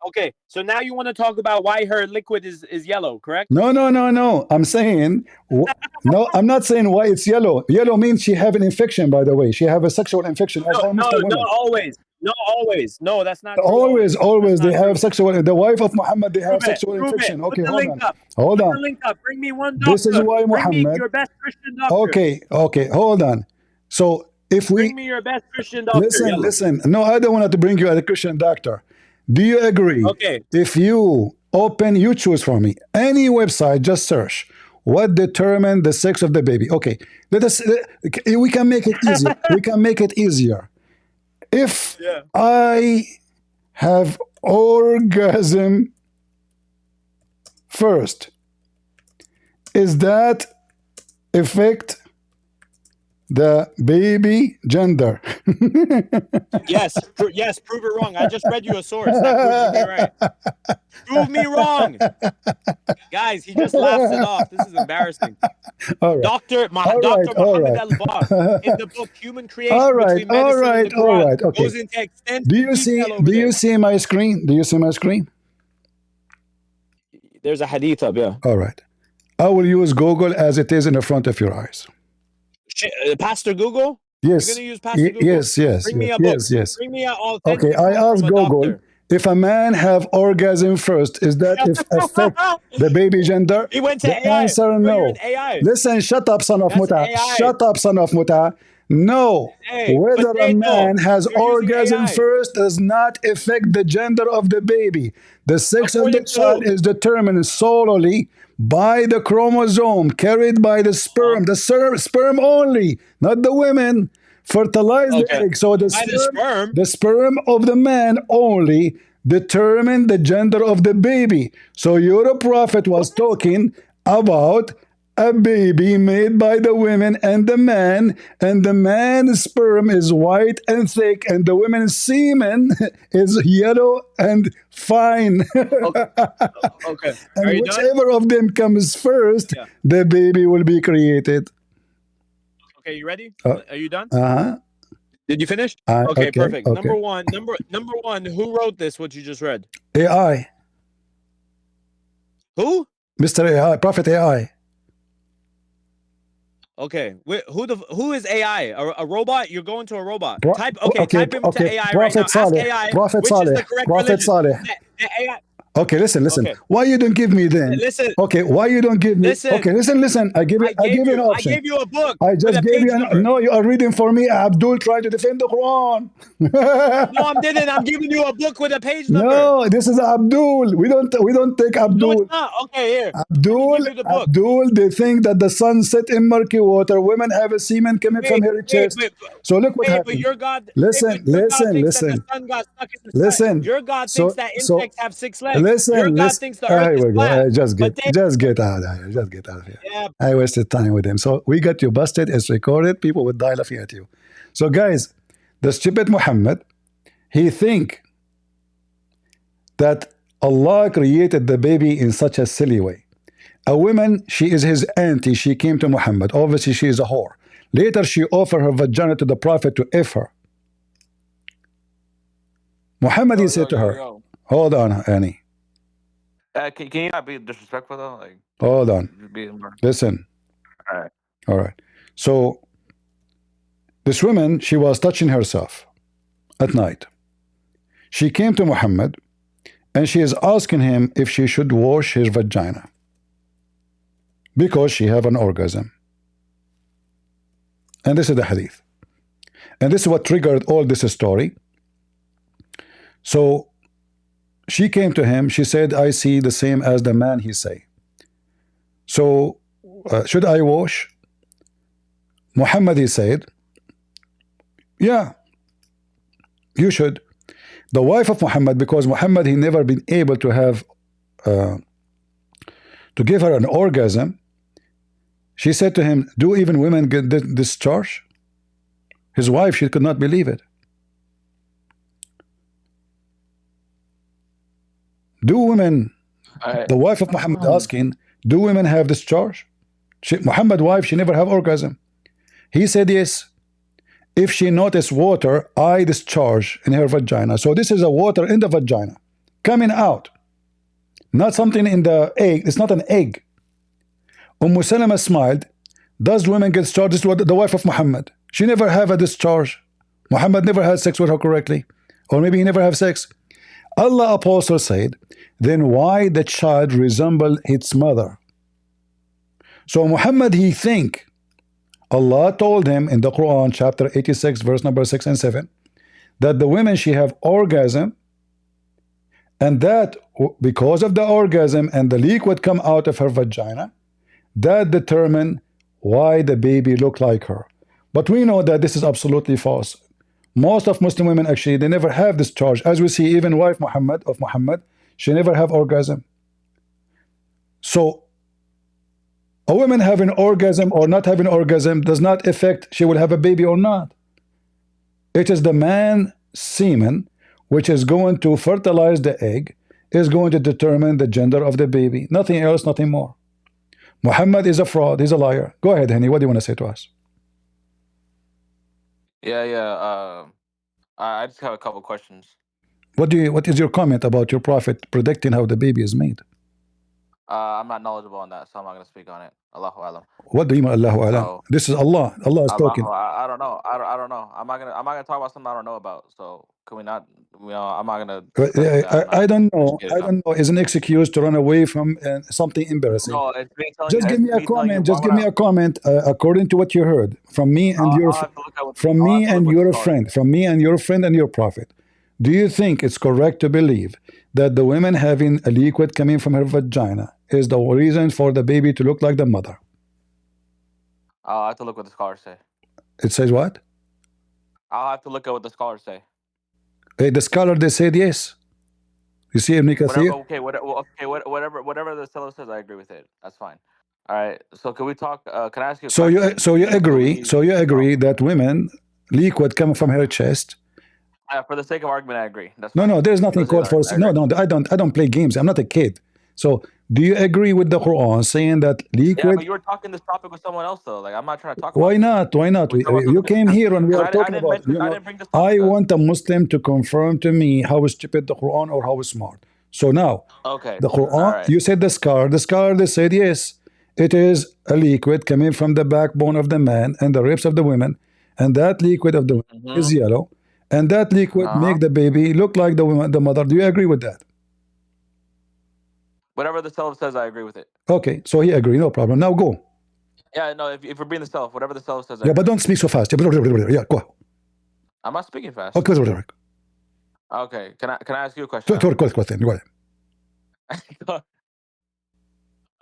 Okay, so now you want to talk about why her liquid is yellow, correct? No. I'm saying, no, I'm not saying why it's yellow. Yellow means she have an infection, by the way. She have a sexual infection. No, always. No, that's not true. Always. They have sexual, the wife of Muhammad, they have sexual infection. Okay, hold on. Put the link up. Bring me one doctor. This is why Muhammad. Bring me your best Christian doctor. Okay, hold on. So if we. Bring me your best Christian doctor. Listen. No, I don't want to bring you a Christian doctor. Do you agree? Okay. If you choose for me any website, just search what determined the sex of the baby. Okay, we can make it easier. If I have orgasm first, is that affect the baby gender. Yes, yes, prove it wrong. I just read you a source that proves me right. Prove me wrong. Guys, he just laughs it off. This is embarrassing. All right. Dr. Muhammad Al-Bar in the book Human Creation Between Medicine and the Quran Okay. goes into extensive Do you see my screen? Do you see my screen? There's a hadith up, yeah. All right. I will use Google as it is in the front of your eyes. Pastor Google? Yes. You're going to use Pastor Google? Yes. Bring me a book. Yes. Bring me an authentic Okay, I asked Google, doctor. if a man have orgasm first, is that affect the baby gender? He went to the AI. answer, no. Listen, shut up, son of Muta. Shut up, son of Muta. No. Whether a man has orgasm first does not affect the gender of the baby. The sex of the child is determined solely by the chromosome carried by the sperm. The sperm only, not the women. Fertilize the egg. So the sperm of the man only determine the gender of the baby. So your prophet was talking about a baby made by the women and the man's sperm is white and thick, and the women's semen is yellow and fine. Okay. And whichever of them comes first, the baby will be created. Okay, you ready? Are you done? Did you finish? Okay, perfect. okay. Number one, who wrote this, what you just read? AI. Who? Mr. AI, Prophet AI. Okay, who is AI? A robot? You're going to a robot. Type into AI Prophet right now. Saleh, Ask AI Prophet which Saleh, is the correct Prophet religion. Saleh. The AI. Okay, listen. Okay. Why you don't give me then? Listen. Okay, why you don't give me? Listen. Okay, listen. I give you an option. I gave you a book. I just with a gave page you number. no, you are reading for me. Abdul trying to defend the Quran. No, I didn't. I'm giving you a book with a page number. No, this is Abdul. We don't take Abdul. No, it's not. Okay, here. Abdul, they think that the sun set in murky water. Women have a semen coming from her chest. So look what happened. But your God, listen. That the sun got stuck in the sun. Your God thinks that insects have 6 legs. Your God thinks the earth is flat. Just get out of here. Just get out of here. Yeah. I wasted time with him. So we got you busted. It's recorded. People would die laughing at you. So guys, the stupid Muhammad, he think that Allah created the baby in such a silly way. A woman, she is his auntie. She came to Muhammad. Obviously, she is a whore. Later, she offered her vagina to the Prophet to F her. Muhammad, he said to her, hold on, Annie. Can you not be disrespectful though? Like, hold on. Listen. All right. So this woman, she was touching herself at night. She came to Muhammad and she is asking him if she should wash his vagina because she have an orgasm. And this is the hadith. And this is what triggered all this story. So she came to him. She said, I see the same as the man he say. So should I wash? Muhammad, he said, yeah, you should. The wife of Muhammad, because Muhammad, he never been able to have to give her an orgasm. She said to him, do even women get discharge? His wife, she could not believe it. Do women, the wife of Muhammad asking, do women have discharge? Muhammad's wife, she never have orgasm. He said yes. If she noticed water, I discharge in her vagina. So this is a water in the vagina coming out. Not something in the egg. It's not an egg. Salama smiled. Does women get discharged? This is what the wife of Muhammad. She never have a discharge. Muhammad never had sex with her correctly. Or maybe he never have sex. Allah apostle said, then why the child resemble its mother? So Muhammad, he think Allah told him in the Quran chapter 86 verse number 6 and 7 that the women, she have orgasm, and that because of the orgasm and the liquid come out of her vagina, that determine why the baby look like her. But we know that this is absolutely false. Most of Muslim women, actually, they never have discharge. As we see, even wife Muhammad of Muhammad, she never have orgasm. So A woman having orgasm or not having orgasm does not affect she will have a baby or not. It is the man semen which is going to fertilize the egg, is going to determine the gender of the baby. Nothing else, nothing more. Muhammad is a fraud. He's a liar. Go ahead, Henny. What do you want to say to us? Yeah. I just have a couple questions. What is your comment about your prophet predicting how the baby is made? I'm not knowledgeable on that, so I'm not going to speak on it. Allahu alam. What do you mean, Allahu alam? So, This is Allah. Allah is talking. I don't know. I don't know. I'm not gonna talk about something I don't know about. So can we not? I'm not gonna. I don't know. I don't know. Is an excuse to run away from something embarrassing. No, it's me telling Just you, give me a comment. Just give me a comment according to what you heard from me and your friend, from me and your friend and your prophet. Do you think it's correct to believe that the woman having a liquid coming from her vagina is the reason for the baby to look like the mother? I'll have to look what the scholars say. It says what? I'll have to look at what the scholars say. Hey, the scholar, they said yes. You see, Ibn Kathir? Whatever the seller says, I agree with it. That's fine. All right. So can we talk? Can I ask you? So you agree that women liquid coming from her chest. For the sake of argument, I agree. That's no, there's nothing called for. No, I don't play games. I'm not a kid. So, do you agree with the Quran saying that liquid? Yeah, but you were talking this topic with someone else, though. Like, I'm not trying to talk. Why not? Why not? You came here and we are talking about. I want a Muslim to confirm to me how stupid the Quran or how smart. So now, the Quran. You said the scholar. The scholar they said yes, it is a liquid coming from the backbone of the man and the ribs of the women, and that liquid of the woman is yellow. And that liquid make the baby look like the woman, the mother. Do you agree with that? Whatever the self says, I agree with it. Okay, so he agree, no problem. Now go. Yeah, no, if we're being the self, whatever the self says. Yeah, but don't speak so fast. Yeah, go. I'm not speaking fast. Okay, can I ask you a question? Go ahead.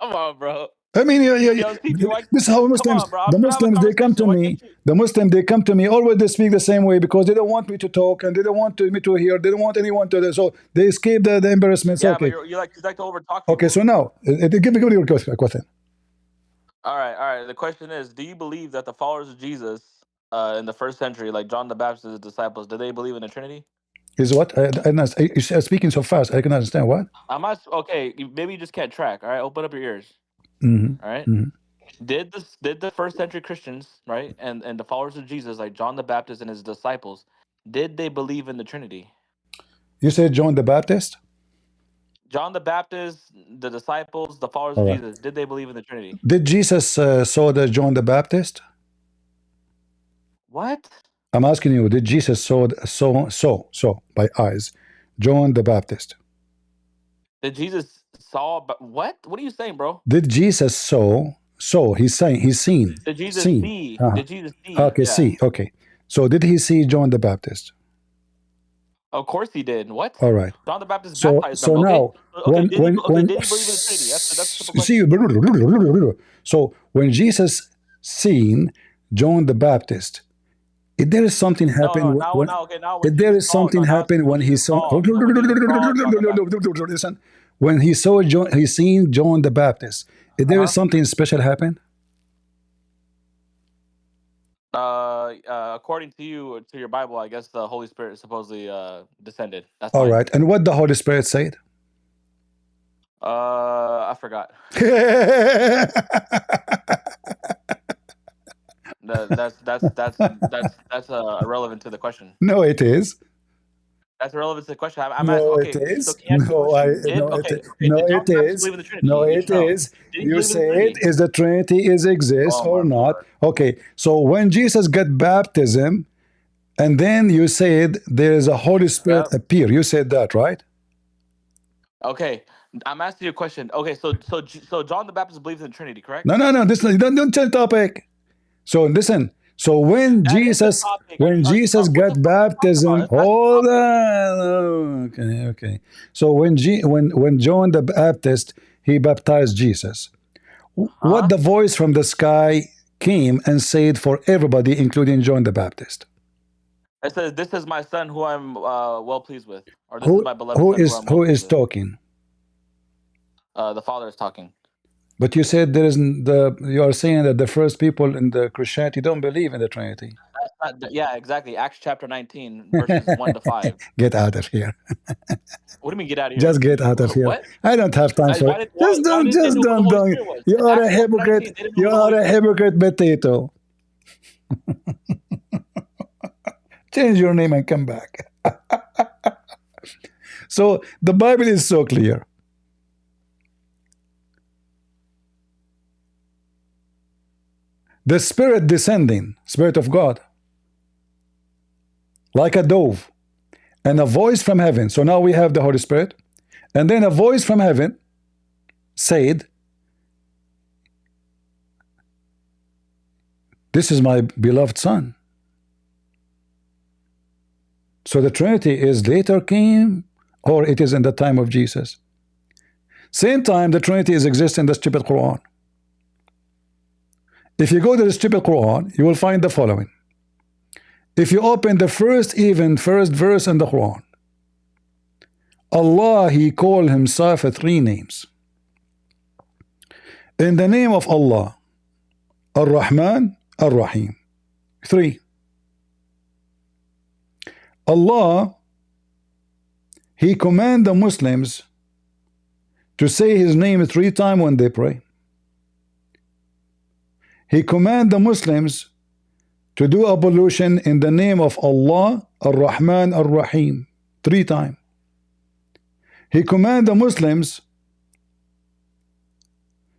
Come on, bro. I mean, this is how Muslims, the Muslims, they come to me. The Muslims, they come to me. Always they speak the same way because they don't want me to talk and they don't want me to hear. They don't want anyone to. So they escape the embarrassment. Yeah, okay. but you like to over talk. Okay, so now give me your question. All right. The question is: do you believe that the followers of Jesus in the first century, like John the Baptist's disciples, did they believe in the Trinity? Is what? You're speaking so fast. I can understand what. Okay, maybe you just can't track. All right, open up your ears. Mm-hmm. All right. Mm-hmm. Did the first century Christians, right, and the followers of Jesus, like John the Baptist and his disciples, did they believe in the Trinity? You said John the Baptist? John the Baptist, the disciples, the followers of Jesus, did they believe in the Trinity? Did Jesus saw the John the Baptist? What? I'm asking you, did Jesus saw by eyes John the Baptist? Did Jesus saw? What? What are you saying, bro? Did Jesus saw? He's saying he's seen. Did Jesus see? Did Jesus see? Okay, see. Okay. So did he see John the Baptist? Of course he did. What? All right. John the Baptist baptized them. Now, did he believe in the Trinity? See, so when Jesus seen John the Baptist, if there is something happened. If there is something happened when he saw. Listen, when he saw John, he seen John the Baptist. If there is something special happen. According to you, to your Bible, I guess the Holy Spirit supposedly descended. That's all right. And what the Holy Spirit said? I forgot. That's irrelevant to the question. No, it is. That's irrelevant to the question. I'm no, asking. It is. So it is. No, it is. You said is the Trinity is exist or not? Okay. So when Jesus got baptism, and then you said there is a Holy Spirit appear. You said that, right? Okay. I'm asking you a question. Okay. So John the Baptist believes in the Trinity, correct? No. This don't tell topic. So listen. So when Jesus got baptism, hold on. Okay. So when John the Baptist he baptized Jesus, what the voice from the sky came and said for everybody, including John the Baptist? It says, "This is my son, who I'm well pleased with," or "This is my beloved son, who is talking?" The Father is talking. But you said there isn't you are saying that the first people in the Christianity don't believe in the Trinity. Yeah, exactly. Acts chapter 19, verses 1 to 5. Get out of here. What do you mean get out of here? Just get out of here. What? I don't have time for it. Just don't. You are a hypocrite. You are a hypocrite potato. Change your name and come back. So the Bible is so clear. The Spirit descending, Spirit of God, like a dove, and a voice from heaven. So now we have the Holy Spirit, and then a voice from heaven said, "This is my beloved Son." So the Trinity is later came, or it is in the time of Jesus. Same time the Trinity exists in the stupid Quran. If you go to the stupid Quran, you will find the following. If you open the first verse in the Quran, Allah, He called Himself 3 names. In the name of Allah, Ar-Rahman, Ar-Rahim. 3. Allah, He command the Muslims to say His name 3 times when they pray. He command the Muslims to do ablution in the name of Allah, Ar-Rahman, Ar-Rahim, 3 times. He command the Muslims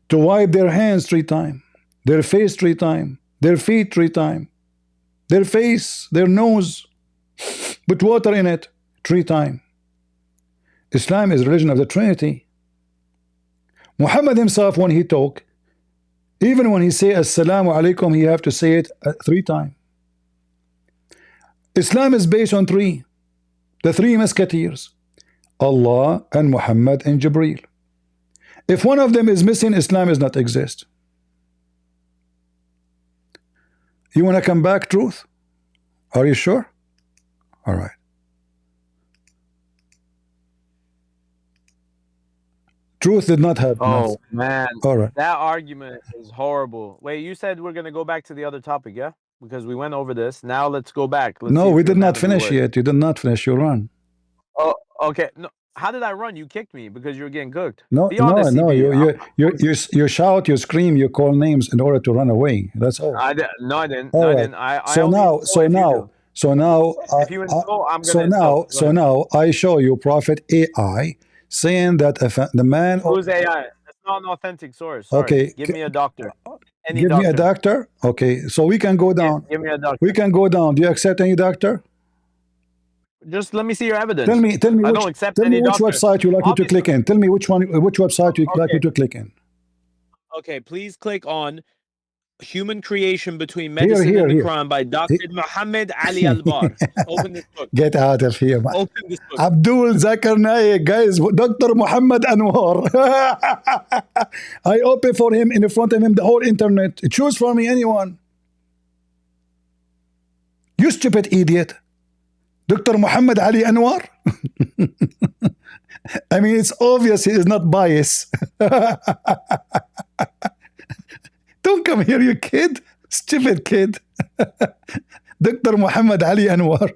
to wipe their hands 3 times, their face 3 times, their feet 3 times, their face, their nose, put water in it 3 times. Islam is religion of the Trinity. Muhammad himself, when he talk, even when he say Assalamu alaikum, he have to say it 3 times. Islam is based on 3. The 3 musketeers, Allah and Muhammad and Jibreel. If one of them is missing, Islam does not exist. You want to come back, truth? Are you sure? All right. Truth did not have. Oh man. All right. That argument is horrible. Wait, you said we're gonna go back to the other topic, yeah? Because we went over this. Now let's go back. Let's No, we did not finish yet. You did not finish your run. Oh, okay. No, how did I run? You kicked me because you were getting cooked. No, Be honest, no. CP. You shout, you scream, you call names in order to run away. That's all. No, I didn't. All No, I right. didn't. I So only now, if you insult, I'm gonna insult. so now I show you Prophet AI saying that if the man. Who's AI? That's not an authentic source. Sorry. Okay. Give me a doctor. Any Give doctor. me a doctor. Okay, so we can go down. Give me a doctor. We can go down. Do you accept any doctor? Just let me see your evidence. Tell me I which, don't accept tell any me which doctor. website you like me to click in. Tell me which website you like me to click in. Okay, please click on Human Creation Between Medicine and the Quran by Dr. Muhammad Ali Al-Bar. Open this book. Get out of here, man. Open this book. Abdul Zakir Naik, guys, Dr. Muhammad Anwar. I open for him in front of him the whole internet. Choose for me anyone. You stupid idiot. Dr. Muhammad Ali Anwar. I mean, it's obvious he is not biased. Don't come here, you kid. Stupid kid. Dr. Muhammad Ali Anwar.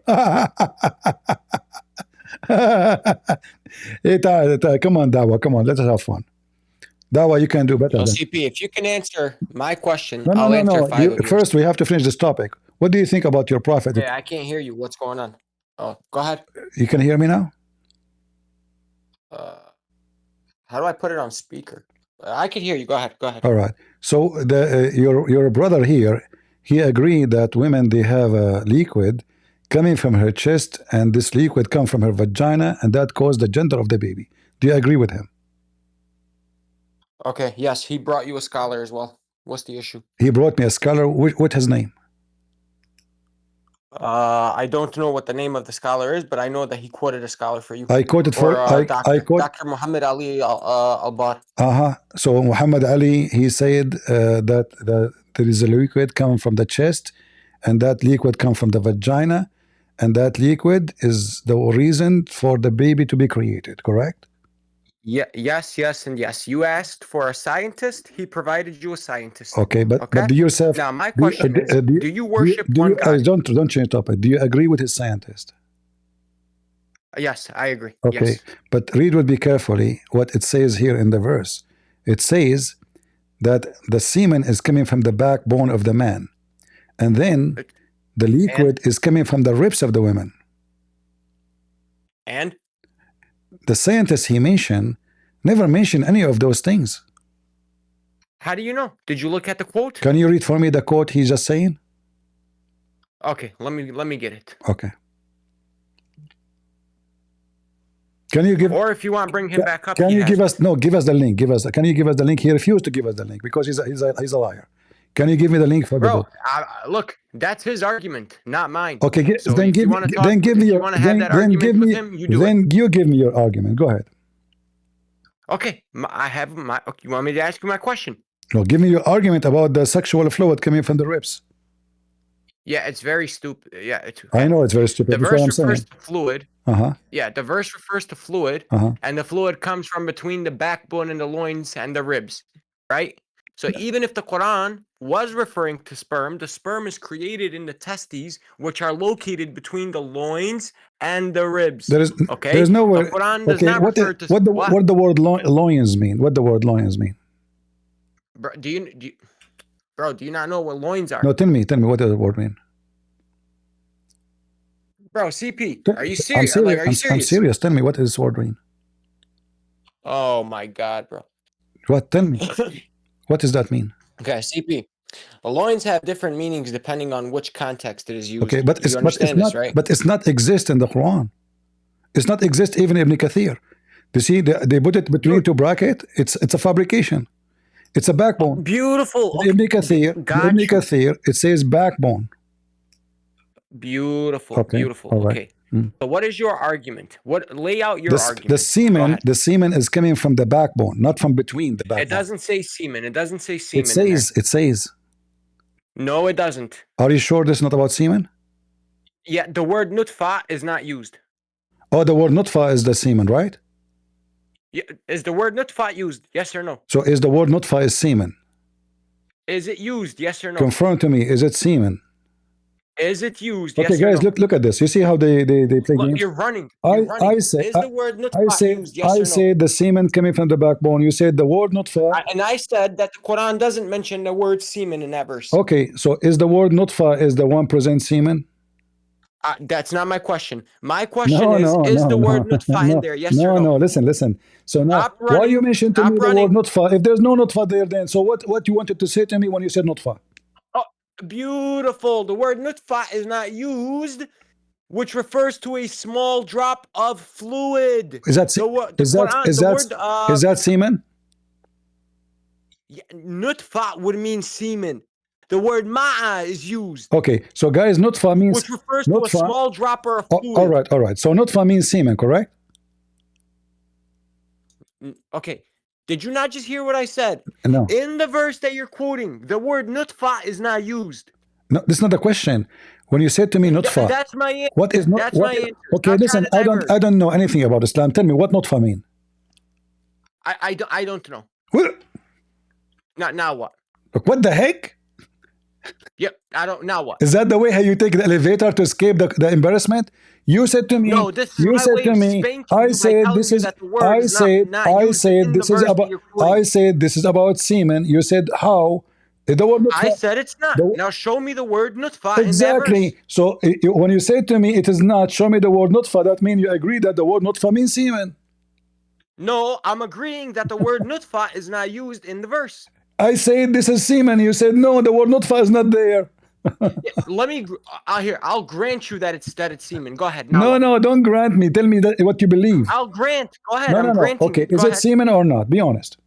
Come on, Dawa. Come on, let us have fun. Dawa, you can do better. CP, if you can answer my question, No. I'll answer 5 of yours. First, we have to finish this topic. What do you think about your prophet? Yeah, I can't hear you. What's going on? Oh, go ahead. You can hear me now? How do I put it on speaker? I can hear you. Go ahead. Go ahead. All right. So your brother here, he agreed that women, they have a liquid coming from her chest, and this liquid comes from her vagina, and that caused the gender of the baby. Do you agree with him? Okay. Yes, he brought you a scholar as well. What's the issue? He brought me a scholar. What's his name? I don't know what the name of the scholar is, but I know that he quoted a scholar for you. I quoted for Dr. Muhammad Ali Al-Bar. So Muhammad Ali, he said that there is a liquid coming from the chest, and that liquid comes from the vagina, and that liquid is the reason for the baby to be created. Correct? Yeah, yes, and yes. You asked for a scientist. He provided you a scientist. Okay, but do yourself. Now, my question is: do you worship do one you, God? don't change topic. Do you agree with his scientist? Yes, I agree. Okay, Yes. but read with me carefully what it says here in the verse. It says that the semen is coming from the backbone of the man, and then the liquid is coming from the ribs of the women. And the scientist he mentioned never mentioned any of those things. How do you know? Did you look at the quote? Can you read for me the quote he's just saying? Okay, let me get it. Okay. Can you give? Or if you want, bring him back up. Can you give us? No, give us the link. Can you give us the link? He refused to give us the link because he's a liar. Can you give me the link for the book? Look, that's his argument, not mine. Okay, so then give me your. Then you give me your argument. Go ahead. Okay, I have my. You want me to ask you my question? No, give me your argument about the sexual fluid coming from the ribs. Yeah, it's very stupid. Yeah, it's. I know it's very stupid. The verse refers to fluid. Yeah, the verse refers to fluid, and the fluid comes from between the backbone and the loins and the ribs, right? So even if the Quran was referring to sperm, the sperm is created in the testes, which are located between the loins and the ribs. There is no word. The Quran does not refer to what the word loins mean? What the word loins mean? Bro, do you not know what loins are? No, tell me what does the word mean? Bro, CP, are you serious? Are you serious? I'm serious. Tell me what does this word mean? Oh my God, bro. What? Tell me. What does that mean? Okay, CP. The loins have different meanings depending on which context it is used. Okay, but it's not exist in the Quran. It's not exist even in Ibn Kathir. You see, they put it between two brackets. It's a fabrication. It's a backbone. Beautiful. Okay. Ibn Kathir, it says backbone. Beautiful. Okay. Beautiful. Right. Okay. So what is your argument? Lay out your argument. The semen is coming from the backbone, not from between the backbone. It doesn't say semen. It doesn't say semen. It says. No, it doesn't. Are you sure this is not about semen? Yeah, the word nutfa is not used. Oh, the word nutfa is the semen, right? Yeah, is the word nutfa used? Yes or no? So is the word nutfa is semen? Is it used? Yes or no? Confirm to me. Is it semen? Is it used? Okay, yes guys, or no? look at this. You see how they play games? You're running. I say. Is the word nutfa used? Yes or no? I say the semen coming from the backbone. You said the word nutfa. And I said that the Quran doesn't mention the word semen in that verse. Okay, so is the word nutfa is the one present semen? That's not my question. My question is the word nutfa in there? Yes or no? No, listen. So now, why you mentioned to me the word nutfa? If there's no nutfa there, then so what you wanted to say to me when you said nutfa? Beautiful. The word nutfa is not used, which refers to a small drop of fluid. Is that semen? Yeah, nutfa would mean semen. The word ma'a is used. Okay, so guys, nutfa means which refers to a small dropper of fluid. All right. So nutfa means semen, correct? Okay. Did you not just hear what I said? No. In the verse that you're quoting, the word nutfa is not used. No, this is not the question. When you said to me nutfa, that's my answer. What is that's my answer. Okay, listen, I don't know anything about Islam. Tell me what nutfa mean. I don't know. What? Now what? What the heck? Yep, I don't. Now what? Is that the way how you take the elevator to escape the embarrassment? You said to me. No, this is my way of spanking you by telling you that the word is not used in the verse that you're quoting. I said this is about semen. You said how? The word nutfa, I said it's not. Now show me the word nutfa exactly. In that verse. So when you say to me it is not, show me the word nutfa. That means you agree that the word nutfa means semen. No, I'm agreeing that the word nutfa is not used in the verse. I said this is semen. You said no, the word nutfa is not there. Let me. I'll grant you that it's semen. Go ahead. No, don't grant me. Tell me what you believe. I'll grant. Go ahead. No. Okay, is it semen or not? Be honest.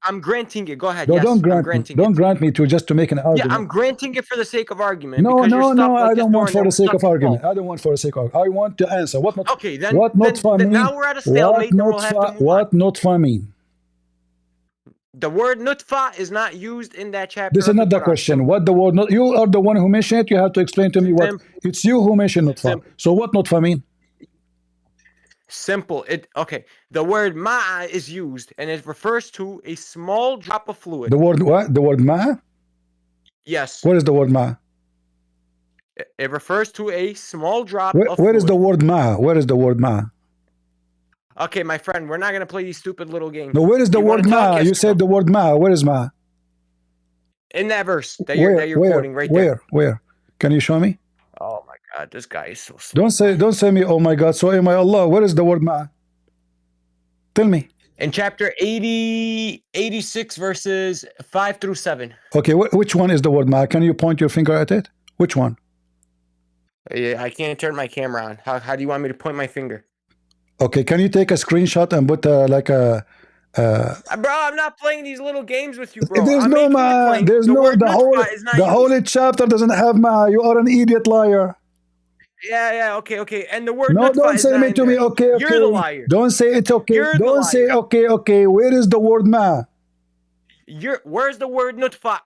I'm granting it. Go ahead. No, yes, don't grant me to just to make an argument. Yeah, I'm granting it for the sake of argument. No, I don't want for the sake of argument. I don't want for the sake of. I want to answer. What not? Okay, then. What nutfa mean? Now we're at a stalemate. What nutfa mean? The word nutfa is not used in that chapter. This is not the question. What the word? You are the one who mentioned it. You have to explain to me what. It's you who mentioned nutfa. So what nutfa mean? Simple. Okay. The word ma is used, and it refers to a small drop of fluid. The word what? The word ma? Yes. What is the word ma? It refers to a small drop Where of fluid. is the word ma? Where is the word ma? Okay, my friend, we're not going to play these stupid little games. No, where is the word ma? Yes You said the word ma. Where is ma? in that verse that you're quoting right there. Where? Can you show me? Oh my God, this guy is so slow. Don't say me, oh my God, so am I Allah. Where is the word ma? Tell me. In chapter 86, verses 5 through 7. Okay, which one is the word ma? Can you point your finger at it? Which one? Yeah, I can't turn my camera on. How do you want me to point my finger? Okay, can you take a screenshot and put like a... Bro, I'm not playing these little games with you, bro. There's I'm no making ma. the claim. There's no word the whole is not used. holy chapter doesn't have ma. You are an idiot liar. Yeah, okay. And the word no, don't is say not me in to there. me. Okay. You're the liar. Don't say it's okay. You're the Don't say liar. okay. Where is the word ma? Where's the word nutfa?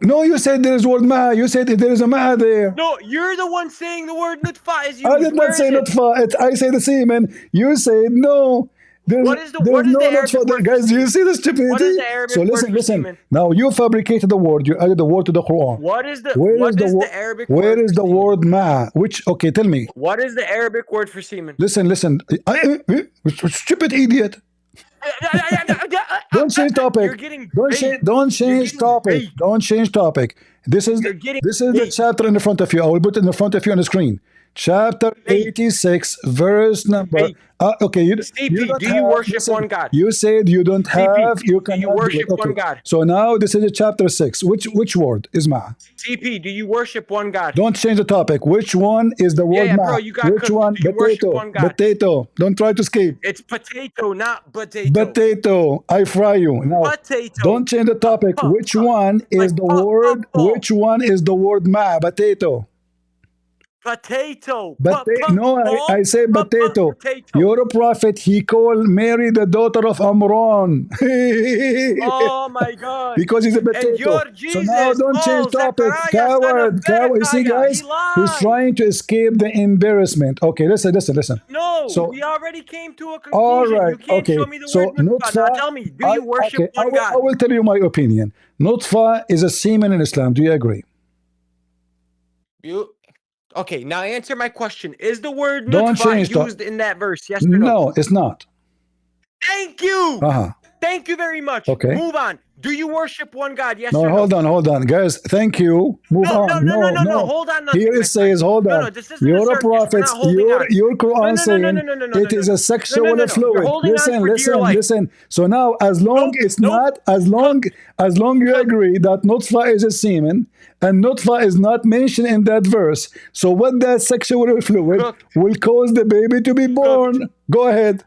No, you said there is word ma. You said there is a ma there. No, you're the one saying the word nutfa is used. I did not say nutfa. I say the semen. You said no. There's no nutfa there. Guys, do you see the stupidity? What is the Arabic so listen. semen? Now you fabricated the word. You added the word to the Quran. What is the Arabic where word is the word ma? Okay, tell me. What is the Arabic word for semen? Listen. Stupid idiot. Don't change topic. Don't change topic. Don't change topic. This is the chapter in the front of you. I will put it in the front of you on the screen. Chapter 86, verse number. Okay, you don't do you worship one God? You said you don't have. You cannot do you worship okay. one God? So now this is a chapter 6. Which word is ma? CP, do you worship one God? Don't change the topic. Which one is the word ma? Bro, you got Which one? Do you worship one God? Potato. Don't try to escape. It's potato, not potato. Potato. I fry you. Now, don't change the topic. Which one is the word? Which one is the word ma? Potato. Potato. No, I say potato. You're a prophet. He called Mary the daughter of Amron. Oh my God. Because he's a potato. And you're Jesus. So now don't change topic. Coward. You see, guys, he's trying to escape the embarrassment. Okay, listen. No, so, we already came to a conclusion. All right, you can't show me the word nutfa. Now tell me, do you worship one God? I will tell you my opinion. Nutfa is a semen in Islam. Do you agree? Okay, now answer my question. Is the word nutfa used in that verse? Yes or no? No, it's not. Thank you. Thank you very much. Okay. Move on. Do you worship one God? Yes or no? Hold on, guys. Thank you. Move on. No. Hold on. Here it says, hold on. This isn't You're a prophet. Your Quran saying it is a sexual fluid. Listen. So now, as long you agree that nutfa is a semen and nutfa is not mentioned in that verse, so what that sexual fluid will cause the baby to be born? Go ahead.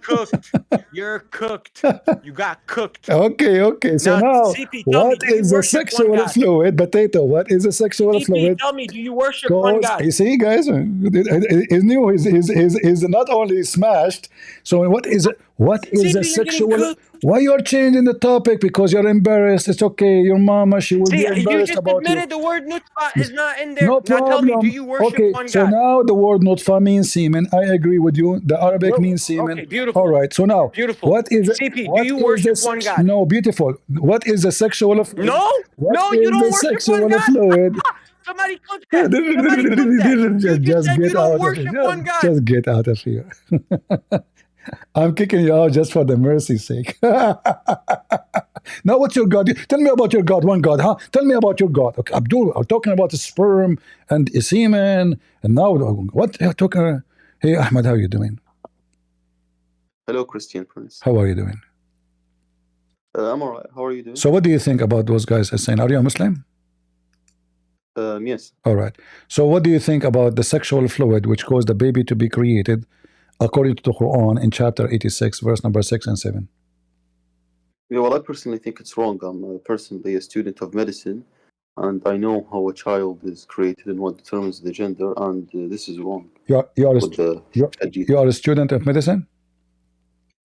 Cooked. You're cooked. You got cooked. Okay. So now CP, what is a sexual fluid? Potato. What is a sexual fluid? Tell me, do you worship one God? You see, guys, he's new. He's not only smashed. So what is a sexual? Why you're changing the topic? Because you're embarrassed. It's okay. Your mama, she will be embarrassed about you. You just admitted the word nutfa is not in there. No problem. Now tell me, do you worship one God? So now the word nutfa means semen. I agree with you. The Arabic means semen. Okay, beautiful. All right. So now, what is CP, do you worship one God? No, beautiful. What is the sexual fluid? No, you don't worship one God. Fluid? Somebody clip that. Just get out of here. I'm kicking you out just for the mercy's sake. Now, what's your God? Tell me about your God. One God, huh? Tell me about your God. Okay, Abdul, I'm talking about the sperm and semen. And now, what? Hey, Ahmed, how are you doing? Hello, Christian Prince. How are you doing? I'm all right. How are you doing? So what do you think about those guys saying, are you a Muslim? Yes. All right. So what do you think about the sexual fluid which caused the baby to be created according to the Quran in chapter 86, verse number 6 and 7? Yeah, well, I personally think it's wrong. I'm personally a student of medicine, and I know how a child is created and what determines the gender, and this is wrong. You are a student of medicine?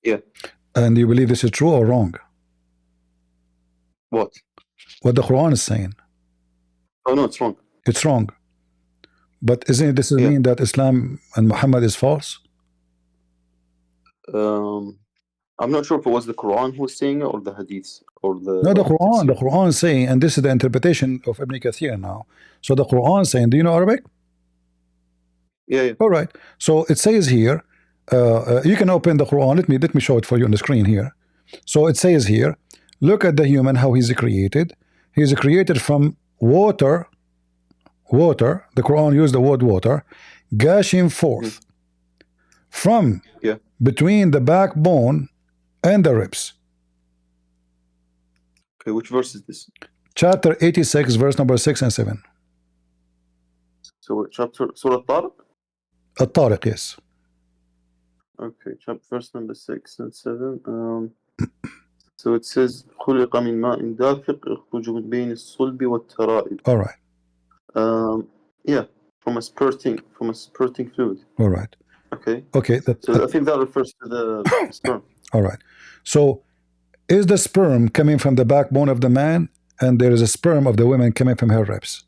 Yeah. And you believe this is true or wrong? What? What the Quran is saying. Oh, no, it's wrong. It's wrong. But isn't this mean that Islam and Muhammad is false? I'm not sure if it was the Quran who was saying it or the Hadiths or the No, the like, Quran. The tafsir. Quran saying, and this is the interpretation of Ibn Kathir now. So the Quran saying, do you know Arabic? Yeah, yeah. All right. So it says here, you can open the Quran. Let me show it for you on the screen here. So it says here, look at the human, how he's created. He's created from water. Water. The Quran used the word water, gushing forth from between the backbone and the ribs. Okay, which verse is this? Chapter 86, verse number 6 and 7. So chapter Surah Tariq? At-Tariq, yes. Okay, chapter verse number 6 and 7. So it says خلق من ماء دافق يخرج من بين الصلب والترائب. All right. Yeah, from a spurting fluid. All right. Okay. Okay. So I think that refers to the sperm. All right. So is the sperm coming from the backbone of the man, and there is a sperm of the woman coming from her ribs?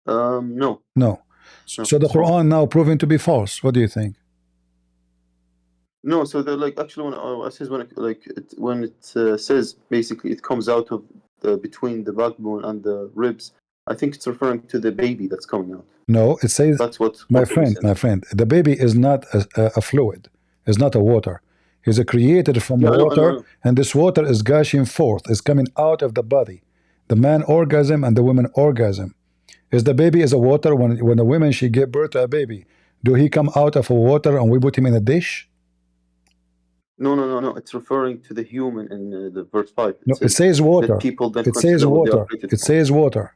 No. No. So the Quran now proven to be false. What do you think? No, so they're like actually when it says basically it comes out of between the backbone and the ribs. I think it's referring to the baby that's coming out. No, it says that's what. My friend, the baby is not a fluid. It's not a water. He's created from water, and this water is gushing forth. It's coming out of the body. The man orgasm and the woman orgasm. Is the baby is a water when the woman she gave birth to a baby? Do he come out of a water and we put him in a dish? No. It's referring to the human in the verse 5. It says water. It says water. It says water.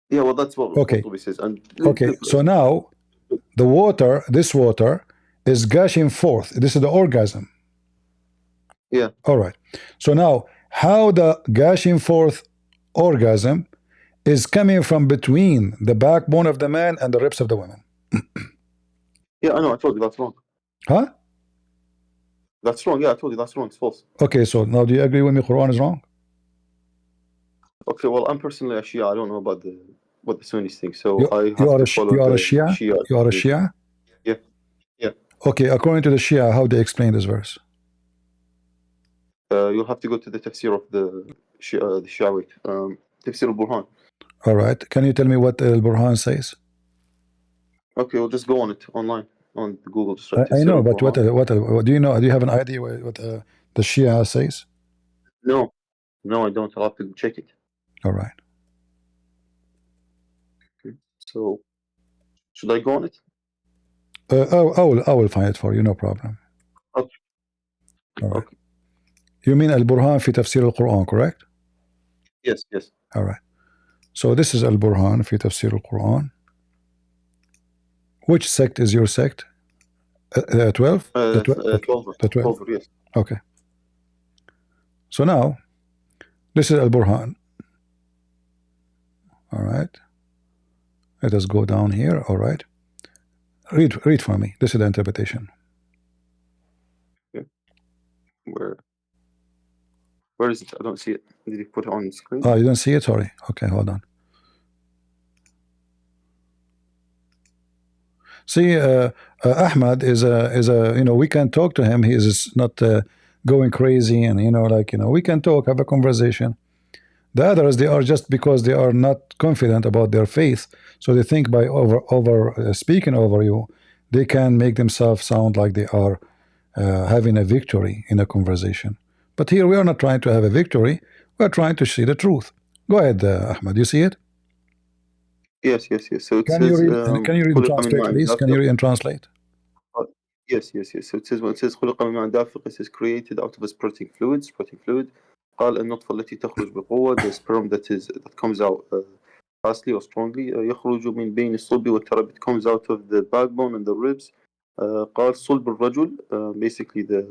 Yeah, well, that's what okay. It says. And okay, so now the water, this water, is gushing forth. This is the orgasm. Yeah. All right. So now, how the gushing forth orgasm is coming from between the backbone of the man and the ribs of the woman? Yeah, I know. I told you that's wrong. Huh? That's wrong. Yeah, I told you that's wrong. It's false. Okay, so now do you agree with me? Quran is wrong. Okay, well, I'm personally a Shia. I don't know about what the Sunnis think, so you I have to follow you are a the Shia? You are a Shia? Yeah. Yeah. Okay, according to the Shia, how they explain this verse? You'll have to go to the tafsir of the Shiawite, tafsir al-Burhan. All right. Can you tell me what al-Burhan says? Okay, we'll just go on it online on Google. Just I know, but what do you know? Do you have an idea what the Shia says? No, I don't. I'll have to check it. All right. Okay. So, should I go on it? I will find it for you. No problem. Okay. All right. Okay. You mean al-Burhan fi tafsir al-Quran, correct? Yes. All right. So this is al-Burhan fi tafsir al-Quran. Which sect is your sect? 12? The 12, yes. Okay. So now, this is al-Burhan. All right. Let us go down here. All right. Read for me. This is the interpretation. Okay. Where is it? I don't see it. Did you put it on the screen? Oh, you don't see it? Sorry. Okay, hold on. See, Ahmad is a we can talk to him. He is not going crazy, and we can talk, have a conversation. The others, they are just because they are not confident about their faith, so they think by over speaking over you, they can make themselves sound like they are having a victory in a conversation. But here we are not trying to have a victory. We are trying to see the truth. Go ahead, Ahmad. You see it? Yes. So it can says, you read and translate, please? Can you read and translate? Yes. So it says when it says خلق من ماء دافق, it says created out of a spurting fluid. قال النطفة التي تخرج بقوة, the sperm that comes out fastly or strongly. يخرج من بين الصلب والترائب, it comes out of the backbone and the ribs. قال صلب الرجل, basically the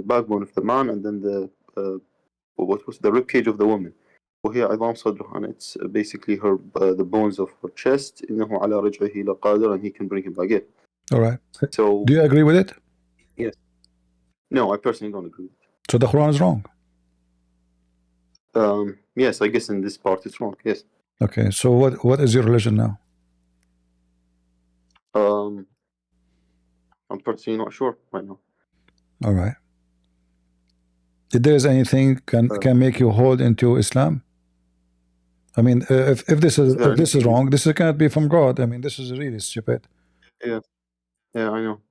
backbone of the man, and then what was the rib cage of the woman. وهي عظام صدرها, and it's basically her the bones of her chest. إنه على رجعه لقادر, and he can bring him back in. All right. So do you agree with it? Yes. No, I personally don't agree with it. So the Quran is wrong? Yes, I guess in this part it's wrong. Yes. Okay. So what is your religion now? I'm personally not sure right now. All right. If there is anything can make you hold into Islam, I mean, if this is wrong, this cannot be from God. I mean, this is really stupid. Yeah, I know.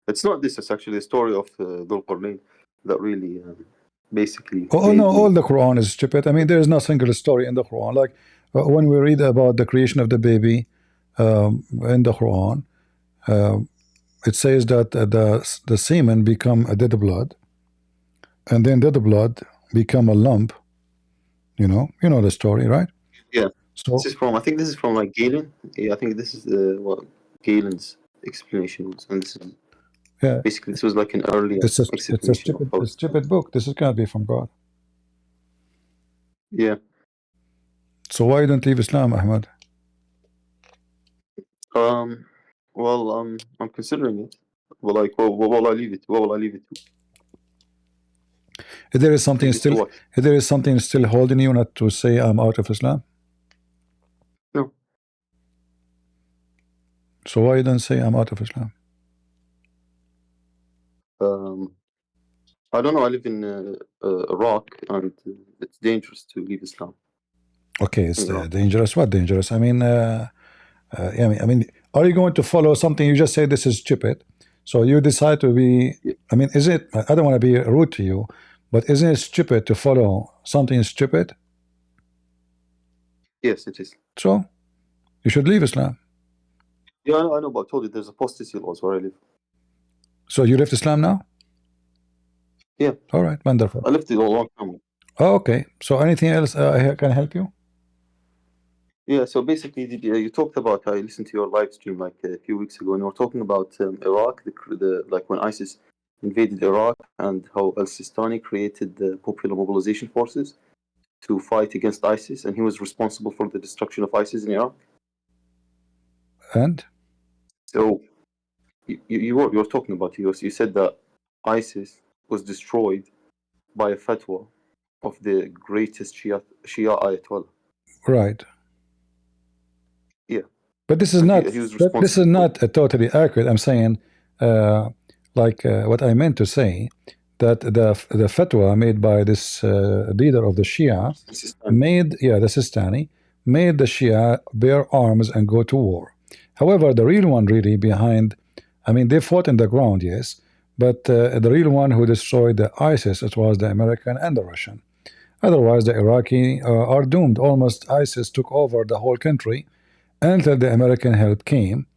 It's not this. It's actually the story of Dhul Qarnayn that really basically. Oh no, all the Quran is stupid. I mean, there is no single story in the Quran. Like when we read about the creation of the baby in the Quran, it says that the semen become a dead blood, and then dead blood become a lump. You know the story, right? Yeah. So this is from. I think this is from like Galen. Yeah, I think this is what Galen's explanation was, and this is. Yeah. Basically, this was like an early. It's a stupid book. This can't be from God. Yeah. So why you don't leave Islam, Ahmad? Well, I'm considering it. Well, like, what will I leave it? What will I leave it to? If there is something still holding you not to say I'm out of Islam. No. So why you don't say I'm out of Islam? I don't know. I live in Iraq, and it's dangerous to leave Islam. Okay, it's dangerous. What dangerous? I mean, I mean, are you going to follow something you just say this is stupid? So you decide to be. I mean, is it? I don't want to be rude to you, but isn't it stupid to follow something stupid? Yes, it is. So you should leave Islam. Yeah, I know, but I told you there's apostasy laws where I live. So you left Islam now? Yeah. All right, wonderful. I left it a long time ago. Oh, okay. So anything else I can help you? Yeah, so basically, you talked about. I listened to your live stream like a few weeks ago, and you were talking about Iraq, like when ISIS invaded Iraq, and how al-Sistani created the Popular Mobilization Forces to fight against ISIS, and he was responsible for the destruction of ISIS in Iraq. And so you were talking about you said that ISIS was destroyed by a fatwa of the greatest Shia Ayatollah. Right. Yeah. But this is not. This is not totally accurate. I'm saying, what I meant to say, that the fatwa made by this leader of the Shia the Sistani made the Shia bear arms and go to war. However, the real one really behind, I mean, they fought in the ground, yes, but the real one who destroyed the ISIS, it was the American and the Russian. Otherwise, the Iraqi are doomed. Almost ISIS took over the whole country until the American help came,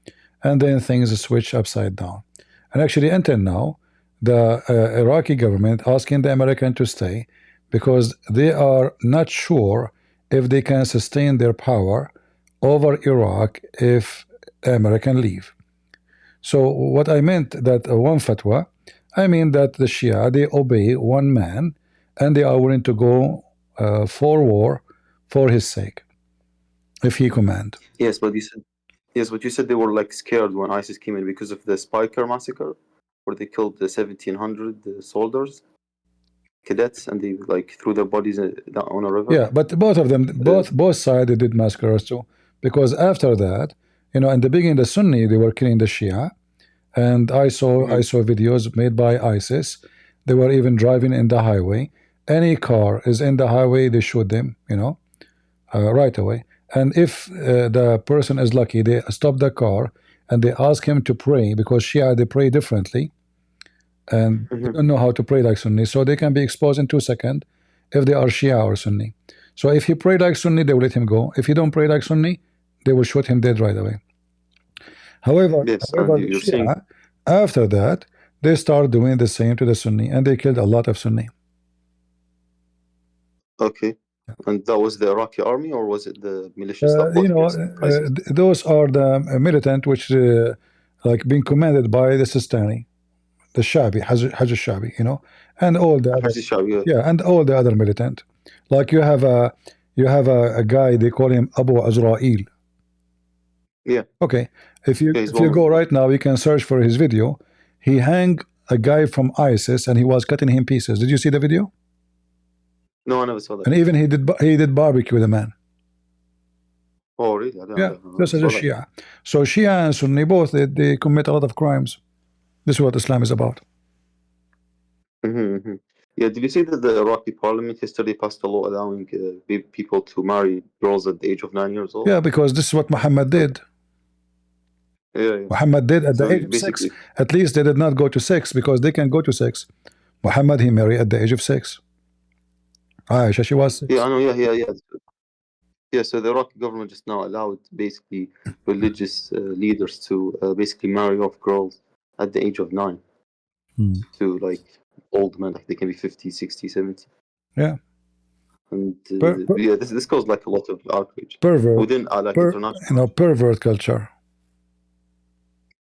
and then things switched upside down. And actually, until now, the Iraqi government asking the American to stay because they are not sure if they can sustain their power over Iraq if American leave. So what I meant that one fatwa, I mean that the Shia, they obey one man and they are willing to go for war for his sake if he command. Yes, but you said they were like scared when ISIS came in because of the Spiker massacre, where they killed the 1,700 soldiers, cadets, and they like threw their bodies down on a river. Yeah, but both of them, both sides they did massacres too, because after that, in the beginning, the Sunni they were killing the Shia, and I saw videos made by ISIS. They were even driving in the highway. Any car is in the highway, they shoot them, right away. And if the person is lucky, they stop the car and they ask him to pray, because Shia they pray differently, and they don't know how to pray like Sunni, so they can be exposed in 2 seconds if they are Shia or Sunni. So if he pray like Sunni, they will let him go. If he don't pray like Sunni, they will shoot him dead right away. However, the Shia, after that, they start doing the same to the Sunni, and they killed a lot of Sunni. Okay. And that was the Iraqi army, or was it the militia stuff? Those are the militant which like being commanded by the Sistani, the Shabi, Hajj Shabi, and all the other, and all the other militant. Like you have a guy, they call him Abu Azrael. Yeah. Okay. If you go right now, you can search for his video. He hang a guy from ISIS and he was cutting him pieces. Did you see the video? No, I never saw that. And even he did barbecue the man. Oh, really? Yeah, this is a Shia. So Shia and Sunni both, they commit a lot of crimes. This is what Islam is about. Yeah, did you see that the Iraqi parliament yesterday passed a law allowing people to marry girls at the age of 9 years old? Yeah, because this is what Muhammad did. Yeah. Muhammad did at the age of 6. At least they did not go to 6 because they can go to 6. Muhammad, he married at the age of 6. Aisha, she was 6. Yeah, I know. Yeah. Yeah, so the Iraqi government just now allowed basically religious leaders to basically marry off girls at the age of 9 to like old men, like they can be 50, 60, 70. Yeah. And yeah, this caused like a lot of outrage Pervert. within like international. Pervert culture.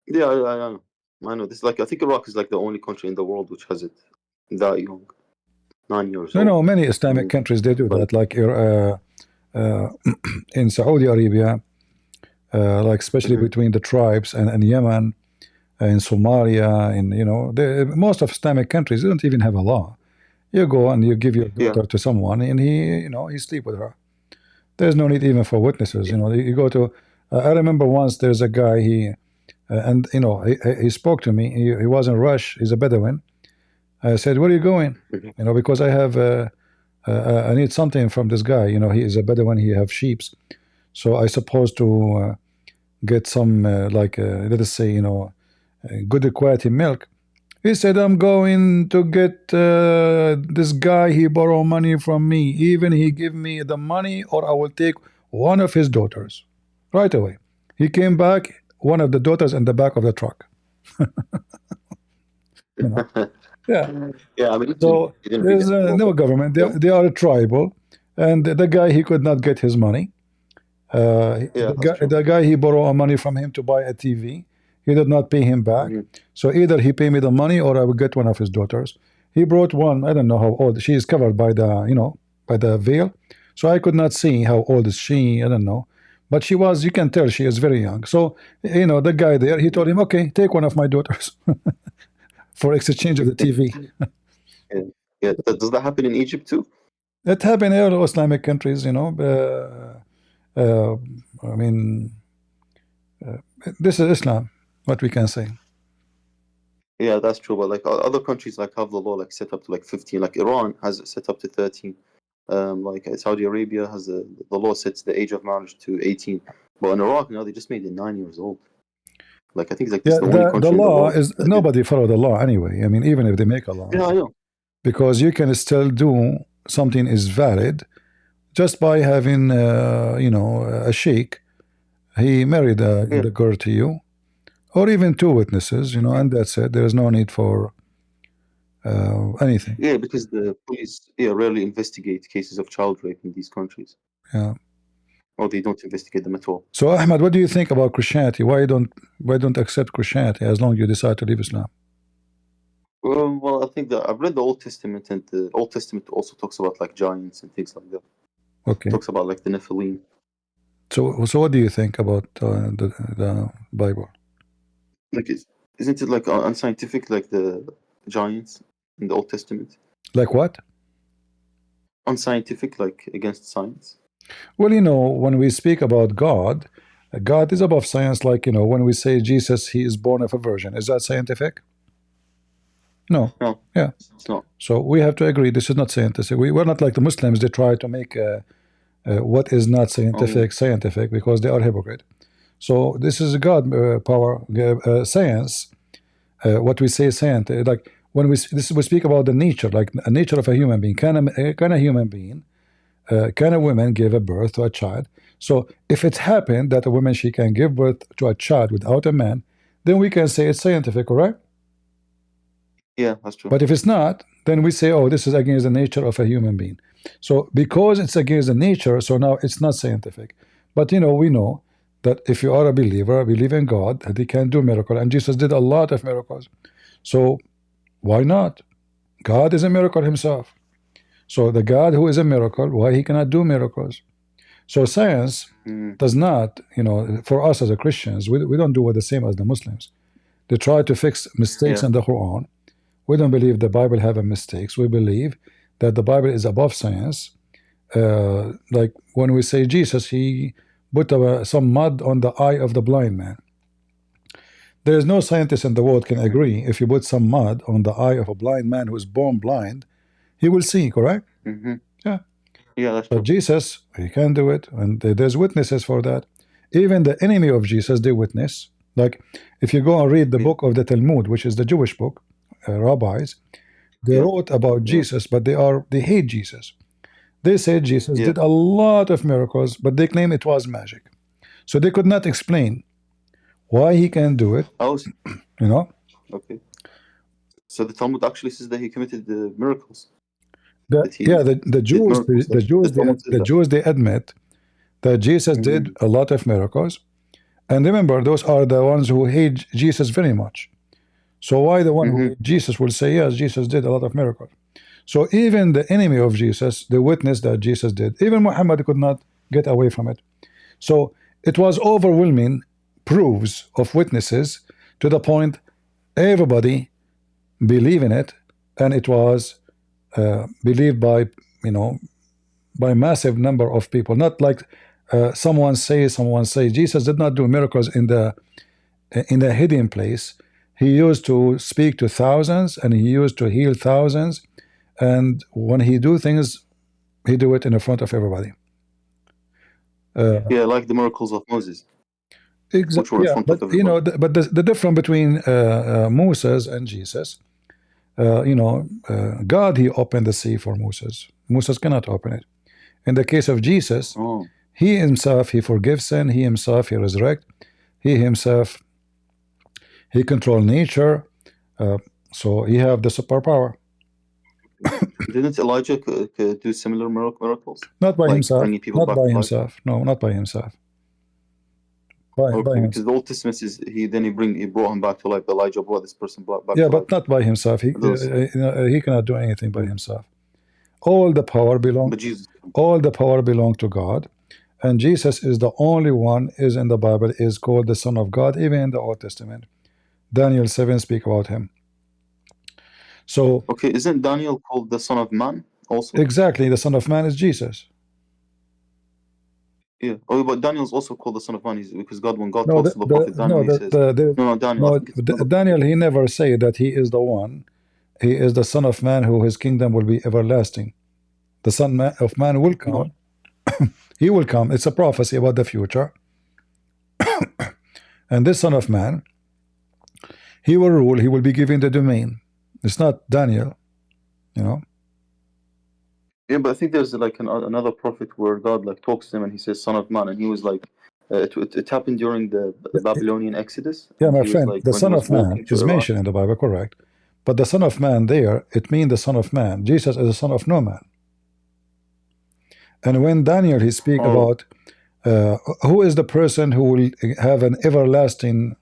Yeah, I know. This is like, I think Iraq is like the only country in the world which has it that young, 9 years old. No, many Islamic countries they do that, like in Saudi Arabia, like especially between the tribes and Yemen, in Somalia, and most of Islamic countries they don't even have a law. You go and you give your daughter to someone, and he sleep with her. There's no need even for witnesses. You go to. I remember once there's a guy he spoke to me. He was in Rush. He's a Bedouin. I said, "Where are you going?" Because I have. I need something from this guy. He is a Bedouin. He have sheep, so I supposed to get some let us say good quality milk. He said, "I'm going to get this guy. He borrow money from me. Even he give me the money, or I will take one of his daughters." Right away, he came back. One of the daughters in the back of the truck. Yeah. I mean, so there's no government. They are tribal, and the guy he could not get his money. The guy he borrowed money from him to buy a TV. He did not pay him back. So either he pay me the money or I will get one of his daughters. He brought one. I don't know how old. She is covered by the by the veil, so I could not see how old is she. I don't know, but she was. You can tell she is very young. So the guy there. He told him, "Okay, take one of my daughters." For exchange of the TV. Yeah. Does that happen in Egypt too? It happened in all Islamic countries, I mean, this is Islam, what we can say. Yeah, that's true. But like other countries like have the law like set up to like 15. Like Iran has it set up to 13. Like Saudi Arabia has the law sets the age of marriage to 18. But in Iraq now they just made it 9 years old. Like I think it's like this is the only country the law in the is nobody follow the law anyway. I mean, even if they make a law, yeah, I know. Because you can still do something is valid just by having a sheikh. He married the girl to you, or even 2 witnesses, and that's it. There is no need for anything. Yeah, because the police rarely investigate cases of child rape in these countries. Yeah. Or they don't investigate them at all. So Ahmed, what do you think about Christianity? Why don't accept Christianity as long as you decide to leave Islam? Well, I think that I've read the Old Testament, and the Old Testament also talks about like giants and things like that. Okay. It talks about like the Nephilim. So what do you think about the Bible? Like, isn't it like unscientific, like the giants in the Old Testament? Like what? Unscientific, like against science. Well, when we speak about God, God is above science. Like, when we say Jesus, he is born of a virgin, is that scientific? No. No. Yeah. It's not. So we have to agree this is not scientific. We're not like the Muslims. They try to make what is not scientific because they are hypocrite. So this is God power science. What we say science, like when we speak about the nature, like a nature of a human being. Can a human being, can a woman give a birth to a child? So if it happened that a woman she can give birth to a child without a man, then we can say it's scientific, correct? Yeah, that's true. But if it's not, then we say, oh, this is against the nature of a human being. So because it's against the nature, so now it's not scientific. But we know that if you are a believer, believe in God, that he can do miracles, and Jesus did a lot of miracles. So why not? God is a miracle himself. So the God who is a miracle, why he cannot do miracles? So science does not, for us as a Christians, we don't do it the same as the Muslims. They try to fix mistakes in the Quran. We don't believe the Bible have a mistakes. We believe that the Bible is above science. Like when we say Jesus, he put some mud on the eye of the blind man. There is no scientist in the world can agree if you put some mud on the eye of a blind man who is born blind, he will see, correct? Yeah. Yeah, that's But true. Jesus, he can do it, and there's witnesses for that. Even the enemy of Jesus, they witness. Like, if you go and read the book of the Talmud, which is the Jewish book, rabbis, they wrote about Jesus, but they hate Jesus. They said Jesus did a lot of miracles, but they claim it was magic. So they could not explain why he can do it. You know? Okay. So the Talmud actually says that he committed the miracles. The Jews they admit that Jesus did a lot of miracles, and remember, those are the ones who hate Jesus very much. So why the one who hates Jesus will say yes, Jesus did a lot of miracles? So even the enemy of Jesus, they witnessed that Jesus did. Even Muhammad could not get away from it. So it was overwhelming proofs of witnesses to the point everybody believed in it, and it was believed by by massive number of people. Not like someone say Jesus did not do miracles in the hidden place. He used to speak to thousands, and he used to heal thousands, and when he do things, he do it in front of everybody. Yeah, like the miracles of Moses. Exactly. Yeah, but you know, but the difference between Moses and Jesus, God, he opened the sea for Moses. Moses cannot open it. In the case of Jesus, he himself, he forgives sin. He himself, he resurrect. He himself, he control nature. So he have the superpower. Didn't Elijah do similar miracles? Not by like himself. Bringing people Not back by to life? himself. No, not by himself. By Because the Old Testament says he brought him back to life. Elijah brought this person back yeah, to but life. not by himself. He cannot do anything by himself. All the power belong. All the power belong to God, and Jesus is the only one is in the Bible is called the Son of God. Even in the Old Testament, Daniel 7 speak about him. So okay, isn't Daniel called the Son of Man also? Exactly, the Son of Man is Jesus. Yeah. Oh, but Daniel's also called the Son of Man because when God No, talks to the prophet Daniel, he says, Daniel. Daniel, he never say that he is the one. He is the Son of Man who his kingdom will be everlasting. The Son of Man will come. He will come. It's a prophecy about the future. And this Son of Man, he will rule. He will be given the domain. It's not Daniel, you know. Yeah, but I think there's like another prophet where God like talks to him and he says Son of Man, and he was like it happened during the Babylonian Exodus. Yeah, my he friend, was, like, the Son of Man is mentioned in the Bible, correct? But the Son of Man there, it means the Son of Man. Jesus is the Son of no man. And when Daniel he speak about who is the person who will have an everlasting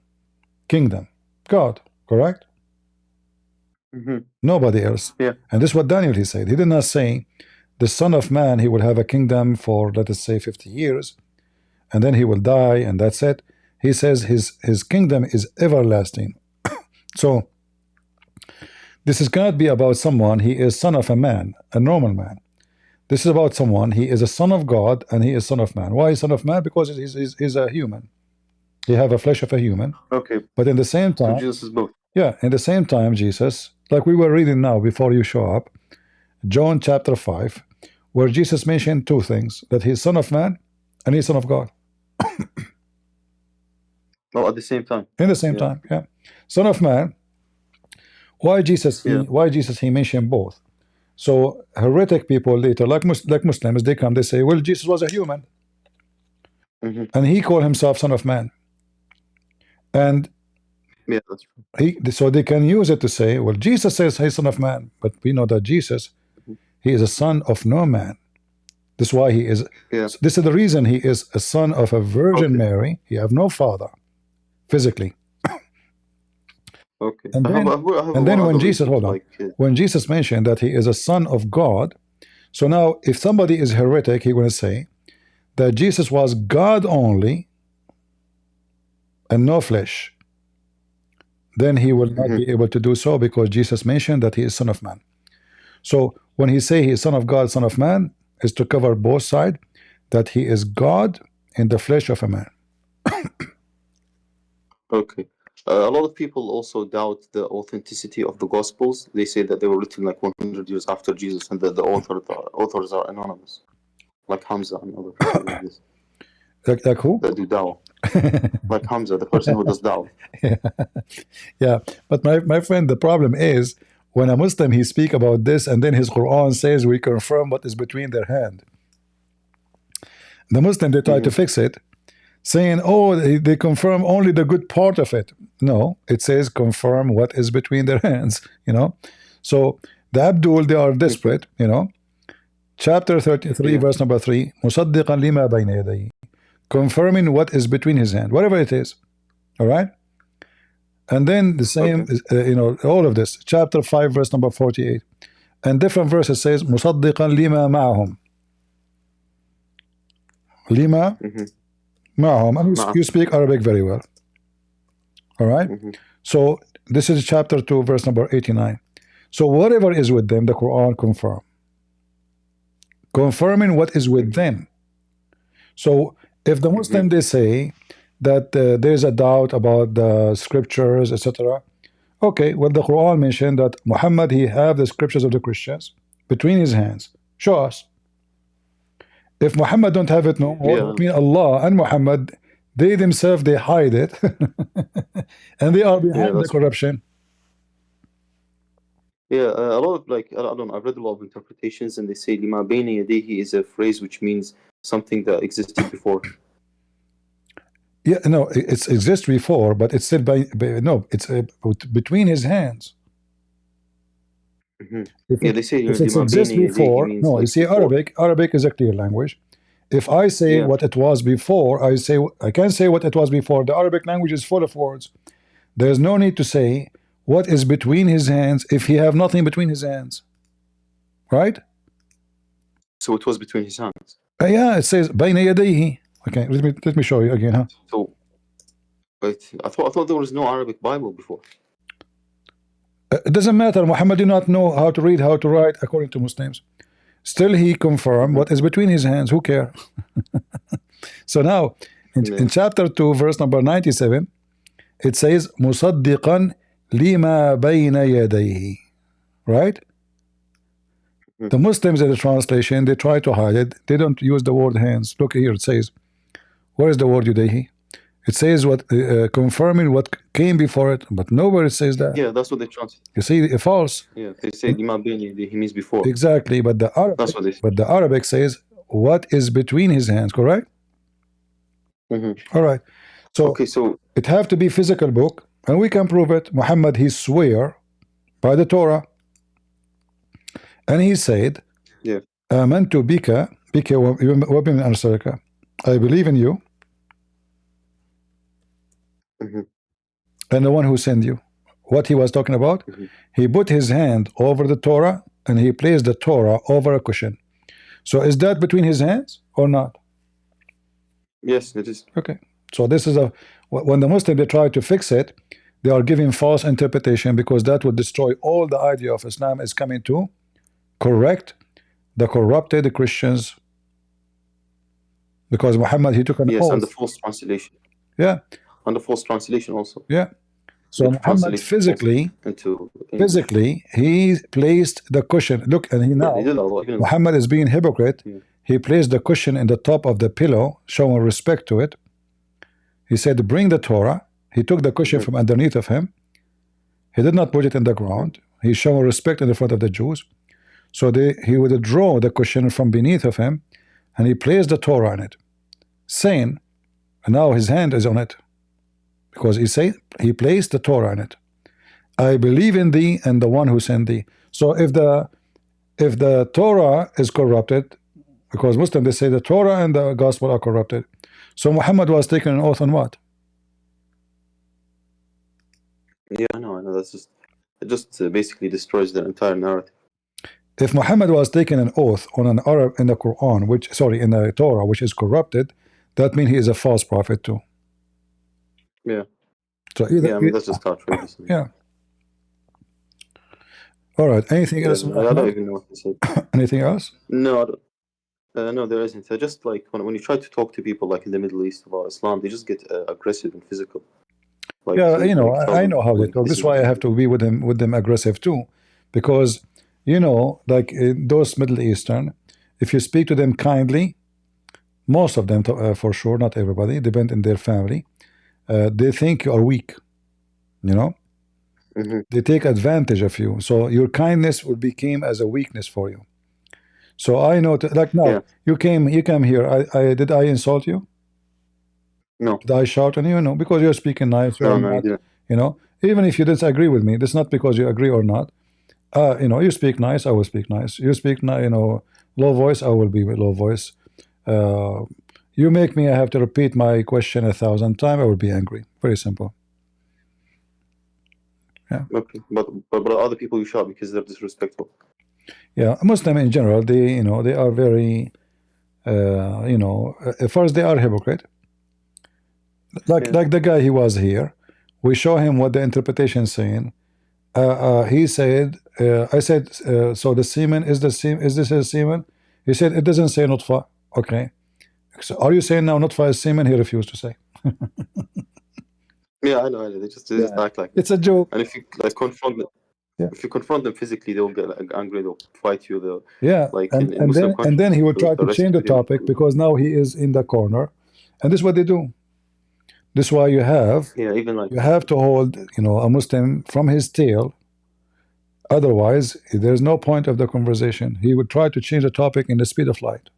kingdom? God, correct? Nobody else. Yeah. And this is what Daniel he said. He did not say the Son of Man, he will have a kingdom for, let us say, 50 years, and then he will die, and that's it. He says his kingdom is everlasting. So this is cannot be about someone, he is son of a man, a normal man. This is about someone, he is a son of God, and he is son of man. Why son of man? Because he's a human. He have a flesh of a human. Okay. But in the same time, so Jesus is both. Yeah, in the same time, Jesus, like we were reading now before you show up, John chapter 5, where Jesus mentioned two things, that he's son of man and he's son of God. Oh, at the same time. In the same time, yeah. Son of man. Why Jesus? Why Jesus? He mentioned both. So heretic people later, like Muslims, they come, they say, well, Jesus was a human, and he called himself son of man. And yeah, that's true. So they can use it to say, well, Jesus says he's son of man, but we know that Jesus, he is a son of no man. This is why he is. This is the reason he is a son of a Virgin Mary. He have no father, physically. Okay. And then when Jesus, hold on, when Jesus mentioned that he is a son of God, so now if somebody is heretic, he will say that Jesus was God only and no flesh. Then he will not be able to do so, because Jesus mentioned that he is son of man. So when he say he is son of God, son of man, is to cover both sides, that he is God in the flesh of a man. Okay. A lot of people also doubt the authenticity of the Gospels. They say that they were written like 100 years after Jesus, and that the authors are anonymous, like Hamza and other people like this. Like who? That do dawah. Like Hamza, the person who does dawah. Yeah, but my friend, the problem is when a Muslim he speak about this, and then his Quran says we confirm what is between their hand. The Muslim they try to fix it, saying, oh, they confirm only the good part of it. No, it says confirm what is between their hands, you know. So the Abdul, they are desperate, you know. Chapter 33, verse number 3, مُصَدِّقًا لِمَا بَيْنَ يَدَيْهِ, confirming what is between his hand, whatever it is. All right. And then the same, you know, all of this. Chapter 5, verse number 48. And different verses says, مُصَدِّقًا لِمَا مَعَهُمْ. Lima ma'ahum. I mean, you speak Arabic very well. All right. So this is chapter 2, verse number 89. So whatever is with them, the Quran confirming what is with them. So if the Muslim they say that there is a doubt about the scriptures, etc. Okay, well the Quran mentioned that Muhammad he have the scriptures of the Christians between his hands. Show us. If Muhammad don't have it no more, between Allah and Muhammad, they themselves they hide it, and they are behind the corruption. Yeah, a lot of like I don't know. I've read a lot of interpretations, and they say "lima bayna yadayhi" is a phrase which means something that existed before. Yeah, no, it exists before, but it's still no, it's between his hands. Yeah, they say if it exists before. No, you see, Arabic is a clear language. If I say what it was before, I can say what it was before. The Arabic language is full of words. There's no need to say what is between his hands if he have nothing between his hands, right? So it was between his hands. Yeah, it says bayna yadayhi. Okay, let me show you again, huh? So, wait, I thought there was no Arabic Bible before. It doesn't matter. Muhammad did not know how to read, how to write, according to Muslims. Still, he confirmed what is between his hands. Who cares? So now, in chapter 2, verse number 97, it says, مُصَدِّقًا لِمَا بَيْنَ يَدَيْهِ. Right? The Muslims in the translation, they try to hide it. They don't use the word hands. Look here, it says, where is the word yadayhi? It says what confirming what came before it, but nowhere it says that. Yeah, that's what they translate. You see, false. Yeah, they say "lima bayna yadayhi" means before. Exactly, but the Arabic says what is between his hands. Correct. All right. So it have to be physical book, and we can prove it. Muhammad he swear by the Torah, and he said, "Amantu bika wa biman arsalaka." I believe in you. And the one who sent you. What he was talking about, he put his hand over the Torah and he placed the Torah over a cushion. So is that between his hands or not? Yes, it is. Okay. So this is when the Muslims they try to fix it, they are giving false interpretation, because that would destroy all the idea of Islam is coming to correct the corrupted Christians, because Muhammad he took an oath. And the false translation. Yeah. And the false translation also. Yeah. So Muhammad physically he placed the cushion. Look, and Muhammad is being hypocrite. He placed the cushion in the top of the pillow, showing respect to it. He said, bring the Torah. He took the cushion from underneath of him. He did not put it in the ground. He showed respect in the front of the Jews. So he would draw the cushion from beneath of him, and he placed the Torah on it, saying, and now his hand is on it, because he placed the Torah in it. I believe in thee and the one who sent thee. So if the Torah is corrupted, because Muslims they say the Torah and the Gospel are corrupted, so Muhammad was taking an oath on what? Yeah, I know. That's just basically destroys the entire narrative. If Muhammad was taking an oath on an Arab in the Quran, in the Torah, which is corrupted, that means he is a false prophet too. Yeah. So that's just outrageous. Yeah. All right. Anything else? I don't even know what to say. Anything else? No, No, there isn't. Just like when you try to talk to people like in the Middle East about Islam, they just get aggressive and physical. Like Yeah, to you know, like tell I them know how they like talk. this This is is what why I you have to be with them aggressive too, because you know, like those Middle Eastern, if you speak to them kindly, most of them, for sure, not everybody, depend on their family. They think you are weak. You know, they take advantage of you. So your kindness will become as a weakness for you. So I know, like now, you came here. Did I insult you? No. Did I shout on you? No, because you're speaking nice. No, You're no, you not, didn't. you know, even if you disagree with me, that's not because you agree or not. You know, you speak nice, I will speak nice. You speak, you know, low voice, I will be with low voice. You make me, I have to repeat my question 1,000 times, I will be angry. Very simple. Yeah. Okay, but other people you shout because they're disrespectful. Yeah, Muslim in general, they, you know, they are very, you know, first they are hypocrite. Like the guy, he was here. We show him what the interpretation is saying. He said, I said, so the semen is the semen. Is this a semen? He said it doesn't say nutfa. Okay. So are you saying now nutfa is semen? He refused to say. Yeah, I know. They just act like it's a joke. And if you like confront them, if you confront them physically, they'll get like, angry. They'll fight you. They'll like in Muslim countries. And then he would try to they'll change the rescue you. topic because now he is in the corner, and this is what they do. This is why you have even like you have to hold, you know, a Muslim from his tail. Otherwise, there's no point of the conversation. He would try to change the topic in the speed of light.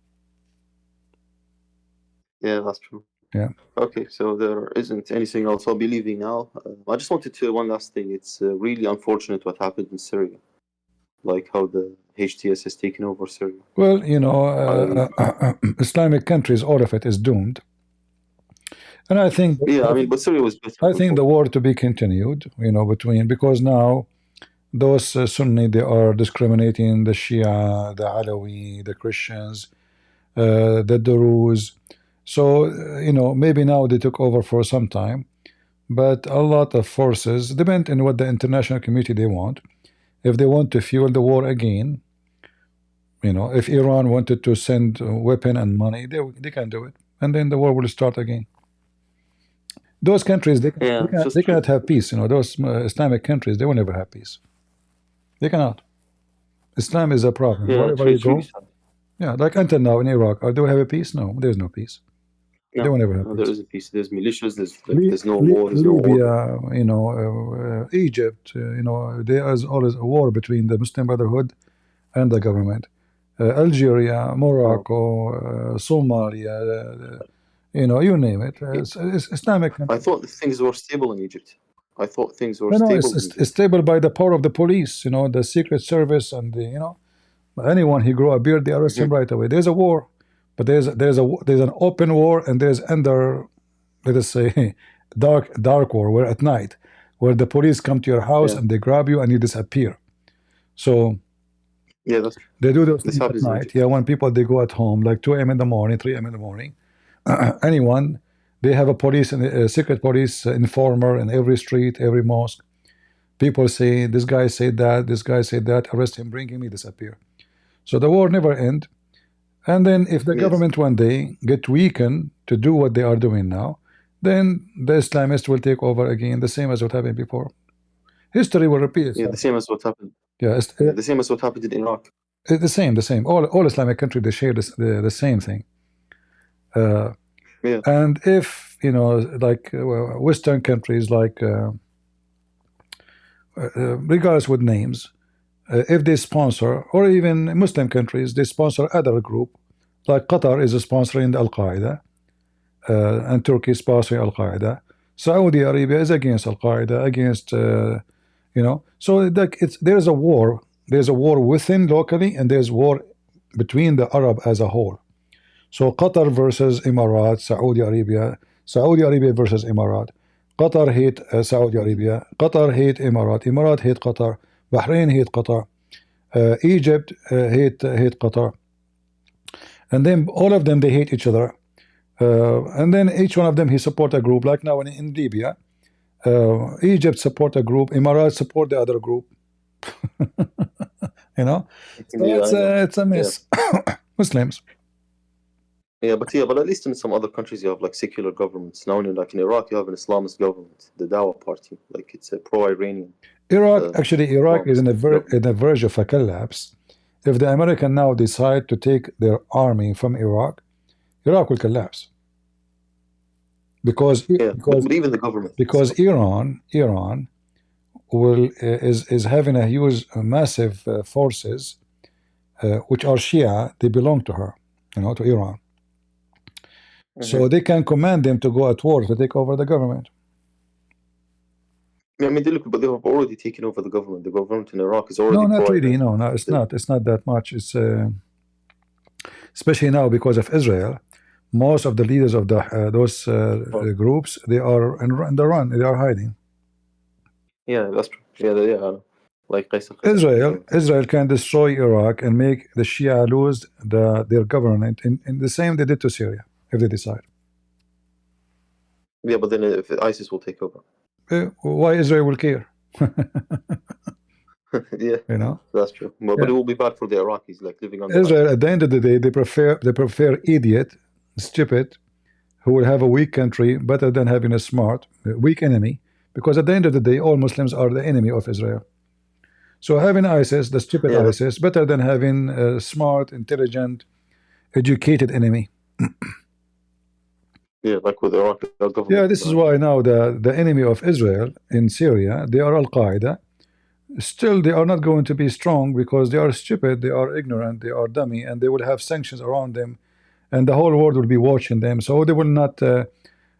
Yeah, that's true. Yeah. Okay, so there isn't anything else. I'll be leaving now. I just wanted to one last thing. It's really unfortunate what happened in Syria, like how the HTS has taken over Syria. Well, you know, Islamic countries, all of it is doomed. And I think, yeah, I mean, but Syria was better. I think the war to be continued, you know, because now those Sunni, they are discriminating the Shia, the Alawi, the Christians, the Druze. So, you know, maybe now they took over for some time, but a lot of forces, depend on what the international community they want. If they want to fuel the war again, you know, if Iran wanted to send weapon and money, they can do it. And then the war will start again. Those countries, they cannot have peace. You know, those Islamic countries, they will never have peace. They cannot. Islam is a problem. Yeah, Wherever you go, really sad. yeah, like until now in Iraq, do we have a peace? No, there's no peace. No, they will never have no, peace. there isn't peace. There's militias. There's no war. There's no Libya, order. you know, Egypt, you know, there is always a war between the Muslim Brotherhood and the government. Algeria, Morocco, Somalia, you know, you name it. It's Islamic. I thought things were stable in Egypt. I thought things were No, stable. it's stable by the power of the police, you know, the Secret Service, and the, you know, anyone who grow a beard, they arrest him right away. There's a war, but there's an open war, and there's under, let us say, dark war, where at night, where the police come to your house and they grab you and you disappear. So yeah, that's true. They do those things at night. Yeah, when people they go at home, like 2 a.m. in the morning, 3 a.m. in the morning. Anyone, they have a police and a secret police informer in every street, every mosque. People say this guy said that, this guy said that. Arrest him, bring him, he disappear. So the war never end. And then if the government one day get weakened to do what they are doing now, then the Islamists will take over again, the same as what happened before. History will repeat itself. Yeah, the same as what happened. Yeah, the same as what happened in Iraq. The same. All Islamic countries, they share the same thing. And if, you know, like Western countries, like regardless with names, if they sponsor, or even Muslim countries, they sponsor other group, like Qatar is sponsoring Al-Qaeda, and Turkey is sponsoring Al-Qaeda. Saudi Arabia is against Al-Qaeda, against, you know, so like there's a war. There's a war within locally, and there's war between the Arab as a whole. So Qatar versus Emirat, Saudi Arabia versus Emirat. Qatar hate Saudi Arabia, Qatar hate Emirat, Emirat hate Qatar, Bahrain hate Qatar, Egypt hate Qatar, and then all of them they hate each other, and then each one of them he support a group. Like now in Libya, Egypt support a group, Emirat support the other group. You know, so it's a mess. Muslims. but at least in some other countries you have like secular governments. Now, like in Iraq, you have an Islamist government, the Dawa party. Like it's a pro-Iranian. Iraq is in the verge of a collapse. If the American now decide to take their army from Iraq will collapse. Because but even the government. Because Iran is having a huge, massive forces, which are Shia. They belong to her, to Iran. So they can command them to go at war to take over the government. I mean, but they have already taken over the government. The government in Iraq is already. No, not really. No, it's not. It's not that much. It's especially now because of Israel. Most of the leaders of those groups, they are in the run. They are hiding. Yeah, that's true. Yeah. Like Israel can destroy Iraq and make the Shia lose their government in the same they did to Syria if they decide. Yeah, but then if ISIS will take over, why Israel will care? Yeah, that's true. But it will be bad for the Iraqis, like living on Israel. At the end of the day, they prefer idiot, stupid, who will have a weak country better than having a smart, weak enemy. Because at the end of the day, all Muslims are the enemy of Israel. So having ISIS, the stupid ISIS, better than having a smart, intelligent, educated enemy. Yeah, like with Iraq government. Yeah, this is why now the enemy of Israel in Syria, they are Al-Qaeda. Still, they are not going to be strong because they are stupid, they are ignorant, they are dummy, and they will have sanctions around them, and the whole world will be watching them. So they will not.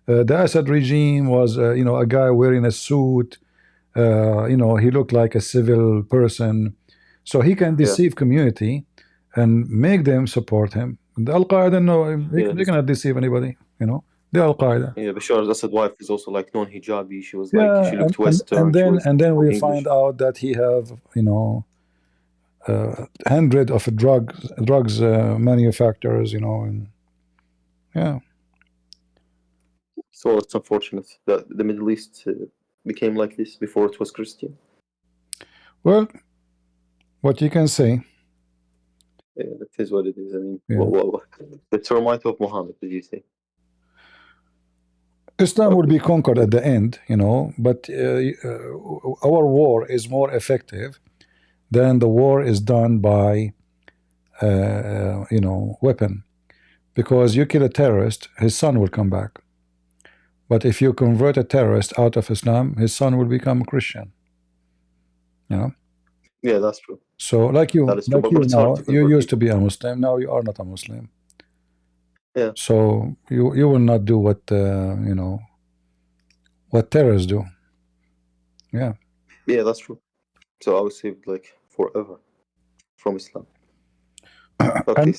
The Assad regime was, a guy wearing a suit. He looked like a civil person, so he can deceive community and make them support him. The Al-Qaeda, no, they cannot deceive anybody. The Al-Qaeda. Yeah, Bashar al-Assad's wife is also like non-hijabi. She was like she looked Western. And then we find out that he have hundred of drugs manufacturers. And yeah. So it's unfortunate that the Middle East became like this before it was Christian. Well, what you can say. Yeah, that is what it is. I mean, the termite of Muhammad, did you say? Islam will be conquered at the end, but our war is more effective than the war is done by, weapon. Because you kill a terrorist, his son will come back. But if you convert a terrorist out of Islam, his son will become a Christian. Yeah, that's true. So like you now, you used to be a Muslim, now you are not a Muslim. Yeah. So you will not do what what terrorists do. Yeah. Yeah, that's true. So I was saved like forever from Islam. Okay,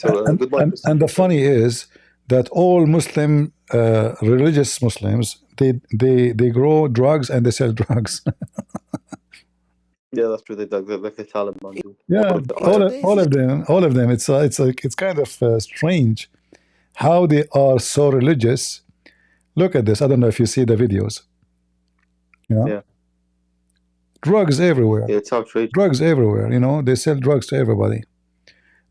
and the funny is that all Muslim religious Muslims they grow drugs and they sell drugs. Yeah, that's true. They like the Taliban do. Yeah, all of them. It's kind of strange how they are so religious. Look at this. I don't know if you see the videos. Yeah. Drugs everywhere. Yeah, it's outrageous. Drugs everywhere. They sell drugs to everybody.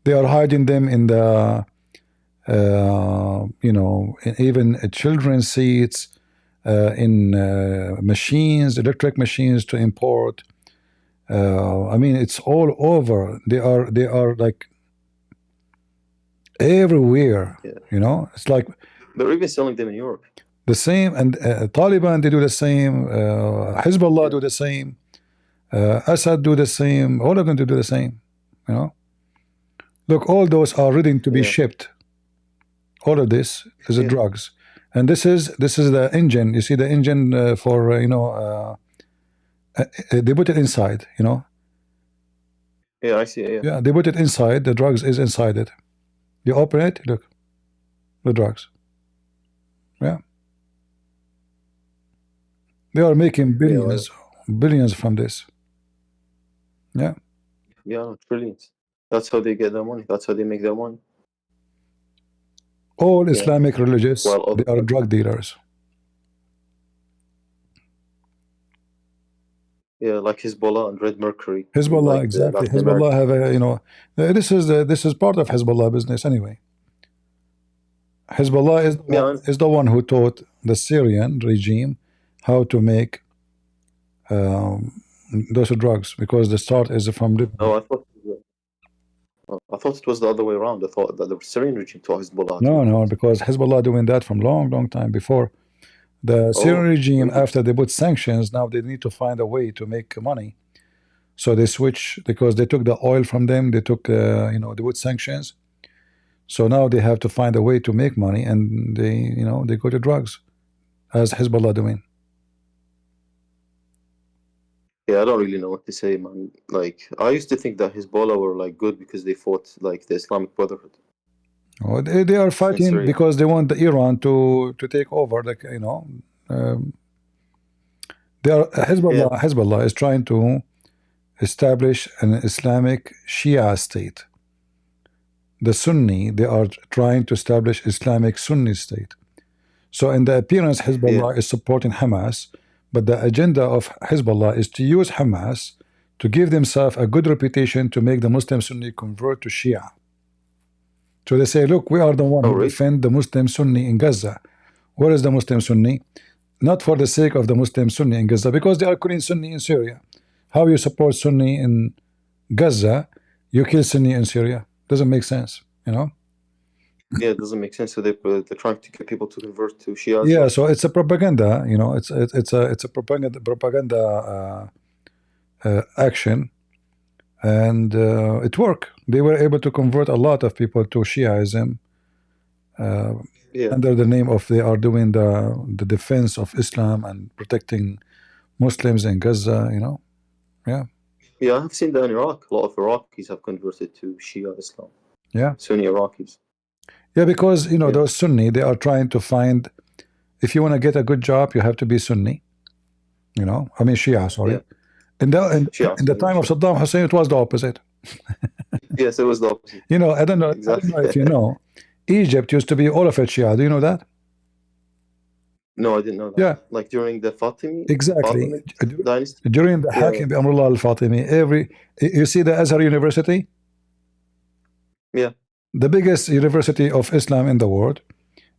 They are hiding them in the, even children's seats, in machines, electric machines to import. I mean, it's all over. They are like everywhere. Yeah. It's like they're even selling them in Europe. The same, and Taliban, they do the same. Hezbollah do the same. Assad do the same. All of them do the same. Look, all those are ready to be shipped. All of this is drugs, and this is the engine. You see the engine for they put it inside. Yeah, I see it. Yeah, they put it inside. The drugs is inside it. You open it. Look, the drugs. Yeah. They are making billions from this. Yeah. Yeah, trillions. That's how they get their money. That's how they make their money. All Islamic religious, they are drug dealers. Yeah, like Hezbollah and Red Mercury. Hezbollah, exactly. Hezbollah have a, this is part of Hezbollah business anyway. Hezbollah is the one who taught the Syrian regime how to make those drugs, because the start is from Lebanon. Oh, I thought it was the other way around. I thought that the Syrian regime taught Hezbollah. No, because Hezbollah doing that from long time before. The Syrian regime, after they put sanctions, now they need to find a way to make money. So they switch, because they took the oil from them, they took, they put sanctions. So now they have to find a way to make money, and they go to drugs, as Hezbollah doing. Yeah, I don't really know what to say, man. Like, I used to think that Hezbollah were like good because they fought like the Islamic Brotherhood. Oh, they are fighting because they want Iran to take over. Hezbollah is trying to establish an Islamic Shia state. The Sunni, they are trying to establish Islamic Sunni state. So in the appearance, Hezbollah is supporting Hamas, but the agenda of Hezbollah is to use Hamas to give themselves a good reputation to make the Muslim Sunni convert to Shia. So they say, look, we are the one who defend the Muslim Sunni in Gaza. Where is the Muslim Sunni? Not for the sake of the Muslim Sunni in Gaza, because they are killing Sunni in Syria. How you support Sunni in Gaza, you kill Sunni in Syria? Doesn't make sense, Yeah, it doesn't make sense. So they're trying to get people to convert to Shia. Yeah, so it's a propaganda, it's a propaganda action, and it worked. They were able to convert a lot of people to Shiaism under the name of they are doing the defense of Islam and protecting Muslims in Gaza. Yeah. Yeah, I've seen that in Iraq. A lot of Iraqis have converted to Shia Islam. Yeah. Sunni Iraqis. Yeah, because those Sunni, they are trying to find, if you want to get a good job, you have to be Sunni. Shia, sorry. Yeah. In the time of Saddam Hussein, it was the opposite. Yes, it was the opposite. I don't know if you know, Egypt used to be all of it Shia. Do you know that? No, I didn't know that. Yeah. Like during the Fatimi? Exactly. Dynasty? During the Hakim bi Amrullah al-Fatimi, you see the Azhar University? Yeah. The biggest university of Islam in the world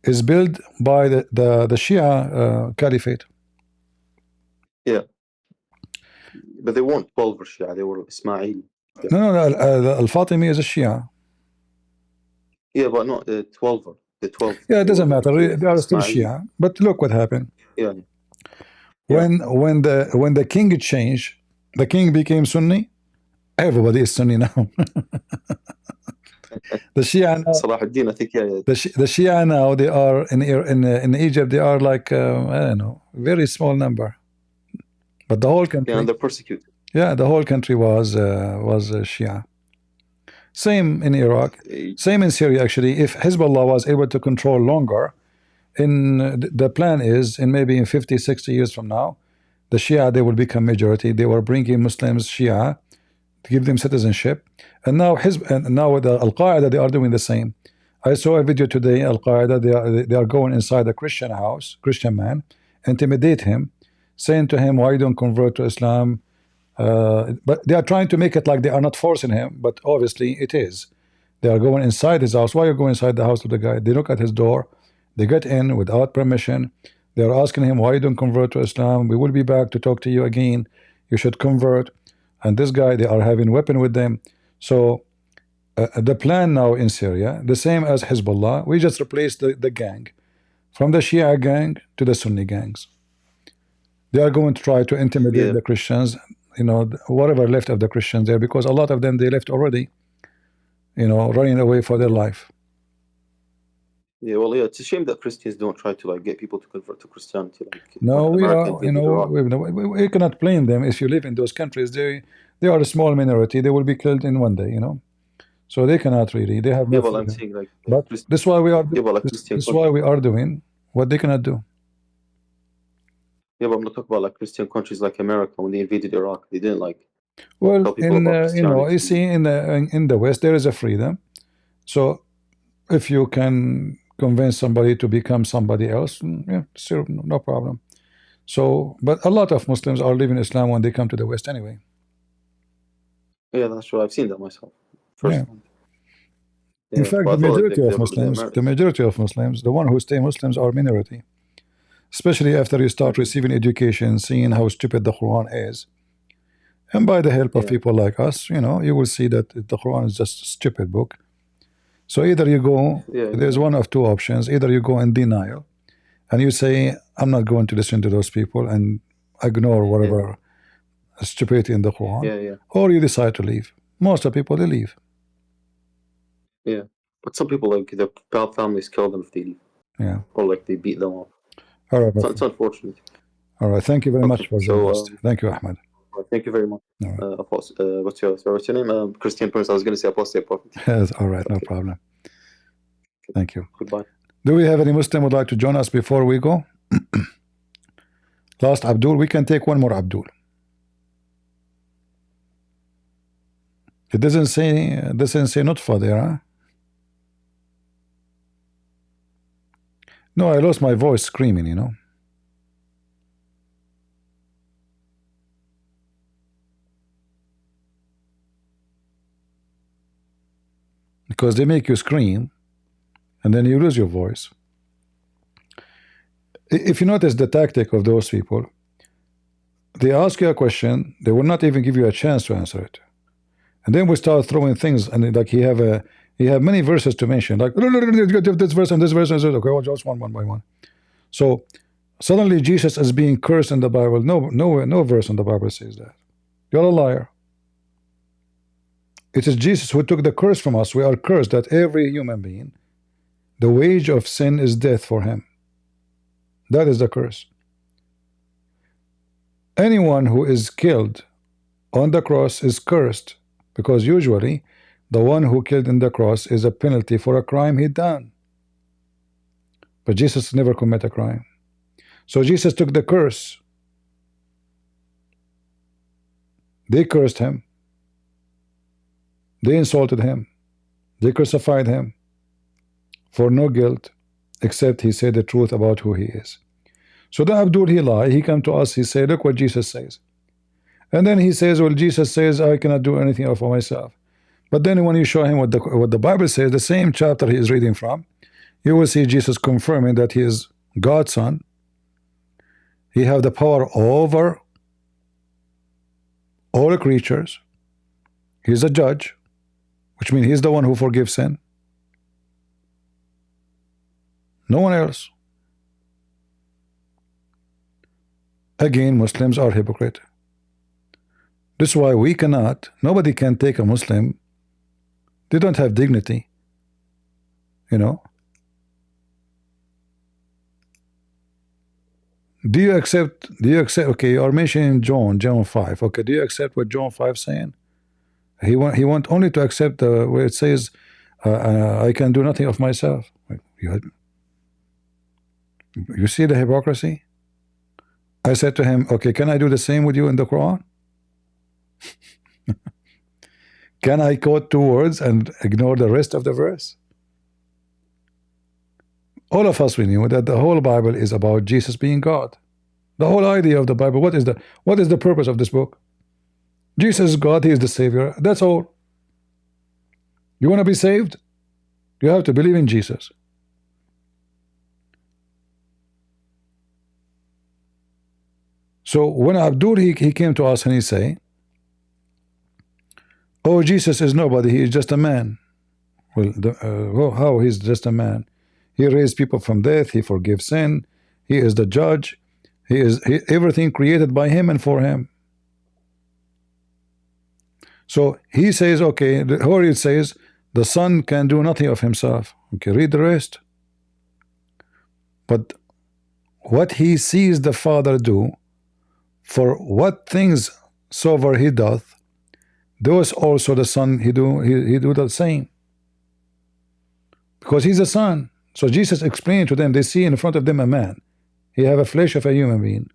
is built by the Shia Caliphate. Yeah. But they weren't 12 Shia, they were Ismaili. Yeah. No, al-Fatimi is a Shia. Yeah, but not 12. The 12. Yeah, it doesn't matter. They are still Shia. But look what happened. Yeah. When the king changed, the king became Sunni. Everybody is Sunni now. The Shia now, Salahuddin, I think, the Shia now, they are in Egypt, they are like I don't know, very small number, but the whole country, and they're persecuted. Yeah, the whole country was Shia. Same in Iraq, same in Syria. Actually, if Hezbollah was able to control longer, the plan is maybe in 50-60 years from now, the Shia, they will become majority. They were bringing Muslims Shia to give them citizenship, and now with Al-Qaeda, they are doing the same. I saw a video today. Al-Qaeda, they are going inside a Christian house, Christian man, intimidate him, saying to him, why you don't convert to Islam? But they are trying to make it like they are not forcing him, but obviously it is. They are going inside his house. Why you go inside the house of the guy? They look at his door, they get in without permission. They are asking him, why you don't convert to Islam? We will be back to talk to you again. You should convert. And this guy, they are having weapon with them. So the plan now in Syria, the same as Hezbollah, we just replaced the gang from the Shia gang to the Sunni gangs. They are going to try to intimidate the Christians, whatever left of the Christians there, because a lot of them, they left already, running away for their life. Yeah, well, yeah, it's a shame that Christians don't try to get people to convert to Christianity. No, we cannot blame them. If you live in those countries, they are a small minority. They will be killed in one day, So they cannot really. They have no freedom. I'm saying but this is why we are. This is why we are doing what they cannot do. Yeah, but I'm not talking about Christian countries like America when they invaded Iraq. They didn't Well, you see, in the West there is a freedom. So if you can convince somebody to become somebody else, yeah, still no problem. So, but a lot of Muslims are leaving Islam when they come to the West anyway. Yeah, that's true. I've seen that myself. First. Yeah. In fact, But the I thought majority of they Muslims, married. the majority of Muslims, the one who stay Muslims are minority. Especially after you start receiving education, seeing how stupid the Quran is. And by the help of people like us, you know, you will see that the Quran is just a stupid book. So either you go, there's one of two options. Either you go in denial and you say, I'm not going to listen to those people and ignore whatever stupidity in the Quran, or you decide to leave. Most of the people, they leave. Yeah. But some people, like, their families kill them if they leave. Yeah. Or, like, they beat them up. All right. It's unfortunate. All right. Thank you very much for joining us. Thank you, Ahmed. Thank you very much. What's your name? Christian Prince. I was going to say apostate prophet. Yes, all right, no problem. Thank you. Goodbye. Do we have any Muslim who would like to join us before we go? Last Abdul. We can take one more Abdul. It doesn't say Nutfa there, huh? No, I lost my voice screaming, you know. Because they make you scream and then you lose your voice. If you notice the tactic of those people, they ask you a question, they will not even give you a chance to answer it. And then we start throwing things, and like he have many verses to mention, like this verse and this verse, and okay, well, just one by one. So suddenly Jesus is being cursed in the Bible. No verse in the Bible says that. You're a liar. It is Jesus who took the curse from us. We are cursed, that every human being, the wage of sin is death for him. That is the curse. Anyone who is killed on the cross is cursed, because usually the one who killed in the cross is a penalty for a crime he done. But Jesus never commit a crime. So Jesus took the curse. They cursed him. They insulted him. They crucified him for no guilt, except he said the truth about who he is. So the Abdul, he lied. He come to us, he said, look what Jesus says. And then he says, well, Jesus says I cannot do anything for myself. But then when you show him what the Bible says, the same chapter he is reading from, you will see Jesus confirming that he is God's son. He have the power over all creatures. He's a judge, which means he's the one who forgives sin. No one else. Again, Muslims are hypocrite. This is why we cannot, nobody can take a Muslim. They don't have dignity, you know. Do you accept, okay, you are mentioning John 5, okay, do you accept what John 5 saying? He want only to accept where it says I can do nothing of myself. You see the hypocrisy? I said to him, okay, can I do the same with you in the Quran? Can I quote 2 words and ignore the rest of the verse? All of us, we knew that the whole Bible is about Jesus being God. The whole idea of the Bible, what is the purpose of this book? Jesus is God, he is the Savior. That's all. You want to be saved? You have to believe in Jesus. So when Abdul he came to us and he say, oh, Jesus is nobody, he is just a man. Well, how he's just a man? He raised people from death, he forgives sin, he is the judge, he is everything created by him and for him. So he says, okay, or it says the Son can do nothing of himself. Okay, read the rest. But what he sees the Father do, for what things soever he doth, those also the Son he do the same. Because he's a son. So Jesus explained to them, they see in front of them a man. He have a flesh of a human being.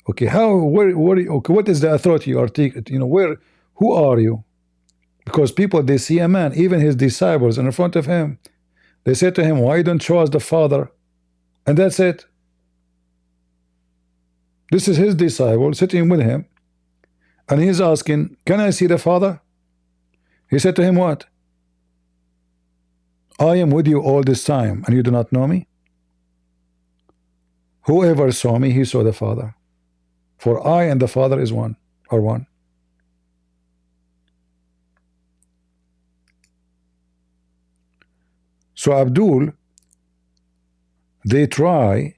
Okay, what is the authority you are taking? You know, who are you? Because people, they see a man, even his disciples in front of him. They said to him, why don't you show us the Father? And that's it. This is his disciple sitting with him, and he's asking, can I see the Father? He said to him, what? I am with you all this time, and you do not know me? Whoever saw me, he saw the Father. For I and the Father is one, or one. So Abdul, they try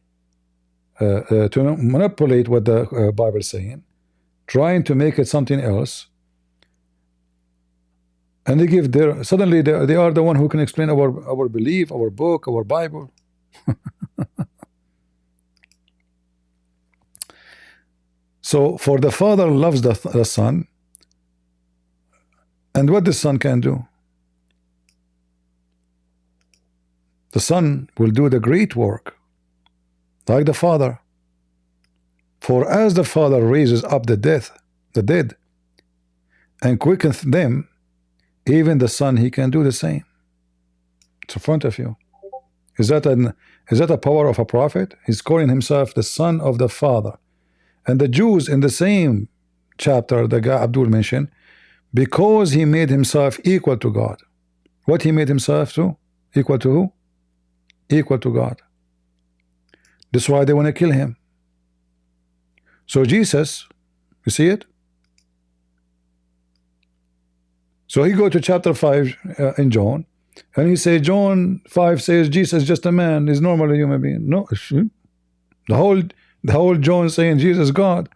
to manipulate what the Bible is saying, trying to make it something else, and they give their, suddenly they are the one who can explain our belief, our book, our Bible. So for the Father loves the Son, and what the Son can do, the Son will do the great work like the Father. For as the Father raises up the dead, and quickens them, even the Son, he can do the same. It's in front of you. Is that a power of a prophet? He's calling himself the Son of the Father. And the Jews in the same chapter the guy Abdul mentioned, because he made himself equal to God. What he made himself to? Equal to who? Equal to God. That's why they want to kill him. So Jesus, you see it? So he go to chapter 5 in John, and he say, John 5 says Jesus is just a man, he's normal a human being. No, the whole John saying Jesus is God.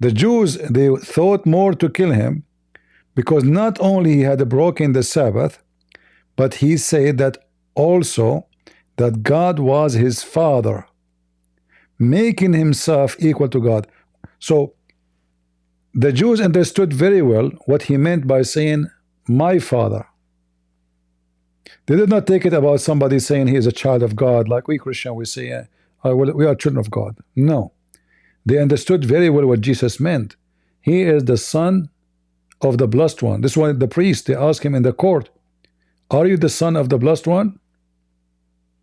The Jews, they thought more to kill him because not only he had broken the Sabbath, but he said that also that God was his Father, making himself equal to God. So the Jews understood very well what he meant by saying my Father. They did not take it about somebody saying he is a child of God, like we Christian we say we are children of God. No, they understood very well what Jesus meant. He is the Son of the Blessed One. This one, the priest, they asked him in the court, are you the Son of the Blessed One?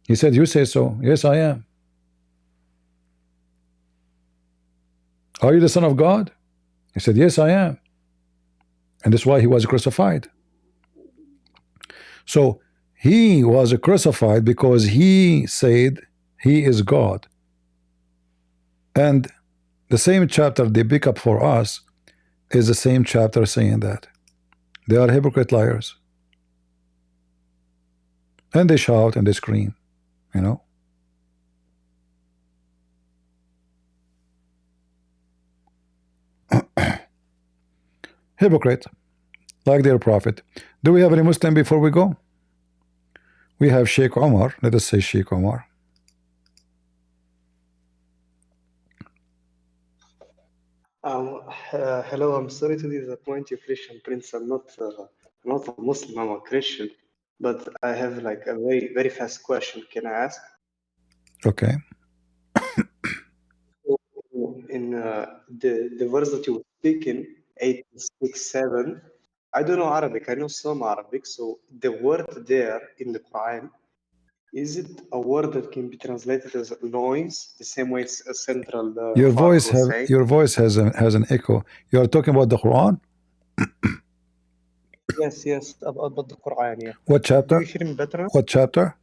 He said, you say so. Yes, I am. Are you the Son of God? He said, yes, I am. And that's why he was crucified. So he was crucified because he said he is God. And the same chapter they pick up for us is the same chapter saying that. They are hypocrite liars. And they shout and they scream, you know. Hypocrite, like their prophet. Do we have any Muslim before we go? We have Sheikh Omar. Let us say Sheikh Omar. Hello, I'm sorry to disappoint you, Christian Prince. I'm not a Muslim, I'm a Christian. But I have like a very, very fast question. Can I ask? Okay. In the verse that you were speaking, 867, I don't know Arabic. I know some Arabic. So the word there in the Quran, is it a word that can be translated as loins, the same way it's a central Your voice was saying? your voice has an echo. You are talking about the Quran? Yes, about the Quran, yeah. What chapter? Do you hear me better now? What chapter?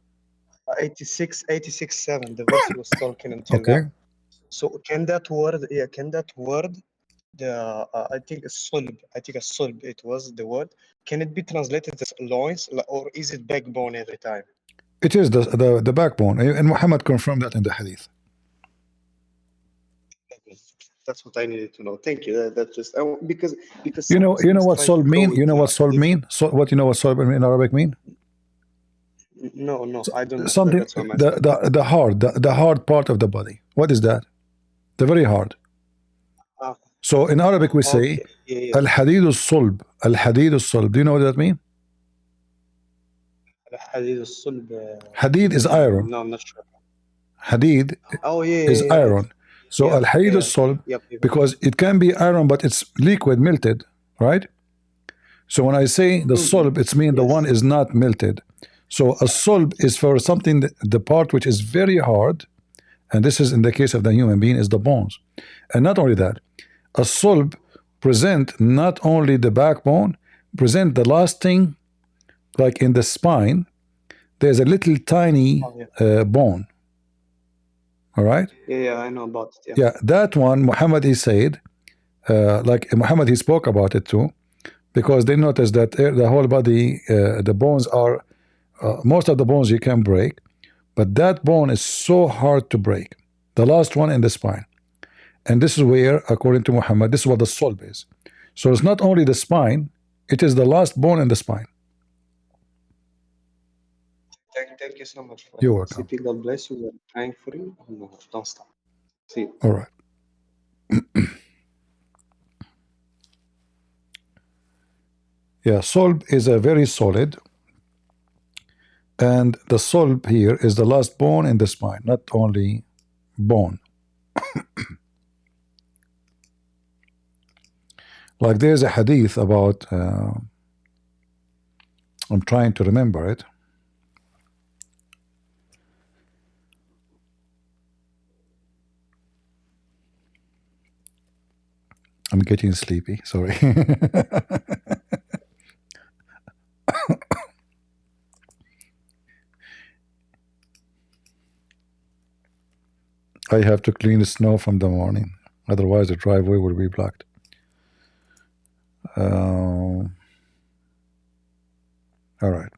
86:7, the verse he was talking until Okay. now. So can that word, the I think a sulb, it was the word. Can it be translated as loins, or is it backbone every time? It is the backbone, and Muhammad confirmed that in the hadith. That's what I needed to know. Thank you. That's just because You know what sulb mean? You know what sulb mean? So, what you know what sulb in Arabic mean? no, I don't know. Something That's what I'm asking. the hard part of the body. What is that? The very hard. So in Arabic we say al-hadid al-sulb. Al-hadid al-sulb. Do you know what that means? Hadid is iron. No, I'm not sure. Hadid is iron. So al-hadid al-sulb, because it can be iron but it's liquid, melted, right? So when I say the sulb, it's mean the one is not melted. So a sulb is for something the part which is very hard, and this is in the case of the human being, is the bones. And not only that, a sulb present not only the backbone, present the last thing like in the spine, there's a little tiny bone. All right? Yeah, I know about it. Yeah, that one, Muhammad, he said, like Muhammad, he spoke about it too, because they noticed that the whole body, the bones are, most of the bones you can break, but that bone is so hard to break. The last one in the spine. And this is where, according to Muhammad, this is what the sulb is. So it's not only the spine, it is the last bone in the spine. Thank you so much for You're welcome. CP. God bless you. We're praying for you. Don't stop. See you. All right. Yeah, sulb is a very solid, and the sulb here is the last bone in the spine, not only bone. Like there's a hadith about, I'm trying to remember it. I'm getting sleepy, sorry. I have to clean the snow from the morning, otherwise the driveway will be blocked. All right.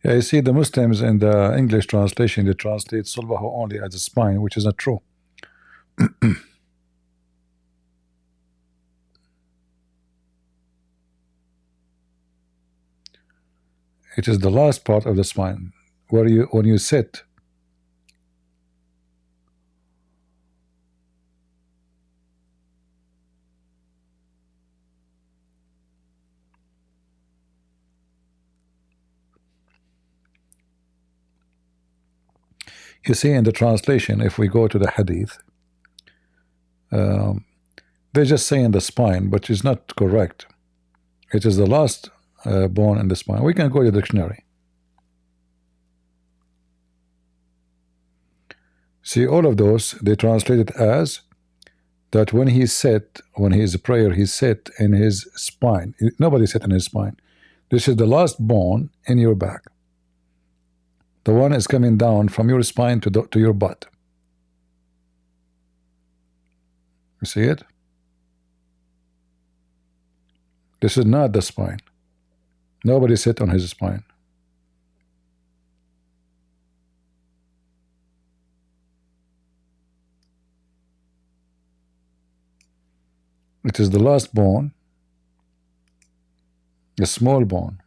Yeah, you see the Muslims in the English translation, they translate sulbahu only as a spine, which is not true. It is the last part of the spine, where you, when you sit. You see in the translation, if we go to the hadith, they're just saying the spine, but it's not correct. It is the last bone in the spine. We can go to the dictionary. See, all of those, they translate it as that when he sat, when he is a prayer, he sat in his spine. Nobody sat in his spine. This is the last bone in your back. The one is coming down from your spine to your butt. You see it? This is not the spine. Nobody sat on his spine. It is the last bone, a small bone.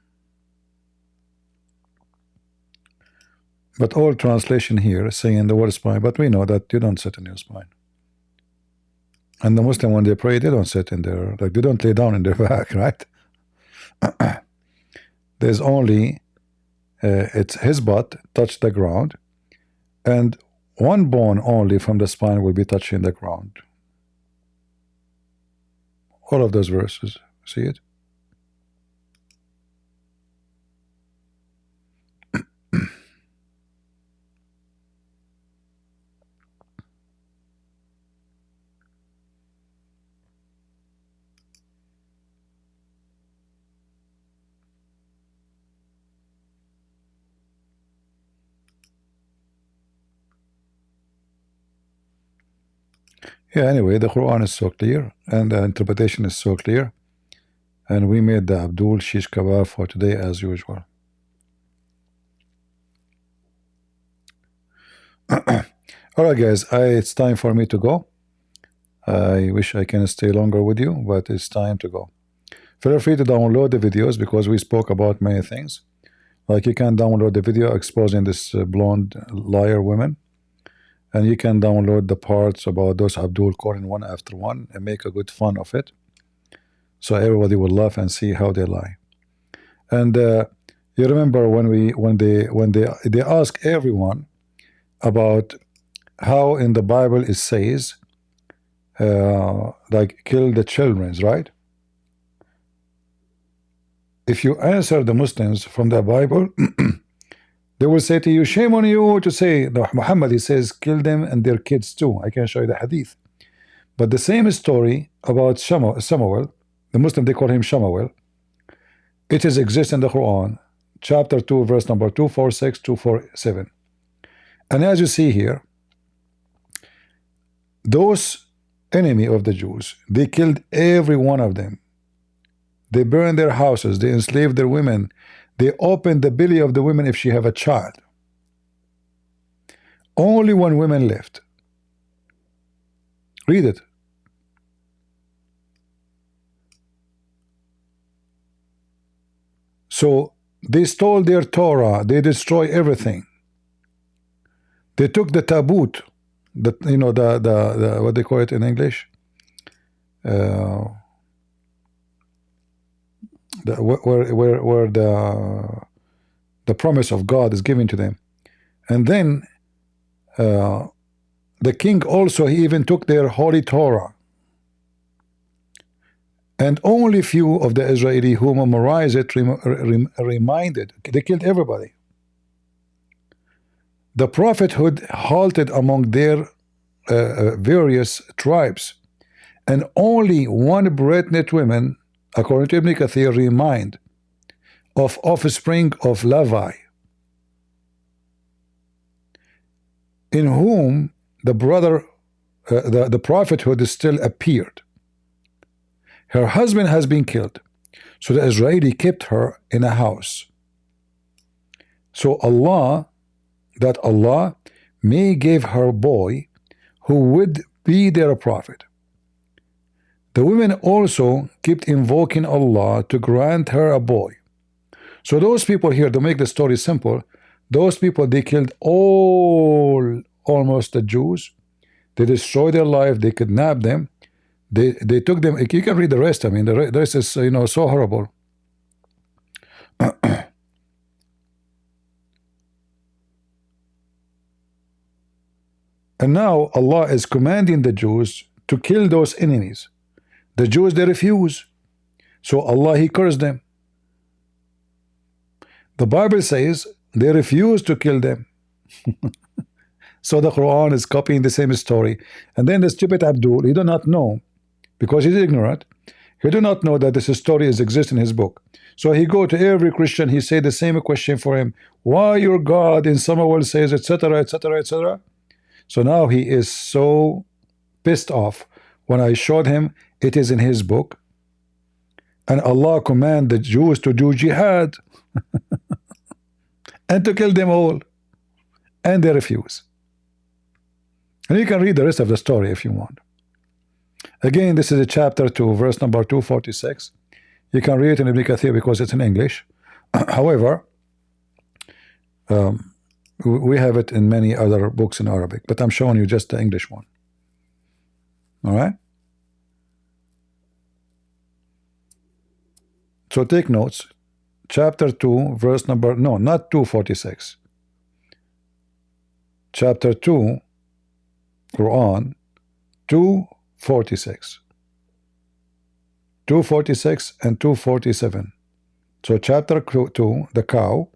But all translation here is saying the word spine, but we know that you don't sit in your spine. And the Muslim, when they pray, they don't sit in their, like they don't lay down in their back, right? There's only, it's his butt touch the ground, and one bone only from the spine will be touching the ground. All of those verses, see it? Yeah, anyway, the Quran is so clear and the interpretation is so clear, and we made the Abdul Shish Kebab for today as usual. Alright guys, it's time for me to go. I wish I can stay longer with you, but it's time to go. Feel free to download the videos because we spoke about many things. Like you can download the video exposing this blonde liar women, and you can download the parts about those Abdul calling one after one and make a good fun of it, so everybody will laugh and see how they lie. And you remember when they ask everyone about how in the Bible it says like kill the children, right? If you answer the Muslims from the Bible, they will say to you, shame on you to say, no, Muhammad, he says, kill them and their kids too. I can show you the hadith. But the same story about Samuel, the Muslim, they call him Shamuel. It is exists in the Quran, chapter 2, verse number 246, 247. And as you see here, those enemy of the Jews, they killed every one of them. They burned their houses, they enslaved their women, they opened the belly of the women if she have a child. Only one woman left. Read it. So they stole their Torah, they destroy everything. They took the tabut, the what they call it in English, where the promise of God is given to them, and then the king also, he even took their holy Torah, and only few of the Israeli who memorized it reminded. They killed everybody. The prophethood halted among their various tribes, and only one pregnant woman, according to Ibn Kathir, remind of offspring of Levi, in whom the prophethood still appeared. Her husband has been killed, so the Israeli kept her in a house. So Allah may give her boy who would be their prophet. The women also kept invoking Allah to grant her a boy. So those people here, to make the story simple, those people, they killed almost the Jews. They destroyed their life. They kidnapped them. They took them. You can read the rest. I mean, the rest is so horrible. And now Allah is commanding the Jews to kill those enemies. The Jews, they refuse. So Allah, he cursed them. The Bible says they refuse to kill them. So the Quran is copying the same story. And then the stupid Abdul, he do not know, because he's ignorant, he do not know that this story exists in his book. So he go to every Christian, he say the same question for him. Why your God in Samuel says, etc., etc., etc. So now he is so pissed off when I showed him it is in his book, and Allah command the Jews to do jihad and to kill them all, and they refuse. And you can read the rest of the story if you want. Again, this is a chapter 2, verse number 246. You can read it in Ibn Kathir because it's in English. However, we have it in many other books in Arabic, but I'm showing you just the English one. All right? So take notes. Chapter 2, verse number, no, not 246. Chapter 2, Quran, 246. 246 and 247. So chapter 2, the cow,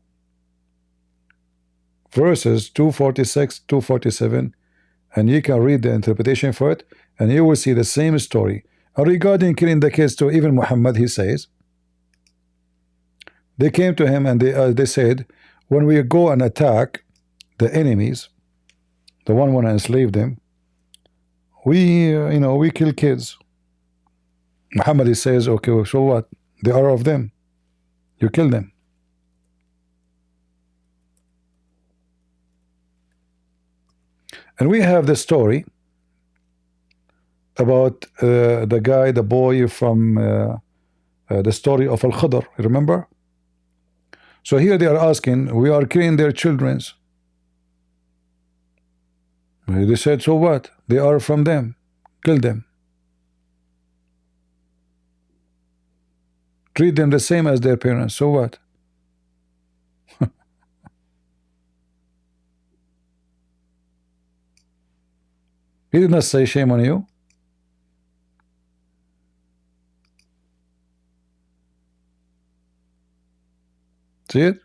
verses 246, 247, and you can read the interpretation for it, and you will see the same story. And regarding killing the kids too, even Muhammad, he says, they came to him and they said, when we go and attack the enemies, the one want to enslave them, we we kill kids. Muhammad, he says, okay, so what? They are of them. You kill them. And we have the story about the guy, the boy from the story of Al-Khadr, remember? So here they are asking, we are killing their children. They said, so what? They are from them. Kill them. Treat them the same as their parents. So what? He did not say shame on you. See it?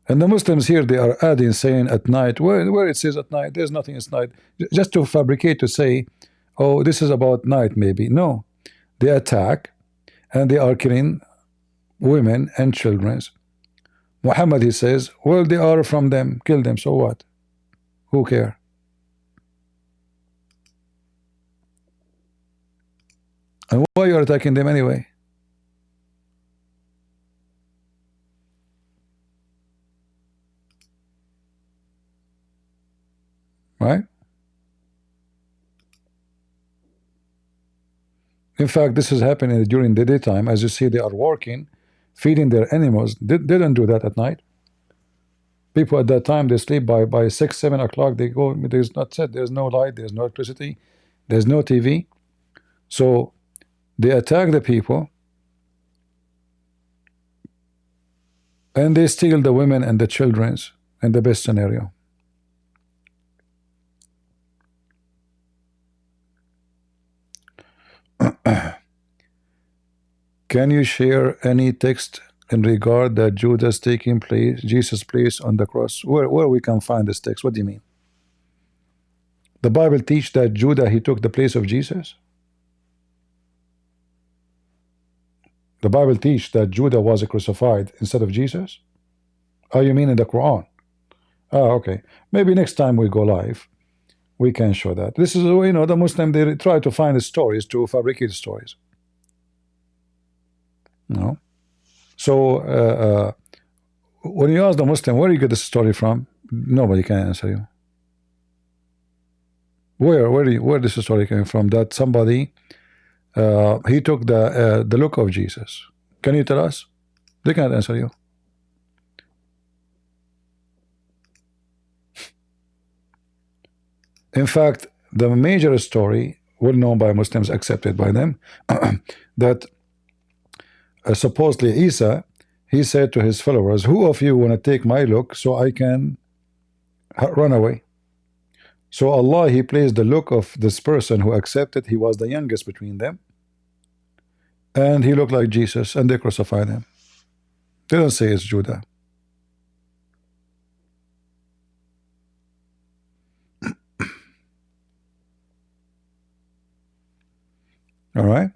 And the Muslims here, they are adding, saying at night, where it says at night, there's nothing at night. Just to fabricate, to say, oh, this is about night maybe. No. They attack, and they are killing women and children. Muhammad, he says, well, they are from them. Kill them, so what? Who care? And why you are attacking them anyway? Right? In fact, this is happening during the daytime. As you see, they are working, feeding their animals. They don't do that at night. People at that time, they sleep by 6, 7 o'clock. They go, there's not set, there's no light, there's no electricity, there's no TV. So they attack the people, and they steal the women and the children in the best scenario. Can you share any text in regard that Judas taking place, Jesus' place on the cross? Where we can find this text? What do you mean? The Bible teach that Judah, he took the place of Jesus? The Bible teach that Judah was crucified instead of Jesus? Oh, you mean in the Quran? Oh, okay. Maybe next time we go live, we can show that. This is, you know, the Muslim, they try to find the stories, to fabricate stories. No. So when you ask the Muslim, where do you get this story from? Nobody can answer you. Where this story came from? That somebody he took the look of Jesus. Can you tell us? They can't answer you. In fact, the major story, well known by Muslims, accepted by them, that supposedly Isa, he said to his followers, who of you want to take my look so I can run away? So Allah, he placed the look of this person who accepted. He was the youngest between them, and he looked like Jesus, and they crucified him. They don't say it's Judah. All right.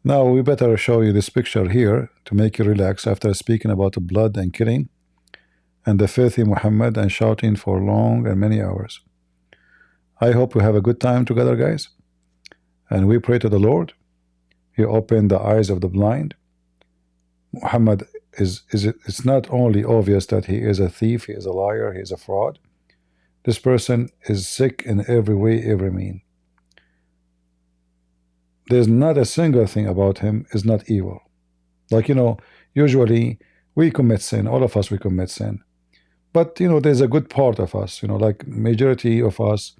Now we better show you this picture here to make you relax after speaking about the blood and killing and the filthy Muhammad and shouting for long and many hours. I hope we have a good time together, guys, and we pray to the Lord. He opened the eyes of the blind. Muhammad it's not only obvious that he is a thief, he is a liar, he is a fraud. This person is sick in every way, every mean. There's not a single thing about him is not evil. Like, you know, usually we commit sin, all of us, we commit sin. But, you know, there's a good part of us, you know, like majority of us,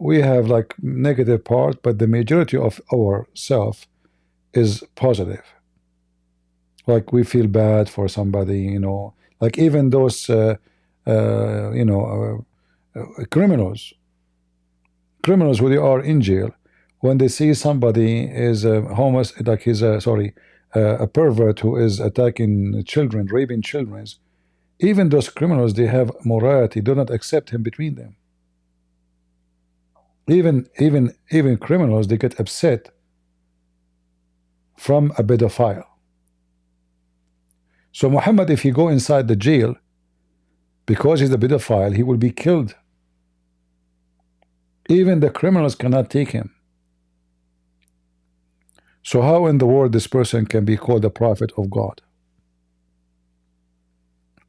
we have like negative part, but the majority of our self is positive. Like we feel bad for somebody, you know, like even those, you know, criminals who they are in jail, when they see somebody is like he's a pervert who is attacking children, raping children, even those criminals, they have morality, do not accept him between them. Even criminals, they get upset from a pedophile. So Muhammad, if he go inside the jail because he's a pedophile, he will be killed. Even the criminals cannot take him. So how in the world this person can be called a prophet of God?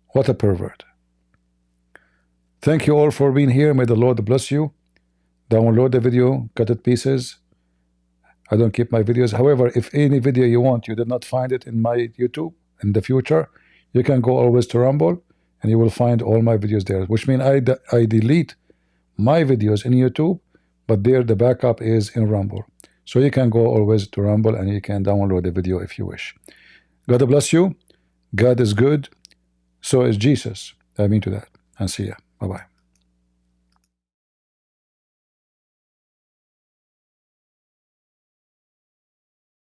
What a pervert. Thank you all for being here. May the Lord bless you. Download the video, cut it pieces. I don't keep my videos. However, if any video you want, you did not find it in my YouTube in the future, you can go always to Rumble and you will find all my videos there, which means I delete my videos in YouTube, but there the backup is in Rumble. So you can go always to Rumble and you can download the video if you wish. God bless you. God is good. So is Jesus. I mean to that. And see ya. Bye-bye.